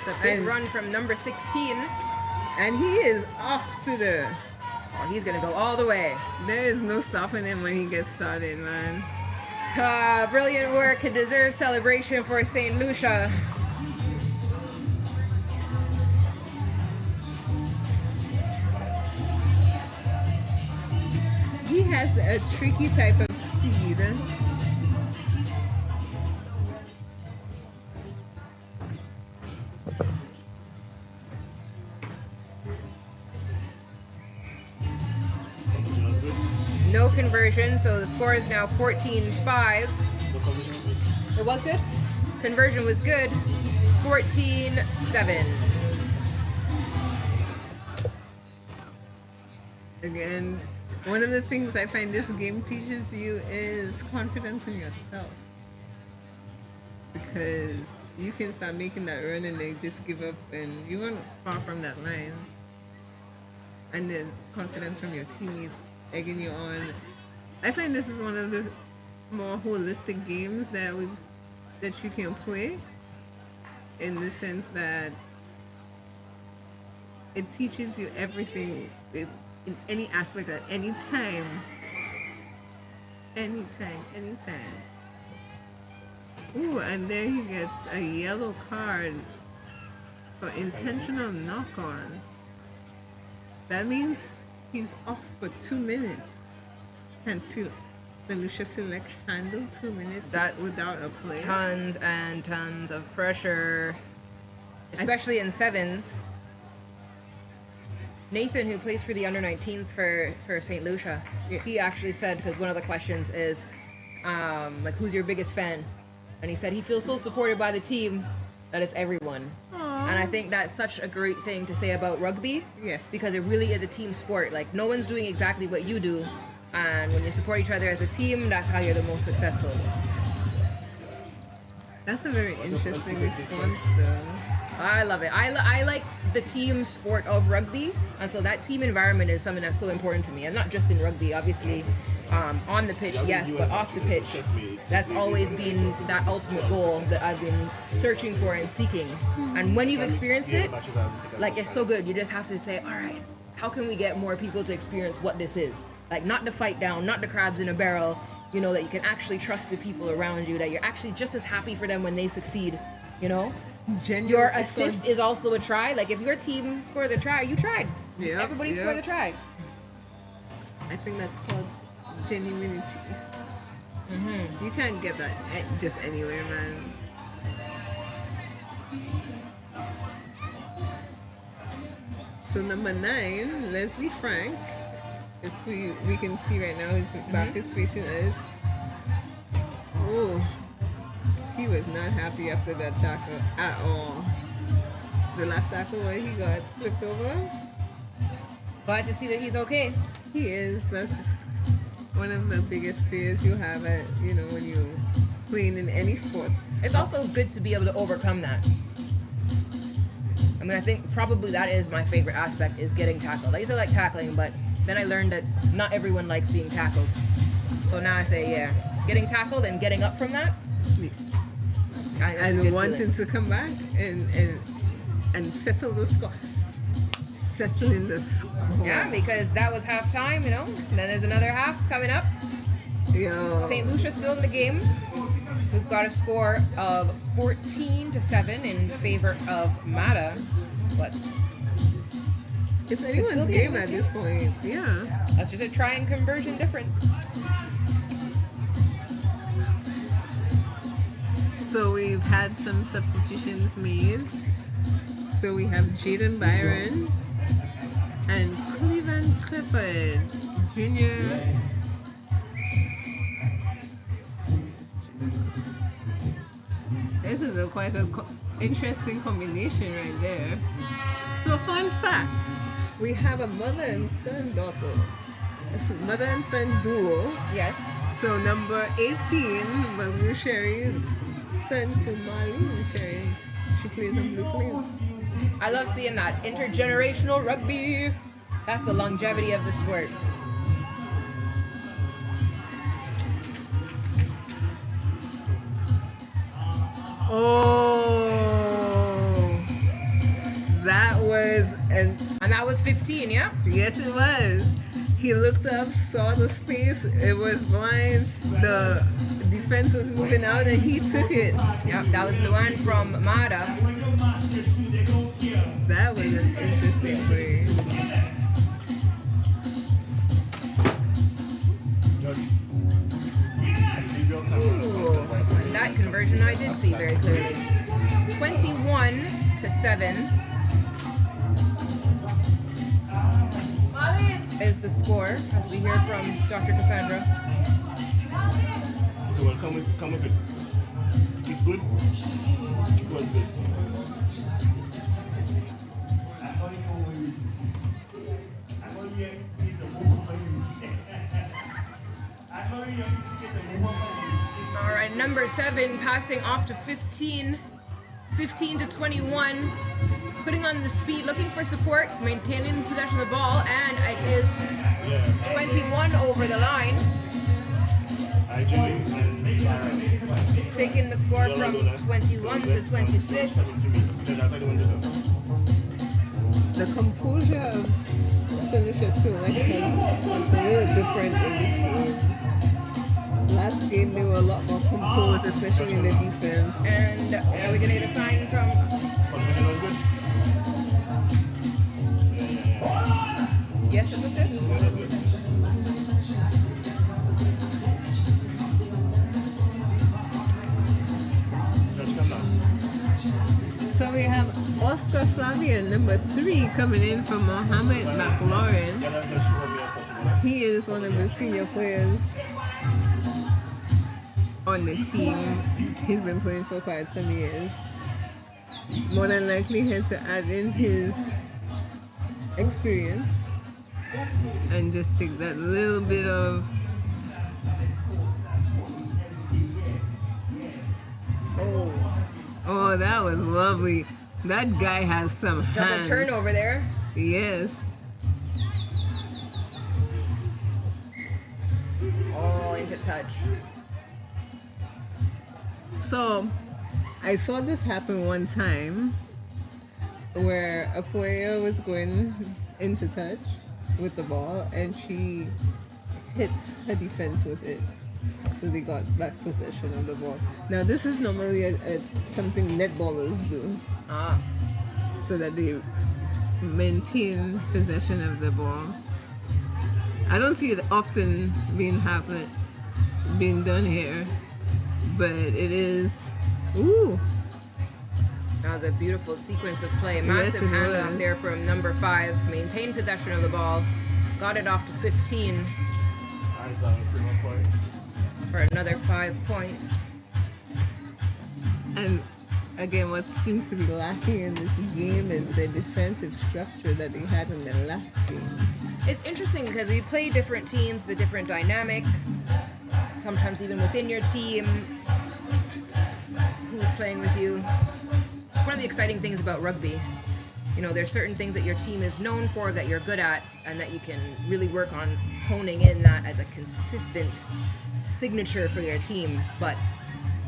It's a big run from number 16. And he is off to the... Oh, he's gonna go all the way. There is no stopping him when he gets started, man. Brilliant work, a deserved celebration for St. Lucia. He has a tricky type of speed. No conversion, so the score is now 14-5. It was good? Conversion was good. 14-7. Again, one of the things I find this game teaches you is confidence in yourself. Because you can start making that run and then just give up, and you weren't far from that line. And there's confidence from your teammates egging you on. I find this is one of the more holistic games that you can play, in the sense that it teaches you everything in any aspect at any time. Anytime. Ooh, and there he gets a yellow card for intentional knock-on. That means he's off for 2 minutes. Until the Lucia Select handle 2 minutes without a play. Tons and tons of pressure, especially in sevens. Nathan, who plays for the under-19s for St. Lucia, he actually said, because one of the questions is, like, who's your biggest fan? And he said he feels so supported by the team that it's everyone. Aww. And I think that's such a great thing to say about rugby. Yes. Because it really is a team sport. Like, no one's doing exactly what you do. And when you support each other as a team, that's how you're the most successful. That's a very interesting response, though. I love it. I like the team sport of rugby, and so that team environment is something that's so important to me. And not just in rugby, obviously, on the pitch, yes, but off the pitch, that's always been that ultimate goal that I've been searching for and seeking. And when you've experienced it, like, it's so good. You just have to say, all right, how can we get more people to experience what this is? Like, not the fight down, not the crabs in a barrel, you know, that you can actually trust the people around you, that you're actually just as happy for them when they succeed, you know? Your assist is also a try. Like, if your team scores a try, you tried. Yeah. Everybody scored a try. I think that's called genuinity. You can't get that just anywhere, man. So number 9, Leslie Frank, is who we can see right now. His back is facing us. Oh, he was not happy after that tackle at all. The last tackle where he got flipped over. Glad to see that he's okay. He is. That's one of the biggest fears you have at, you know, when you're playing in any sport. It's also good to be able to overcome that. I mean, I think probably that is my favorite aspect, is getting tackled. I used to like tackling, but then I learned that not everyone likes being tackled. So now I say, yeah, getting tackled and getting up from that. And wanting to come back and settle the score. Settling the score. Yeah, because that was half time, you know. And then there's another half coming up. Yo. St. Lucia still in the game. We've got a score of 14-7 in favor of Mata. But it's anyone's game at this point. Yeah. That's just a try and conversion difference. So we've had some substitutions made. So we have Jaden Byron and Cleveland Clifford Jr. This is quite an interesting combination right there. So fun facts. We have a mother and son daughter. It's a mother and son duo. Yes. So number 18, Blue Sherry's son to Marlene Sherry. She plays on Blue Flames. I love seeing that. Intergenerational rugby. That's the longevity of the sport. Oh, that was and that was 15, yeah? Yes, it was. He looked up, saw the space. It was blind. The defense was moving out, and he took it. Yep, that was the one from Mata. That was an interesting play. Ooh, that conversion I did see very clearly. 21-7 is the score, as we hear from Dr. Cassandra. Well, come with it. Keep good. Keep going good. All right, number 7 passing off to 15 to 21, putting on the speed, looking for support, maintaining possession of the ball, and it is 21 over the line, taking the score from 21 to 26. The composure of St. Lucia Select is really different in this game. Last game they were a lot more composed, especially in the defense. And are we gonna get a sign from? Yes, it was good. So we have Oscar Flavian, number 3, coming in from Mohammed McLaurin. He is one of the senior players on the team. He's been playing for quite some years. More than likely he had to add in his experience and just take that little bit of Oh. Oh, that was lovely. That guy has some Double hands. turnover there. Yes. Oh, into touch. So, I saw this happen one time where a player was going into touch with the ball and she hit her defense with it. So they got back possession of the ball. Now, this is normally something netballers do. Ah. So that they maintain possession of the ball. I don't see it often being done here, but it is. Ooh, That was a beautiful sequence of play. Yes, Massive it handoff was. there from number 5. Maintained possession of the ball. Got it off to 15 I thought it was 3 more points. for another 5 points. and again, what seems to be lacking in this game is the defensive structure that they had in the last game. It's interesting because we play different teams, the different dynamic, sometimes even within your team, who's playing with you. It's one of the exciting things about rugby. You know, there's certain things that your team is known for that you're good at and that you can really work on honing in that as a consistent signature for your team. But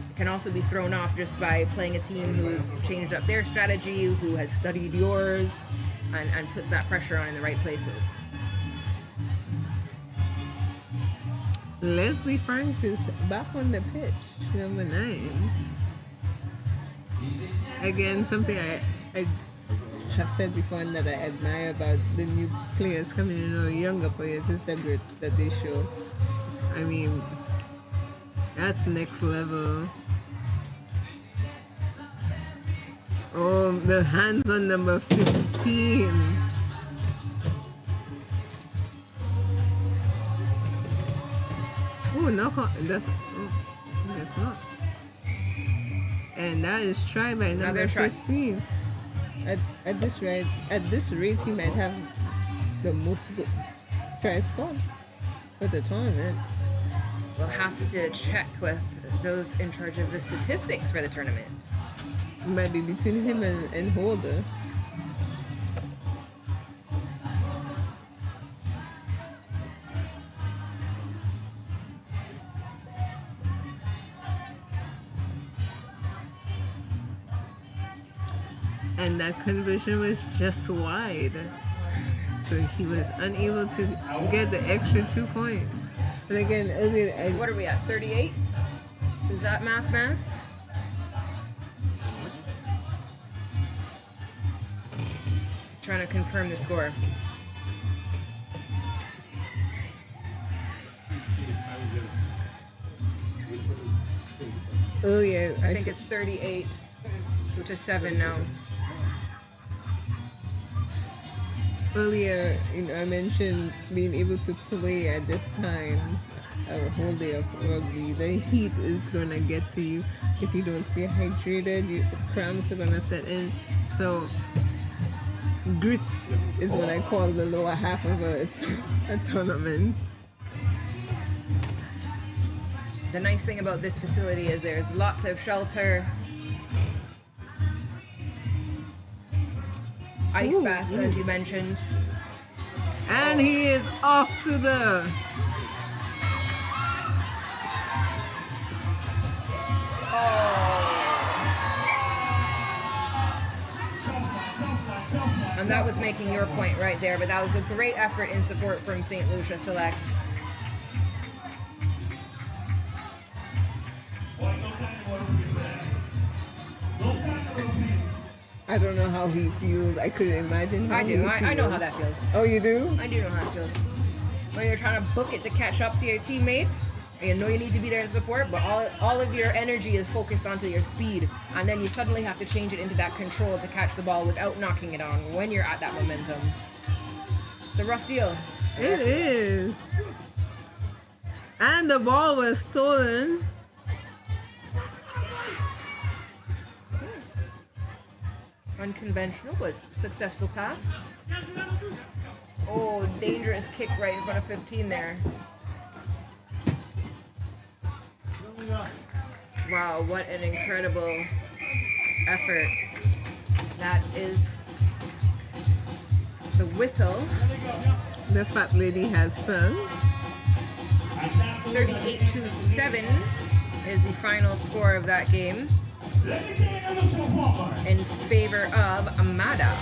it can also be thrown off just by playing a team who's changed up their strategy, who has studied yours, and puts that pressure on in the right places. Leslie Frank is back on the pitch, number 9. Again, something I have said before and that I admire about the new players coming in, or younger players, is the grit that they show. I mean, that's next level. Oh, the hands on number 15. Oh, no, that's not. And that is tried by number Another try. 15. At this rate, he might have the most tries scored for the tournament. We'll have to check with those in charge of the statistics for the tournament. It might be between him and Holder. And that conversion was just wide. So he was unable to get the extra 2 points. And again, What are we at, 38? Is that math? Trying to confirm the score. earlier, I think it's 38 to 7 now. Earlier, I mentioned being able to play at this time a whole day of rugby. The heat is gonna get to you if you don't stay hydrated. The cramps are gonna set in. So, grit is what I call the lower half of a tournament. The nice thing about this facility is there's lots of shelter, ice baths, as you mentioned. And he is off to the... And that was making your point right there, but that was a great effort in support from St. Lucia Select. I don't know how he feels. I couldn't imagine how I do. he I know feels. how that feels. Oh, you do? I do know how it feels. When you're trying to book it to catch up to your teammates, and you know you need to be there to support, but all of your energy is focused onto your speed, and then you suddenly have to change it into that control to catch the ball without knocking it on when you're at that momentum. It's a rough deal. It is. And the ball was stolen. Unconventional, but successful pass. Oh, dangerous kick right in front of 15 there. Wow, what an incredible effort. That is the whistle. The fat lady has sung. 38-7 is the final score of that game in favor of Amada.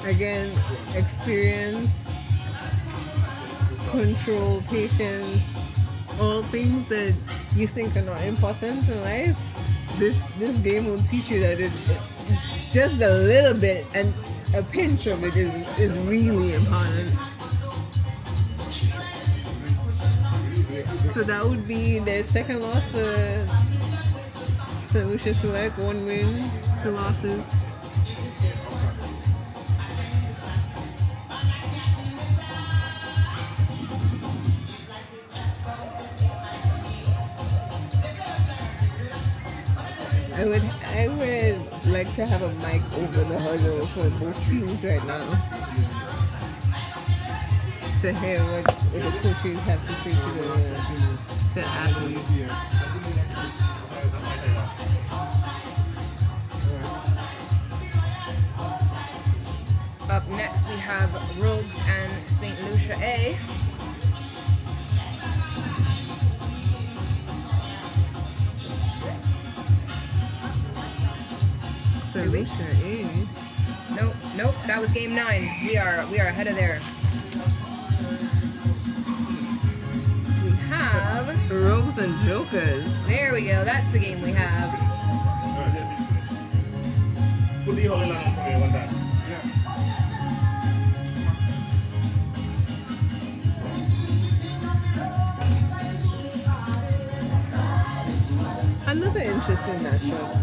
Again, experience, control, patience, all things that you think are not important in life. This game will teach you that just a little bit and a pinch of it is really important. So that would be their second loss for St. Lucia Select. 1 win, 2 losses. I would like to have a mic over the huddle for both teams right now to hear what the coaches have to say to the athletes. Up next we have Rogues and St. Lucia A. St. Lucia A. Nope, that was game 9. We are ahead of there. We have Rogues and Jokers. There we go. That's the game we have. Another interesting matchup.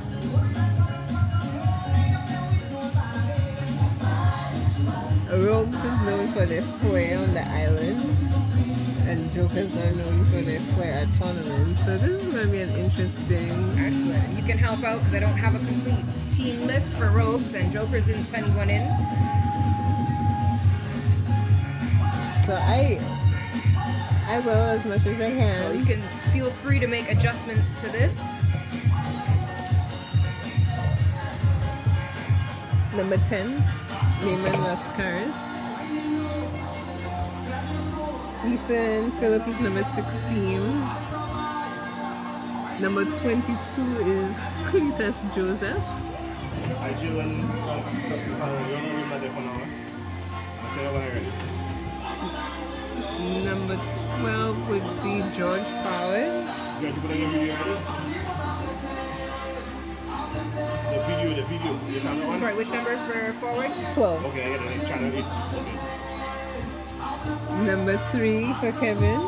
Rogues is known for their flair on the island, and Jokers are known for their flair at tournaments. So this is going to be an interesting. Excellent. You can help out because I don't have a complete team list for Rogues, and Jokers didn't send one in. So I will as much as I can. So you can feel free to make adjustments to this. Number 10, Neyman Lascaris. Ethan Phillips is number 16. Number 22 is Cletus Joseph. Number 12 would be George Powell. The video. Sorry, which number for forward? 12. Okay, I get it. Channel 8. Okay. Number 3 for Kevin.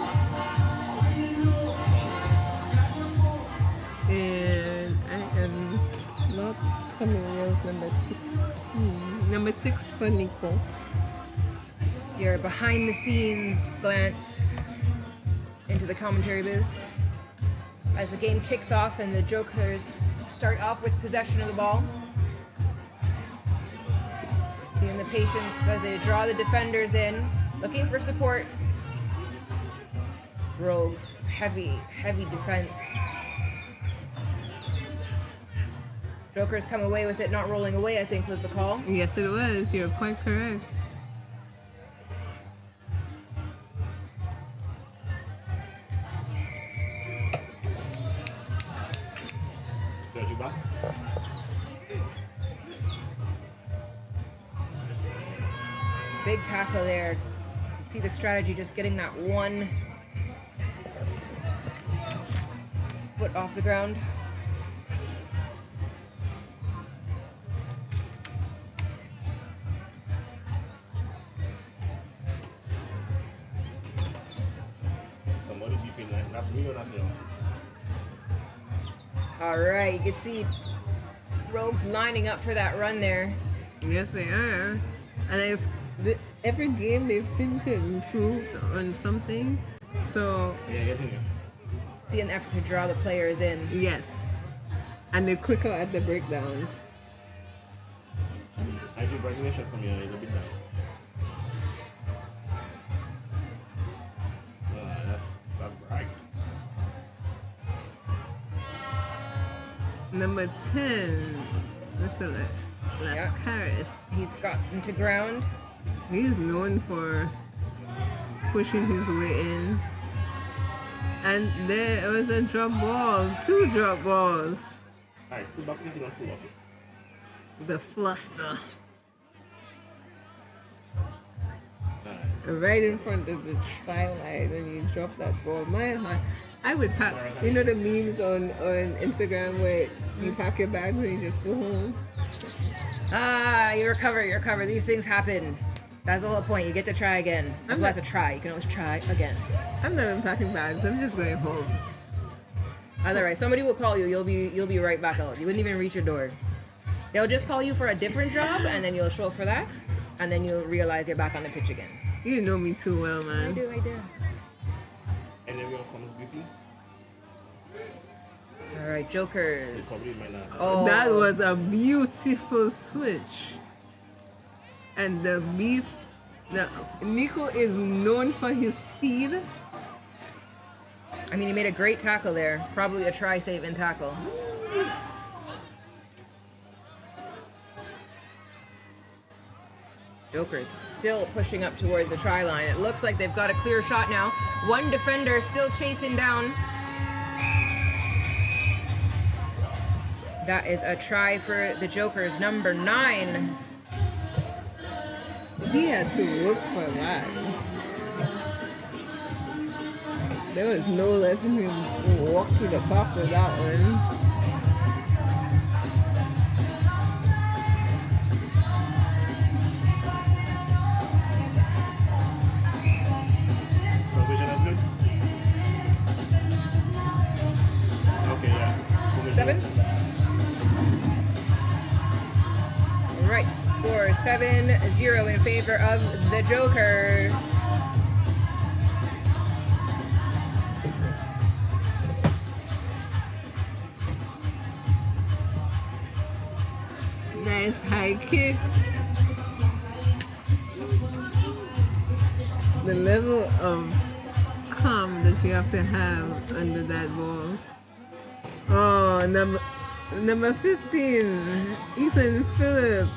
And I am not familiar with number 16. Number 6 for Nico. So your behind the scenes glance into the commentary booth as the game kicks off and the Jokers start off with possession of the ball. Seeing the patience as they draw the defenders in, looking for support. Rogues, heavy defense. Jokers come away with it not rolling away, I think was the call. Yes, it was. You're quite correct. Big tackle there. See the strategy, just getting that one foot off the ground. Somebody deep in that. That's me or that's you? All right, you can see Rogues lining up for that run there. Yes, they are. And every game they've seemed to improve on something. So Yeah, get in here. See an effort to draw the players in. yes, and they're quicker at the breakdowns. I do recognition from you a little bit now. Number 10. Listen, Lascaris. He's gotten to ground. He's known for pushing his way in. And there was a drop ball. 2 drop balls. Alright, 2 back, 2 on 2 off. The fluster. Right in front of the skylight when you drop that ball. My heart. I would pack, you know the memes on Instagram where you pack your bags and you just go home? You recover. These things happen. That's the whole point. You get to try again. That's why it's a try. You can always try again. I'm not even packing bags. I'm just going home. Otherwise, somebody will call you. You'll be right back out. You wouldn't even reach your door. They'll just call you for a different job, and then you'll show up for that, and then you'll realize you're back on the pitch again. You know me too well, man. I do. And then we'll come as BP. All right, Jokers. Probably my last. Oh, That was a beautiful switch. And the beat. Now, Nico is known for his speed. I mean, he made a great tackle there. Probably a try, save, and tackle. Jokers still pushing up towards the try line. It looks like they've got a clear shot now. One defender still chasing down. That is a try for the Jokers, number 9. He had to look for that. There was no letting him walk to the top of that one. Provision is good? Okay, yeah. 7. Right, score 7-0 in favor of the Jokers. Nice high kick. The level of calm that you have to have under that ball. Oh, number 15, Ethan Phillip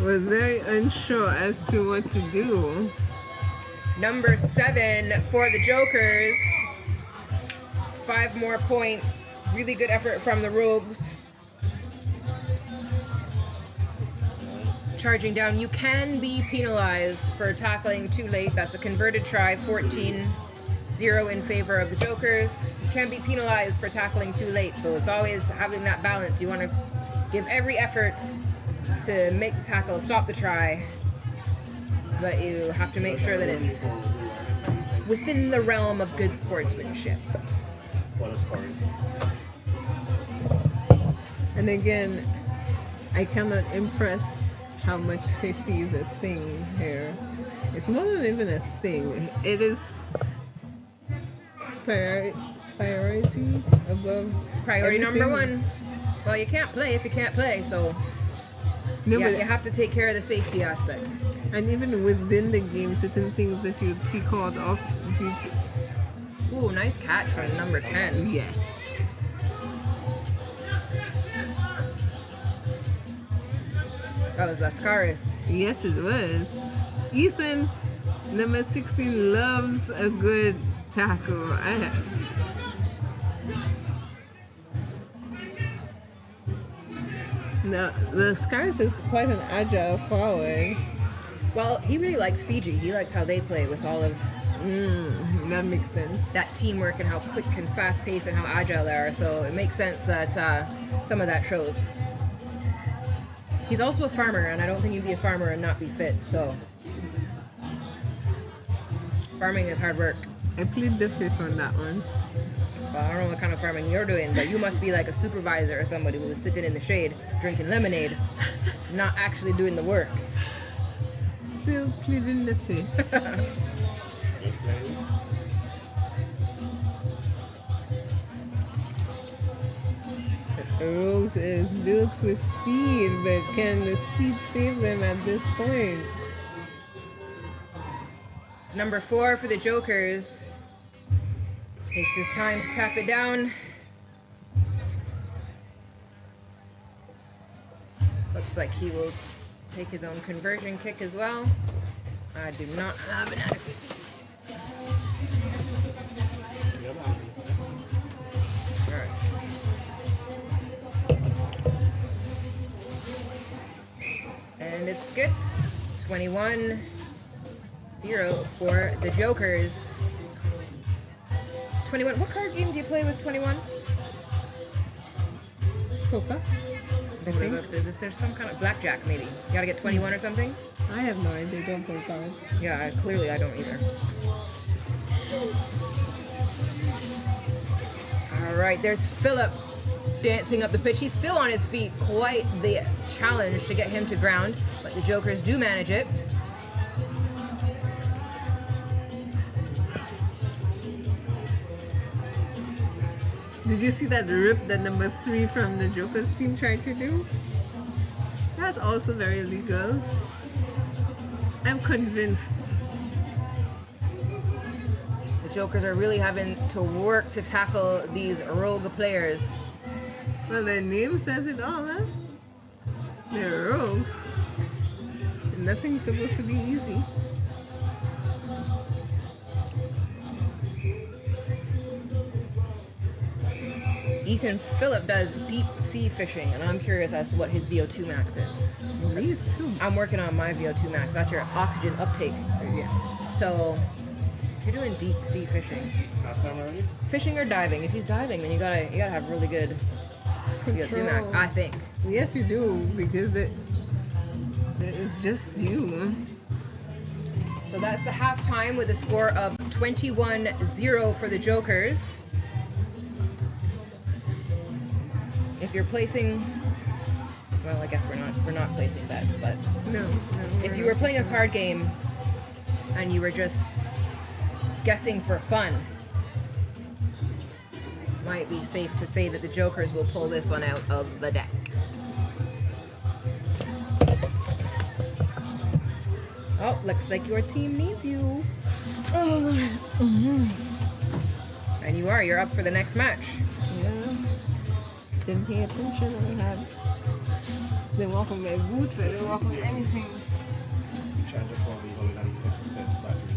was very unsure as to what to do. Number 7 for the Jokers. 5 more points. Really good effort from the Rogues. Charging down. You can be penalized for tackling too late. That's a converted try. 14-0 in favor of the Jokers. You can be penalized for tackling too late. So it's always having that balance. You want to give every effort to make the tackle, stop the try. But you have to make sure that it's within the realm of good sportsmanship. And again, I cannot impress how much safety is a thing here. It's not even a thing. It is priority above Priority everything. number 1. Well, you can't play if you can't play, so No, yeah, but you have to take care of the safety aspect. and even within the game, certain things that you'd see called off due to. Ooh, nice catch from number 10. Yes. That was Lascaris. Yes, it was. Ethan, number 16, loves a good tackle. Now, the Scaris is quite an agile forward. Well, he really likes Fiji. He likes how they play with all of That makes sense. that teamwork and how quick and fast paced and how agile they are. So it makes sense that some of that shows. He's also a farmer, and I don't think you'd be a farmer and not be fit. So farming is hard work. I plead the fifth on that one. Well, I don't know what kind of farming you're doing, but you must be like a supervisor or somebody who was sitting in the shade drinking lemonade, not actually doing the work. Still pleading the fifth. Rose is built with speed, but can the speed save them at this point? It's number 4 for the Jokers. Takes his time to tap it down. Looks like he will take his own conversion kick as well. I do not have an adequate. Alright. And it's good. 21-0 for the Jokers. 21. What card game do you play with 21? Poker? I think. Is there some kind of blackjack maybe? You gotta get 21 or something? I have no idea. Don't play cards. Yeah, clearly I don't either. Alright, there's Philip dancing up the pitch. He's still on his feet. Quite the challenge to get him to ground, but the Jokers do manage it. Did you see that rip that number 3 from the Joker's team tried to do? That's also very illegal. I'm convinced. The Jokers are really having to work to tackle these rogue players. Well, their name says it all, huh? They're rogue. Nothing's supposed to be easy. Ethan Phillip does deep sea fishing, and I'm curious as to what his VO2 max is. Me too. I'm working on my VO2 max. That's your oxygen uptake. Yes. So, if you're doing deep sea fishing, Halftime already? fishing or diving, if he's diving, then you gotta have really good VO2 max, I think. Yes, you do, because it's just you. So that's the halftime with a score of 21-0 for the Jokers. If you're placing, well, I guess we're not placing bets, but No. if you were playing a card game and you were just guessing for fun, it might be safe to say that the Jokers will pull this one out of the deck. Oh, looks like your team needs you. And you're up for the next match. Yeah. Didn't pay attention. They walk on my boots, I didn't walk on anything. Change of probably only got 50% battery.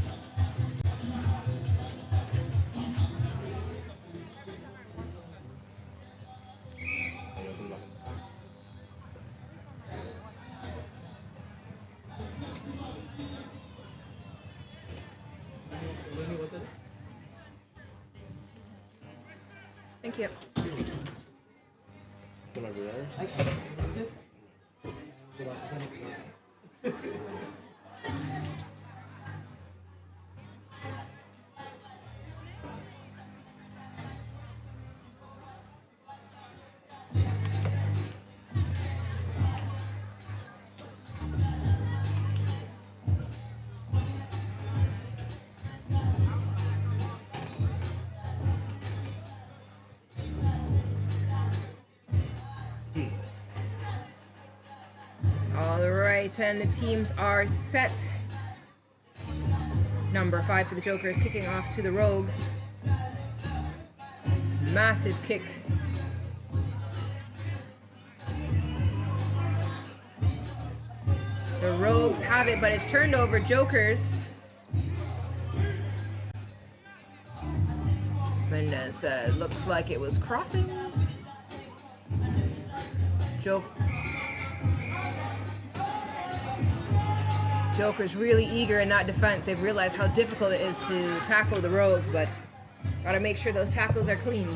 Thank you. Come over there. All right, and the teams are set. Number 5 for the Jokers, kicking off to the Rogues. Massive kick. The Rogues have it, but it's turned over. Jokers. Mendez looks like it was crossing. Joker's really eager in that defense. They've realized how difficult it is to tackle the Rogues, but gotta make sure those tackles are clean.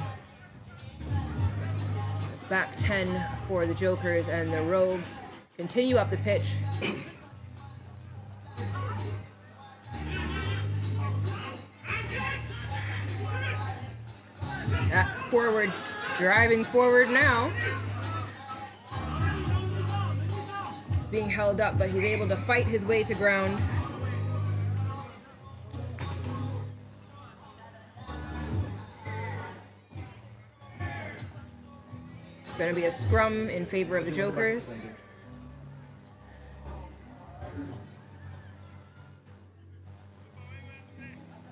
It's back 10 for the Jokers, and the Rogues continue up the pitch. That's forward, driving forward now. He's being held up, but he's able to fight his way to ground. It's going to be a scrum in favor of the Jokers.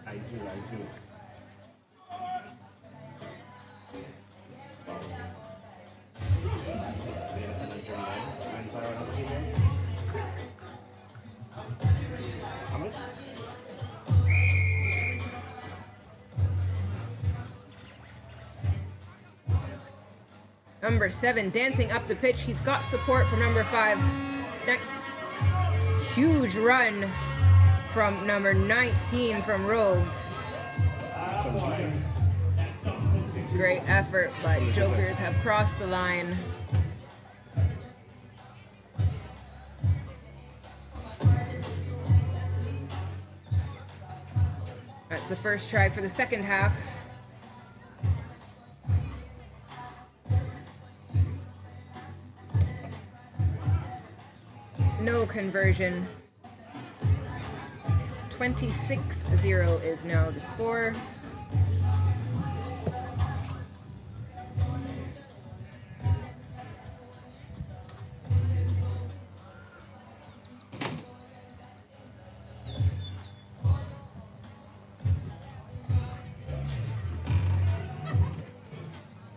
I do. Number 7 dancing up the pitch. He's got support from number 5. Huge run from number 19 from Rogues. Great effort, but Jokers have crossed the line. That's the first try for the second half. No conversion. 26-0 is now the score.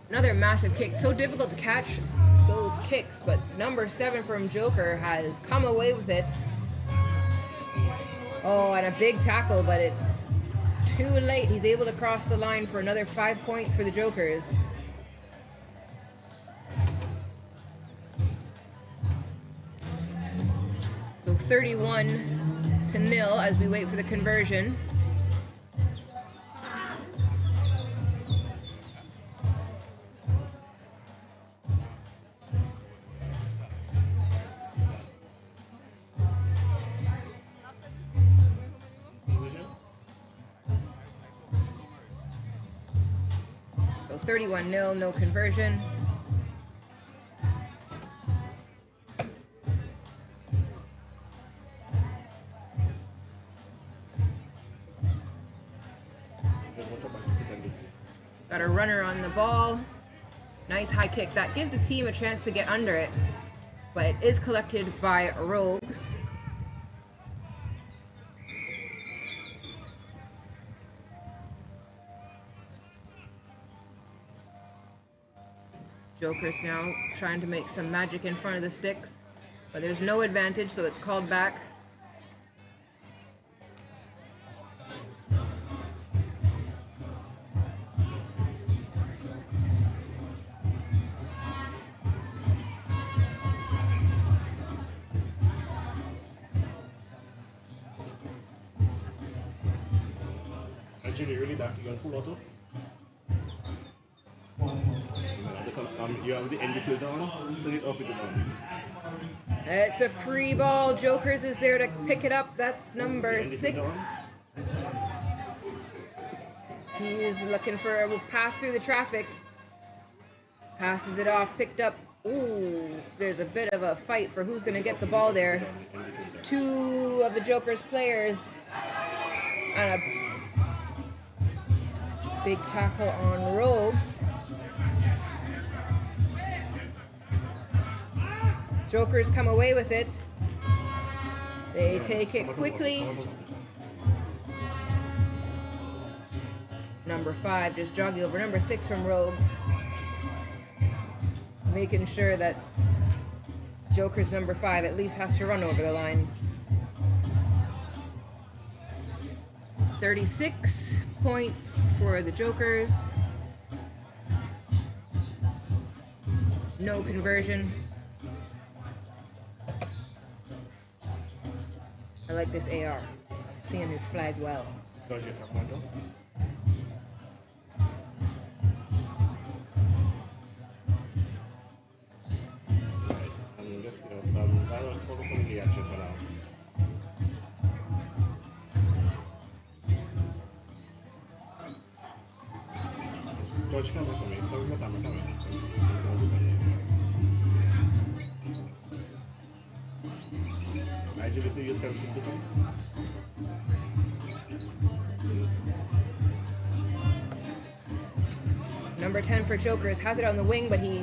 Another massive kick. So difficult to catch those kicks, but number 7 from Joker has come away with it. Oh, and a big tackle, but it's too late. He's able to cross the line for another 5 points for the Jokers. So 31-0 as we wait for the conversion. So 31-0, no conversion. Got a runner on the ball. Nice high kick. That gives the team a chance to get under it, but it is collected by Rogues. Jokers now trying to make some magic in front of the sticks, but there's no advantage, so it's called back. Actually, really that you can pull auto. You have the end filter on, turn it off with it on. It's a free ball. Jokers is there to pick it up. That's number 6. He is looking for a path through the traffic. Passes it off, picked up. Ooh, there's a bit of a fight for who's going to get the ball there. 2 of the Jokers players. And a big tackle on Rogues. Jokers come away with it. They take it quickly. Number 5 just jogging over number 6 from Rogues. Making sure that Jokers number 5 at least has to run over the line. 36 points for the Jokers. No conversion. I like this AR. Seeing his flag well. Number 10 for Jokers has it on the wing, but he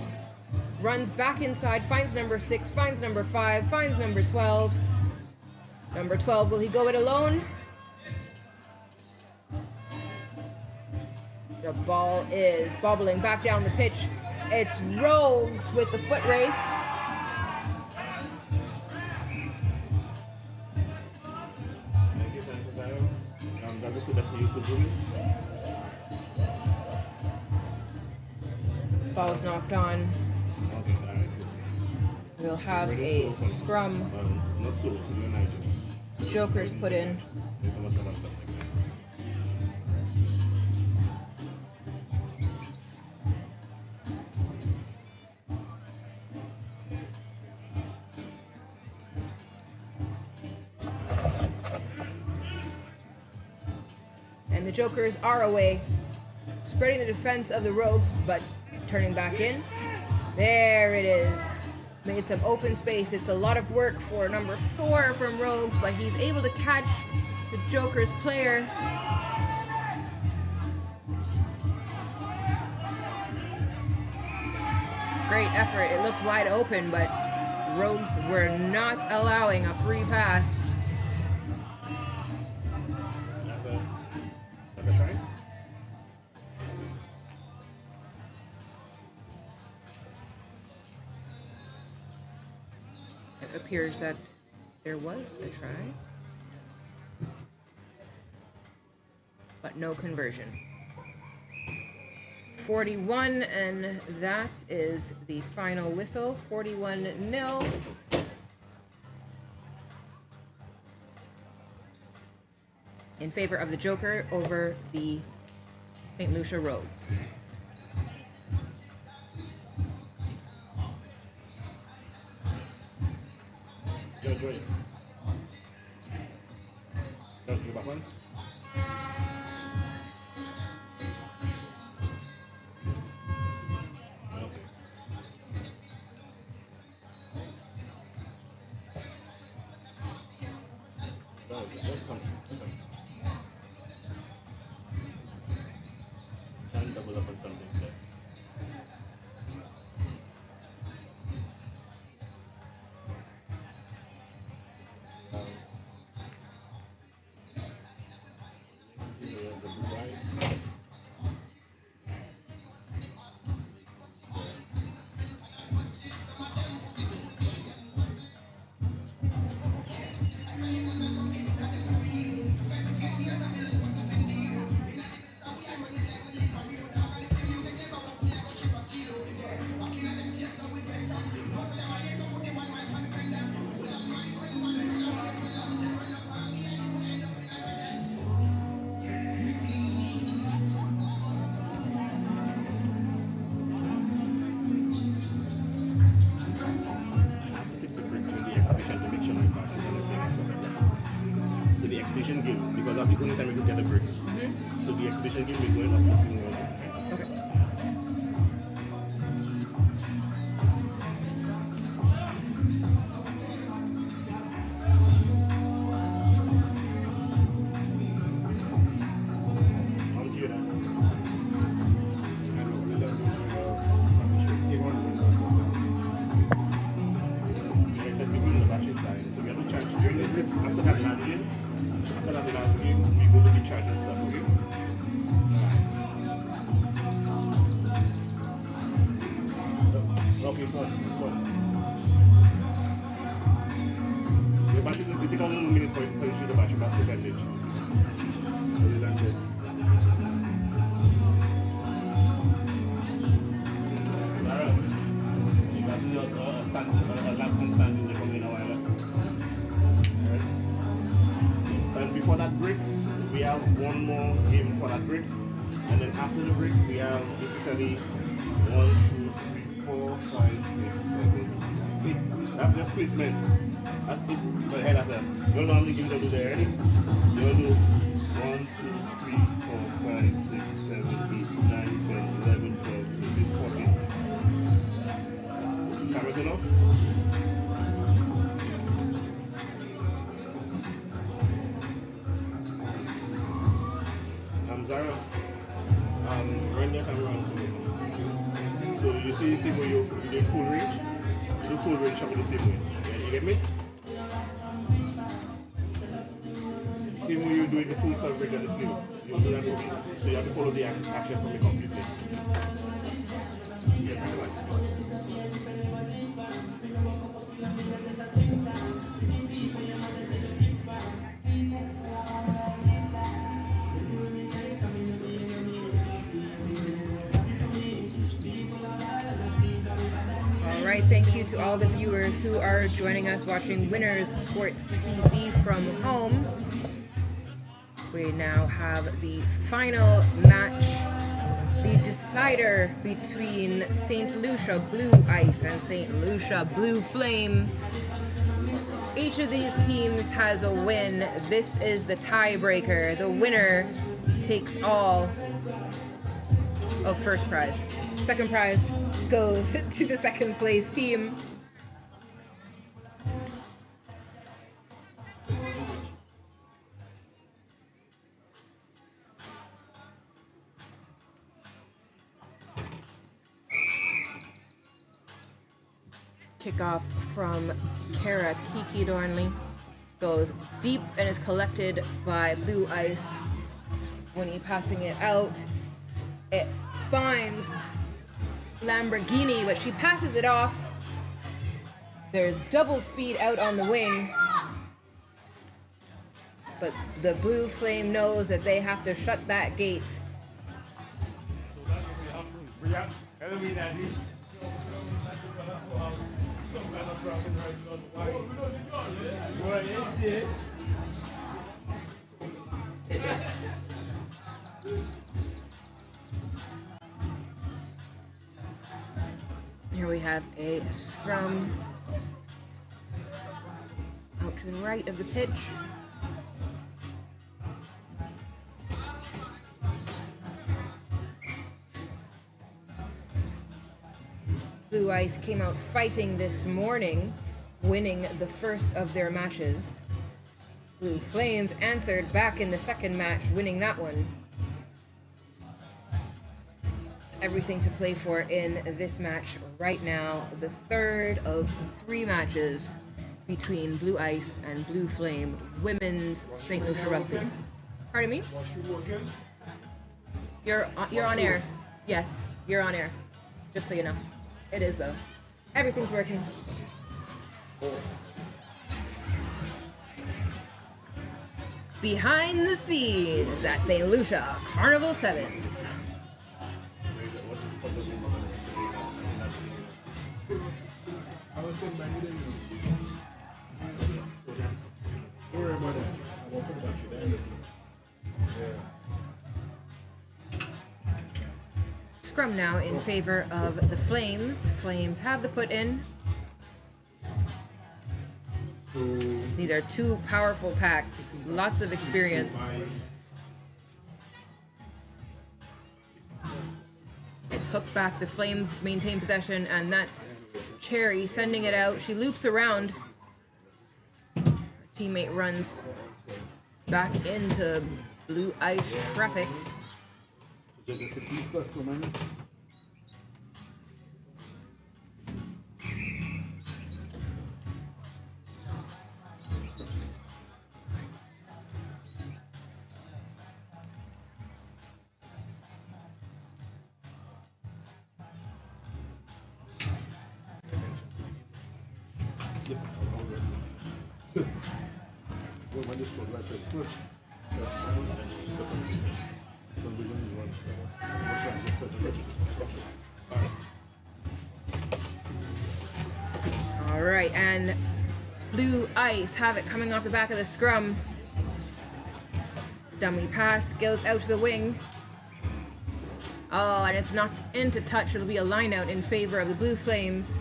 runs back inside, finds number 6, finds number 5, finds number 12. Number 12, will he go it alone? The ball is bobbling back down the pitch. It's Rogues with the foot race. Ball's knocked on. We'll have a scrum. Jokers put in. And the Jokers are away, spreading the defense of the Rogues, but turning back in. There it is. Made some open space. It's a lot of work for number 4 from Rogues, but he's able to catch the Joker's player. Great effort. It looked wide open, but Rogues were not allowing a free pass. That's a try. It appears that there was a try, but no conversion. 41, and that is the final whistle. 41-0. In favor of the Joker over the St. Lucia Rogues. Judge, right. Judge, you back on? Just come. And double up on something there. So the exhibition game, because that's the only time you could get a break. So the exhibition game is going off this morning. Okay. How much you know? Yeah, it's a big one, the battery side. So we have to charge during the after that last game. After that last game, we go to the charge and stuff, okay? Okay, so. The battery will take a little minute for you to shoot the battery back to bandage. So that's it. Alright. You got to do a last one standing there for me in a while. Alright. And before that break, we have one more game for that break. And then after the break, we have basically 1, 2, 3, 4, 5, 6, 7, 8. That's just placement. That's it. But hey, that's it. You don't normally give it to there, ready? You'll do 1, 2, 3, 4, 5, 6, 7, 8, 9, 10, 11, 12, 13, 14. Camera good enough? Zara, run your camera on so you see where you do full range? You do full range shot with the same way. You get me? See when you do it the full coverage on the field. You do that for me. So you have to follow the action from the completely. Yeah, kind of like right, thank you to all the viewers who are joining us watching Winners Sports TV from home. We now have the final match, the decider between St. Lucia Blue Ice and St. Lucia Blue Flame. Each of these teams has a win. This is the tiebreaker. The winner takes all of first prize. Second prize goes to the second place team. Kickoff from Kara Kiki Dornley. Goes deep and is collected by Blue Ice. When he passing it out, it finds Lamborghini, but she passes it off. There's double speed out on the wing. But the Blue Flame knows that they have to shut that gate. Here we have a scrum out to the right of the pitch. Blue Ice came out fighting this morning, winning the first of their matches. Blue Flames answered back in the second match, winning that one. It's everything to play for in this match right now. The third of 3 matches between Blue Ice and Blue Flame, women's St. Lucia Rugby. Pardon me? You're on air. Yes, you're on air. Just so you know. It is though. Everything's working. Behind the scenes at St. Lucia Carnival 7's. Scrum now in favor of the Flames. Flames have the put in. These are 2 powerful packs, lots of experience. It's hooked back, the Flames maintain possession, and that's Cherry sending it out. She loops around. Her teammate runs back into Blue Ice traffic. All right, and Blue Ice have it coming off the back of the scrum. Dummy pass goes out to the wing. Oh, and it's knocked into touch. It'll be a line out in favor of the Blue Flames.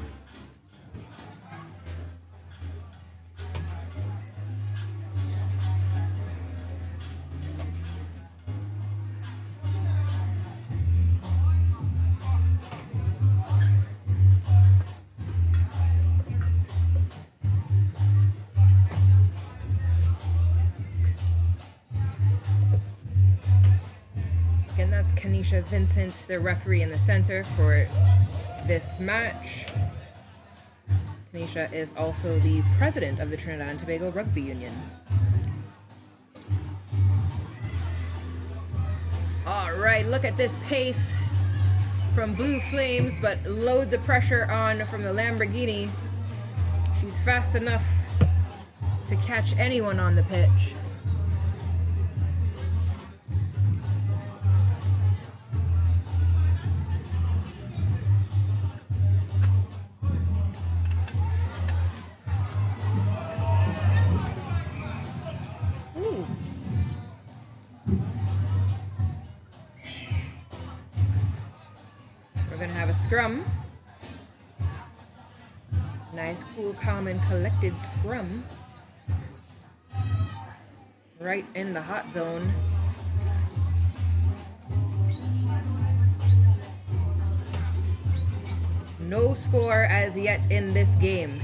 Kanisha Vincent, the referee in the center for this match. Kanisha is also the president of the Trinidad and Tobago Rugby Union. All right, look at this pace from Blue Flames, but loads of pressure on from the Lamborghini. She's fast enough to catch anyone on the pitch. gonna have a scrum. Nice, cool, calm, and collected scrum. Right in the hot zone. No score as yet in this game.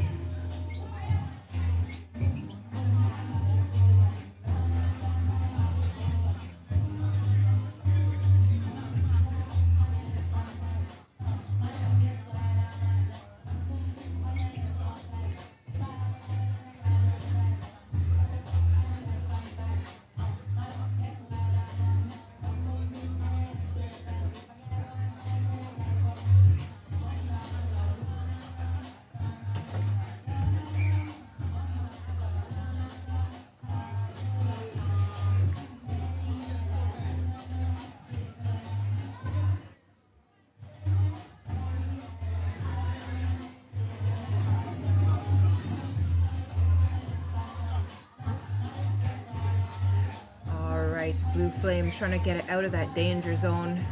Blue Flames trying to get it out of that danger zone,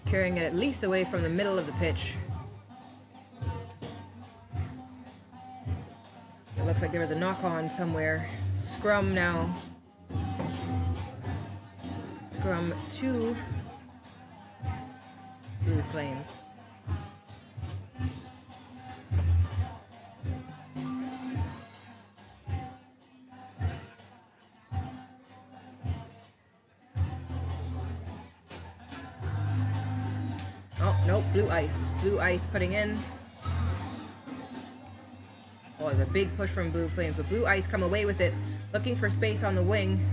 carrying it at least away from the middle of the pitch. It looks like there was a knock-on somewhere. Scrum now. Scrum to Blue Flames. Nope, Blue Ice. Blue Ice putting in. Oh, it's a big push from Blue Flames, but Blue Ice come away with it, looking for space on the wing.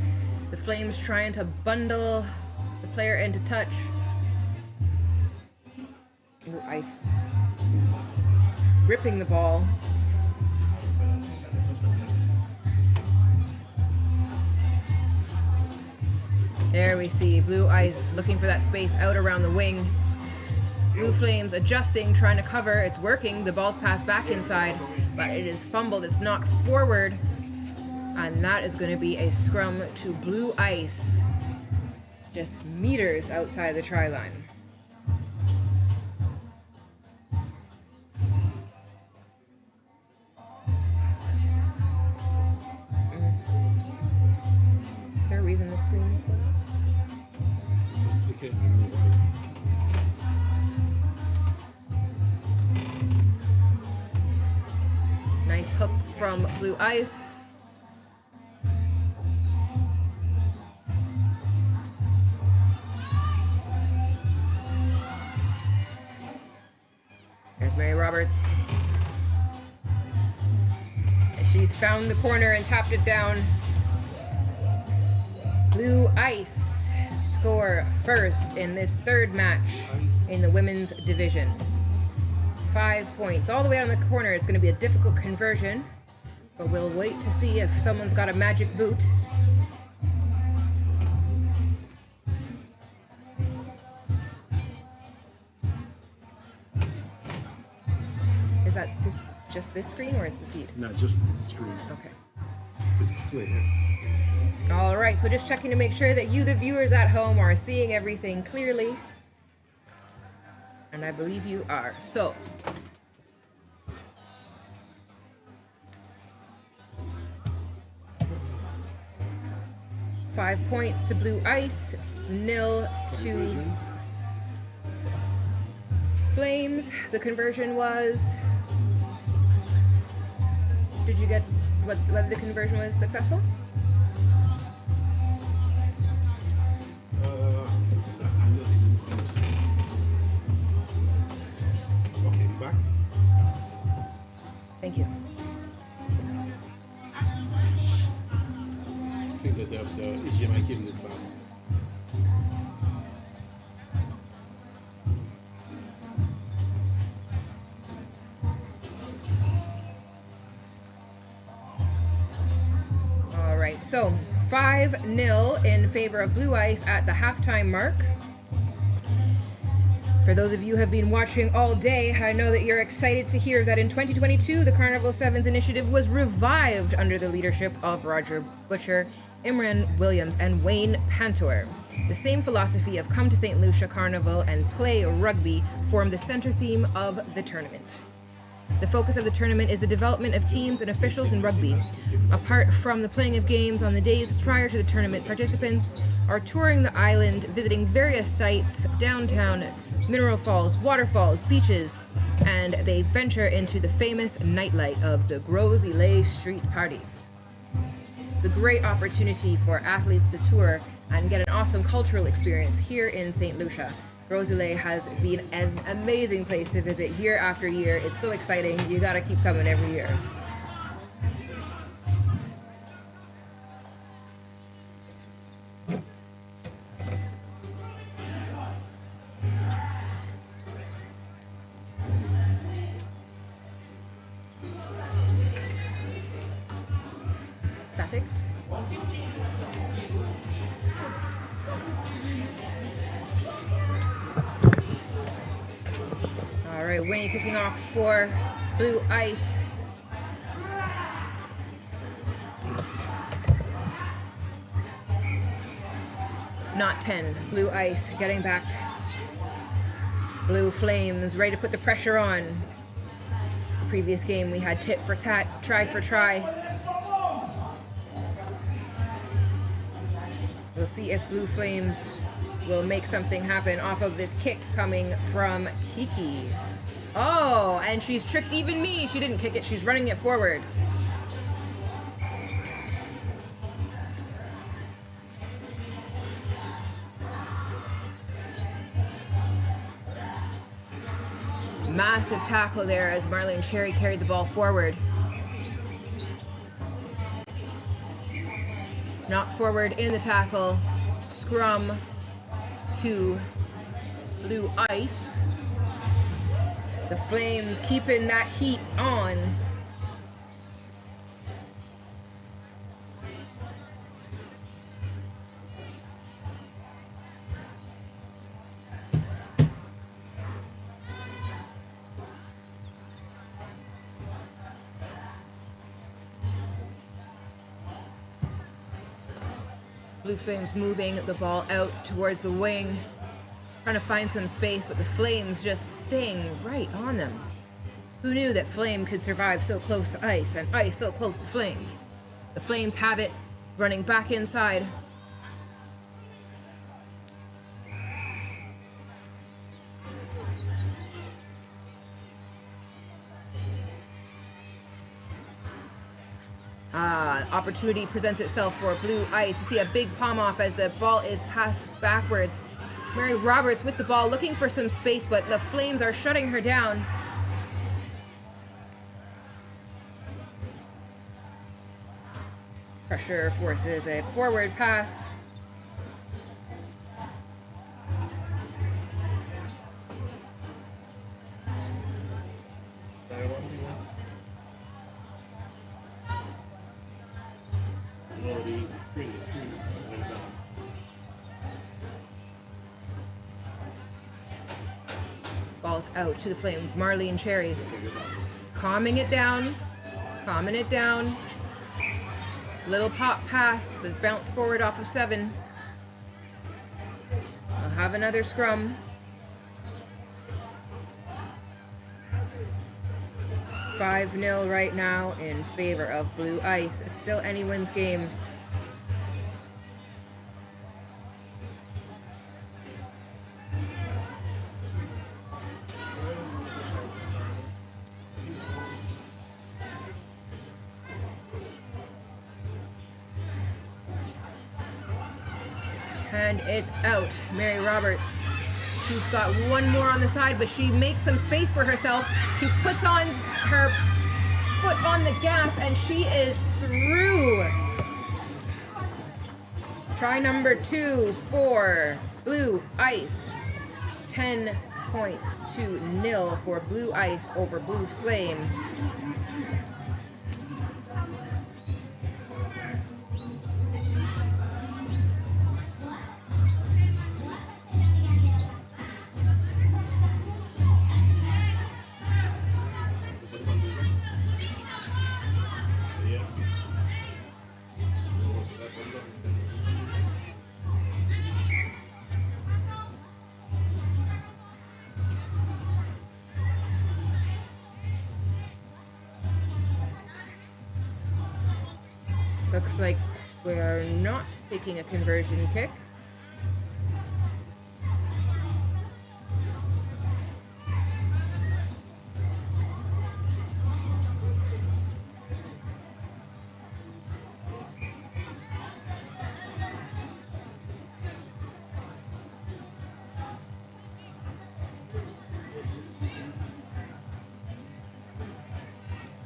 The Flames trying to bundle the player into touch. Blue Ice ripping the ball. There we see Blue Ice looking for that space out around the wing. Blue Flames adjusting, trying to cover. It's working. The ball's passed back inside, but it is fumbled. It's knocked forward. And that is going to be a scrum to Blue Ice, just meters outside the try line. Is there a reason the screen is going up? It's just flickering, I don't know why. Nice hook from Blue Ice. There's Mary Roberts. She's found the corner and tapped it down. Blue Ice score first in this third match in the women's division. 5 points. All the way down the corner. It's going to be a difficult conversion, but we'll wait to see if someone's got a magic boot. Is that this just this screen or it's the feed? No, just the screen. Okay. This is clear. All right, so just checking to make sure that you, the viewers at home, are seeing everything clearly. And I believe you are. So, five points to Blue Ice, 0 to Flames. The conversion was, did you get whether the conversion was successful? Thank you. I think that the HDMI cable is bad. All right, so 5-0 in favor of Blue Ice at the halftime mark. For those of you who have been watching all day, I know that you're excited to hear that in 2022, the Carnival 7's initiative was revived under the leadership of Roger Butcher, Imran Williams, and Wayne Pantor. The same philosophy of come to St. Lucia Carnival and play rugby formed the center theme of the tournament. The focus of the tournament is the development of teams and officials in rugby. Apart from the playing of games on the days prior to the tournament, participants are touring the island, visiting various sites, downtown, mineral falls, waterfalls, beaches, and they venture into the famous nightlight of the Gros Islet Street Party. It's a great opportunity for athletes to tour and get an awesome cultural experience here in St. Lucia. Gros Islet has been an amazing place to visit year after year. It's so exciting. You gotta keep coming every year. Static. All right, Winnie kicking off for Blue Ice. Not 10. Blue Ice getting back. Blue Flames ready to put the pressure on. Previous game we had tit for tat, try for try. We'll see if Blue Flames will make something happen off of this kick coming from Kiki. Oh, and she's tricked even me. She didn't kick it, she's running it forward. Massive tackle there as Marlene Cherry carried the ball forward. Knocked forward in the tackle. Scrum to Blue Ice. The Flames keeping that heat on. Blue Flames moving the ball out towards the wing, trying to find some space, but the Flames just staying right on them. Who knew that Flame could survive so close to Ice and Ice so close to Flame? The Flames have it, running back inside. Opportunity presents itself for Blue Ice. You see a big palm off as the ball is passed backwards. Mary Roberts with the ball, looking for some space, but the Flames are shutting her down. Pressure forces a forward pass. Ball's out to the Flames. Marlene Cherry calming it down, calming it down. Little pop pass, but bounce forward off of 7. We'll have another scrum. $5-0 right now in favor of Blue Ice. It's still anyone's game. And it's out. Mary Roberts. She's got one more on the side, but she makes some space for herself. She puts on her foot on the gas, and she is through. Try number 2 for Blue Ice. 10 points to 0 for Blue Ice over Blue Flame. Looks like we're not taking a conversion kick.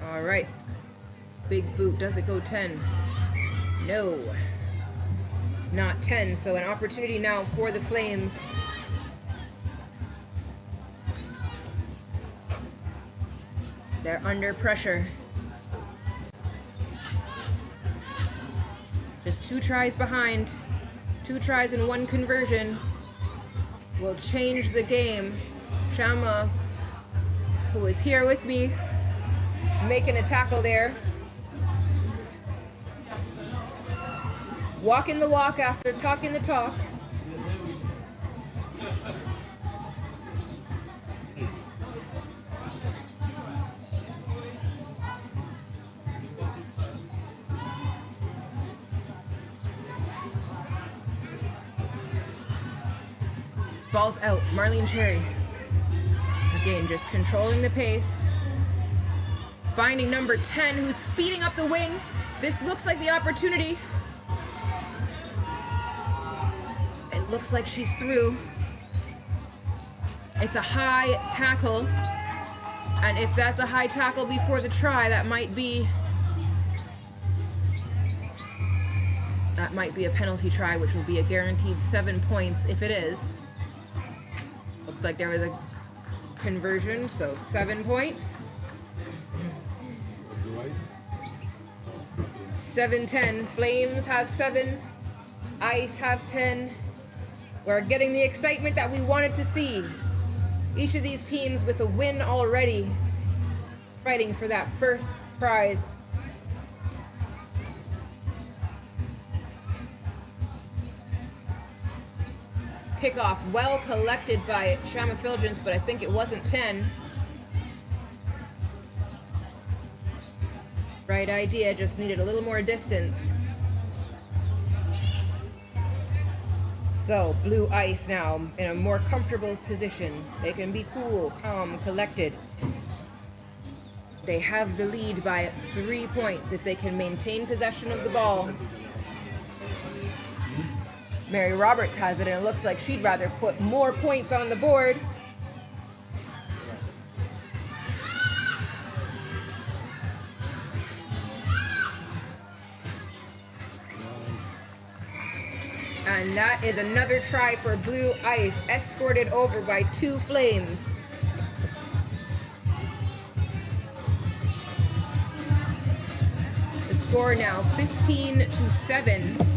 All right, big boot, does it go 10? No, not 10, so an opportunity now for the Flames. They're under pressure. Just 2 tries behind. 2 tries and 1 conversion will change the game. Shama, who is here with me, making a tackle there. Walking the walk after talking the talk. Ball's out. Marlene Cherry. Again, just controlling the pace. Finding number 10, who's speeding up the wing. This looks like the opportunity. It looks like she's through. It's a high tackle. And if that's a high tackle before the try, that might be a penalty try, which will be a guaranteed 7 points if it is. Looks like there was a conversion, so 7 points. 7-10. Flames have 7. Ice have 10. We're getting the excitement that we wanted to see. Each of these teams with a win already, fighting for that first prize. Kickoff well collected by Shama Filgens, but I think it wasn't 10. Right idea, just needed a little more distance. So, Blue Ice now in a more comfortable position. They can be cool, calm, collected. They have the lead by 3 points if they can maintain possession of the ball. Mary Roberts has it, and it looks like she'd rather put more points on the board. And that is another try for Blue Ice, escorted over by 2 Flames. The score now 15-7.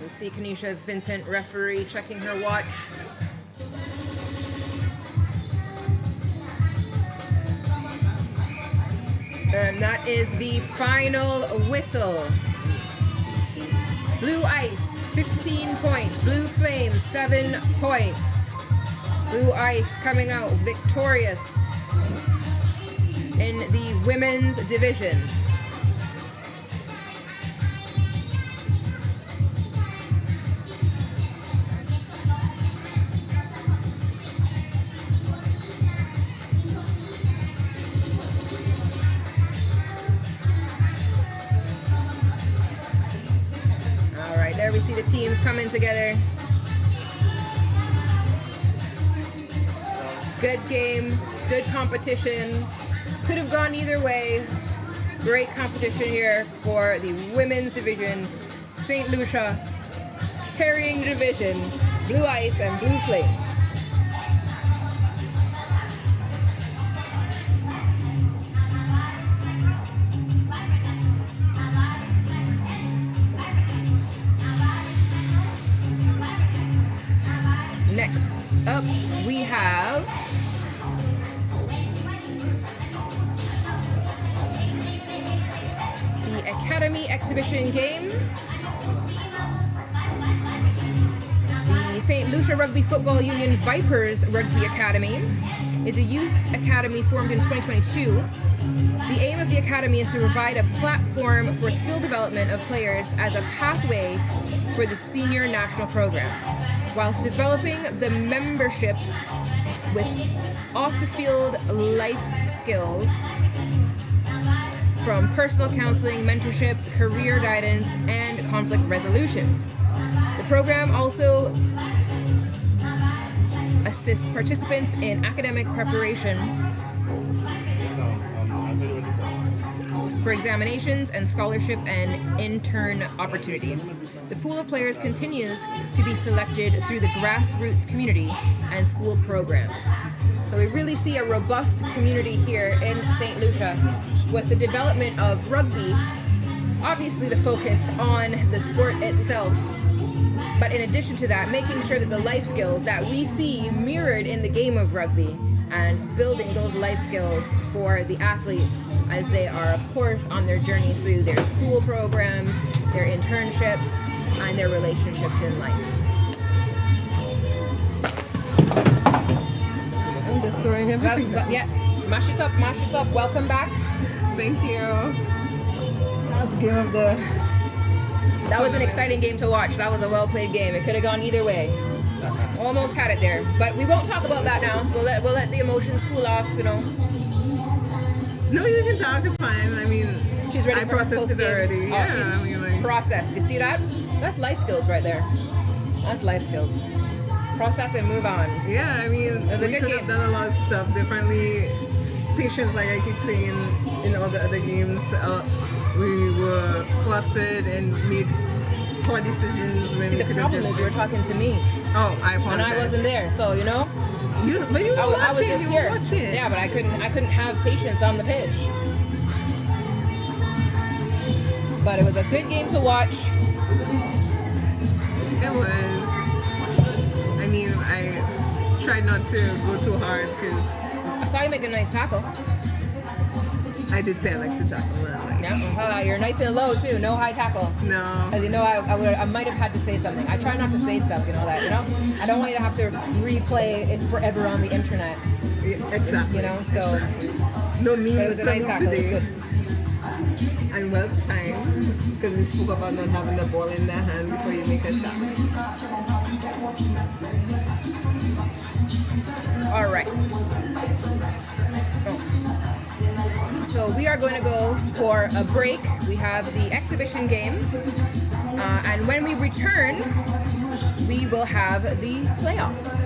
See Kanisha Vincent, referee, checking her watch. And that is the final whistle. Blue Ice, 15 points. Blue Flames, 7 points. Blue Ice coming out victorious in the women's division. There we see the teams coming together. Good game, good competition. Could have gone either way. Great competition here for the women's division. St. Lucia carrying the division. Blue Ice and Blue Flame. Next up, we have the Academy exhibition game. The St. Lucia Rugby Football Union Vipers Rugby Academy is a youth academy formed in 2022. The aim of the academy is to provide a platform for skill development of players as a pathway for the senior national programs, whilst developing the membership with off-the-field life skills from personal counseling, mentorship, career guidance, and conflict resolution. The program also assists participants in academic preparation for examinations and scholarship and intern opportunities. The pool of players continues to be selected through the grassroots community and school programs. So we really see a robust community here in St. Lucia with the development of rugby, obviously the focus on the sport itself, but in addition to that, making sure that the life skills that we see mirrored in the game of rugby and building those life skills for the athletes as they are, of course, on their journey through their school programs, their internships, and their relationships in life. I'm just throwing everything. Yeah, mash it up. Welcome back. Thank you. Last game of the... That was an exciting game to watch. That was a well-played game. It could have gone either way. Almost had it there, but we won't talk about that now. We'll let the emotions cool off, you know. No, you can talk. It's fine. I mean, She's ready. I for processed it already. Oh, Yeah, I mean, like... processed. You see that? That's life skills right there. That's life skills. Process and move on. Yeah, I mean, was a we good could game. have done a lot of stuff differently. Patience, like I keep saying in all the other games, we were flustered and made poor decisions when See, we the could have problem just... is you were talking to me, Oh, I apologize. and I wasn't there, so you know. But you were I was watching. just You here. were watching. Yeah, but I couldn't have patience on the pitch. But it was a good game to watch. It was. I mean, I tried not to go too hard because I saw you make a nice tackle. I did say I like to tackle. Like, Yeah, you're nice and low too. No high tackle. no. As you know, I might have had to say something. I try not to say stuff, you know that. You know, I don't want you to have to replay it forever on the internet. Exactly. You know, so. No mean But it was a nice tackle. It was today. good. And well timed because we spoke about not having the ball in their hand before you make a tackle. All right. So we are going to go for a break. We have the exhibition game. And when we return, we will have the playoffs.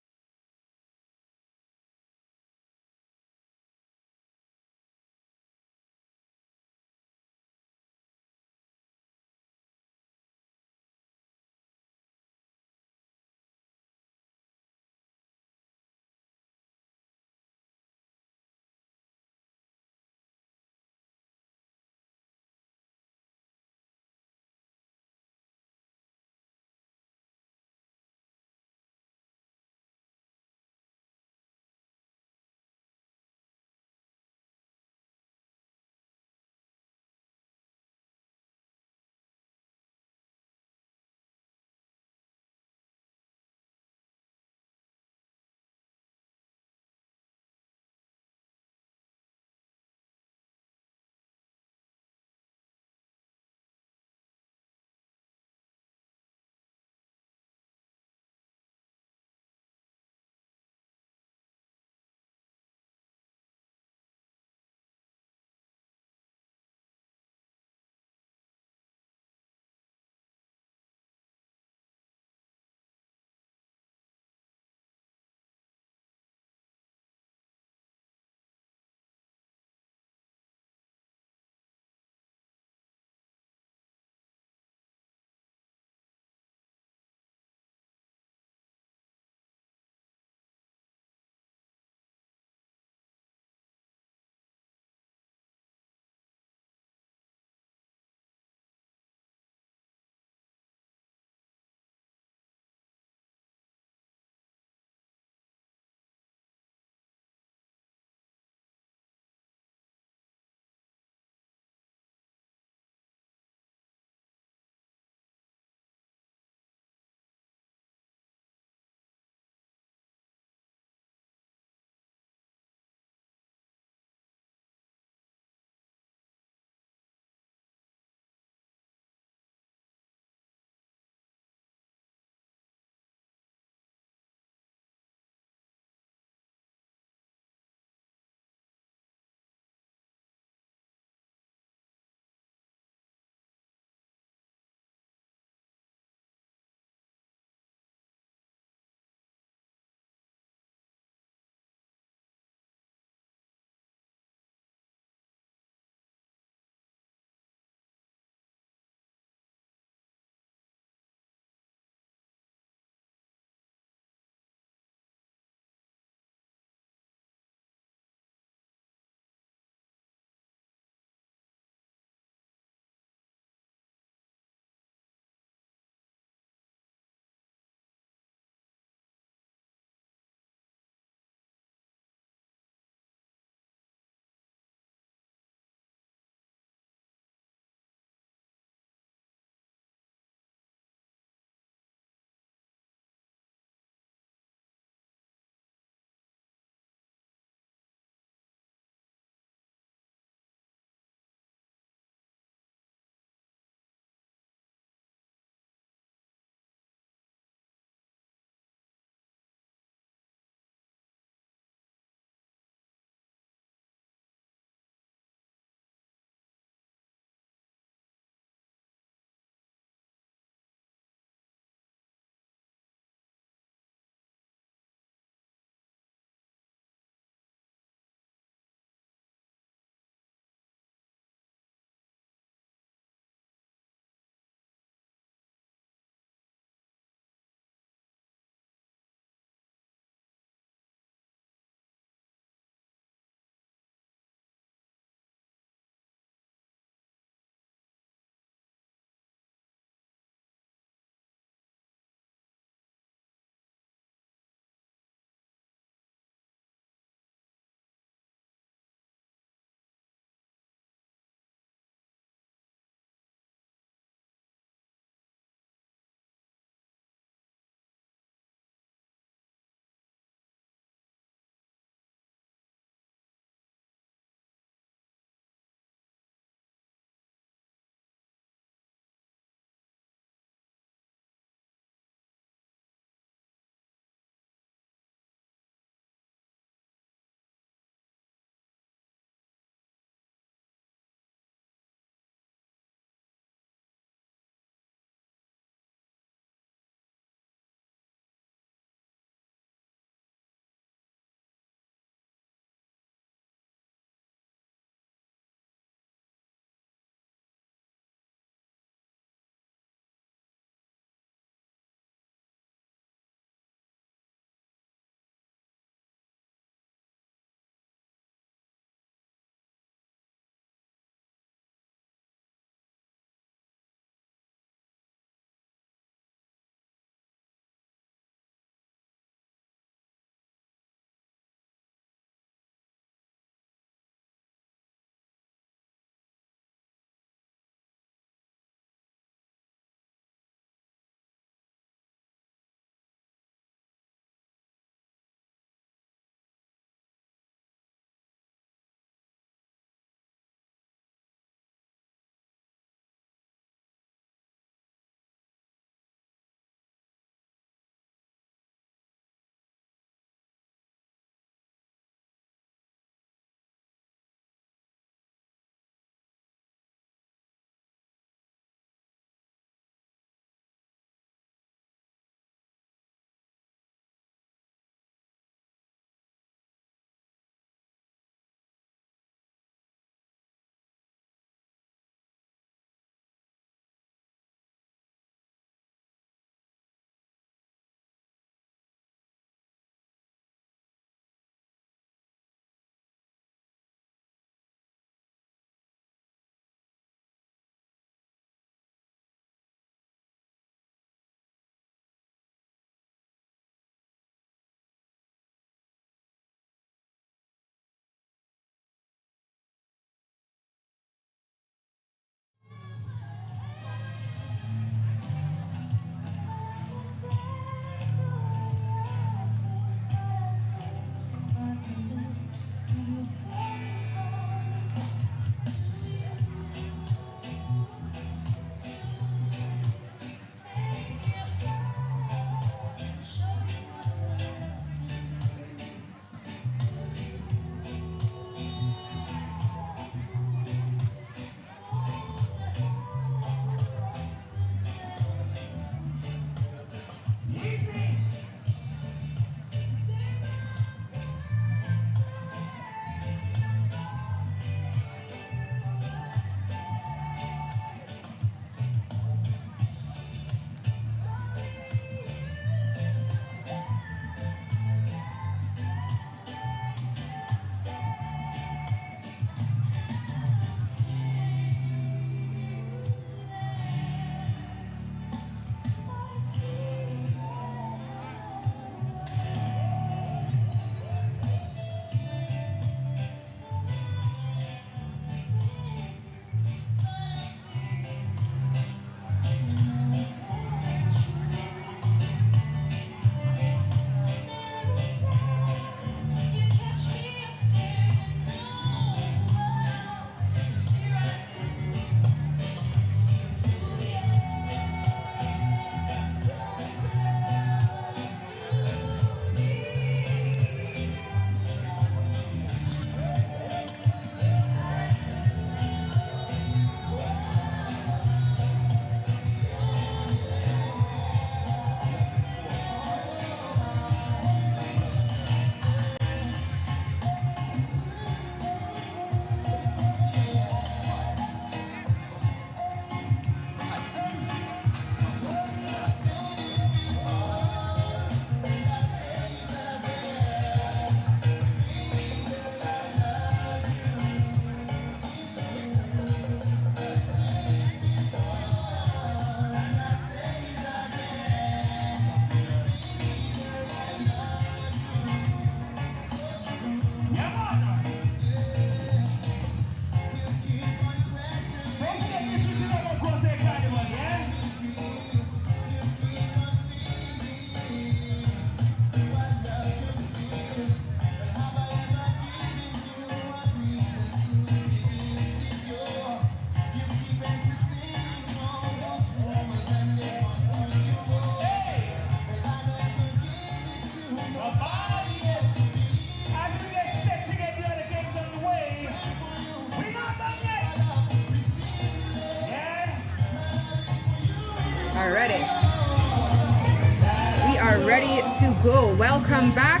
ready to go. Welcome back.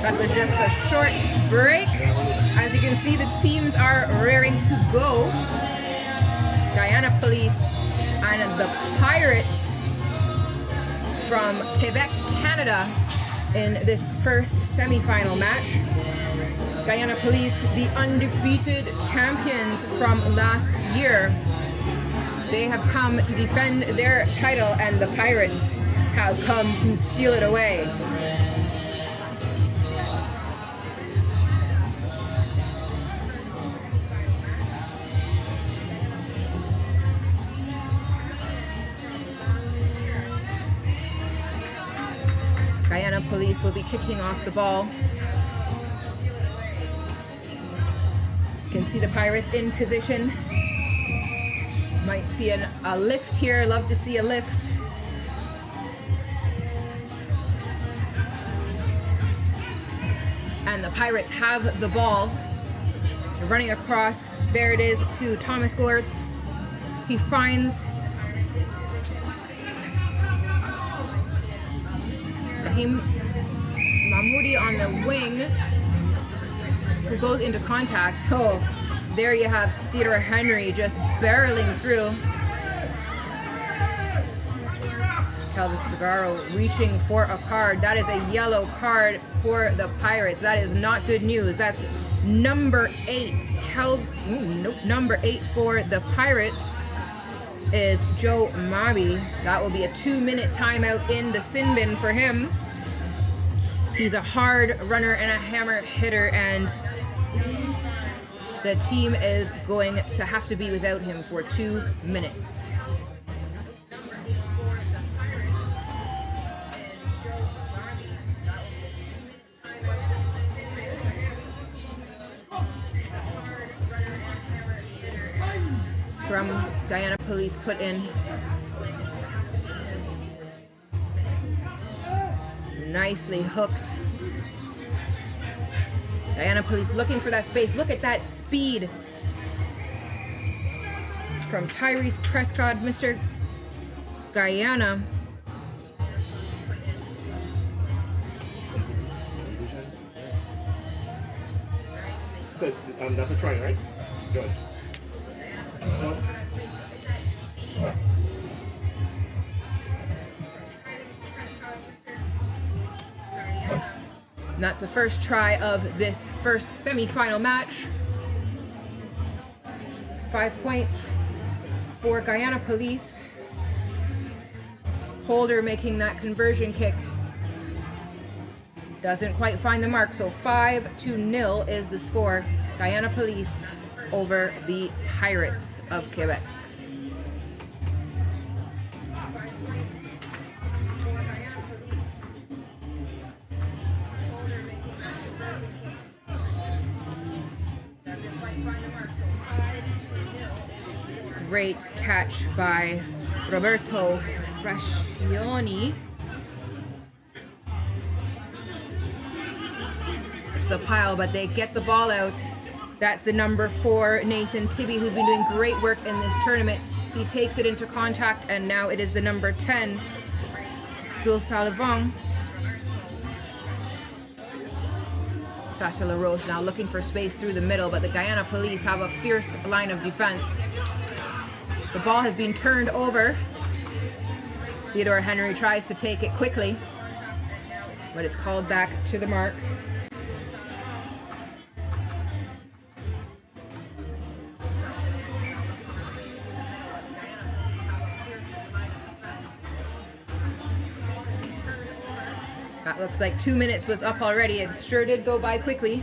That was just a short break. As you can see, the teams are raring to go. Guyana Police and the Pirates from Quebec, Canada in this first semi-final match. Guyana Police, the undefeated champions from last year. They have come to defend their title, and the Pirates have come to steal it away. Guyana Police will be kicking off the ball. You can see the Pirates in position. Might see a lift here. Love to see a lift. And the Pirates have the ball. They're running across. There it is to Thomas Gortz. He finds Rahim Mahmoudi on the wing, who goes into contact. Oh, there you have Theodore Henry just barreling through. Elvis Figaro reaching for a card. That is a yellow card for the Pirates. That is not good news. That's number 8. Number 8 for the Pirates is Joe Mabi. That will be a 2-minute timeout in the sin bin for him. He's a hard runner and a hammer hitter, and the team is going to have to be without him for 2 minutes. Scrum, Guyana Police put in. Nicely hooked. Guyana Police looking for that space. Look at that speed from Tyrese Prescott, Mr. Guyana. That's a try, right? Good. And that's the first try of this first semi-final match. 5 points for Guyana Police. Holder making that conversion kick. Doesn't quite find the mark, so 5-0 is the score. Guyana Police over the Pirates of Quebec. Great catch by Roberto Frascioni. It's a pile, but they get the ball out. That's the number 4, Nathan Tibby, who's been doing great work in this tournament. He takes it into contact, and now it is the number 10, Jules Salavong. Sasha LaRose now looking for space through the middle, but the Guyana Police have a fierce line of defense. The ball has been turned over. Theodore Henry tries to take it quickly, but it's called back to the mark. That looks like 2 minutes was up already. It sure did go by quickly.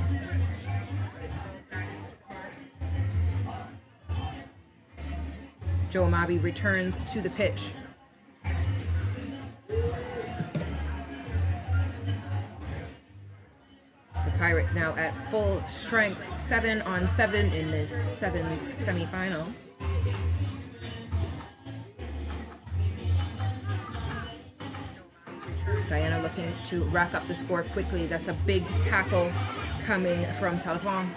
Joe Mabi returns to the pitch. The Pirates now at full strength, 7-on-7 in this 7's semifinal. Guyana looking to rack up the score quickly. That's a big tackle coming from Salavong.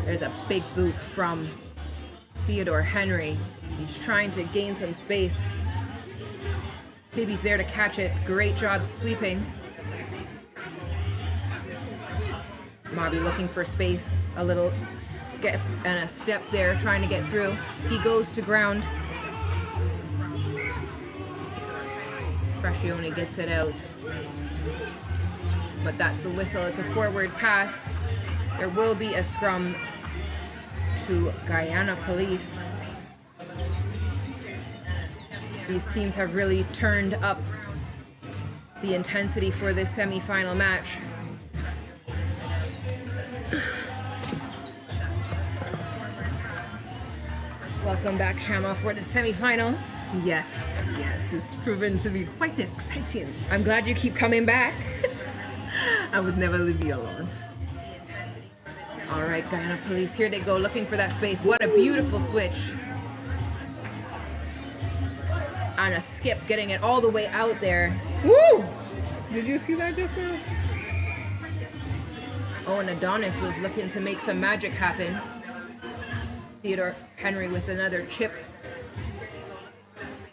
There's a big boot from Theodore Henry. He's trying to gain some space. Tibby's there to catch it. Great job sweeping. Mobby looking for space. A little skip and a step there, trying to get through. He goes to ground. Francione gets it out. But that's the whistle. It's a forward pass. There will be a scrum to Guyana Police. These teams have really turned up the intensity for this semi-final match. Welcome back, Shama, for the semi-final. Yes, it's proven to be quite exciting. I'm glad you keep coming back. I would never leave you alone. All right, Guyana Police, here they go, looking for that space. What a beautiful switch. And a skip, getting it all the way out there. Woo! Did you see that just now? Oh, and Adonis was looking to make some magic happen. Theodore Henry with another chip.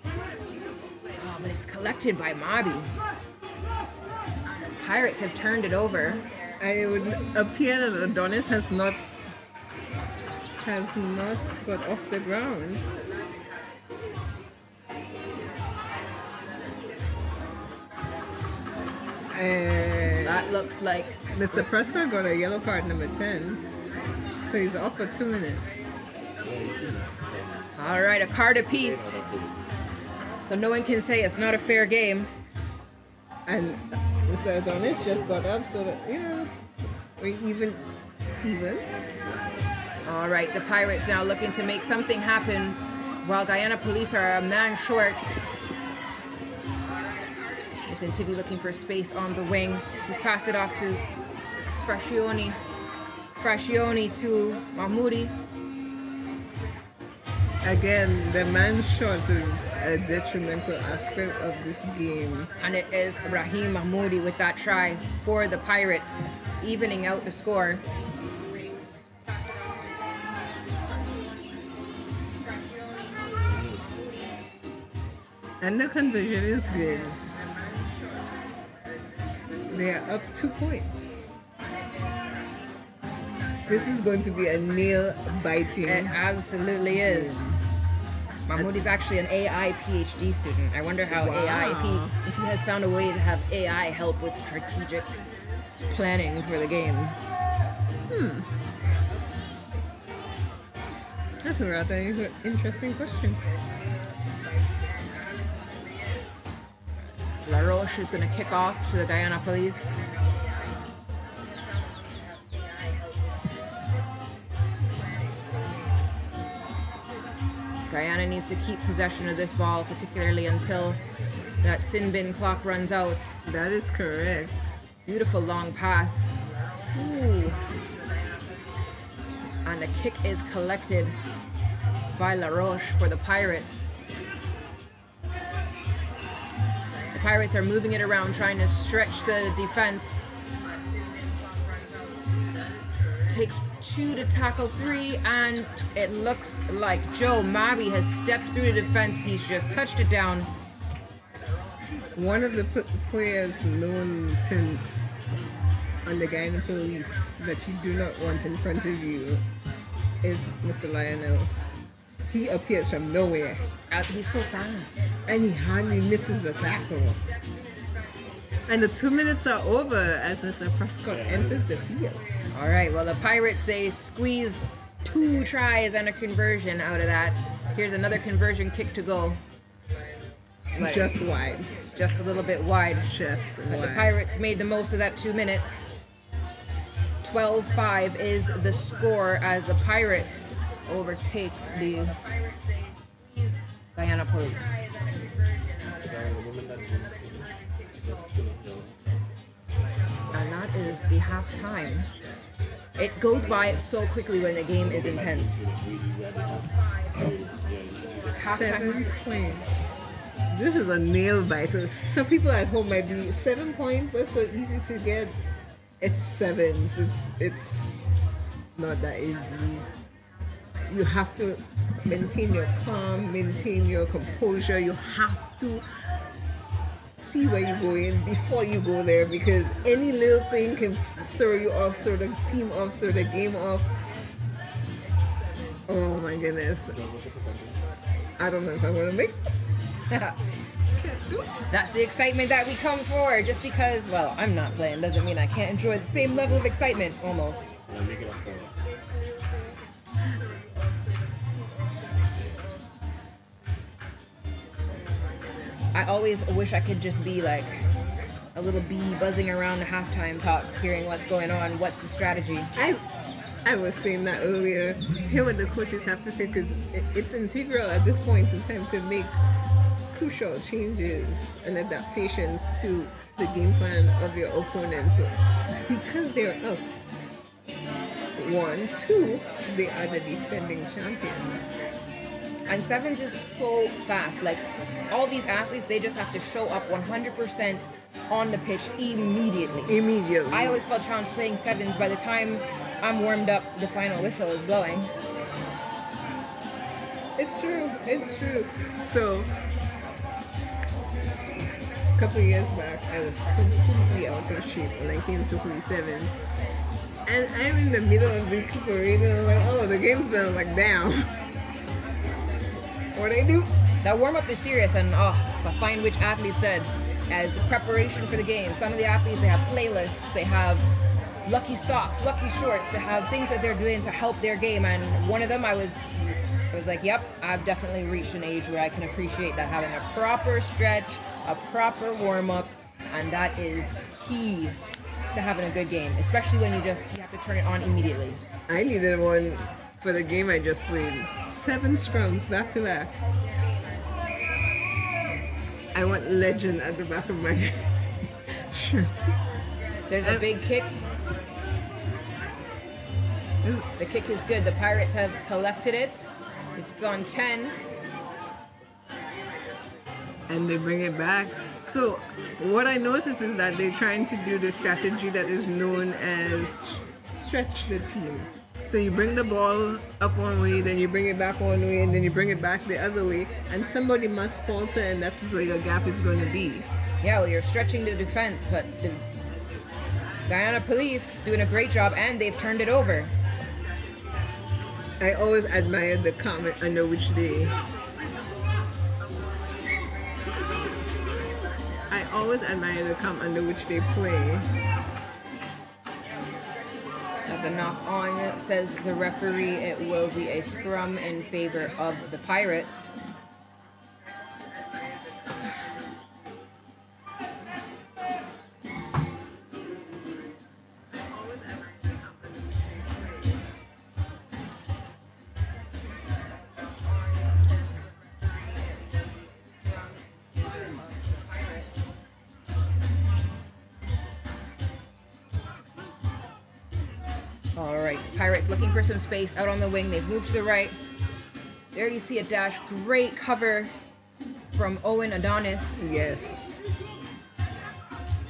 Oh, but it's collected by Mobby. Pirates have turned it over. It would appear that Adonis has not got off the ground. That looks like Mr. Prescott got a yellow card number 10, so he's off for 2 minutes. all right, a card apiece. So no one can say it's not a fair game. And Mr. Adonis just got up, so that, you know, we're even Steven. All right, the Pirates now looking to make something happen while Guyana Police are a man short. Nathan Tibby looking for space on the wing. He's passed it off to Francione. Francione to Mahmoudi. Again, the man short is a detrimental aspect of this game. And it is Rahim Mahmoudi with that try for the Pirates, evening out the score. And the conversion is good. They are up 2 points. This is going to be a nail-biting. It absolutely is. Mahmoud is actually an AI PhD student. I wonder how AI, if he has found a way to have AI help with strategic planning for the game. That's a rather interesting question. La Roche is going to kick off to the Guyana Police. Guyana needs to keep possession of this ball, particularly until that sin bin clock runs out. That is correct. Beautiful long pass. Ooh. And the kick is collected by La Roche for the Pirates. The Pirates are moving it around, trying to stretch the defense. Takes 2 to tackle 3, and it looks like Joe Mobby has stepped through the defense. He's just touched it down. One of the players known to on the Guyana Police that you do not want in front of you is Mr. Lionel. He appears from nowhere. He's so fast. And he hardly misses the tackle. And the 2 minutes are over as Mr. Prescott enters the field. All right, well, the Pirates, they squeeze 2 tries and a conversion out of that. Here's another conversion kick to go. But just wide. Just a little bit wide. Just but wide. the Pirates made the most of that 2 minutes. 12-5 is the score as the Pirates overtake the Guyana Police. And that is the halftime. It goes by so quickly when the game is intense. 7 points. This is a nail biter. So people at home might be 7 points. That's so easy to get. It's 7s. It's not that easy. you have to maintain your calm, maintain your composure. You have to see where you're going before you go there, because any little thing can throw you off, throw the team off, throw the game off. Oh my goodness. I don't know if I'm gonna make this. That's the excitement that we come for. Just because, well, I'm not playing doesn't mean I can't enjoy the same level of excitement, almost. I always wish I could just be like a little bee buzzing around the halftime talks, hearing what's going on, what's the strategy. I was saying that earlier. Hear what the coaches have to say, because it's integral at this point in time to make crucial changes and adaptations to the game plan of your opponents, because they're up 1-2, they are the defending champions. And sevens is so fast. Like, all these athletes, they just have to show up 100% on the pitch immediately. Immediately. I always felt challenged playing sevens. By the time I'm warmed up, the final whistle is blowing. It's true. It's true. So, a couple of years back, I was completely out of shape when I came to play sevens. And I'm in the middle of recuperating. I'm like, oh, the game's done. I'm like, damn. What I do? That warm-up is serious, and I find which athlete said, as preparation for the game. Some of the athletes, they have playlists, they have lucky socks, lucky shorts, they have things that they're doing to help their game. And one of them, I was like, yep, I've definitely reached an age where I can appreciate that, having a proper stretch, a proper warm-up, and that is key to having a good game, especially when you have to turn it on immediately. I needed one for the game I just played. 7 scrums back to back. I want legend at the back of my shirt. There's a big kick. The kick is good. The Pirates have collected it. It's gone 10. And they bring it back. So what I notice is that they're trying to do the strategy that is known as stretch the team. So you bring the ball up one way, then you bring it back one way, and then you bring it back the other way, and somebody must falter, and that's where your gap is going to be. Yeah, well, you're stretching the defense, but the Guyana Police doing a great job, and they've turned it over. I always admired the comment under which they... I always admire the comment under which they play. As a knock on, says the referee, it will be a scrum in favor of the Pirates. All right, Pirates looking for some space out on the wing. They've moved to the right. There you see a dash. Great cover from Owen Adonis. Yes.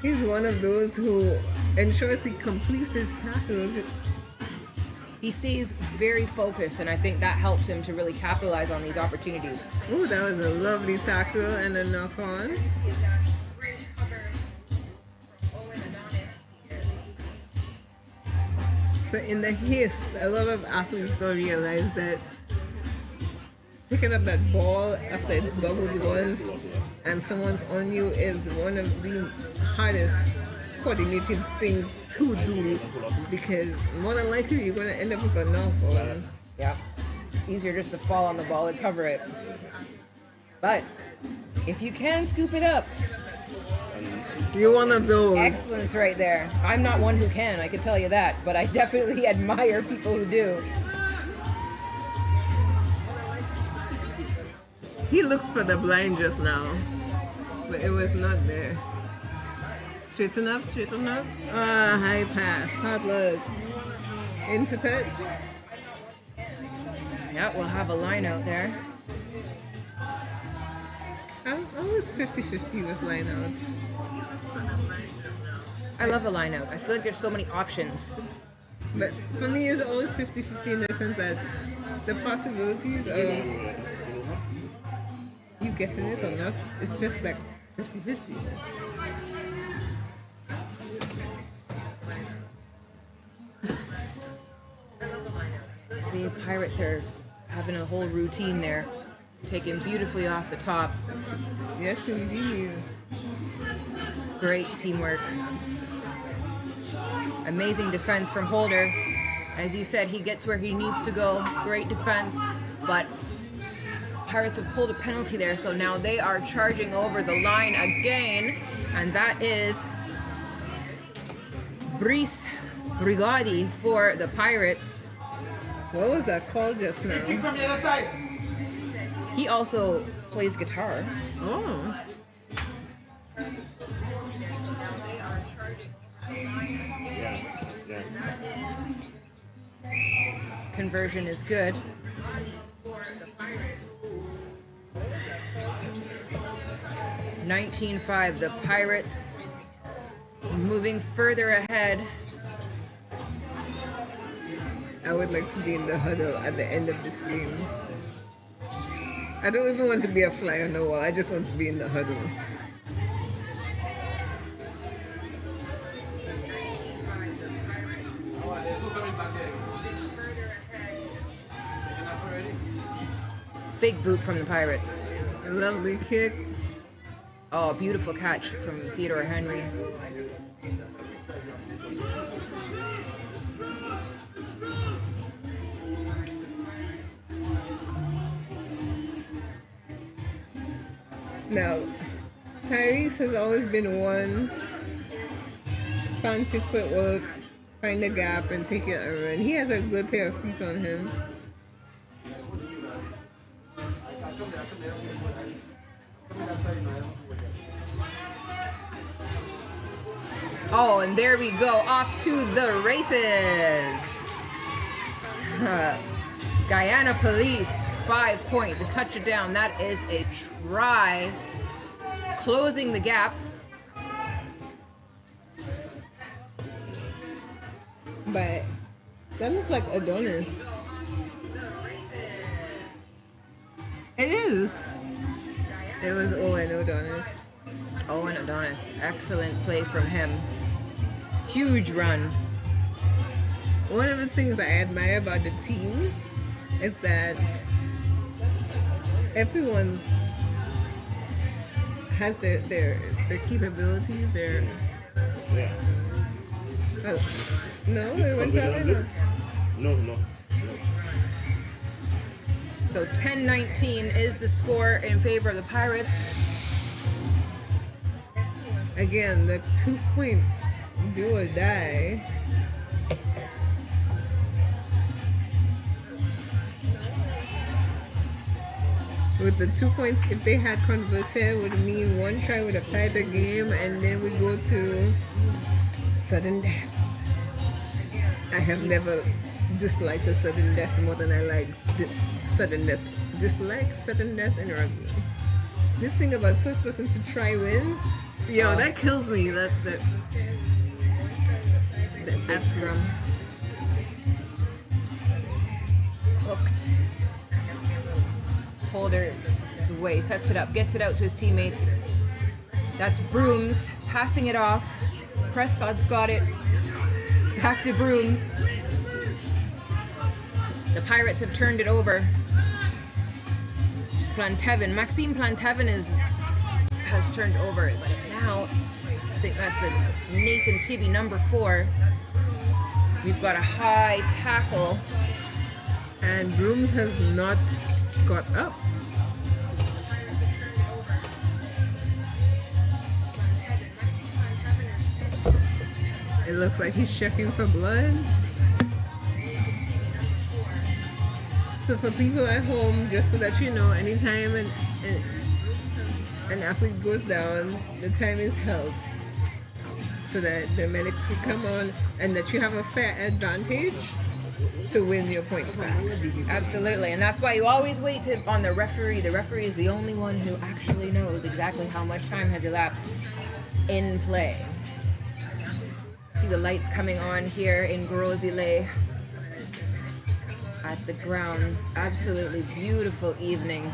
He's one of those who ensures he completes his tackles. He stays very focused, and I think that helps him to really capitalize on these opportunities. Oh, that was a lovely tackle and a knock on. So in the haste, a lot of athletes don't realize that picking up that ball after it's bubbled once and someone's on you is one of the hardest coordinated things to do, because more than likely you're going to end up with a knock on. Yeah, easier just to fall on the ball and cover it. But if you can scoop it up, you're one of those. Excellence right there. I'm not one who can, I can tell you that, but I definitely admire people who do. He looked for the blind just now, but it was not there. Straight enough, straight enough. Ah, high pass, hard luck. Into touch. Yeah, we'll have a line out there. I'm always 50-50 with lineouts. I love a line out. I feel like there's so many options. But for me, it's always 50-50 in the sense that the possibilities of you getting it or not, it's just like 50-50. See, Pirates are having a whole routine there, taken beautifully off the top. Yes, indeed. Great teamwork. Amazing defense from Holder. As you said, he gets where he needs to go. Great defense, but Pirates have pulled a penalty there, so now they are charging over the line again, and that is Brice Brigadi for the Pirates. What was that called just now? From the other side. He also plays guitar. Oh. Yeah, yeah. Conversion is good. 19-5, the Pirates moving further ahead. I would like to be in the huddle at the end of this game. I don't even want to be a fly on the wall. I just want to be in the huddle. Big boot from the Pirates. A lovely kick. Oh, beautiful catch from Theodore Henry. Now, Tyrese has always been one fancy footwork, find a gap and take it and run. He has a good pair of feet on him. Oh, and there we go, off to the races. Guyana Police, 5 points, a touchdown. That is a try. Closing the gap. But that looks like Adonis. It is. It was Owen Adonis. Owen Adonis, excellent play from him. Huge run. One of the things I admire about the teams is that everyone has their capabilities, their... Yeah. Oh, no, they went to Atlanta. No. So 10-19 is the score in favor of the Pirates. Again, the 2 points, do or die. With the 2 points, if they had converted, would mean one try would have tied the game, and then we go to sudden death. I have never disliked a sudden death more than I like sudden death. Dislike sudden death in rugby. This thing about first person to try wins, yo, that kills me. That F scrum. Hooked. Holder is away, sets it up, gets it out to his teammates. That's Brooms passing it off. Prescott's got it. Back to Brooms. The Pirates have turned it over. Maxime Planteven has turned over, but now I think that's the Nathan Tibby, number 4. We've got a high tackle. And Brooms has not got up. It looks like he's checking for blood. So for people at home, just so that you know, anytime an athlete goes down, the time is held so that the medics can come on and that you have a fair advantage to win your points back. Absolutely, and that's why you always wait on the referee. The referee is the only one who actually knows exactly how much time has elapsed in play. See the lights coming on here in Grosile at the grounds. Absolutely beautiful evening.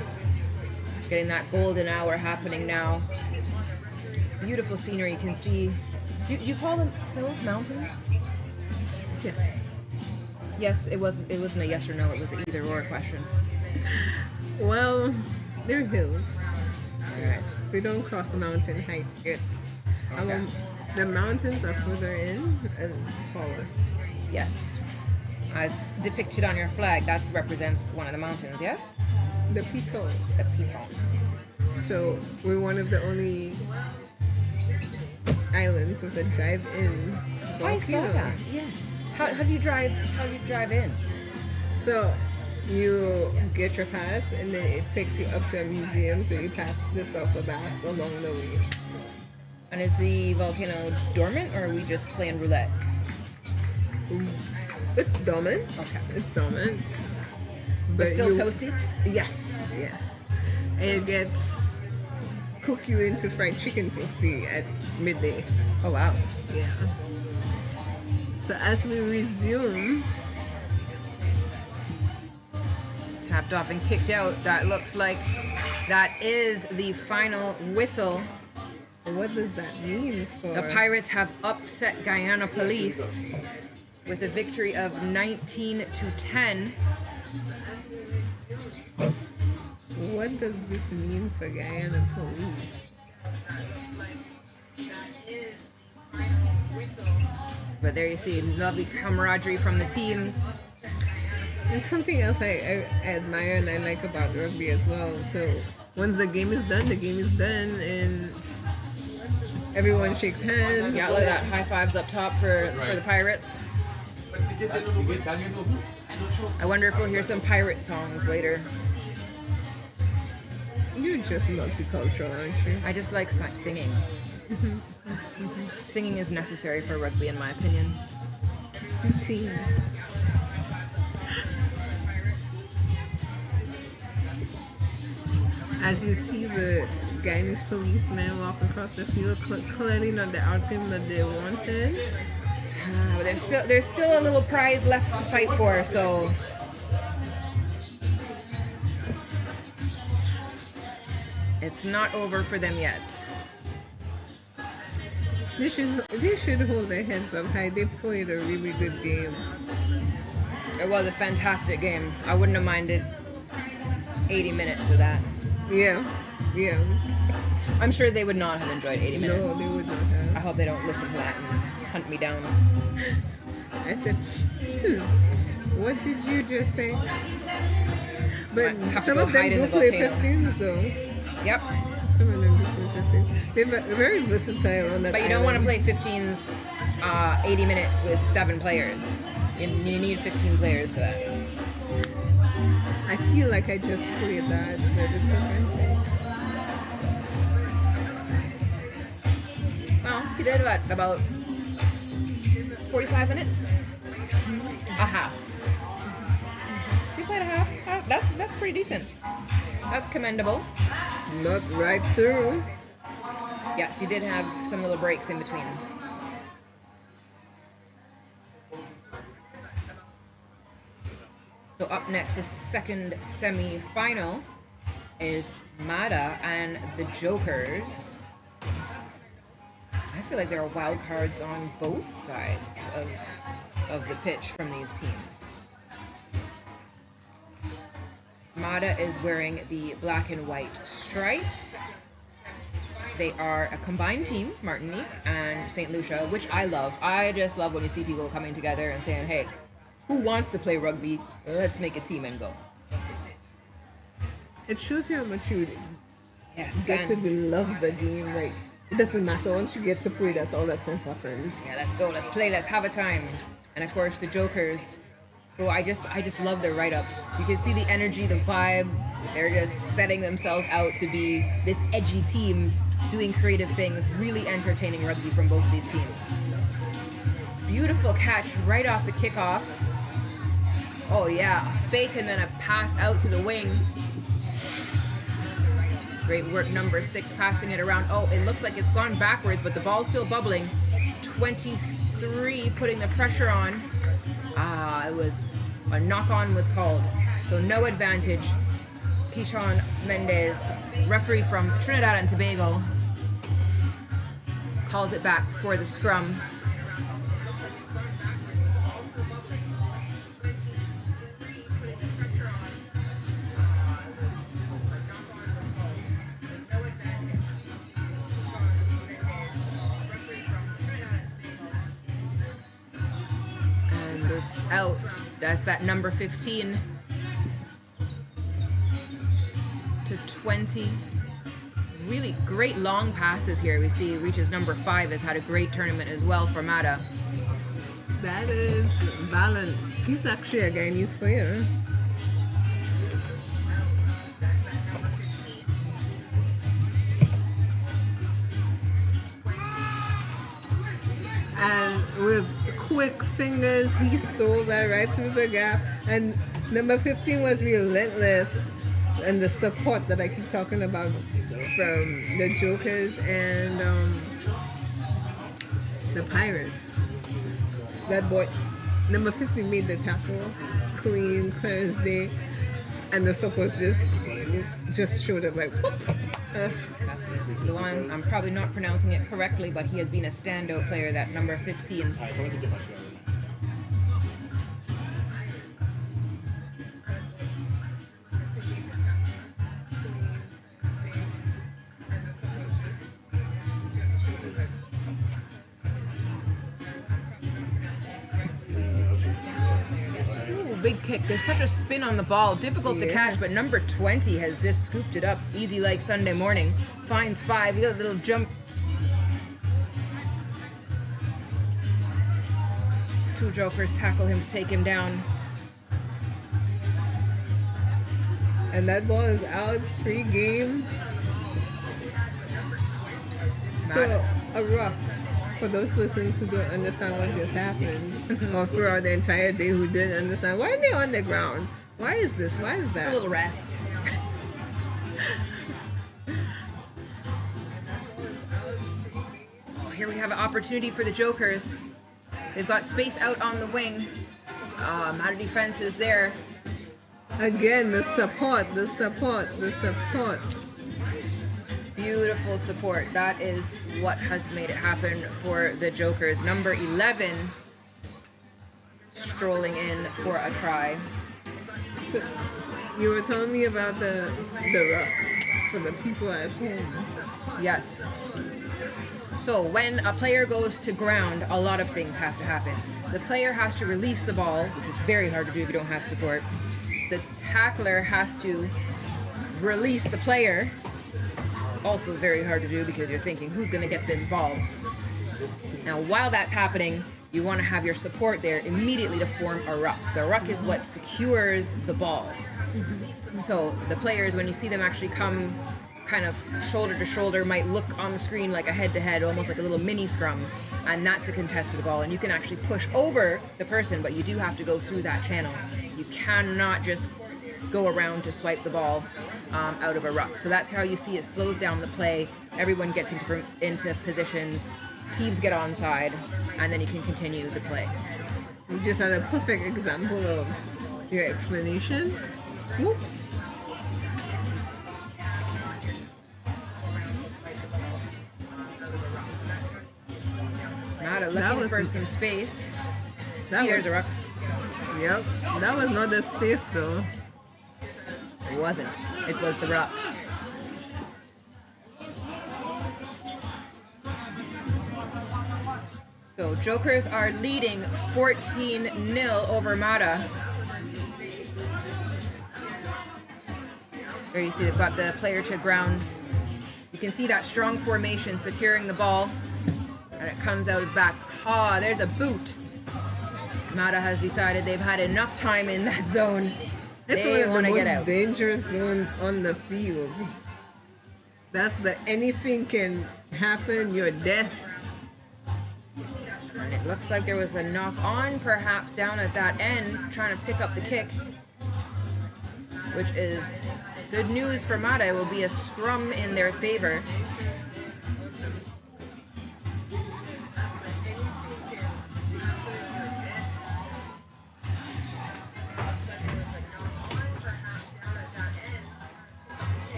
Getting that golden hour happening now. It's beautiful scenery. You can see. Do you call them hills, mountains? Yes. Yes, it wasn't a yes or no. It was an either or question. Well, they're hills. All right. They don't cross the mountain height yet. Okay. The mountains are further in and taller. Yes. As depicted on your flag, that represents one of the mountains, yes? The Piton. The Piton. So we're one of the only islands with a drive-in volcano. I saw that. Yes. How do you drive in? So you get your pass and then it takes you up to a museum, so you pass the sulfur baths along the way. And is the volcano dormant, or are we just playing roulette? It's dormant. Okay. It's dormant. But still toasty? Yes, yes. And it gets cook you into fried chicken toasty at midday. Oh wow. Yeah. So as we resume, Tapped off and kicked out. That looks like that is the final whistle. what does that mean for The Pirates have upset Guyana Police with a victory of 19-10. what does this mean for Guyana Police? But there you see, lovely camaraderie from the teams. There's something else I admire and I like about rugby as well. So once the game is done, and everyone shakes hands. Yeah, look at that. High fives up top for the Pirates. I wonder if we'll hear some pirate songs later. You're just multicultural, aren't you? I just like singing. Singing is necessary for rugby, in my opinion. To sing. As you see the Guyanese policemen walk across the field, clearly not the outcome that they wanted. But there's still a little prize left to fight for, so it's not over for them yet. They should hold their heads up high. They played a really good game. It was a fantastic game. I wouldn't have minded 80 minutes of that. Yeah. I'm sure they would not have enjoyed 80 minutes. No, they would not have. I hope they don't listen to that and hunt me down. I said, what did you just say? But some of them do play 15s though. Yep. Some of them do play 15s. They're very versatile on that But you don't want to island. play 15s 80 minutes with 7 players. You need 15 players for that. I feel like I just played that, but it's okay. Well, he did about 45 minutes? A half. So he played a half? That's pretty decent. That's commendable. Not right through. Yes, he did have some little breaks in between. So up next, the second semi-final is Mada and the Jokers. I feel like there are wild cards on both sides of the pitch from these teams. Mada is wearing the black and white stripes. They are a combined team, Martinique and St. Lucia, which I love. I just love when you see people coming together and saying, hey, who wants to play rugby? Let's make a team and go. It shows you how much you Yes. get to love the game. Like, it doesn't matter. Once you get to play, that's all that's important. Yeah, let's go, let's play, let's have a time. And of course the Jokers, who I just love their write-up. You can see the energy, the vibe. They're just setting themselves out to be this edgy team, doing creative things, really entertaining rugby from both of these teams. Beautiful catch right off the kickoff. Oh yeah, a fake and then a pass out to the wing. Great work, number 6, passing it around. Oh, it looks like it's gone backwards, but the ball's still bubbling. 23 3 putting the pressure on. It was a knock-on was called, so no advantage. Keyshawn Mendez, referee from Trinidad and Tobago, calls it back for the scrum. And it's out. That's that number 15 to 20. Really great long passes here. We see reaches number 5 has had a great tournament as well for Mata. That is balance. He's actually a Guyanese player. And with quick fingers, he stole that right through the gap. And number 15 was relentless. And the support that I keep talking about from the Jokers and the Pirates. That boy, number 15, made the tackle clean, clear as day, and the support just showed up like whoop. That's the one. I'm probably not pronouncing it correctly, but he has been a standout player, that number 15. Big kick. There's such a spin on the ball. Difficult to catch, but number 20 has just scooped it up easy like Sunday morning. Finds 5. You got a little jump. 2 Jokers tackle him to take him down. And that ball is out. Free game. So, a rough. For those persons who don't understand what just happened, or throughout the entire day who didn't understand, why are they on the ground? Why is this? Why is that? Just a little rest. Here we have an opportunity for the Jokers. They've got space out on the wing. Mata defense is there. Again, the support. Beautiful support. That is what has made it happen for the Jokers. Number 11 strolling in for a try. So you were telling me about the ruck for the people at home. Yes. So when a player goes to ground, a lot of things have to happen. The player has to release the ball, which is very hard to do if you don't have support. The tackler has to release the player. Also very hard to do because you're thinking, who's going to get this ball? Now, while that's happening, you want to have your support there immediately to form a ruck. The ruck is what secures the ball. So the players, when you see them actually come kind of shoulder to shoulder, might look on the screen like a head-to-head, almost like a little mini scrum, and that's to contest for the ball. And you can actually push over the person, but you do have to go through that channel. You cannot just go around to swipe the ball out of a ruck. So that's how you see it slows down the play. Everyone gets into positions, teams get onside, and then you can continue the play. You just had a perfect example of your explanation. Whoops. Mata looking for some space. See, there's a ruck. Yep, that was not the space though. It wasn't. It was the ruck. So Jokers are leading 14-0 over Mata. There you see they've got the player to ground. You can see that strong formation securing the ball. And it comes out of back. Ah, there's a boot. Mata has decided they've had enough time in that zone. It's They one want of to the get most out. dangerous zones on the field. That's the anything can happen, you're dead. And it looks like there was a knock on perhaps down at that end, trying to pick up the kick, which is good news for Mata. It will be a scrum in their favor.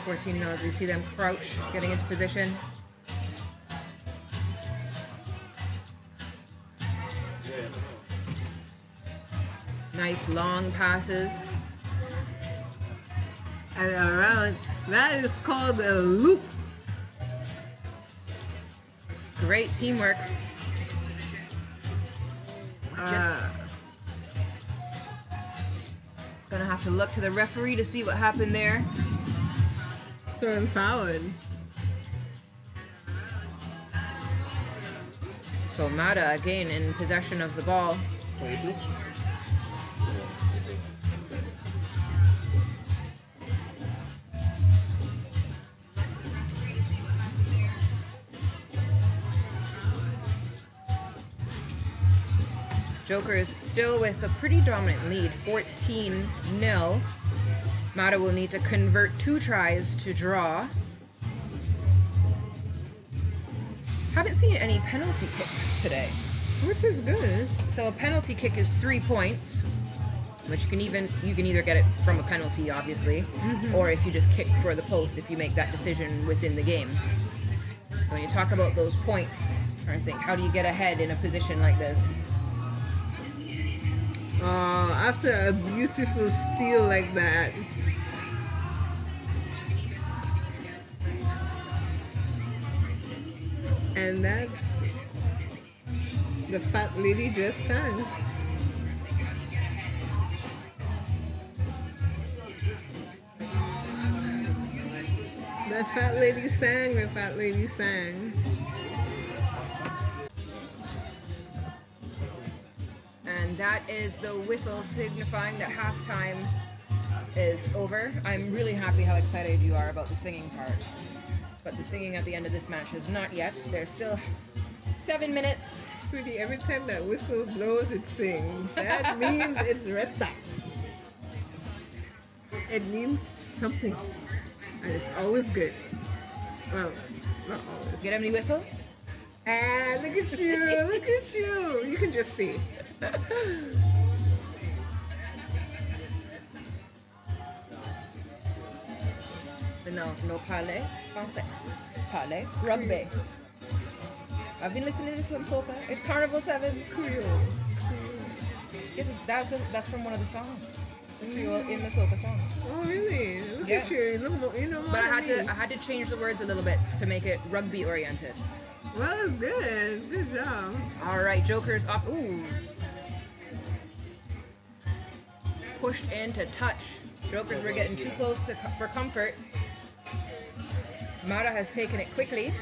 14-0 as we see them crouch, getting into position. Nice long passes. And around, that is called a loop. Great teamwork. Just gonna have to look to the referee to see what happened there. Throwing forward. So Mata again in possession of the ball. 22. Jokers still with a pretty dominant lead, 14-0. Mata will need to convert 2 tries to draw. Haven't seen any penalty kicks today. Which is good. So a penalty kick is 3 points, which you can either get it from a penalty, obviously, or if you just kick for the post if you make that decision within the game. So when you talk about those points, I think, how do you get ahead in a position like this? After a beautiful steal like that. And that's the fat lady just sang. The fat lady sang, the fat lady sang. And that is the whistle signifying that halftime is over. I'm really happy how excited you are about the singing part. But the singing at the end of this match is not yet. There's still 7 minutes. Sweetie, every time that whistle blows, it sings. That means it's rest stop. It means something. And it's always good. Well, not always. Get Emily whistle? Ah, look at you, look at you. You can just see. No parler, français. Parler, rugby. I've been listening to some soca. It's Carnival 7's. Creole. Yes, that's from one of the songs. It's a Creole in the soca songs. Oh, really? Look Yes. at you. You know more But I than me. had to change the words a little bit to make it rugby oriented. Well, it's good. Good job. All right, Jokers up. Ooh. Pushed in to touch. Jokers were getting too close for comfort. Mata has taken it quickly.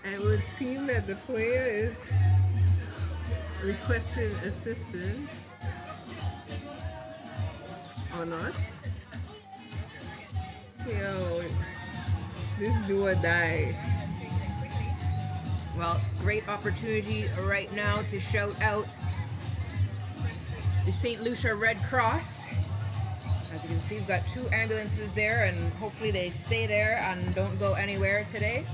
And it would seem that the player is requesting assistance. Or not. Yo, this do or die. Well, great opportunity right now to shout out the St. Lucia Red Cross. As you can see, we've got 2 ambulances there, and hopefully they stay there and don't go anywhere today.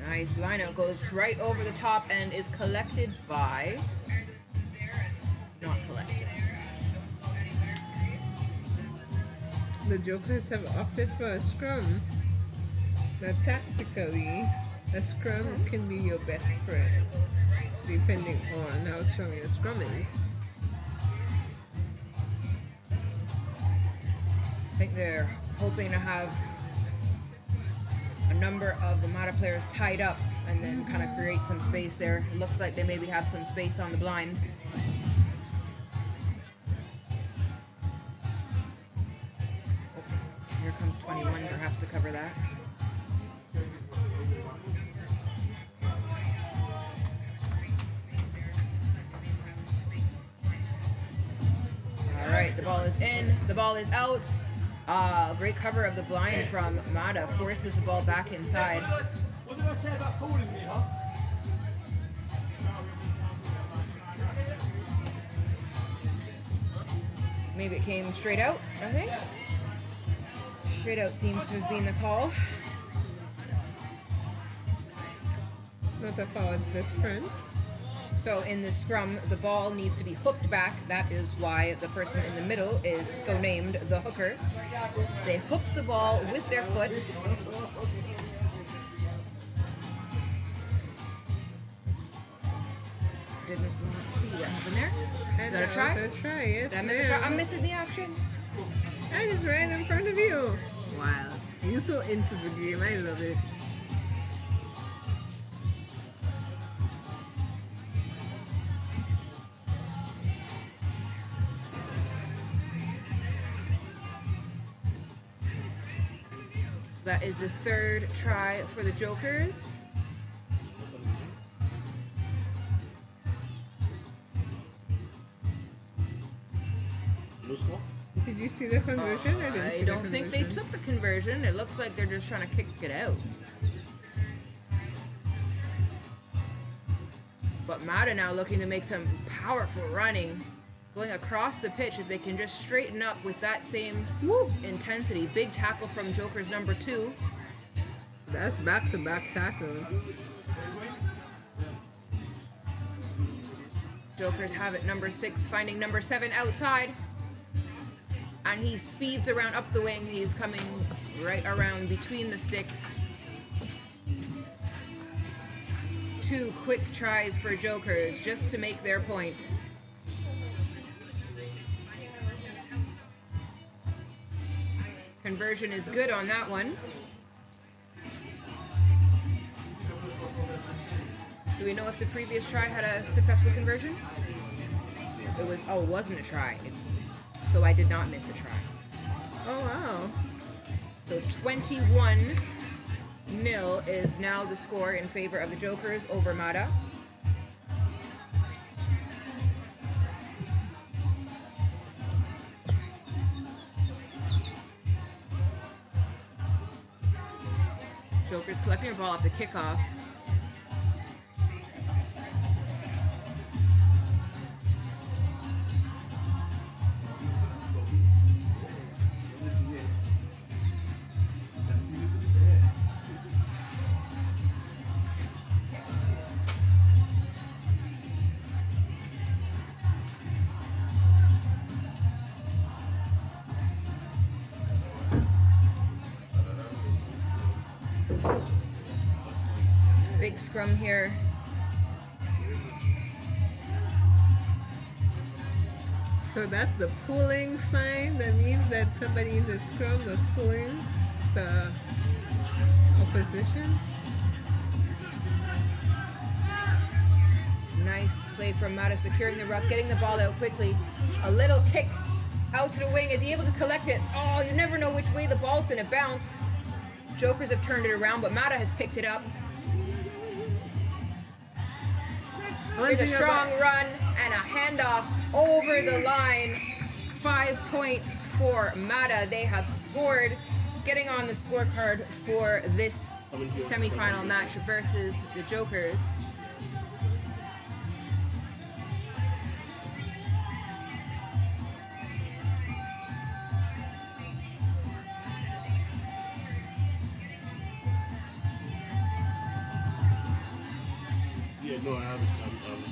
Nice lineout, goes right over the top and is collected by... Not collected. The Jokers have opted for a scrum. Now tactically, a scrum can be your best friend, depending on how strong your scrum is. I think they're hoping to have a number of the Mata players tied up and then kind of create some space there. It looks like they maybe have some space on the blind. Oh, here comes 21 perhaps to cover that. All right, the ball is in, the ball is out. Great cover of the blind from Mata, forces the ball back inside. What did I say about calling me, huh? Maybe it came straight out, I think. Straight out seems to have been the call. Not a forward's best friend. So in the scrum, the ball needs to be hooked back. That is why the person in the middle is so named the hooker. They hook the ball with their foot. Didn't see what happened there. Is that a try? That's a try, yes. Did I miss a try? I'm missing the action. I just right in front of you. Wow. You're so into the game. I love it. That is the third try for the Jokers. No score? Did you see the conversion? I don't think they took the conversion. It looks like they're just trying to kick it out. But Mata now looking to make some powerful running. Going across the pitch, if they can just straighten up with that same intensity. Big tackle from Joker's number 2. That's back-to-back tackles. Jokers have it number 6, finding number 7 outside. And he speeds around up the wing. He's coming right around between the sticks. 2 quick tries for Jokers just to make their point. Conversion is good on that one. Do we know if the previous try had a successful conversion? It was, oh, it wasn't a try. So I did not miss a try. Oh, wow. So 21-0 is now the score in favor of the Jokers over Mata. Jokers collecting a ball off the kickoff. Big scrum here. So that's the pulling sign. That means that somebody in the scrum was pulling the opposition. Nice play from Mata, securing the ruck, getting the ball out quickly. A little kick out to the wing. Is he able to collect it? Oh, you never know which way the ball's gonna bounce. Jokers have turned it around, but Mata has picked it up. With a strong run and a handoff over the line. 5 points for Mata. They have scored, getting on the scorecard for this semifinal match versus the Jokers. Yeah, no, I haven't.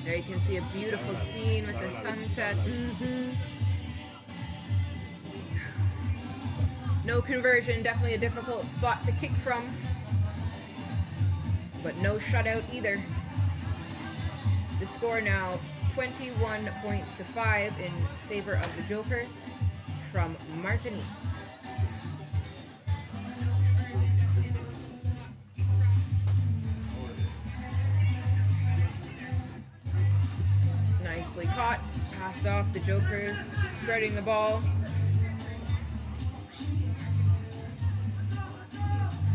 There you can see a beautiful scene with the sunset. No conversion, definitely a difficult spot to kick from. But no shutout either. The score now 21 points to 5 in favor of the Jokers from Martinique. Nicely caught, passed off the Jokers, spreading the ball.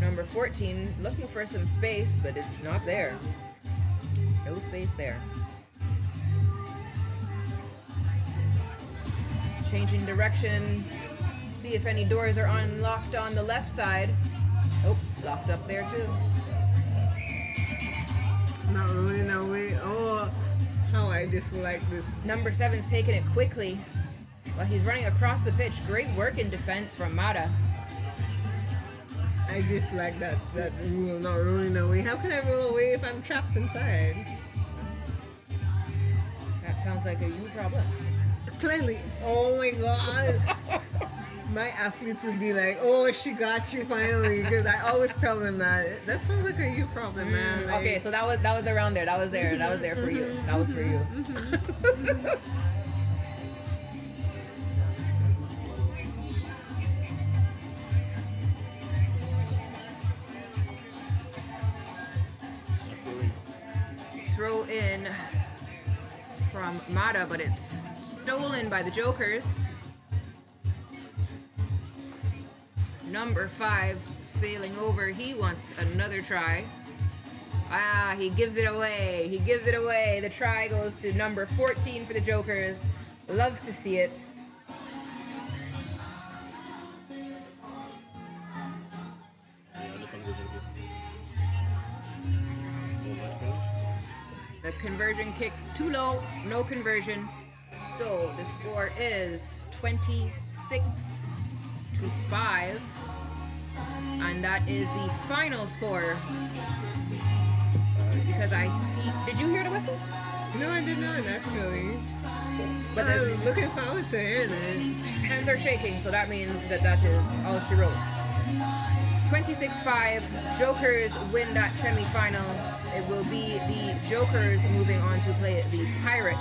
Number 14 looking for some space, but it's not there. No space there. Changing direction, see if any doors are unlocked on the left side. Oh, locked up there too. Not rolling away. Oh, how I dislike this. Number 7's taking it quickly. Well, he's running across the pitch. Great work in defense from Mata. I dislike that rule, not rolling away. How can I roll away if I'm trapped inside? sounds like a you problem. Clearly. Oh my god. My athletes would be like, oh, she got you finally. Because I always tell them that. That sounds like a you problem, man. Like, Okay, so that was around there. That was there. That was there for you. That was for you. Throw in from Mata, but it's stolen by the Jokers. Number 5 sailing over. He wants another try. Ah, he gives it away. He gives it away. The try goes to number 14 for the Jokers. Love to see it. The conversion kick too low, no conversion. So the score is 26-5. And that is the final score. Because I see, did you hear the whistle? no, I did not actually. But I'm looking forward to hearing it. hands are shaking, so that means that that is all she wrote. 26-5, Jokers win that semifinal. It will be the Jokers moving on to play the Pirates.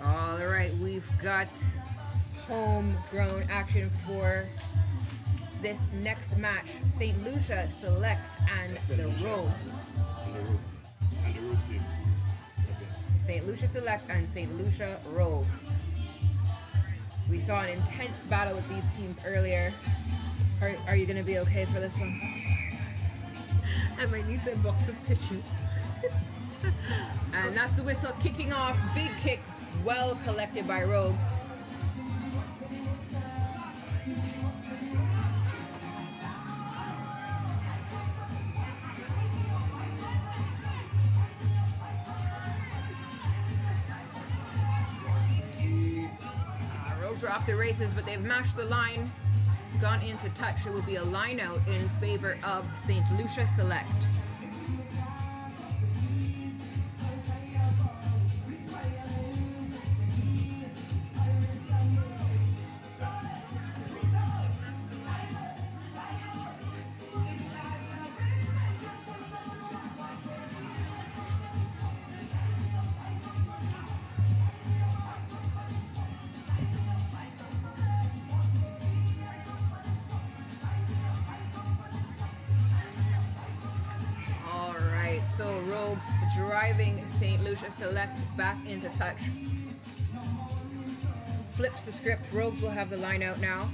All right, we've got homegrown action for this next match. St. Lucia Select and the Rogue. And the Rogue team. Okay. St. Lucia Select and St. Lucia Rogues. We saw an intense battle with these teams earlier. Are you going to be okay for this one? I might need that box of tissue. And that's the whistle kicking off. Big kick, well collected by Rogues. off the races, but they've matched the line, gone into touch. It will be a line out in favor of St. Lucia Select. So Rogues driving St. Lucia Select back into touch. Flips the script. Rogues will have the line out now.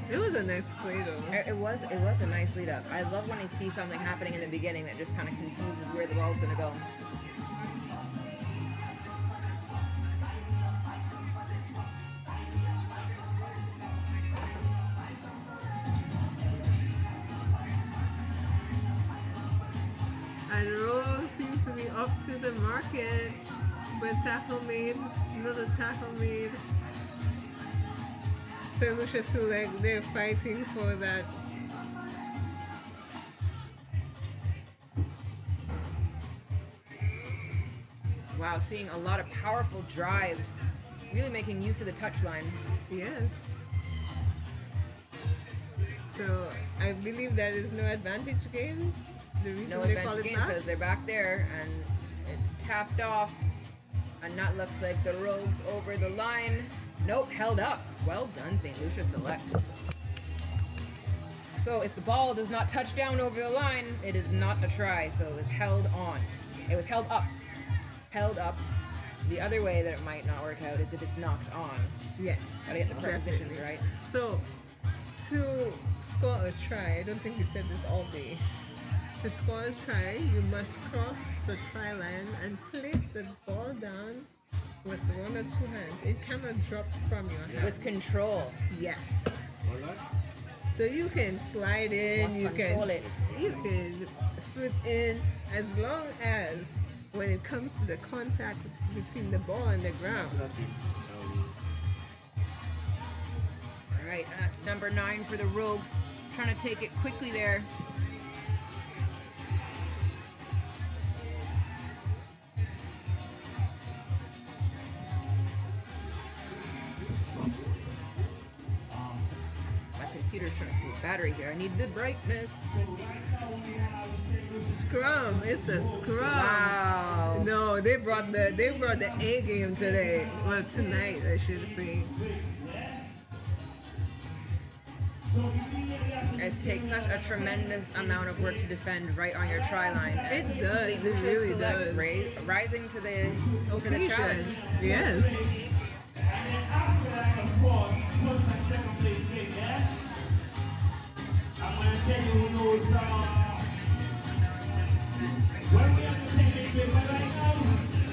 It was a nice play though. It was a nice lead up. I love when I see something happening in the beginning that just kind of confuses where the ball's gonna go. And Rose seems to be up to the market. But tackle made, another tackle made. So Lucia Select, they're fighting for that. Wow, seeing a lot of powerful drives. Really making use of the touch line. Yes. So I believe that is no advantage game. The reason No they call advantage it game back? because they're back there and it's tapped off. And that looks like the Rogues over the line. Nope, held up. Well done, St. Lucia Select. So if the ball does not touch down over the line, it is not a try. So it was held on. It was held up. Held up. The other way that it might not work out is if it's knocked on. Yes. Gotta get the prepositions right. So to score a try, I don't think we said this all day. To score a try, you must cross the try line and place the ball down with one or two hands. It cannot drop from your hand. With control. Yes. So you can slide in, Must you control can it. foot in, as long as when it comes to the contact between the ball and the ground. All right, that's number 9 for the Rogues. Trying to take it quickly there. Computer's trying to save battery here. I need the brightness. Scrum, it's a scrum. Wow. No, they brought the A game today. Well, tonight I should say. It takes such a tremendous amount of work to defend right on your try line. It does. St. It Lucia really Select does. rising to the challenge. Yes.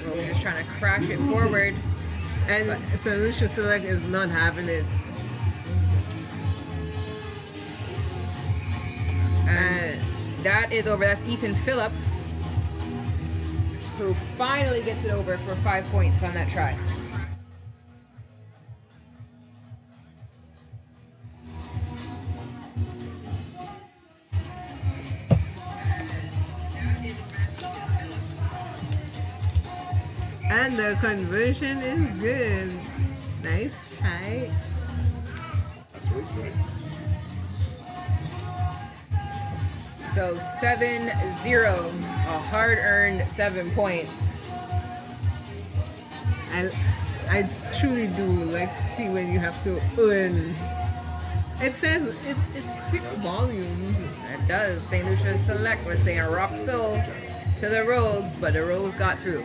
We're just trying to crash it forward. And St. Lucia Select is not having it. And that is over. That's Ethan Phillip, who finally gets it over for 5 points on that try. And the conversion is good. Nice high. That's really good. So 7-0, a hard-earned 7 points. I truly do like to see when you have to earn. It says it speaks volumes. It does. St. Lucia Select was saying rock so to the Rogues, but the Rogues got through.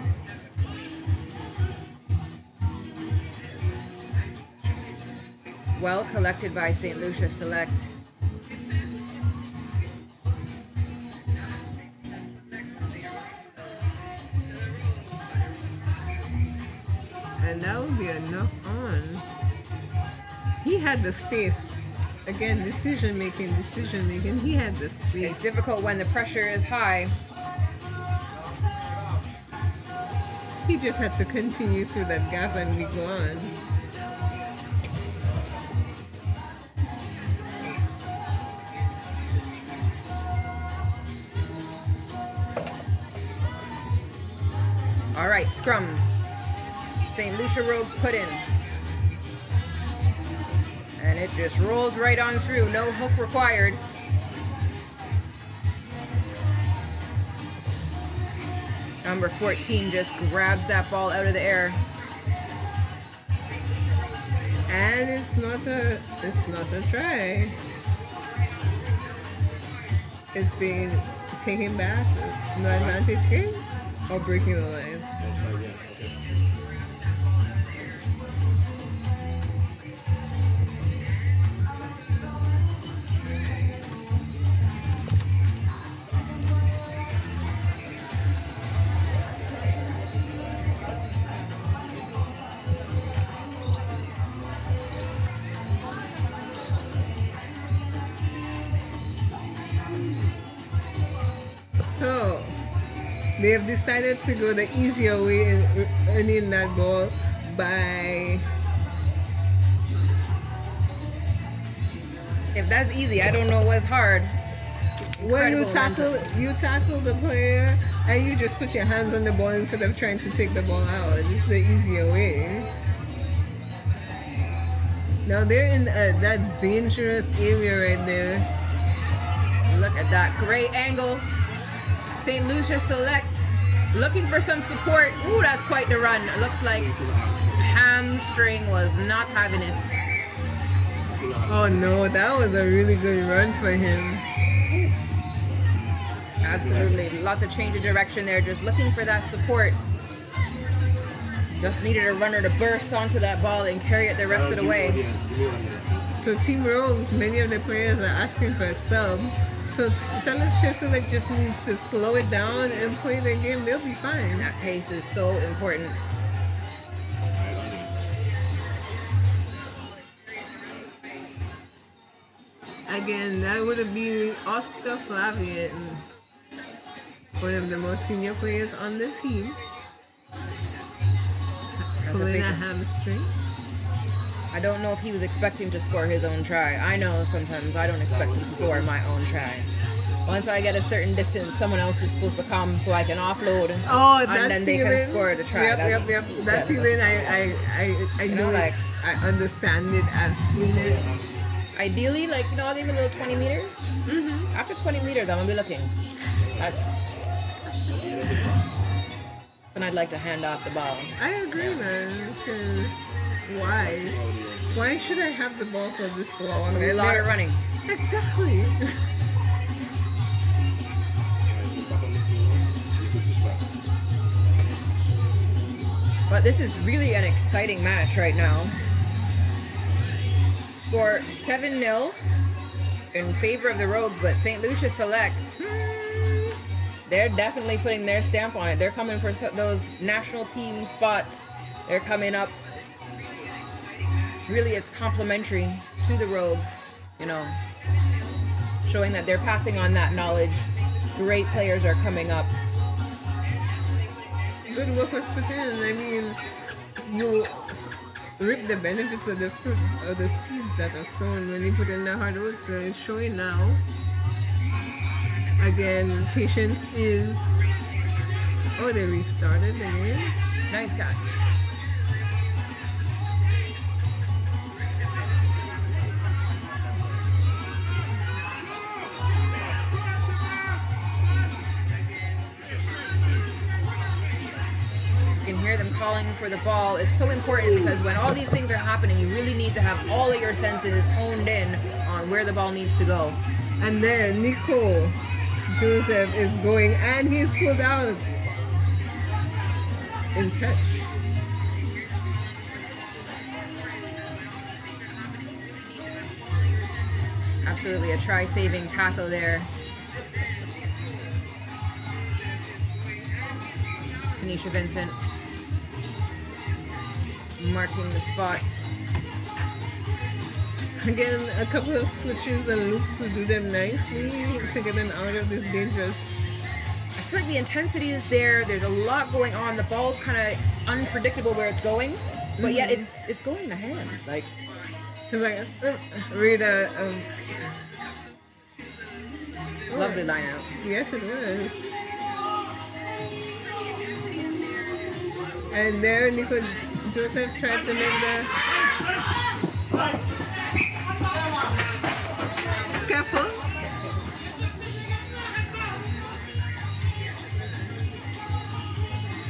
Well collected by St. Lucia Select. And that would be enough on. He had the space. Again, decision making. He had the space. It's difficult when the pressure is high. He just had to continue through that gap and we go on. All right, scrum. St. Lucia Rogues put in. And it just rolls right on through. No hook required. Number 14 just grabs that ball out of the air. And it's not a try. It's being taken back. No advantage game or breaking the line. So they have decided to go the easier way in earning that ball by. If that's easy, I don't know what's hard. Well, you tackle the player and you just put your hands on the ball instead of trying to take the ball out. It's the easier way. Now they're in that dangerous area right there. Look at that great angle. St. Lucia Select looking for some support. Ooh, that's quite the run. It looks like hamstring was not having it. Oh no, that was a really good run for him. Absolutely. Lots of change of direction there. Just looking for that support. Just needed a runner to burst onto that ball and carry it the rest of the way. So Team Rogues, many of the players are asking for a sub. So Select just needs to slow it down and play the game. They'll be fine. That pace is so important. Again, that would have been Oscar Flavian, one of the most senior players on the team. Pulling a hamstring. I don't know if he was expecting to score his own try. I know sometimes I don't expect to score my own try. Once I get a certain distance, someone else is supposed to come so I can offload. Oh, and then they can score the try. Yep. That feeling, I know, like, I understand it. I've seen it. Ideally, like, you know, I'll leave a little 20 meters. Mm-hmm. After 20 meters, I'm gonna be looking. And I'd like to hand off the ball. I agree, man. Because why? Why should I have the ball for this long? A lot of running. Exactly. But this is really an exciting match right now. Score 7-0 in favor of the Rogues, but St. Lucia Select, they're definitely putting their stamp on it. They're coming for those national team spots. They're coming up. Really, it's complimentary to the Rogues, you know, showing that they're passing on that knowledge. Great players are coming up. Good work was put in. I mean, you reap the benefits of the fruit of the seeds that are sown when you put in the hard work, so it's showing now. Again, patience is... Oh, they restarted the game. Nice catch. You can hear them calling for the ball. It's so important because when all these things are happening, you really need to have all of your senses honed in on where the ball needs to go. And then Nico Joseph is going, and he's pulled out in touch. Absolutely a try-saving tackle there. Tanisha Vincent marking the spot. Again, a couple of switches and loops will do them nicely to get them out of this dangerous. I feel like the intensity is there. There's a lot going on. The ball's kind of unpredictable where it's going, but yet it's going to hand. Like, like Rita. Lovely line out. Yes, it was. And there Nico Joseph tried to make the careful.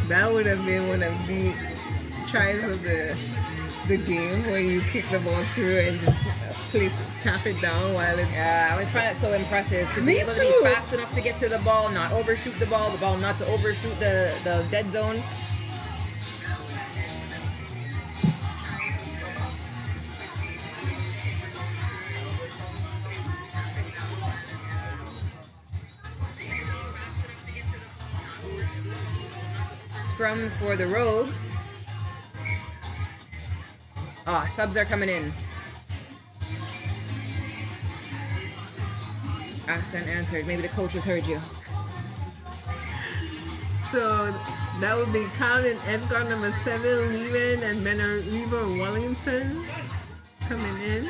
That would have been one of the tries of the game where you kick the ball through and just tap it down while it's... Yeah, I always find that so impressive to be Me able to too. be fast enough to get to the ball, not overshoot the ball not to overshoot the dead zone. Scrum for the Rogues. Ah, subs are coming in. Asked and answered. Maybe the coaches heard you. So that would be Colin Edgar, number 7, leaving, and Benariva Wellington coming in.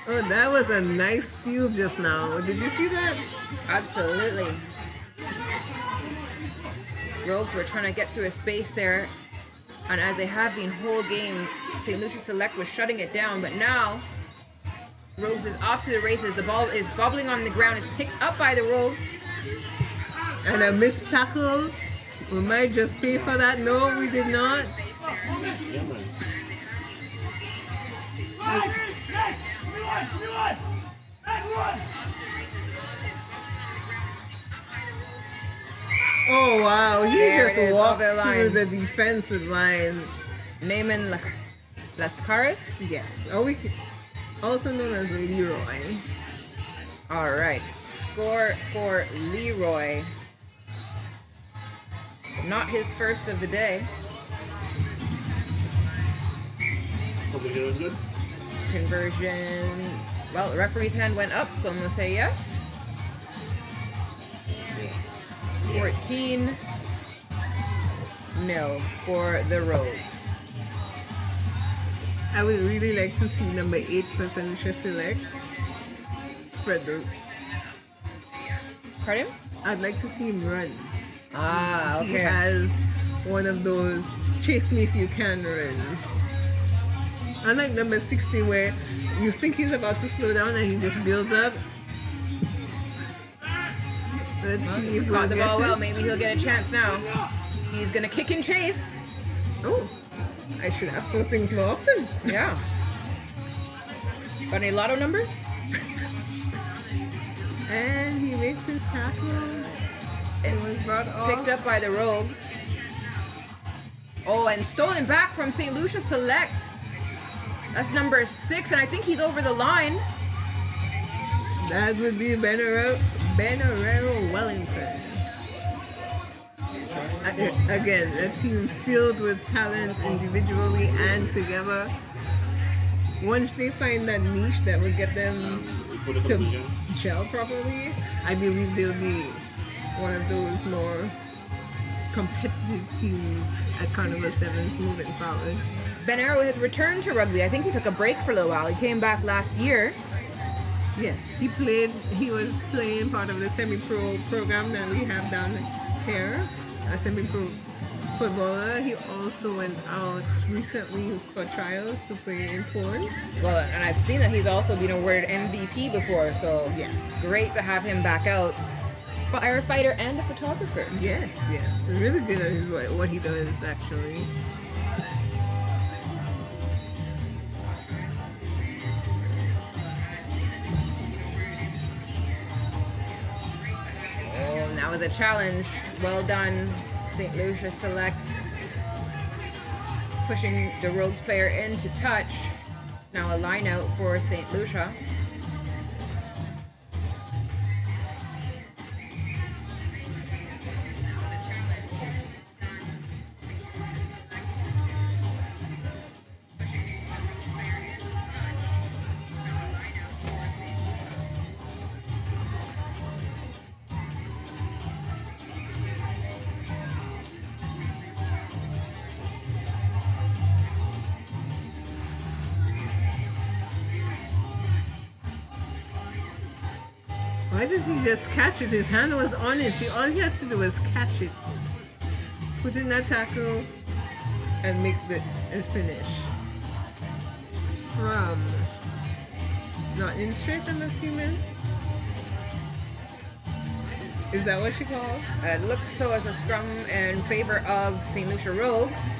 Oh, that was a nice steal just now. Did you see that? Absolutely. Rogues were trying to get through a space there, and as they have been whole game, St. Lucia Select was shutting it down, but now Rogues is off to the races. The ball is bobbling on the ground. It's picked up by the Rogues. And a missed tackle. We might just pay for that. No, we did not. Yeah, man. Oh wow, he There just it is, walked over the through line. the defensive line. Naaman Lascaris. Yes. Also known as Leroy. All right. Score for Leroy. Not his first of the day. Conversion was good. Conversion. Well, the referee's hand went up, so I'm going to say yes. 14-0 for the Rogues. I would really like to see number 8 person Select spread the. Pardon? I'd like to see him run. Ah, He okay. has one of those chase me if you can runs. Unlike number 60 where you think he's about to slow down and he just builds up. Let's see if we'll Caught the get ball it. well. Maybe he'll get a chance now. He's going to kick and chase. Oh, I should ask for things more often. Yeah. Got any lotto numbers? And he makes his tackle. It was brought off. Picked up by the Rogues. Oh, and stolen back from St. Lucia Select. That's number 6, and I think he's over the line. That would be Benarero Wellington. Again, a team filled with talent individually and together. Once they find that niche that will get them to gel properly, I believe they'll be one of those more competitive teams at Carnival 7's moving forward. Ben Arrow has returned to rugby. I think he took a break for a little while. He came back last year. Yes, he was playing part of the semi-pro program that we have down here, a semi-pro footballer. He also went out recently for trials to play in Poland. Well, and I've seen that he's also been awarded MVP before, so Yes. great to have him back out. Firefighter and a photographer. Yes, yes. Really good at what he does, actually. Oh, and that was a challenge. Well done, St. Lucia Select. Pushing the Rogues player into touch. Now a line out for St. Lucia. Why did he just catch it? His hand was on it. All he had to do was catch it, put in that tackle, and make the finish. Scrum. Not in straight, I'm assuming. Is that what she called? It looks so as a scrum in favor of St. Lucia Rogues.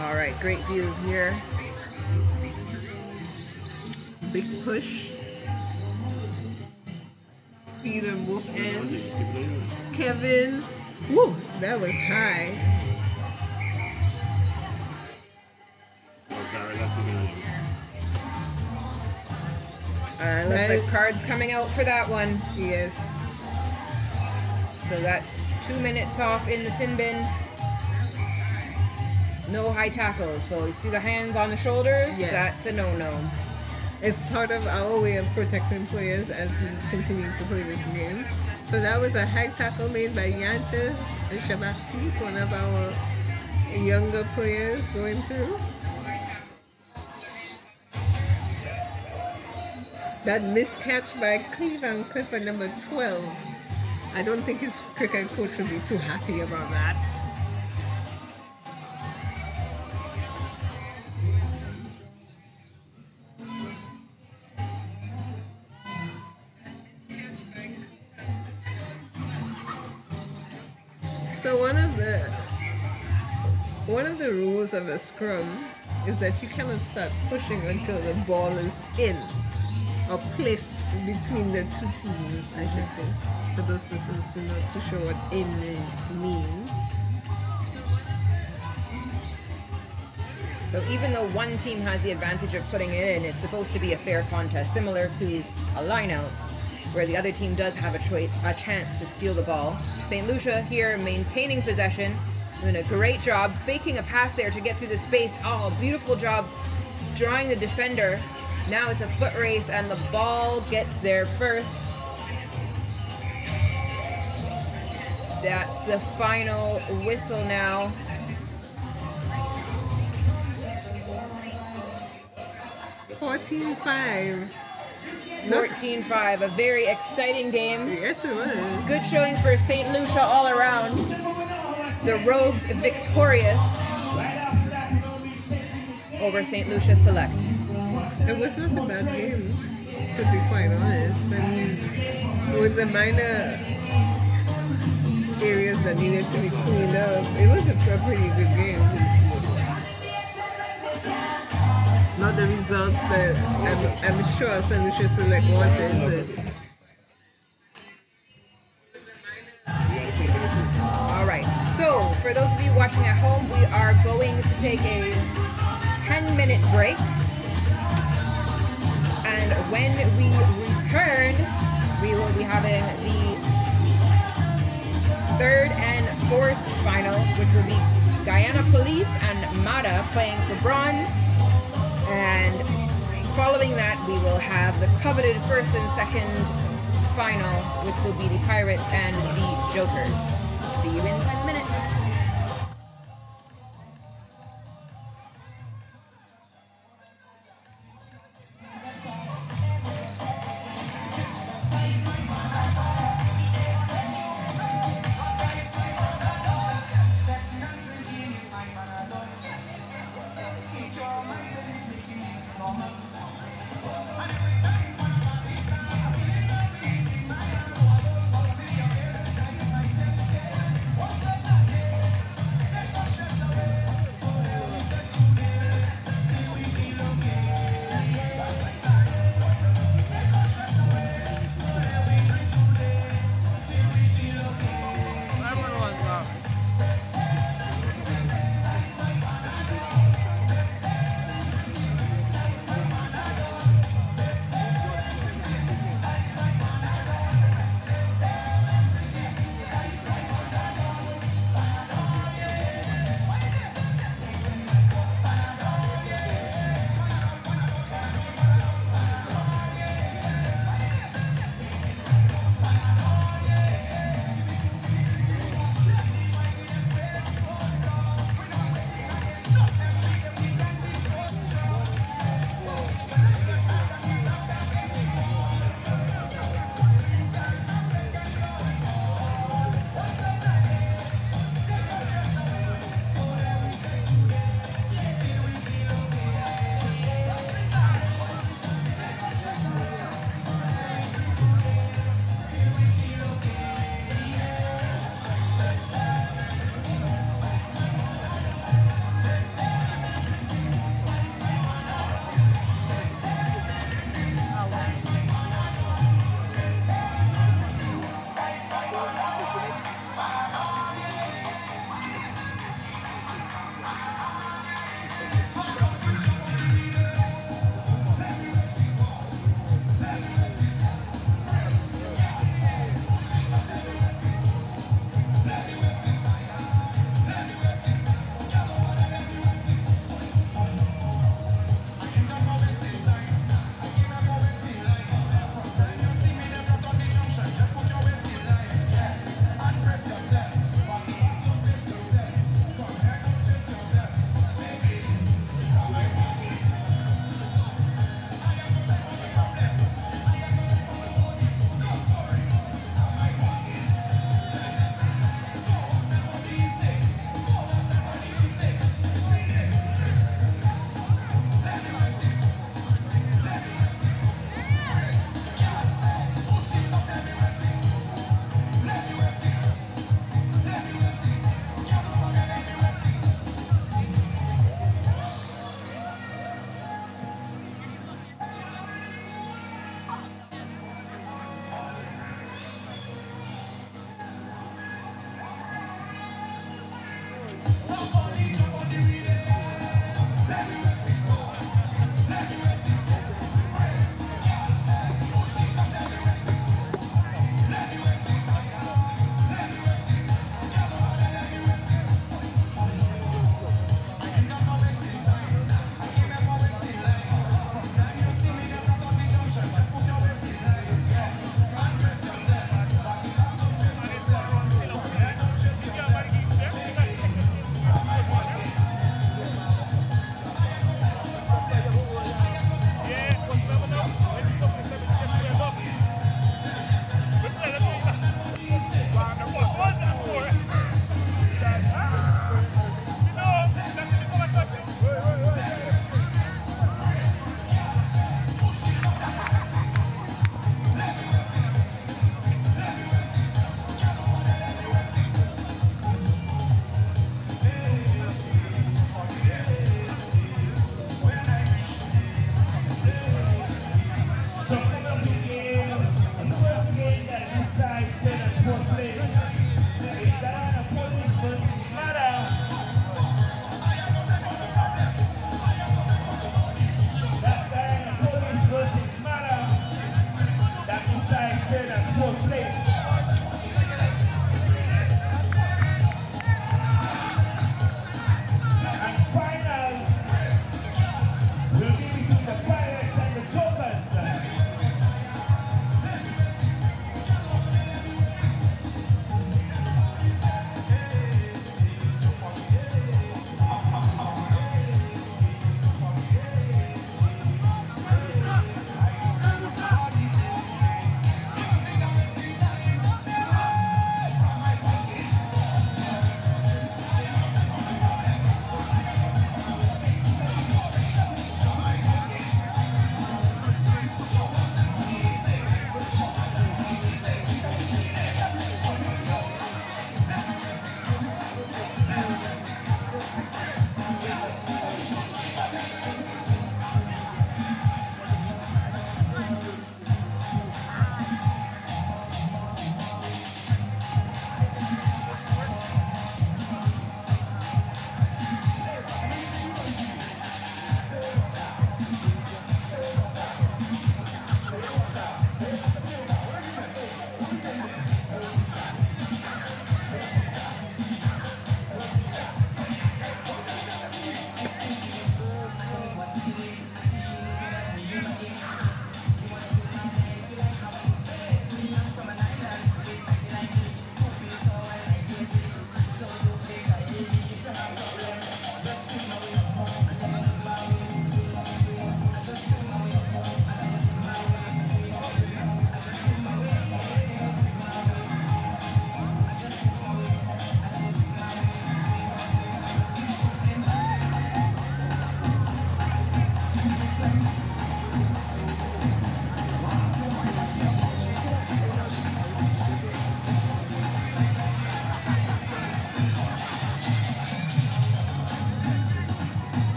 All right, great view here. Big push. Speed on both ends. Kevin. Woo, that was high. Looks like cards coming out for that one. Yes. So that's 2 minutes off in the sin bin. No high tackles. So you see the hands on the shoulders? Yes. That's a no-no. It's part of our way of protecting players as we continue to play this game. So that was a high tackle made by Yantes and Shabaptiste, one of our younger players going through. That miscatch by Cleveland Clifford, number 12. I don't think his cricket coach would be too happy about that. So one of the rules of a scrum is that you cannot start pushing until the ball is in or placed between the two teams, I should say, for those persons who are not too sure what in means. So even though one team has the advantage of putting it in, it's supposed to be a fair contest, similar to a line-out, where the other team does have a chance to steal the ball. St. Lucia here maintaining possession, doing a great job, faking a pass there to get through the space. Oh, beautiful job drawing the defender. Now it's a foot race and the ball gets there first. That's the final whistle now. 14-5. 14-5, a very exciting game. Yes, it was. Good showing for St. Lucia all around. The Rogues victorious over St. Lucia Select. It was not a bad game, to be quite honest. I mean, with the minor areas that needed to be cleaned up, it was a pretty good game. Not the results that I'm sure St. Lucia Select wanted, but All right, so for those of you watching at home, we are going to take a 10-minute break. And when we return, we will be having the third and fourth final, which will be Guyana Police and MADA playing for bronze. And following that, we will have the coveted first and second final, which will be the Pirates and the Jokers. See you in 10 minutes. What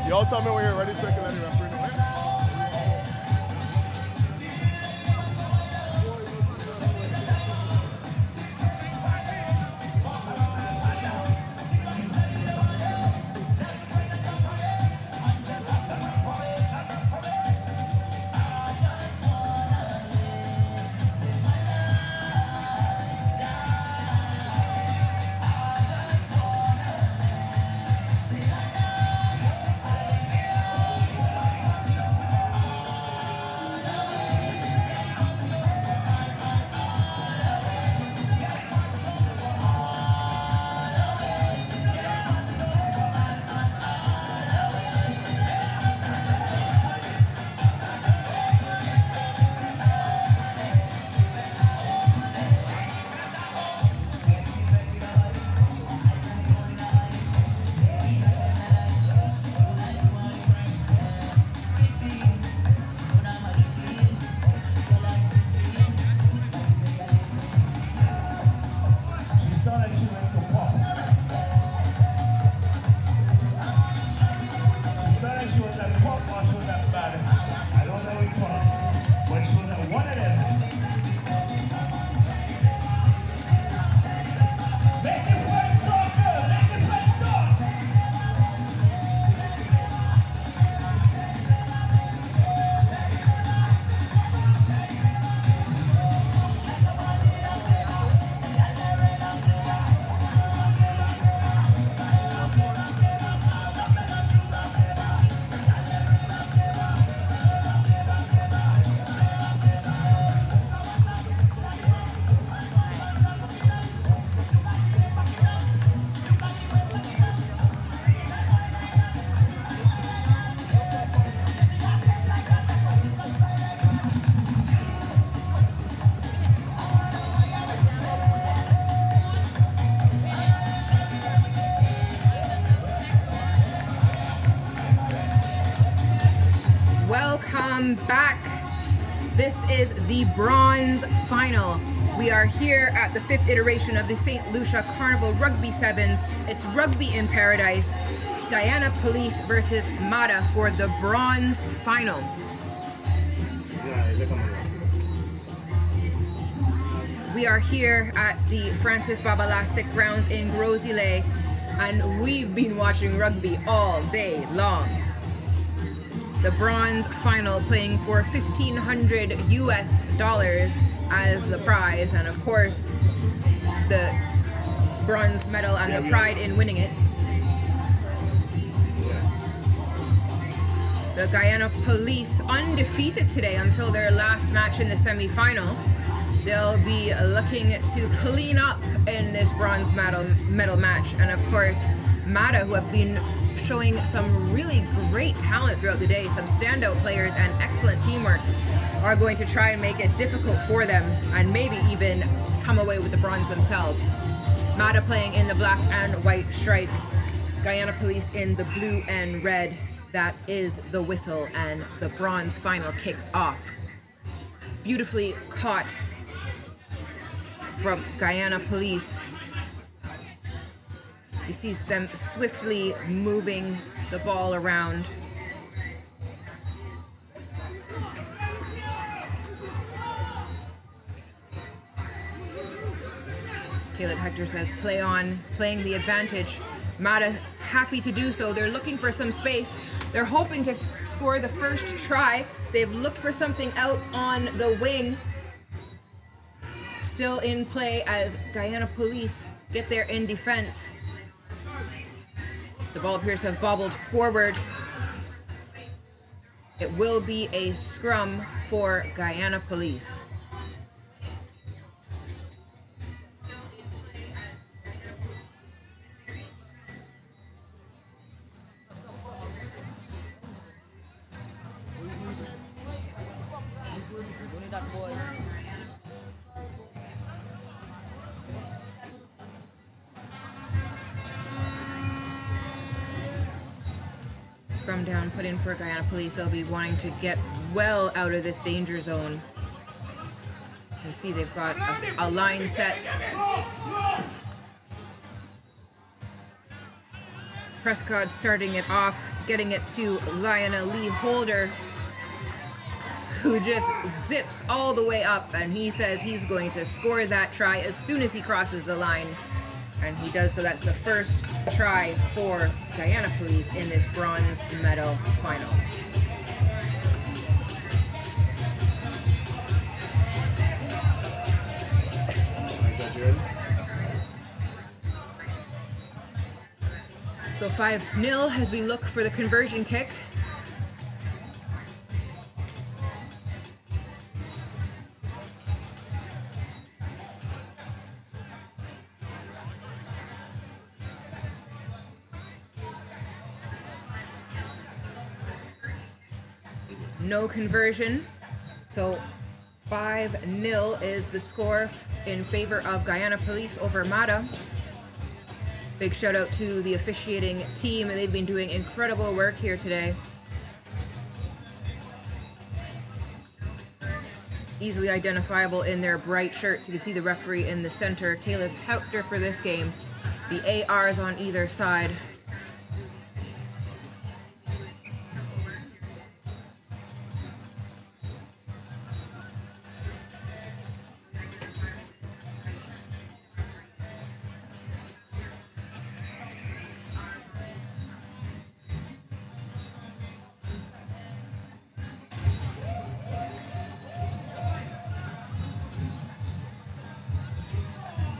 Y'all tell me when you're ready so I can let the referee know. Welcome back. This is the bronze final. We are here at the 5th iteration of the St. Lucia Carnival Rugby Sevens. It's Rugby in Paradise. Guyana Police versus MADA for the bronze final. We are here at the Francis Babalastic grounds in Gros-Islet, and we've been watching rugby all day long. the bronze final, playing for $1,500 US as the prize, and of course the bronze medal and the pride in winning it. The Guyana Police undefeated today until their last match in the semi-final. They'll be looking to clean up in this bronze medal match. And of course, Mata, who have been showing some really great talent throughout the day, some standout players and excellent teamwork, are going to try and make it difficult for them and maybe even come away with the bronze themselves. Mata playing in the black and white stripes, Guyana Police in the blue and red. That is the whistle, and the bronze final kicks off. Beautifully caught from Guyana Police. You see them swiftly moving the ball around. Caleb Hector says, play on, playing the advantage. Mata happy to do so. They're looking for some space. They're hoping to score the first try. They've looked for something out on the wing. Still in play as Guyana Police get there in defense. The ball appears to have bobbled forward. It will be a scrum for Guyana Police. Scrum down, put in for Guyana Police. They'll be wanting to get well out of this danger zone. You see they've got a line set. Prescott starting it off, getting it to Lionel Lee Holder, who just zips all the way up, and he says he's going to score that try as soon as he crosses the line. And he does so. That's the first try for Guyana Police in this bronze medal final. So 5-0 as we look for the conversion kick. No conversion, so 5-0 is the score in favor of Guyana Police over Mata. Big shout out to the officiating team. They've been doing incredible work here today. Easily identifiable in their bright shirts. You can see the referee in the center, Caleb Hector, for this game. The ARs on either side.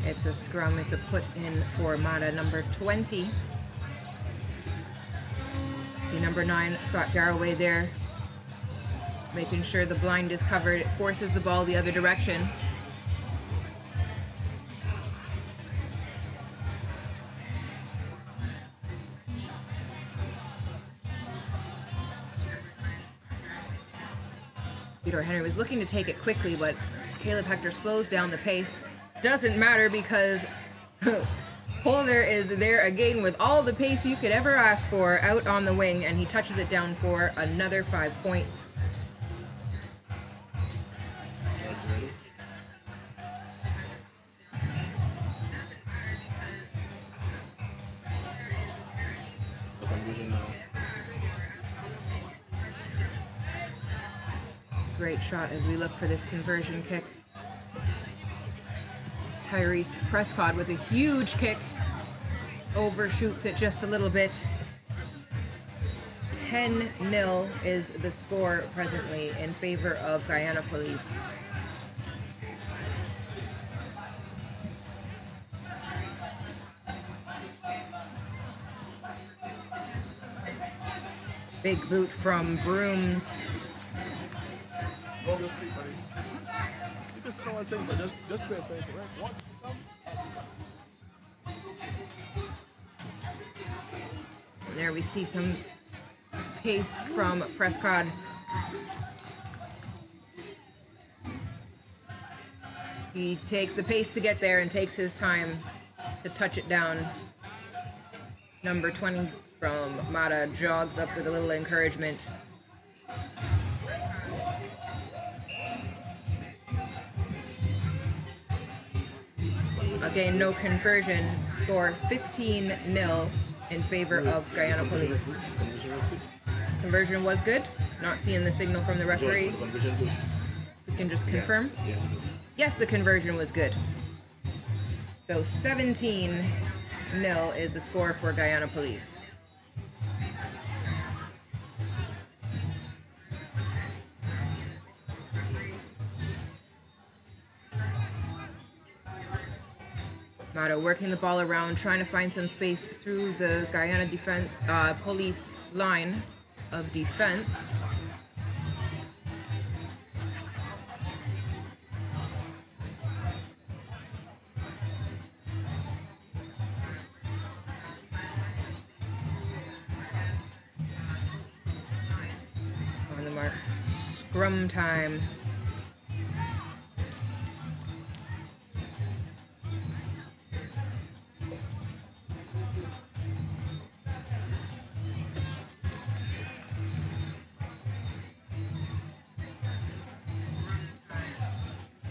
It's a scrum, it's a put in for Mata, number 20. See number 9, Scott Garraway there, making sure the blind is covered. It forces the ball the other direction. Theodore Henry was looking to take it quickly, but Caleb Hector slows down the pace. Doesn't matter because Holder is there again with all the pace you could ever ask for out on the wing, and he touches it down for another 5 points. Great shot as we look for this conversion kick. Tyrese Prescott with a huge kick, overshoots it just a little bit. 10-0 is the score presently in favor of Guyana Police. Big boot from Brooms. Go to sleep, buddy. You just know one thing, but just pay attention, right? Once you come, There we see some pace from Prescott. He takes the pace to get there and takes his time to touch it down. Number 20 from Mata jogs up with a little encouragement. Again, no conversion. Score 15-0 in favor of Guyana Police. Conversion was good. Not seeing the signal from the referee. We can just confirm. Yes, the conversion was good. So 17-0 is the score for Guyana Police. Mata working the ball around, trying to find some space through the Guyana police line of defense. On the mark. Scrum time.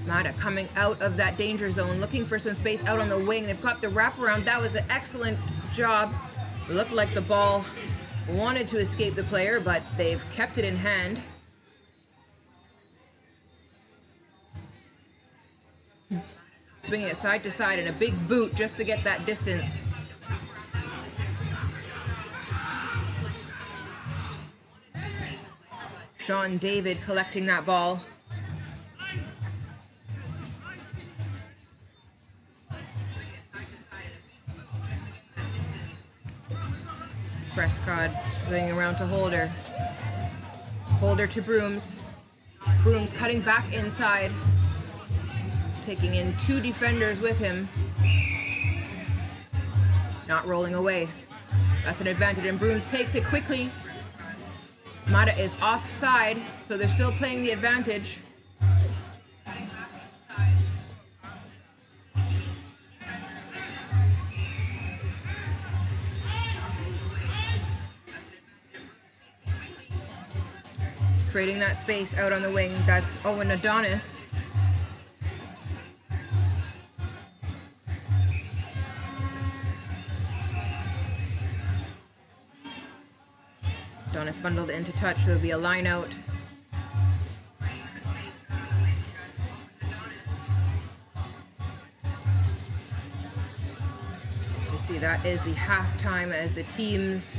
Mata coming out of that danger zone, looking for some space out on the wing. They've got the wraparound. That was an excellent job. It looked like the ball wanted to escape the player, but they've kept it in hand. Swinging it side to side in a big boot just to get that distance. Sean David collecting that ball. Prescott swinging around to Holder. Holder to Brooms. Brooms cutting back inside. Taking in two defenders with him. Not rolling away. That's an advantage, and Brooms takes it quickly. Mata is offside, so they're still playing the advantage. Creating that space out on the wing. That's Owen Adonis. Adonis bundled into touch. There'll be a line out. You see that is the halftime as the teams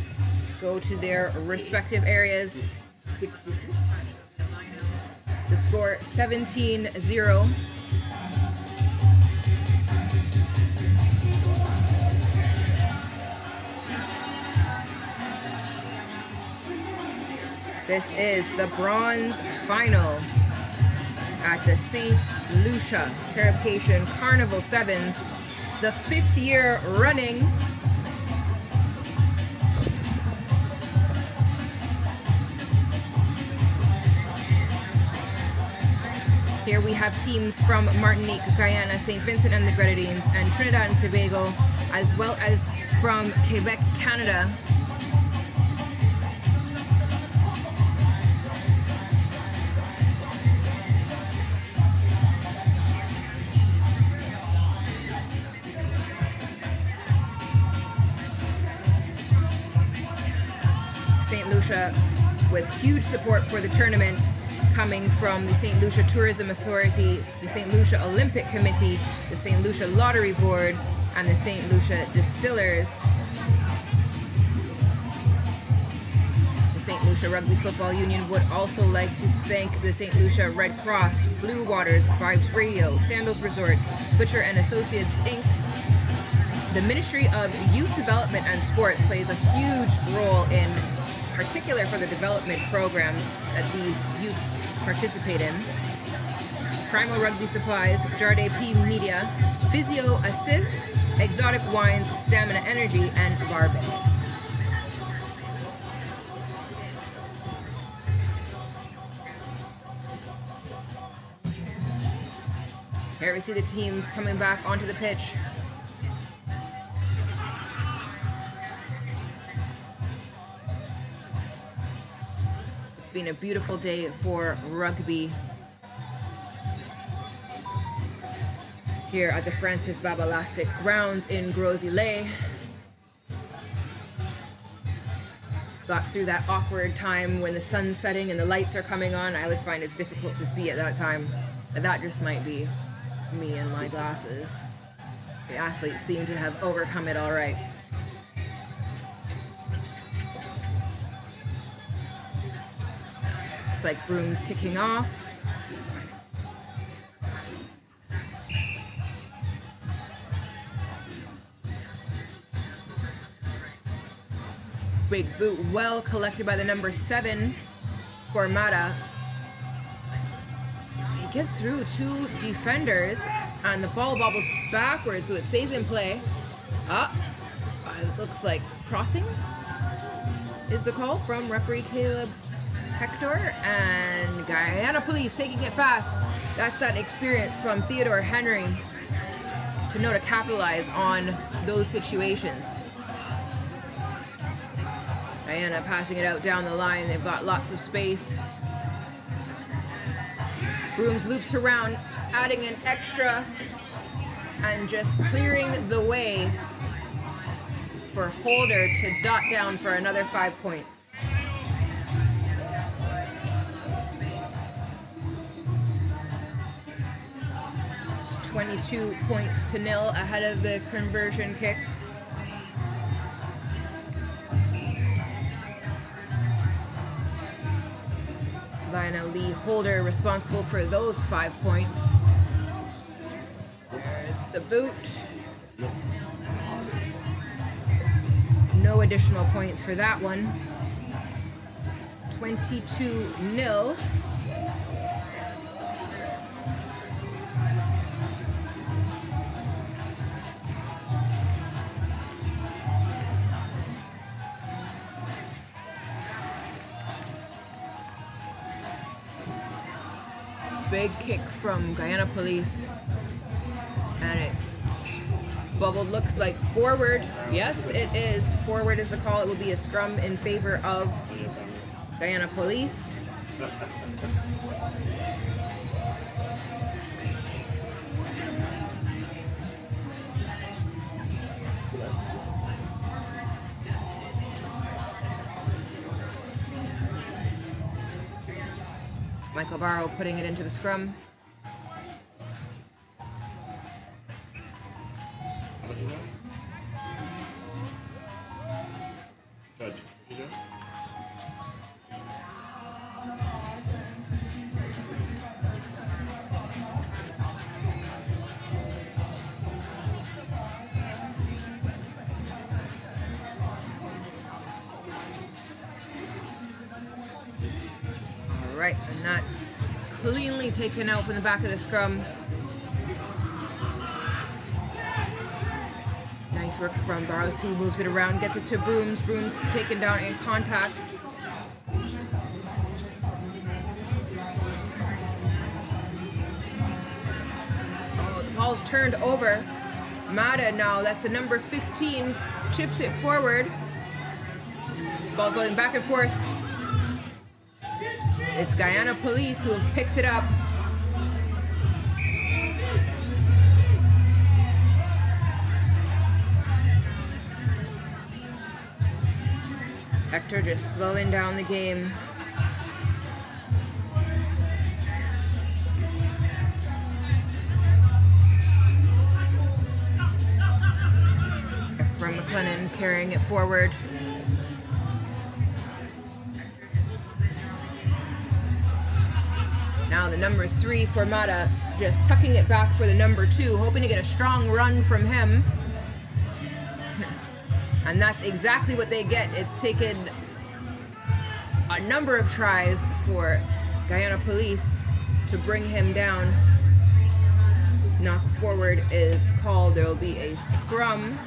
go to their respective areas. The score 17-0. This is the bronze final at the St. Lucia Purification Carnival 7's, the 5th year running. Here we have teams from Martinique, Guyana, St. Vincent and the Grenadines, and Trinidad and Tobago, as well as from Quebec, Canada. St. Lucia with huge support for the tournament, coming from the St. Lucia Tourism Authority, the St. Lucia Olympic Committee, the St. Lucia Lottery Board, and the St. Lucia Distillers. The St. Lucia Rugby Football Union would also like to thank the St. Lucia Red Cross, Blue Waters, Vibes Radio, Sandals Resort, Butcher and Associates, Inc. The Ministry of Youth Development and Sports plays a huge role in particular for the development programs that these youth participate in. Primal Rugby Supplies, Jarde P Media, Physio Assist, Exotic Wines, Stamina Energy, and Barbet. Here we see the teams coming back onto the pitch. It's been a beautiful day for rugby here at the Francis Babalastic grounds in Gros-Islet. Got through that awkward time when the sun's setting and the lights are coming on. I always find it's difficult to see at that time, but that just might be me and my glasses. The athletes seem to have overcome it all right. Looks like Broom's kicking off. Big boot well collected by the number 7, Formata. He gets through 2 defenders and the ball bobbles backwards, so it stays in play. It looks like crossing is the call from referee Caleb Hector, and Guyana Police taking it fast. That's that experience from Theodore Henry to know to capitalize on those situations. Guyana passing it out down the line. They've got lots of space. Brooms loops around, adding an extra and just clearing the way for Holder to dot down for another 5 points. It's 22 points to 0 ahead of the conversion kick. Lionel Lee Holder responsible for those 5 points. There's the boot. No additional points for that one. 22-0. Big kick from Guyana Police, and it bubbled, looks like forward. Yes, it is. Forward is the call. It will be a scrum in favor of Guyana Police. Michael Barrow putting it into the scrum. Right, and that's cleanly taken out from the back of the scrum. Nice work from Barrows, who moves it around, gets it to Brooms. Brooms taken down in contact. Oh, the ball's turned over. Mata now, that's the number 15, chips it forward. Ball going back and forth. It's Guyana Police who have picked it up. Hector just slowing down the game. From McLennan carrying it forward. now. The number 3 for Mata just tucking it back for the number 2, hoping to get a strong run from him. And that's exactly what they get. It's taken a number of tries for Guyana Police to bring him down. Knock forward is called. There will be a scrum.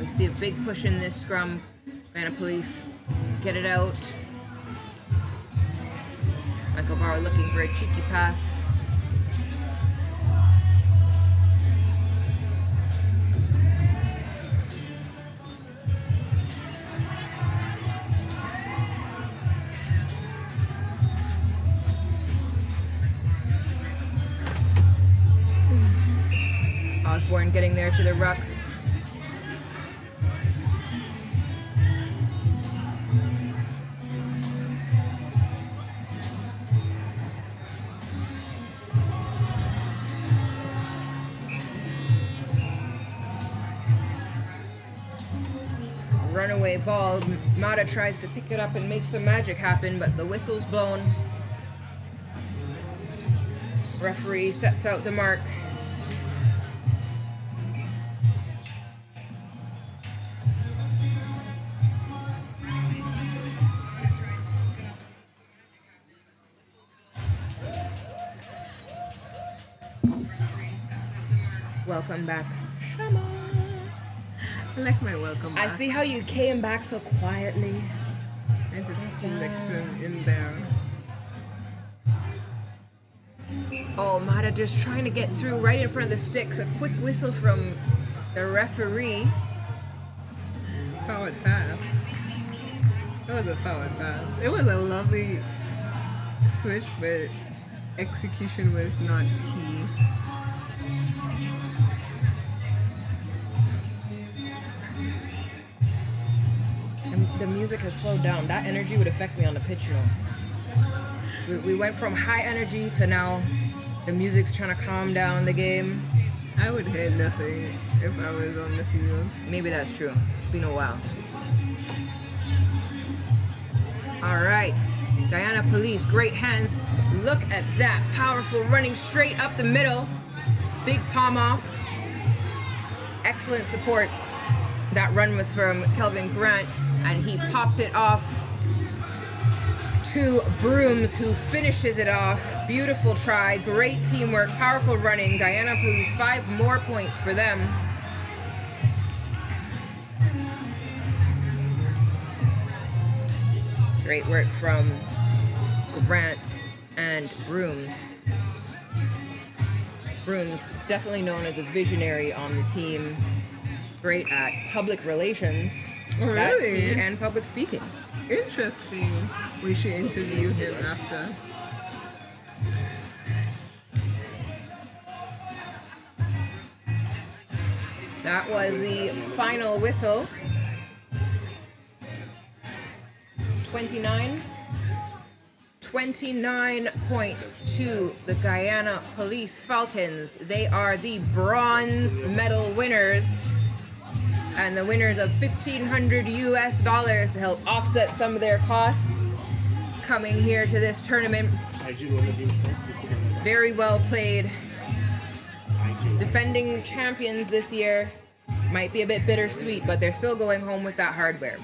See a big push in this scrum. Guyana Police get it out. Michael Bauer looking for a cheeky pass. Osborne getting there to the ruck. Runaway ball. Mata tries to pick it up and make some magic happen, but the whistle's blown. Referee sets out the mark. Welcome back. I like my welcome back. I see how you came back so quietly. I just flicked them in there. Oh, Mata just trying to get through right in front of the sticks. A quick whistle from the referee. Forward pass. That was a forward pass. It was a lovely switch, but execution was not key. The music has slowed down. That energy would affect me on the pitch, you know. We went from high energy to now the music's trying to calm down the game. I would hate nothing if I was on the field. Maybe that's true. It's been a while. All right, Guyana Police, great hands. Look at that, powerful running straight up the middle. Big palm off. Excellent support. That run was from Kelvin Grant, and he popped it off to Brooms, who finishes it off. Beautiful try, great teamwork, powerful running. Guyana Police, 5 more points for them. Great work from Grant and Brooms. Brooms, definitely known as a visionary on the team. Great at public relations. Oh, really? And public speaking. Interesting. We should interview him after. That was the final whistle. 29 points to the Guyana Police Falcons. They are the bronze medal winners and the winners of $1,500 US to help offset some of their costs coming here to this tournament. Very well played. Defending champions this year. Might be a bit bittersweet, but they're still going home with that hardware.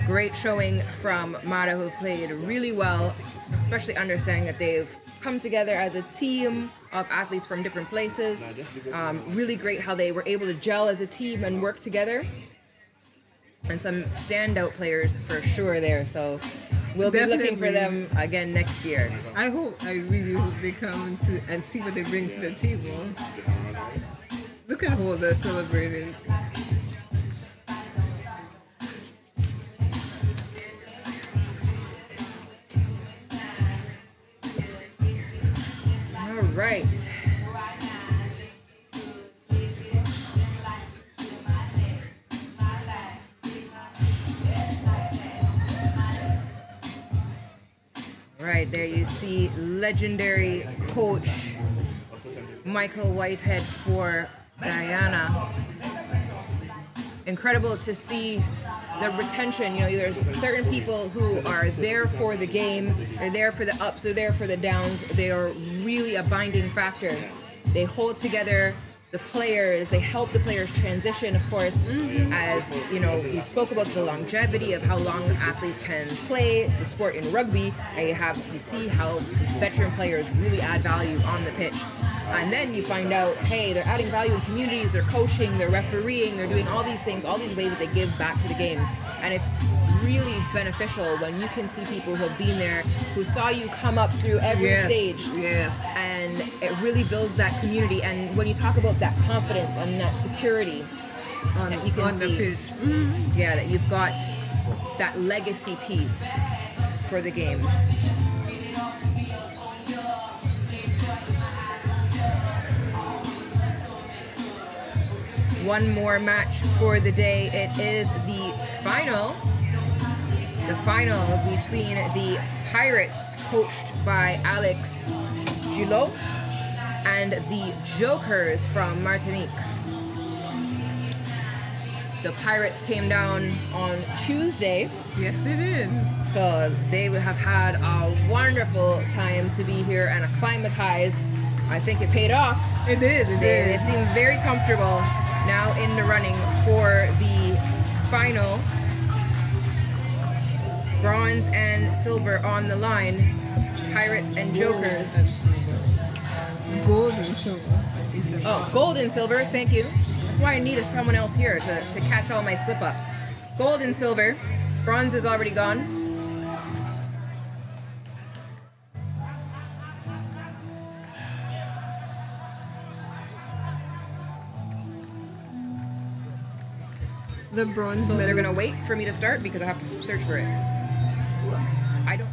Great showing from Mata, who played really well, especially understanding that they've come together as a team of athletes from different places. Really great how they were able to gel as a team and work together. And some standout players for sure there. So we'll be looking for them again next year. I really hope they come to and see what they bring to the table. Look at how they're celebrating. All right. right, there you see legendary coach Michael Whitehead for Guyana. Incredible to see the retention. You know, there's certain people who are there for the game, they're there for the ups, they're there for the downs. They are really a binding factor. They hold together the players, they help the players transition, of course, as you know, you spoke about the longevity of how long athletes can play the sport in rugby, and you see how veteran players really add value on the pitch. And then you find out, hey, they're adding value in communities, they're coaching, they're refereeing, they're doing all these things, all these ways that they give back to the game. And it's really beneficial when you can see people who have been there, who saw you come up through every stage. Yes. And it really builds that community. And when you talk about that confidence and that security, you can on see, the pitch. yeah, that you've got that legacy piece for the game. One more match for the day. It is the final between the Pirates, coached by Alex Gillot, and the Jokers from Martinique. The Pirates came down on Tuesday. Yes, they did. So they would have had a wonderful time to be here and acclimatize. I think it paid off. It did. They seemed very comfortable. Now in the running for the final. Bronze and silver on the line. Pirates and Jokers. Gold and silver. Oh, gold and silver, thank you. That's why I needed someone else here to catch all my slip-ups. Gold and silver. Bronze is already gone. The bronze. So they're gonna wait for me to start because I have to search for it. I don't.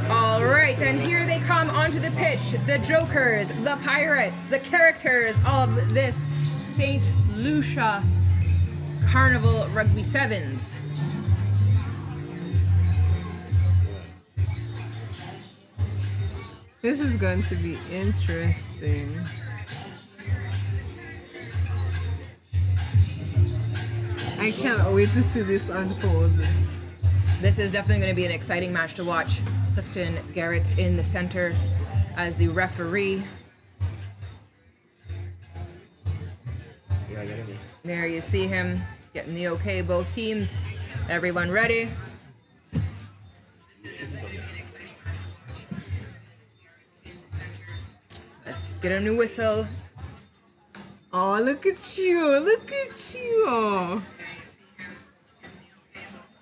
All right, and here they come onto the pitch. The Jokers, the Pirates, the characters of this St. Lucia Carnival Rugby Sevens. This is going to be interesting. I can't wait to see this unfold. This is definitely going to be an exciting match to watch. Clifton Garrett in the center as the referee. There you see him getting the okay, both teams. Everyone ready? Let's get a new whistle. Oh, look at you. Look at you.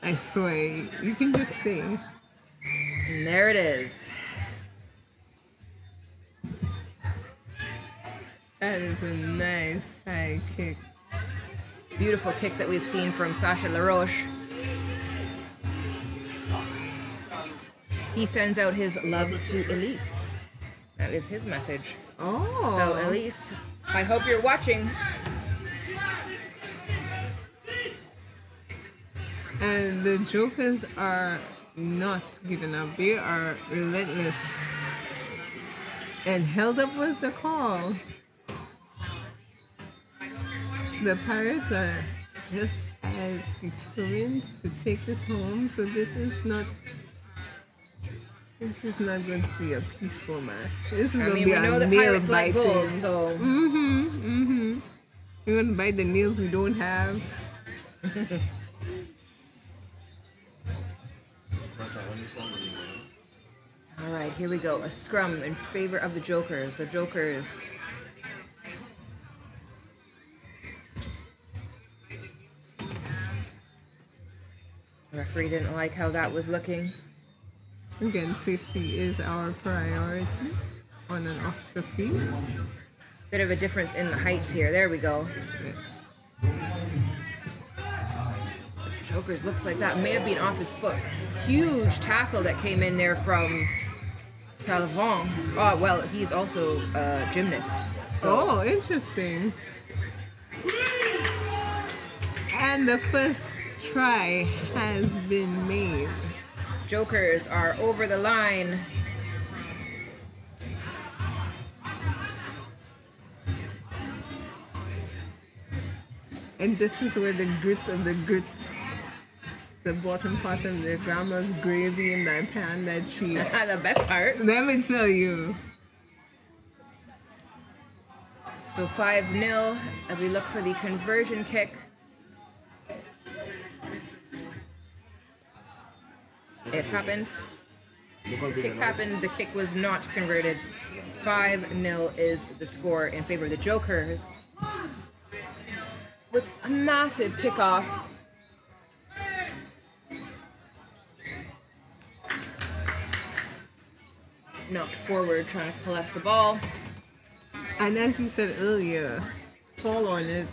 I swear, you can just sing. And there it is. That is a nice high kick. Beautiful kicks that we've seen from Sacha LaRoche. He sends out his love to Elise. That is his message. Oh. So Elise, I hope you're watching. And the Jokers are not giving up. They are relentless. And held up was the call. The Pirates are just as determined to take this home. So this is not going to be a peaceful match. This is going to be we a know the nail Pirates like biting. gold, so. We're going to bite the nails we don't have. All right, here we go. A scrum in favor of the Jokers. The Jokers. The referee didn't like how that was looking. Again, safety is our priority on and off the field. Bit of a difference in the heights here. There we go. Yes. Jokers looks like that may have been off his foot. Huge tackle that came in there from Salvant. Oh, well, he's also a gymnast. So Oh, interesting. And the first try has been made. Jokers are over the line. And this is where the grits of the grits, the bottom part of the grandma's gravy in that pan that she... The best part. Let me tell you. So 5-0 as we look for the conversion kick. It happened. Kick happened. The kick was not converted. 5-0 is the score in favor of the Jokers. With a massive kickoff. Knocked forward, trying to collect the ball. And as you said earlier, fall on it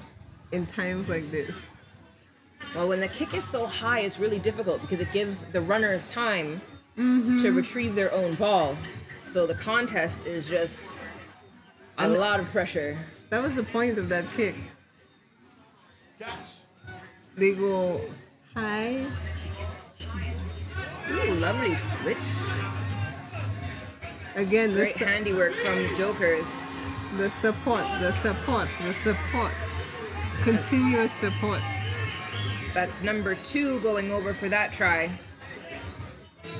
in times like this. Well, when the kick is so high, it's really difficult because it gives the runners time to retrieve their own ball. So the contest is just a lot of pressure. That was the point of that kick. They go high. Ooh, lovely switch. Again, Great handiwork from the Jokers. the support, continuous supports. That's number 2 going over for that try.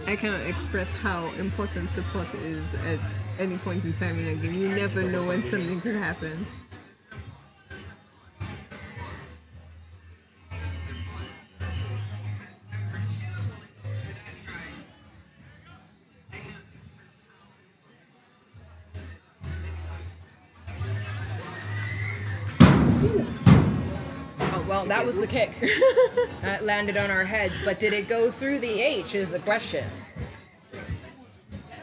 I cannot express how important support is at any point in time in a game. You never know when something could happen. Oh, well, that was the kick. That landed on our heads, but did it go through the H is the question.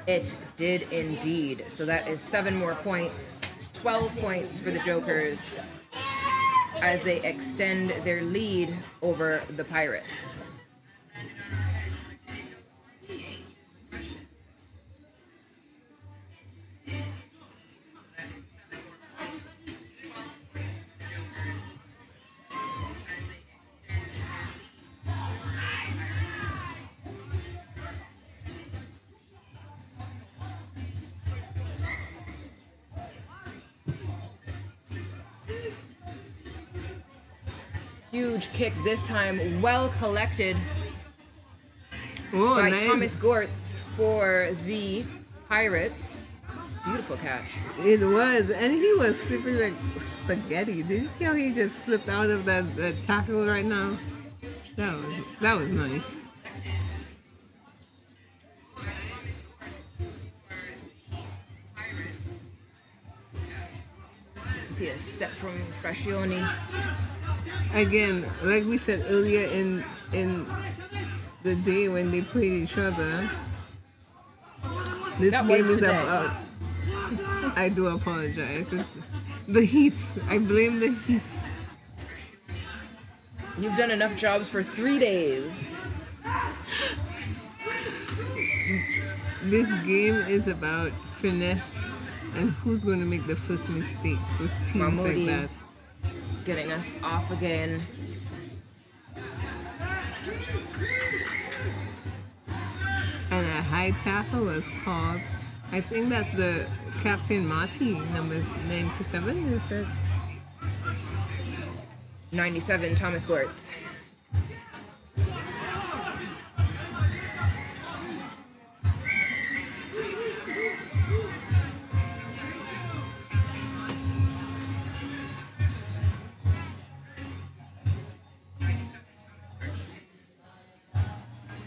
It did indeed. So that is 7 more points. 12 points for the Jokers as they extend their lead over the Pirates. Huge kick this time, well collected by nice. Thomas Gortz for the Pirates. Beautiful catch. It was, and he was slipping like spaghetti. Did you see how he just slipped out of that tackle right now? That was nice. See a step from Frascioni. Again, like we said earlier in the day when they played each other, this That game was is today. about. I do apologize. It's the heat. I blame the heat. You've done enough jobs for 3 days. This game is about finesse and who's going to make the first mistake with teams Mahmoudi like that. getting us off again. And a high tackle was called. I think that the Captain Marty, number 97, is that? 97, Thomas Gortz.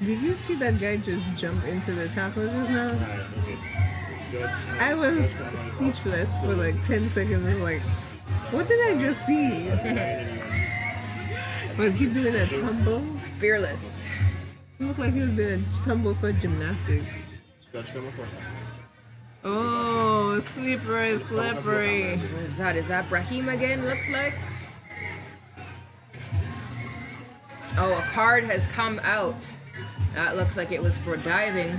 Did you see that guy just jump into the tackle just now? I was speechless for like 10 seconds. I was like, what did I just see? Was he doing a tumble? Fearless. It looked like he was doing a tumble for gymnastics. Oh, slippery. What is that? Is that Brahim again, looks like? Oh, a card has come out. That looks like it was for diving.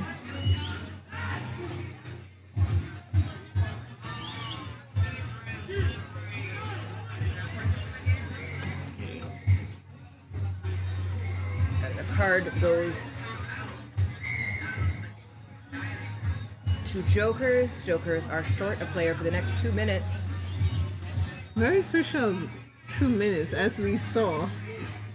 card goes to Jokers. Jokers are short a player for the next 2 minutes. Very crucial 2 minutes, as we saw.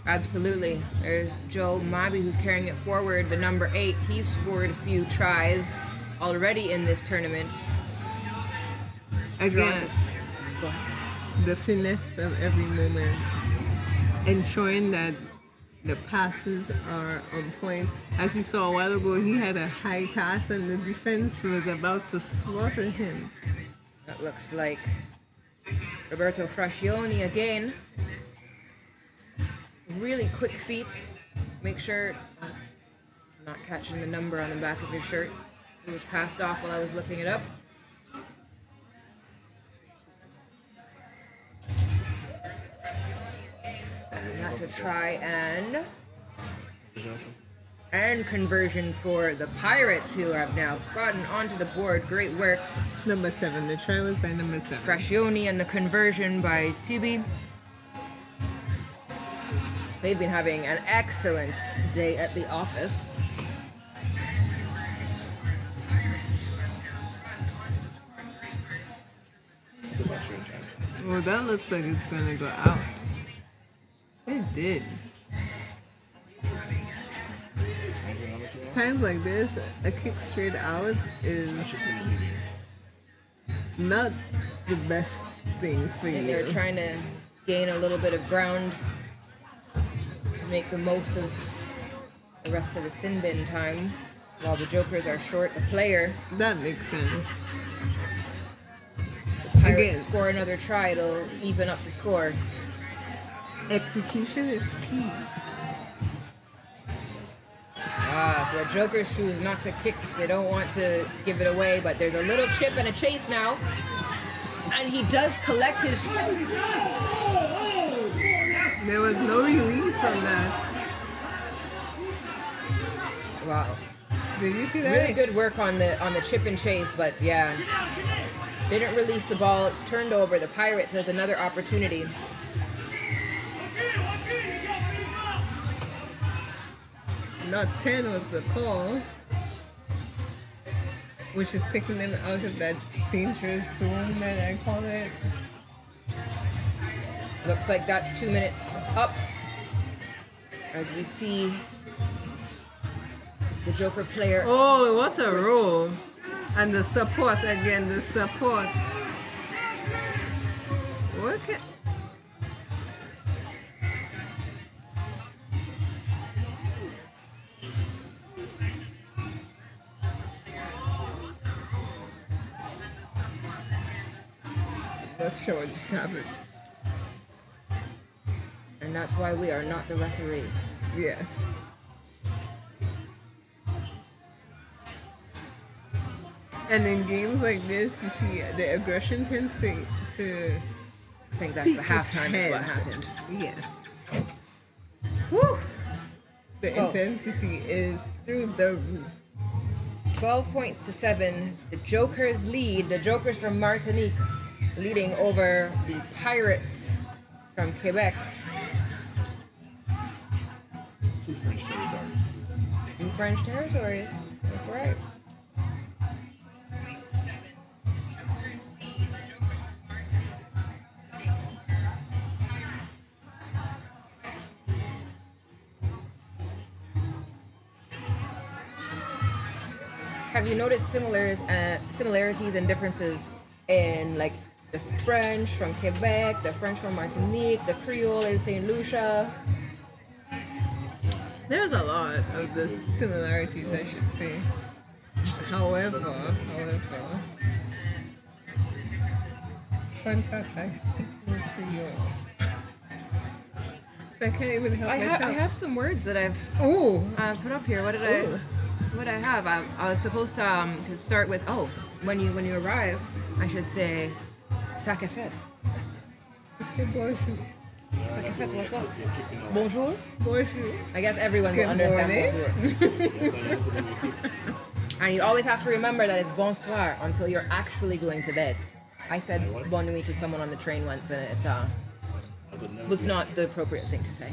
Absolutely. There's Joe Mabi, who's carrying it forward, the number 8. He's scored a few tries already in this tournament. Again, the finesse of every moment, ensuring that the passes are on point. As you saw a while ago, he had a high pass and the defense was about to slaughter him. That looks like Roberto Frascioni again. Really quick feet. Make sure I'm not catching the number on the back of his shirt. It was passed off while I was looking it up. And that's a try and conversion for the Pirates, who have now gotten onto the board. Great work. Number 7. The try was by number 7. Frascioni and the conversion by Tibi. They've been having an excellent day at the office. Well, that looks like it's going to go out. It did. Times like this, a kick straight out is not the best thing for you. And they're trying to gain a little bit of ground to make the most of the rest of the sin bin time while the Jokers are short a player. That makes sense. The Pirates Again, score another try, it'll even up the score. execution is key. So the Jokers choose not to kick. They don't want to give it away, but there's a little chip and a chase now. And he does collect his... There was no release on that. Wow. Did you see that? Really good work on the chip and chase, but yeah. Didn't release the ball. It's turned over. The Pirates has another opportunity. Not 10 was the call, which is taking them out of that dangerous zone that I call it. Looks like that's 2 minutes up. As we see the Joker player. Oh, what a roll. And the support again, the support. What can... Not sure what just happened. And that's why we are not the referee. Yes. And in games like this, you see the aggression tends to I think that's the halftime is what happened. Yes. Woo! The intensity is through the roof. 12 points to 7. The Jokers lead. The Jokers from Martinique leading over the Pirates from Quebec. Two French territories. Two French territories. That's right. Have you noticed similarities and differences in like the French from Quebec, the French from Martinique, the Creole in St. Lucia? There's a lot of the similarities, I should say. However, fun fact, I speak in Creole. So I can't even help myself. I have some words that I've put up here. What did I have? I was supposed to start with, when you arrive, I should say, ça que fait. C'est bonjour. Ça que fait, what's up? Bonjour? Bonjour. I guess everyone will understand bonjour. And you always have to remember that it's bonsoir until you're actually going to bed. I said bonne nuit to someone on the train once, and it was not the appropriate thing to say.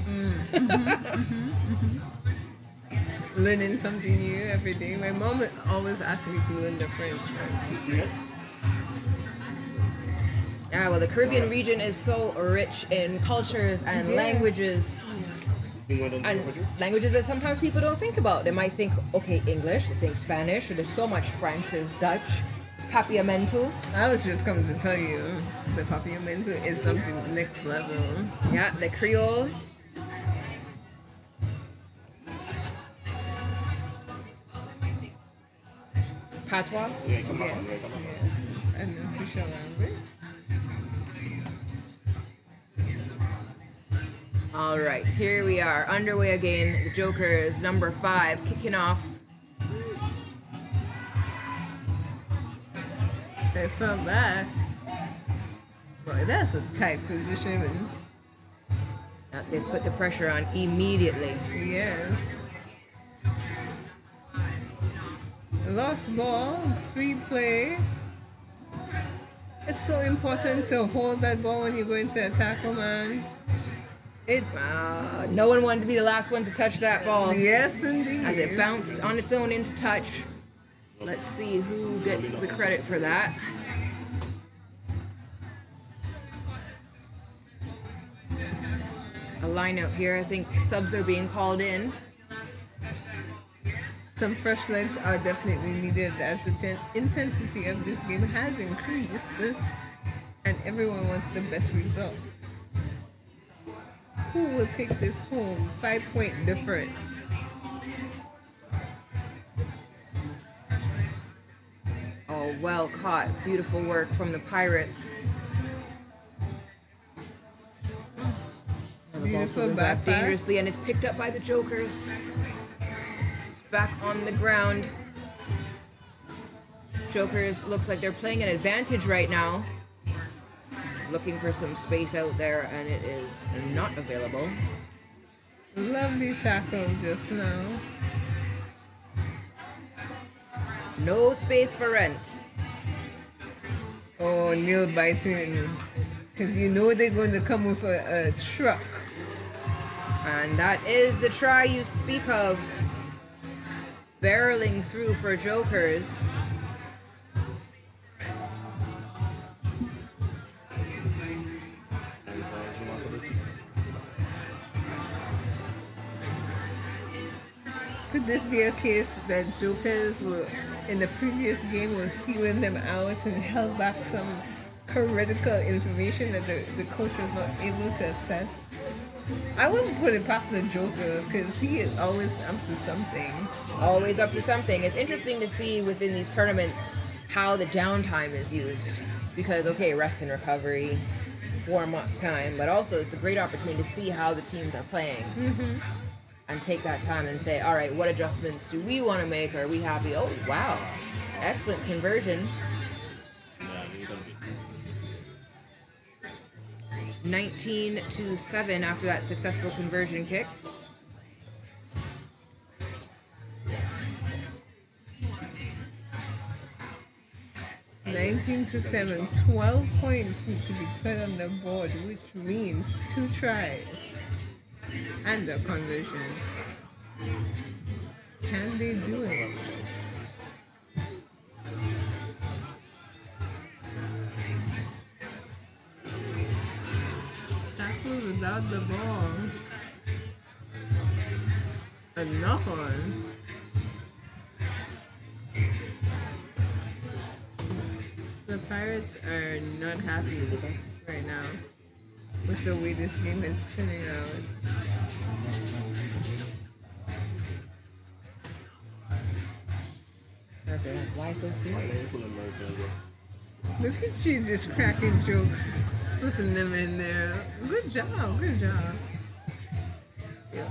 learning something new every day. My mom always asks me to learn the French. You serious? Yeah, well, the Caribbean region is so rich in cultures and Yes. languages, and languages that sometimes people don't think about. They might think, okay, English, they think Spanish, or there's so much French, there's Dutch, there's Papiamento. I was just coming to tell you, the Papiamento is something next level. Yeah, the Creole. Patois. Yeah, come Yes, on, yes, come on. it's an official language. All right, here we are, underway again. The Jokers, number 5, kicking off. They fell back. Boy, that's a tight position. They put the pressure on immediately. Yes. Lost ball, free play. It's so important to hold that ball when you're going to attack, man. No one wanted to be the last one to touch that ball. Yes, indeed. As it bounced on its own into touch. Let's see who gets the credit for that. A lineup here. I think subs are being called in. Some fresh legs are definitely needed as the intensity of this game has increased and everyone wants the best results. Who will take this home? 5-point difference. Oh, well caught. Beautiful work from the Pirates. The ball Beautiful flew back back pass. dangerously and is picked up by the Jokers. It's back on the ground. Jokers looks like they're playing an advantage right now. Looking for some space out there and it is not available. Lovely tackle just now. No space for Rent. Oh, nail biting. Because you know they're going to come with a truck. And that is the try you speak of. Barreling through for Jokers. Could this be a case that Jokers were in the previous game were feeling them out and held back some critical information that the coach was not able to assess? I wouldn't put it past the Joker because he is always up to something. Always up to something. It's interesting to see within these tournaments how the downtime is used. Because, okay, rest and recovery, warm-up time, but also it's a great opportunity to see how the teams are playing. And take that time and say, all right, what adjustments do we want to make? Are we happy? Oh, wow. Excellent conversion. 19-7 after that successful conversion kick. to 7, 12 points need to be put on the board, which means 2 tries and a conversion. Can they do it? Tackle without the ball. A knock on. The Pirates are not happy right now with the way this game is turning out. That's why so serious. Look at you just cracking jokes, slipping them in there. Good job, good job. Yeah.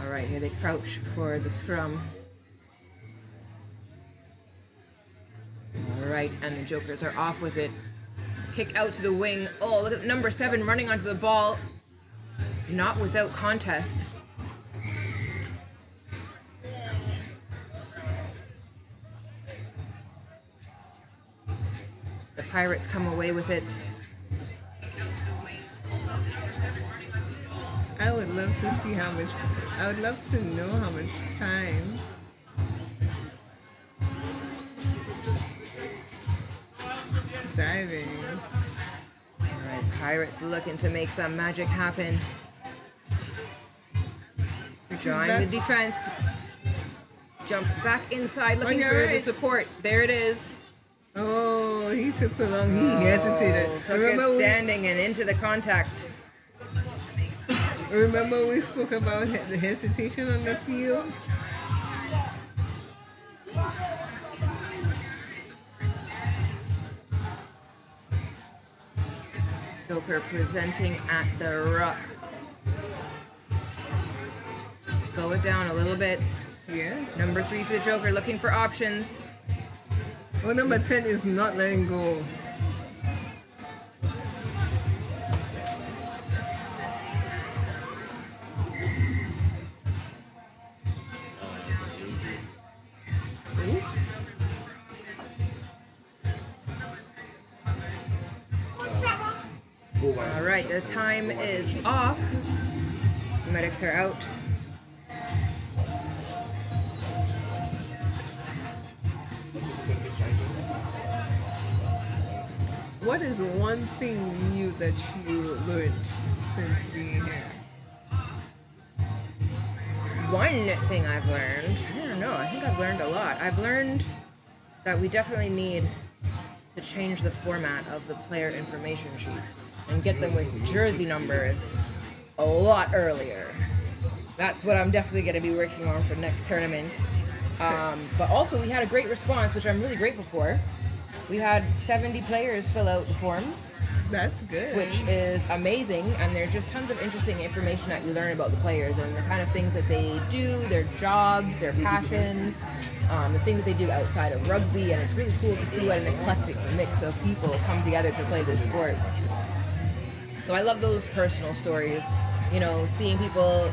All right, here they crouch for the scrum. All right, and the Jokers are off with it. Kick out to the wing. Oh, look at number 7 running onto the ball. Not without contest. The Pirates come away with it. I would love to see how much. I would love to know how much time. Diving. All right, Pirates looking to make some magic happen. Drawing the defense. Jump back inside, looking you're for the right. support. There it is. Oh, he took too long. He hesitated. Took it standing and into the contact. Remember we spoke about the hesitation on the field? Joker presenting at the ruck. Slow it down a little bit. Yes. Number 3 for the Joker, looking for options. Oh, number 10 is not letting go. All right, the time is off. Medics are out. What is one thing new that you learned since being here? One thing I've learned, I don't know, I think I've learned a lot. I've learned that we definitely need to change the format of the player information sheets and get them with jersey numbers a lot earlier. That's what I'm definitely going to be working on for next tournament. But also we had a great response, which I'm really grateful for. We had 70 players fill out the forms. That's good. Which is amazing, and there's just tons of interesting information that you learn about the players and the kind of things that they do, their jobs, their passions, the things that they do outside of rugby, and it's really cool to see what an eclectic mix of people come together to play this sport. So I love those personal stories, you know, seeing people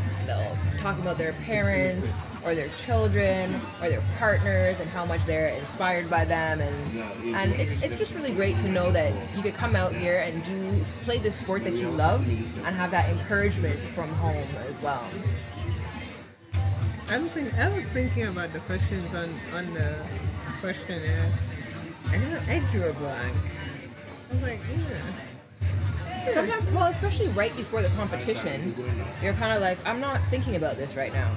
talk about their parents or their children or their partners and how much they're inspired by them, and it's just really great to know that you could come out here and play the sport that you love and have that encouragement from home as well. I was thinking about the questions on the questionnaire. I drew a blank. I was like, yeah. Sometimes, well, especially right before the competition, you're kind of like, I'm not thinking about this right now.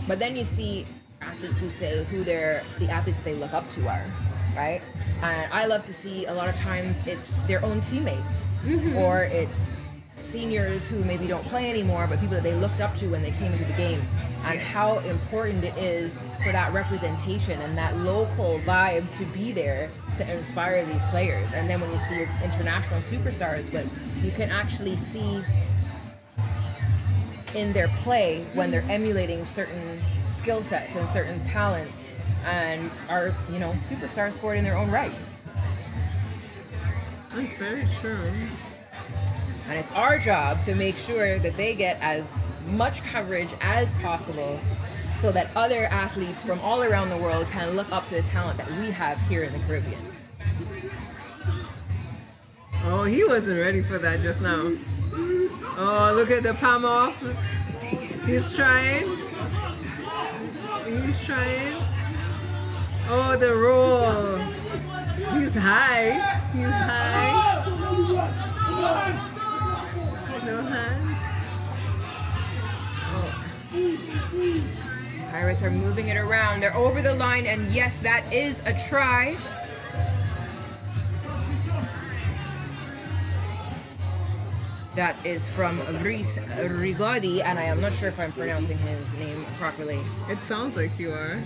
But then you see athletes who say who the athletes that they look up to are, right? And I love to see a lot of times it's their own teammates, or it's seniors who maybe don't play anymore, but people that they looked up to when they came into the game, and how important it is for that representation and that local vibe to be there to inspire these players. And then when you see it's international superstars, but you can actually see in their play when they're emulating certain skill sets and certain talents and are, you know, superstars for it in their own right. That's very true. And it's our job to make sure that they get as much coverage as possible so that other athletes from all around the world can look up to the talent that we have here in the Caribbean. Oh, he wasn't ready for that just now. Oh, look at the palm off. He's trying. He's trying. Oh, the roll. He's high. He's high. No hands. Oh. Pirates are moving it around. They're over the line, and yes, that is a try. That is from Brice Rigodi, and I am not sure if I'm pronouncing his name properly. It sounds like you are.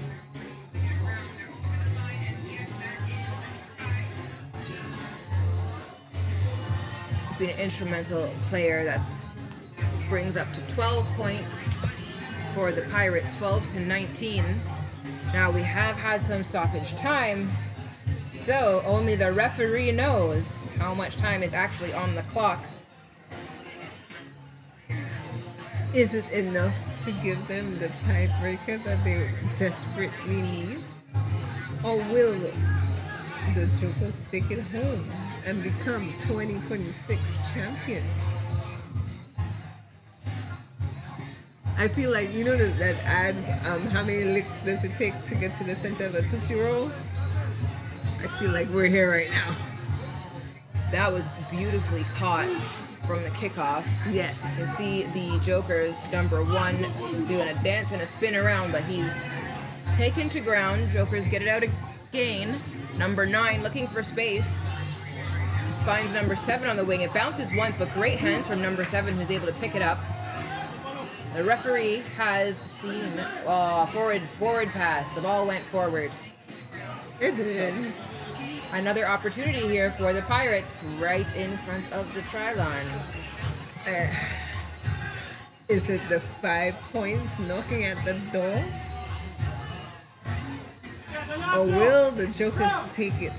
He's been an instrumental player that brings up to 12 points for the Pirates, 12 to 19. Now we have had some stoppage time, so only the referee knows how much time is actually on the clock. Is it enough to give them the tiebreaker that they desperately need? Or will the Jokers take it home and become 2026 champions? I feel like, you know that ad, how many licks does it take to get to the center of a Tootsie Roll? I feel like we're here right now. That was beautifully caught from the kickoff. Yes. You can see the Joker's number 1 doing a dance and a spin around, but he's taken to ground. Joker's get it out again. Number 9 looking for space. Finds number 7 on the wing. It bounces once, but great hands from number 7 who's able to pick it up. The referee has seen forward pass. The ball went forward. It did. Another opportunity here for the Pirates right in front of the try line. Is it the 5 points knocking at the door? Or will the Jokers take it?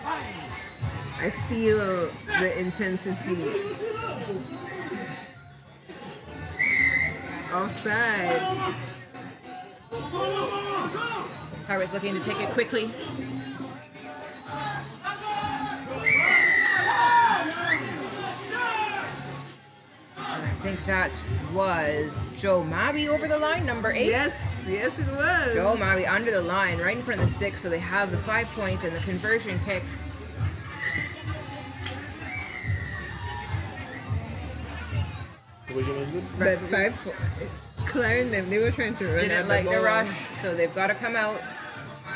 I feel the intensity. Offside. Pirates looking to take it quickly. I think that was Joe Mabi over the line, number 8. Yes, yes it was. Joe Mabi under the line, right in front of the stick, so they have the 5 points and the conversion kick. But 5 Clarendon, they were trying to run Didn't out like the the ball. rush, so they've got to come out.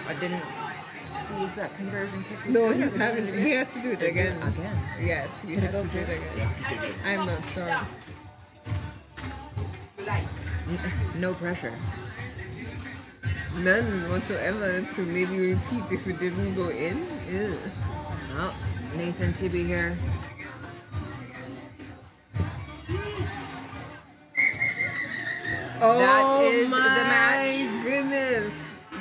I didn't see if that conversion kick was No, good. he's having. He has to do it again. Again. Yes, he has to do it again. I'm not sure. No pressure. None whatsoever to maybe repeat if it didn't go in. Ew. Well, Nathan Tibby here. Oh, That is the my match. goodness.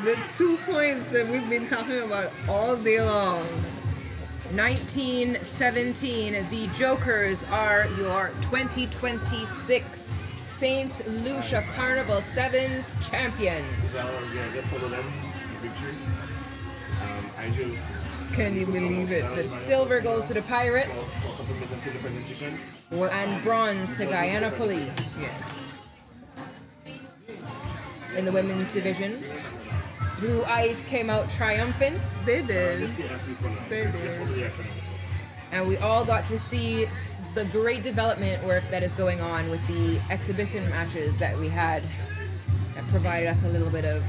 The 2 points that we've been talking about all day long. 1917, the Jokers are your 2026 St. Lucia Carnival 7's champions. Just follow them. Victory. I just Can you believe it? The Silver goes to the Pirates compliment to the presentation. and bronze to Guyana Police. Yeah. In the women's division, Blue Ice came out triumphant, They did. They did. and we all got to see the great development work that is going on with the exhibition matches that we had that provided us a little bit of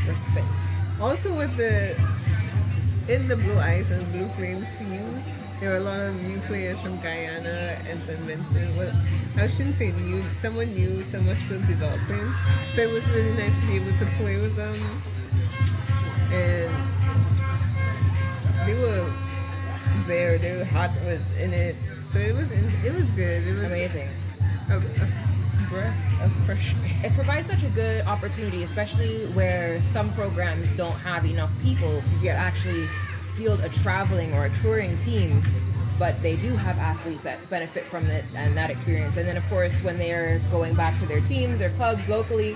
respite. Also with in the Blue Ice and Blue Flames teams, there were a lot of new players from Guyana and St. Vincent. Well, I shouldn't say new, some were still developing. So it was really nice to be able to play with them. And they were there, their heart was in it. So it was good. It was Amazing. a breath of fresh air. It provides such a good opportunity, especially where some programs don't have enough people to actually field a traveling or a touring team, but they do have athletes that benefit from it and that experience. And then, of course, when they're going back to their teams, their clubs locally,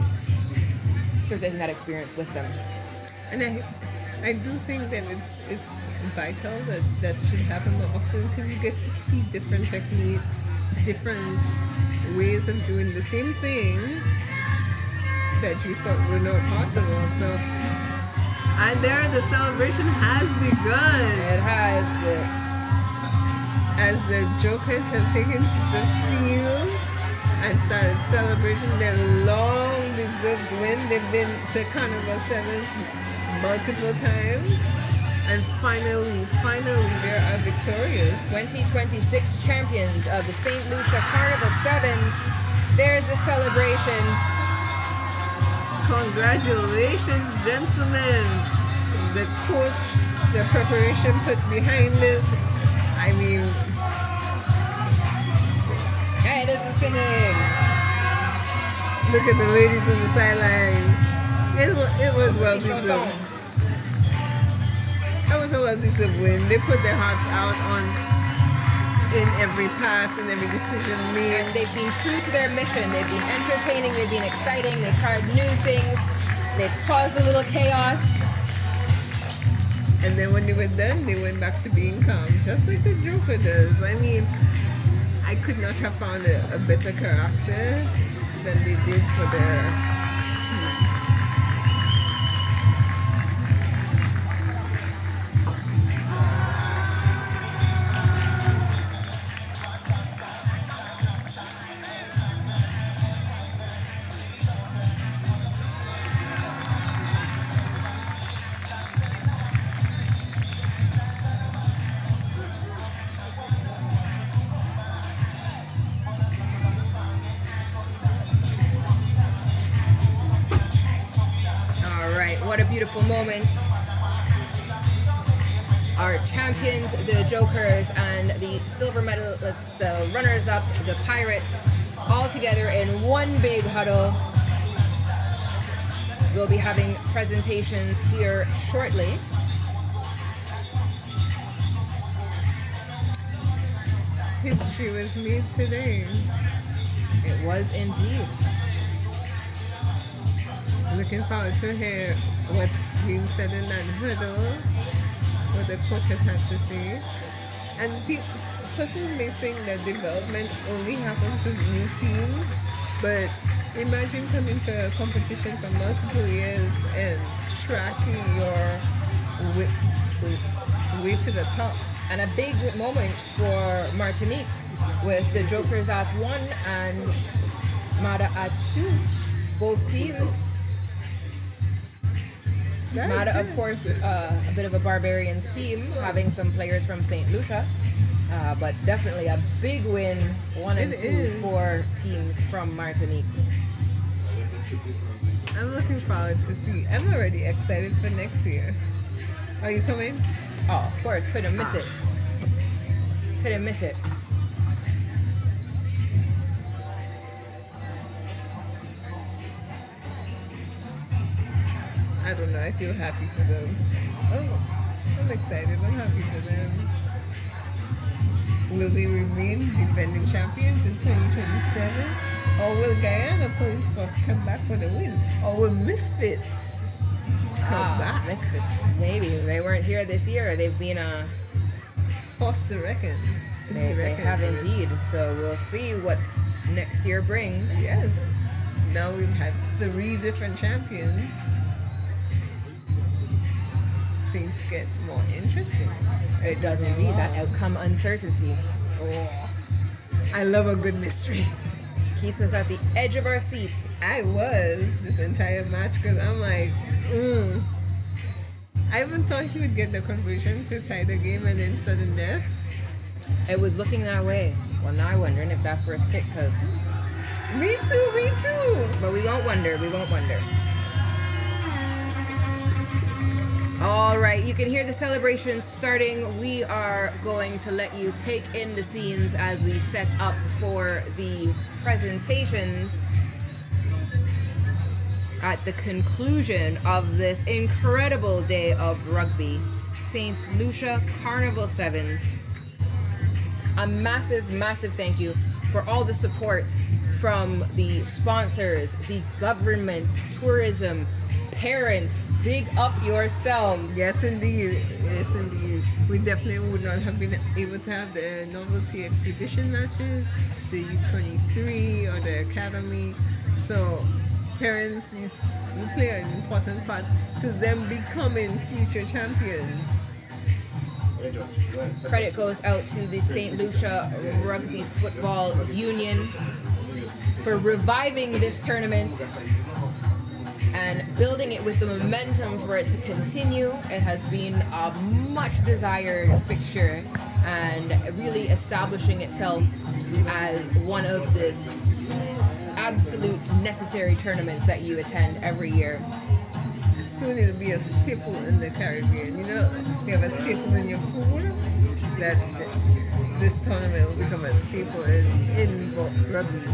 sort of taking that experience with them. And I do think that it's vital that should happen more often because you get to see different techniques, different ways of doing the same thing that you thought were not possible. So, and there the celebration has begun. It has As the Jokers have taken to the field and started celebrating their long-deserved win. They've been to Carnival 7 multiple times. And finally, they are victorious. 2026 champions of the St. Lucia Carnival 7s. There's the celebration. Congratulations, gentlemen. The coach, the preparation put behind this. I mean, Hey, there's the singing. look at the ladies on the sideline. It was well deserved. That was a well-deserved win. They put their hearts out in every pass and every decision made. And they've been true to their mission. They've been entertaining, they've been exciting, they've tried new things, they've caused a little chaos. And then when they were done, they went back to being calm, just like the Joker does. I mean, I could not have found a better character than they did for their team. All right, what a beautiful moment. Our champions, the Jokers, and the silver medalists, the runners-up, the Pirates, all together in one big huddle. We'll be having presentations here shortly. History was made today. It was indeed. Looking forward to hear what's being said in that huddle, what the coaches have to say. And persons may think that development only happens with new teams, but imagine coming to a competition for multiple years and tracking your way to the top. And a big moment for Martinique with the Jokers at 1 and Mada at 2. Both teams. Mada, of course, a bit of a Barbarians team, having some players from St. Lucia, but definitely a big win, 1 and 2 for teams from Martinique. I'm looking forward to see. I'm already excited for next year. Are you coming? Oh, of course, couldn't miss it. Couldn't miss it. I don't know, I feel happy for them. Oh, I'm excited, I'm happy for them. Will they remain defending champions in 2027? Or will Guyana Police Force come back for the win? Or will Misfits come back? Misfits, maybe. They weren't here this year. They've been forced to reckon. They have indeed. So we'll see what next year brings. Yes. Now we've had 3 different champions. Things get more interesting. It does indeed. That outcome uncertainty. Oh, I love a good mystery. Keeps us at the edge of our seats. I was this entire match because I'm like, I even thought he would get the conversion to tie the game and then sudden death. It was looking that way. Well, now I'm wondering if that first kick, because... Me too. But we won't wonder. All right, you can hear the celebration starting. We are going to let you take in the scenes as we set up for the presentations at the conclusion of this incredible day of rugby. St. Lucia Carnival 7's. A massive thank you for all the support from the sponsors, the government, tourism, parents. Big up yourselves. Yes, indeed. We definitely would not have been able to have the novelty exhibition matches, the U23 or the academy. So parents, you play an important part to them becoming future champions. Credit goes out to the St. Lucia Rugby Football Union for reviving this tournament and building it with the momentum for it to continue. It has been a much desired fixture and really establishing itself as one of the absolute necessary tournaments that you attend every year. Soon it'll be a staple in the Caribbean. You know, you have a staple in your food. This tournament will become a staple in rugby.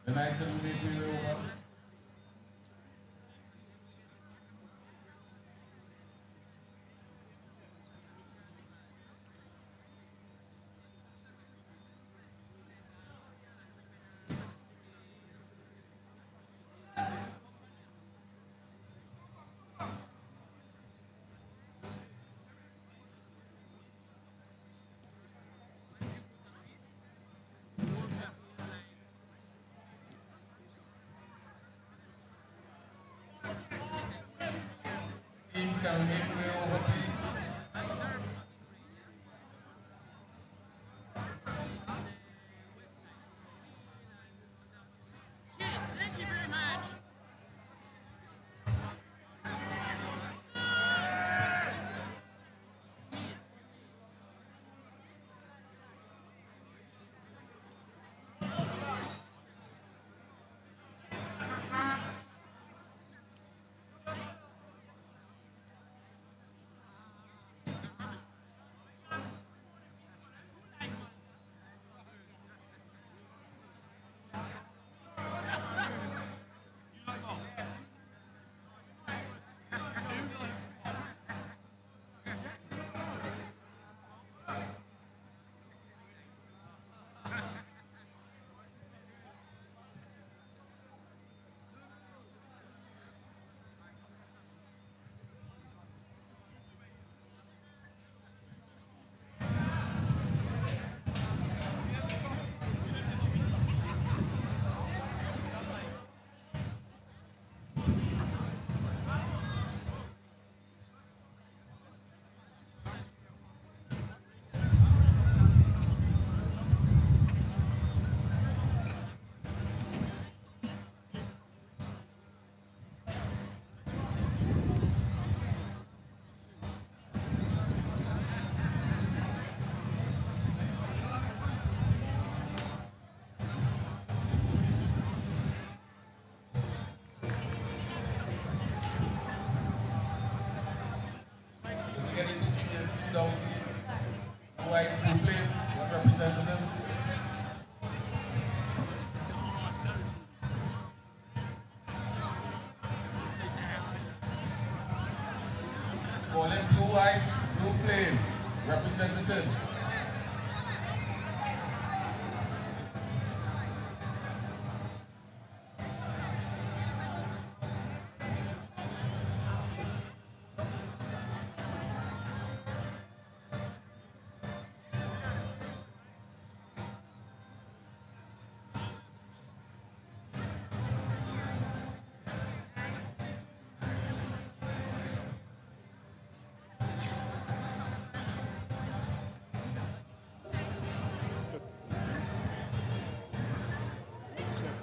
And I couldn't make me over. Teams can make me over, please. Calling blue white, blue flame. Representatives.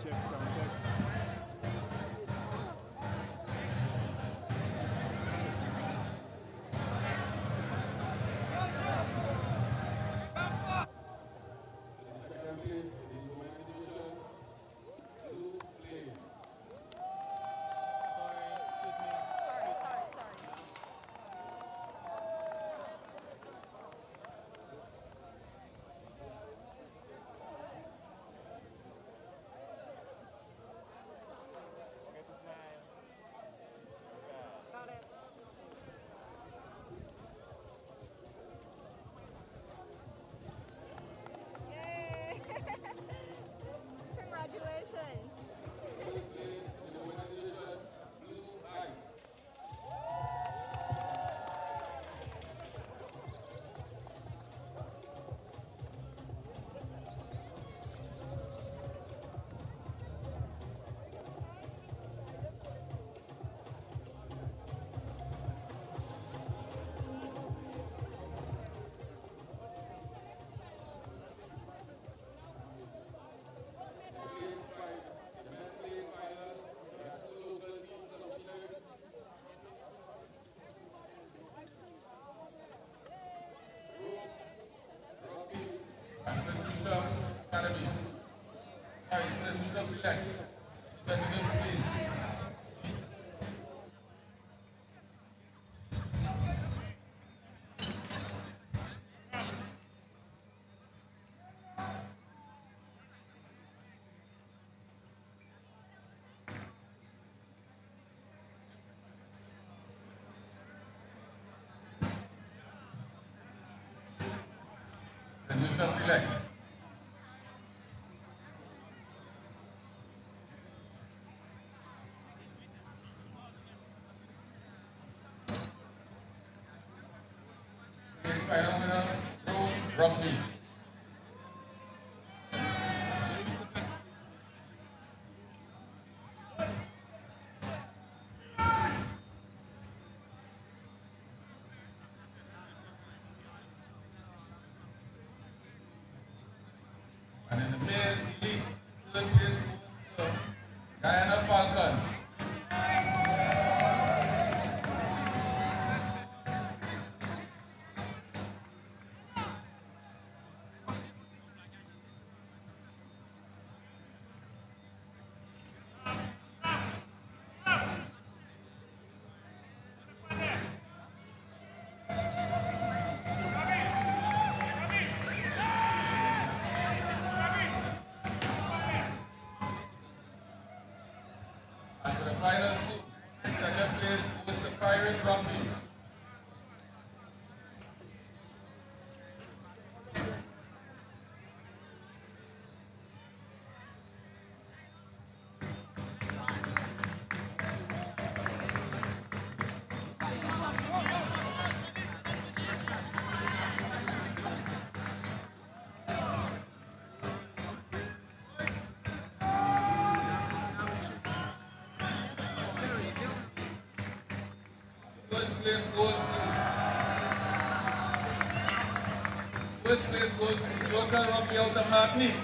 Check, sound check. Congratulations. Slrfu Academy. Sorry, Slrfu Elect. Representatives, please. Slrfu Elect. Final winner, RUGBY. And in the male elite, third place goes to Guyana Falcons. And for the final two, second place goes to Pirate Rugby. First place goes to Joker Rugby out of Martinique.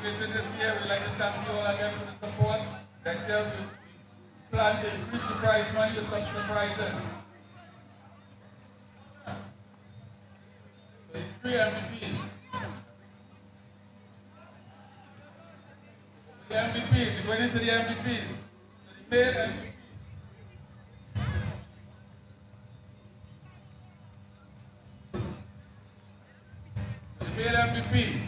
participating this year. We'd like to thank you all again for the support. Next year we plan to increase the prize money with some surprises. So it's 3 MVPs. The MVPs, we're going into the MVPs. So the male MVP. The male MVP.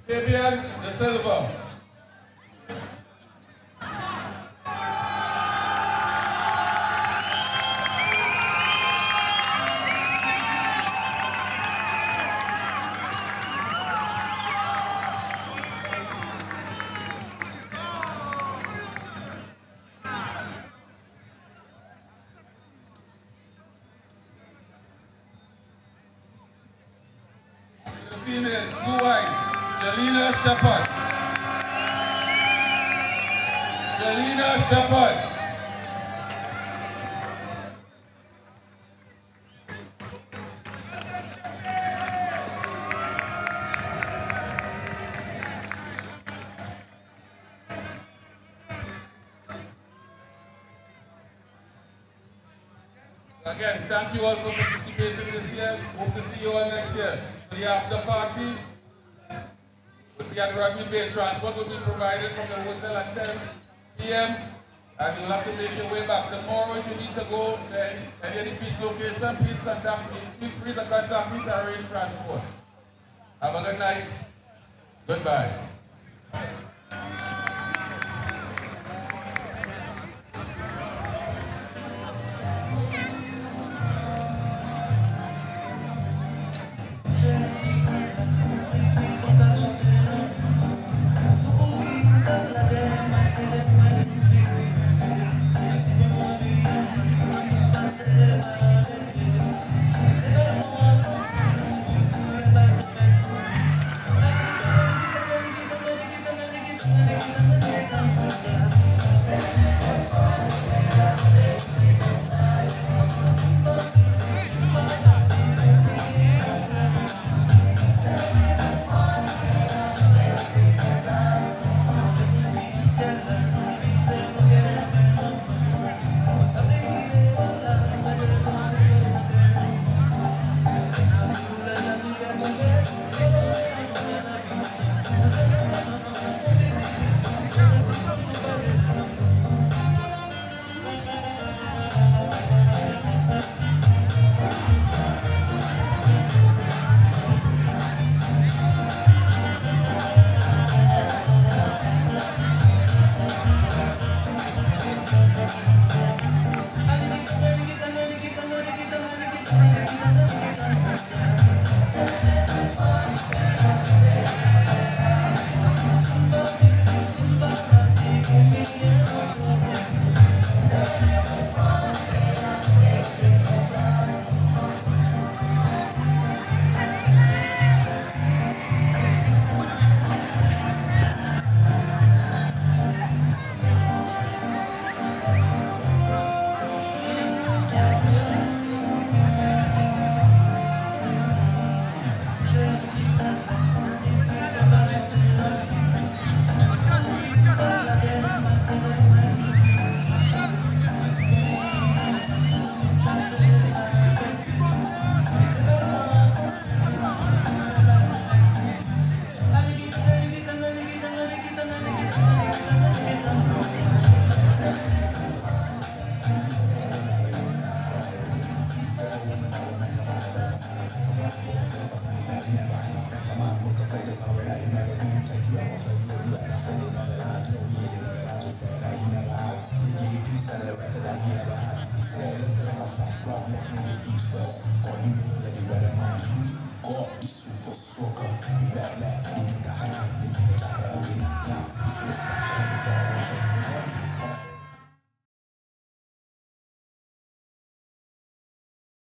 Fabian De Silva. The female, blue-eyed, Jelena Shepard. Jelena Shepard. Again, thank you all for participating this year. Hope to see you all next year. For the after party, will be at Rugby Bay. Transport will be provided from the hotel at 10 p.m. and you'll have to make your way back. Tomorrow, if you need to go to any of the beach location, please contact me. Feel free to contact me to arrange transport. Have a good night. Goodbye. Super soaker, back, back,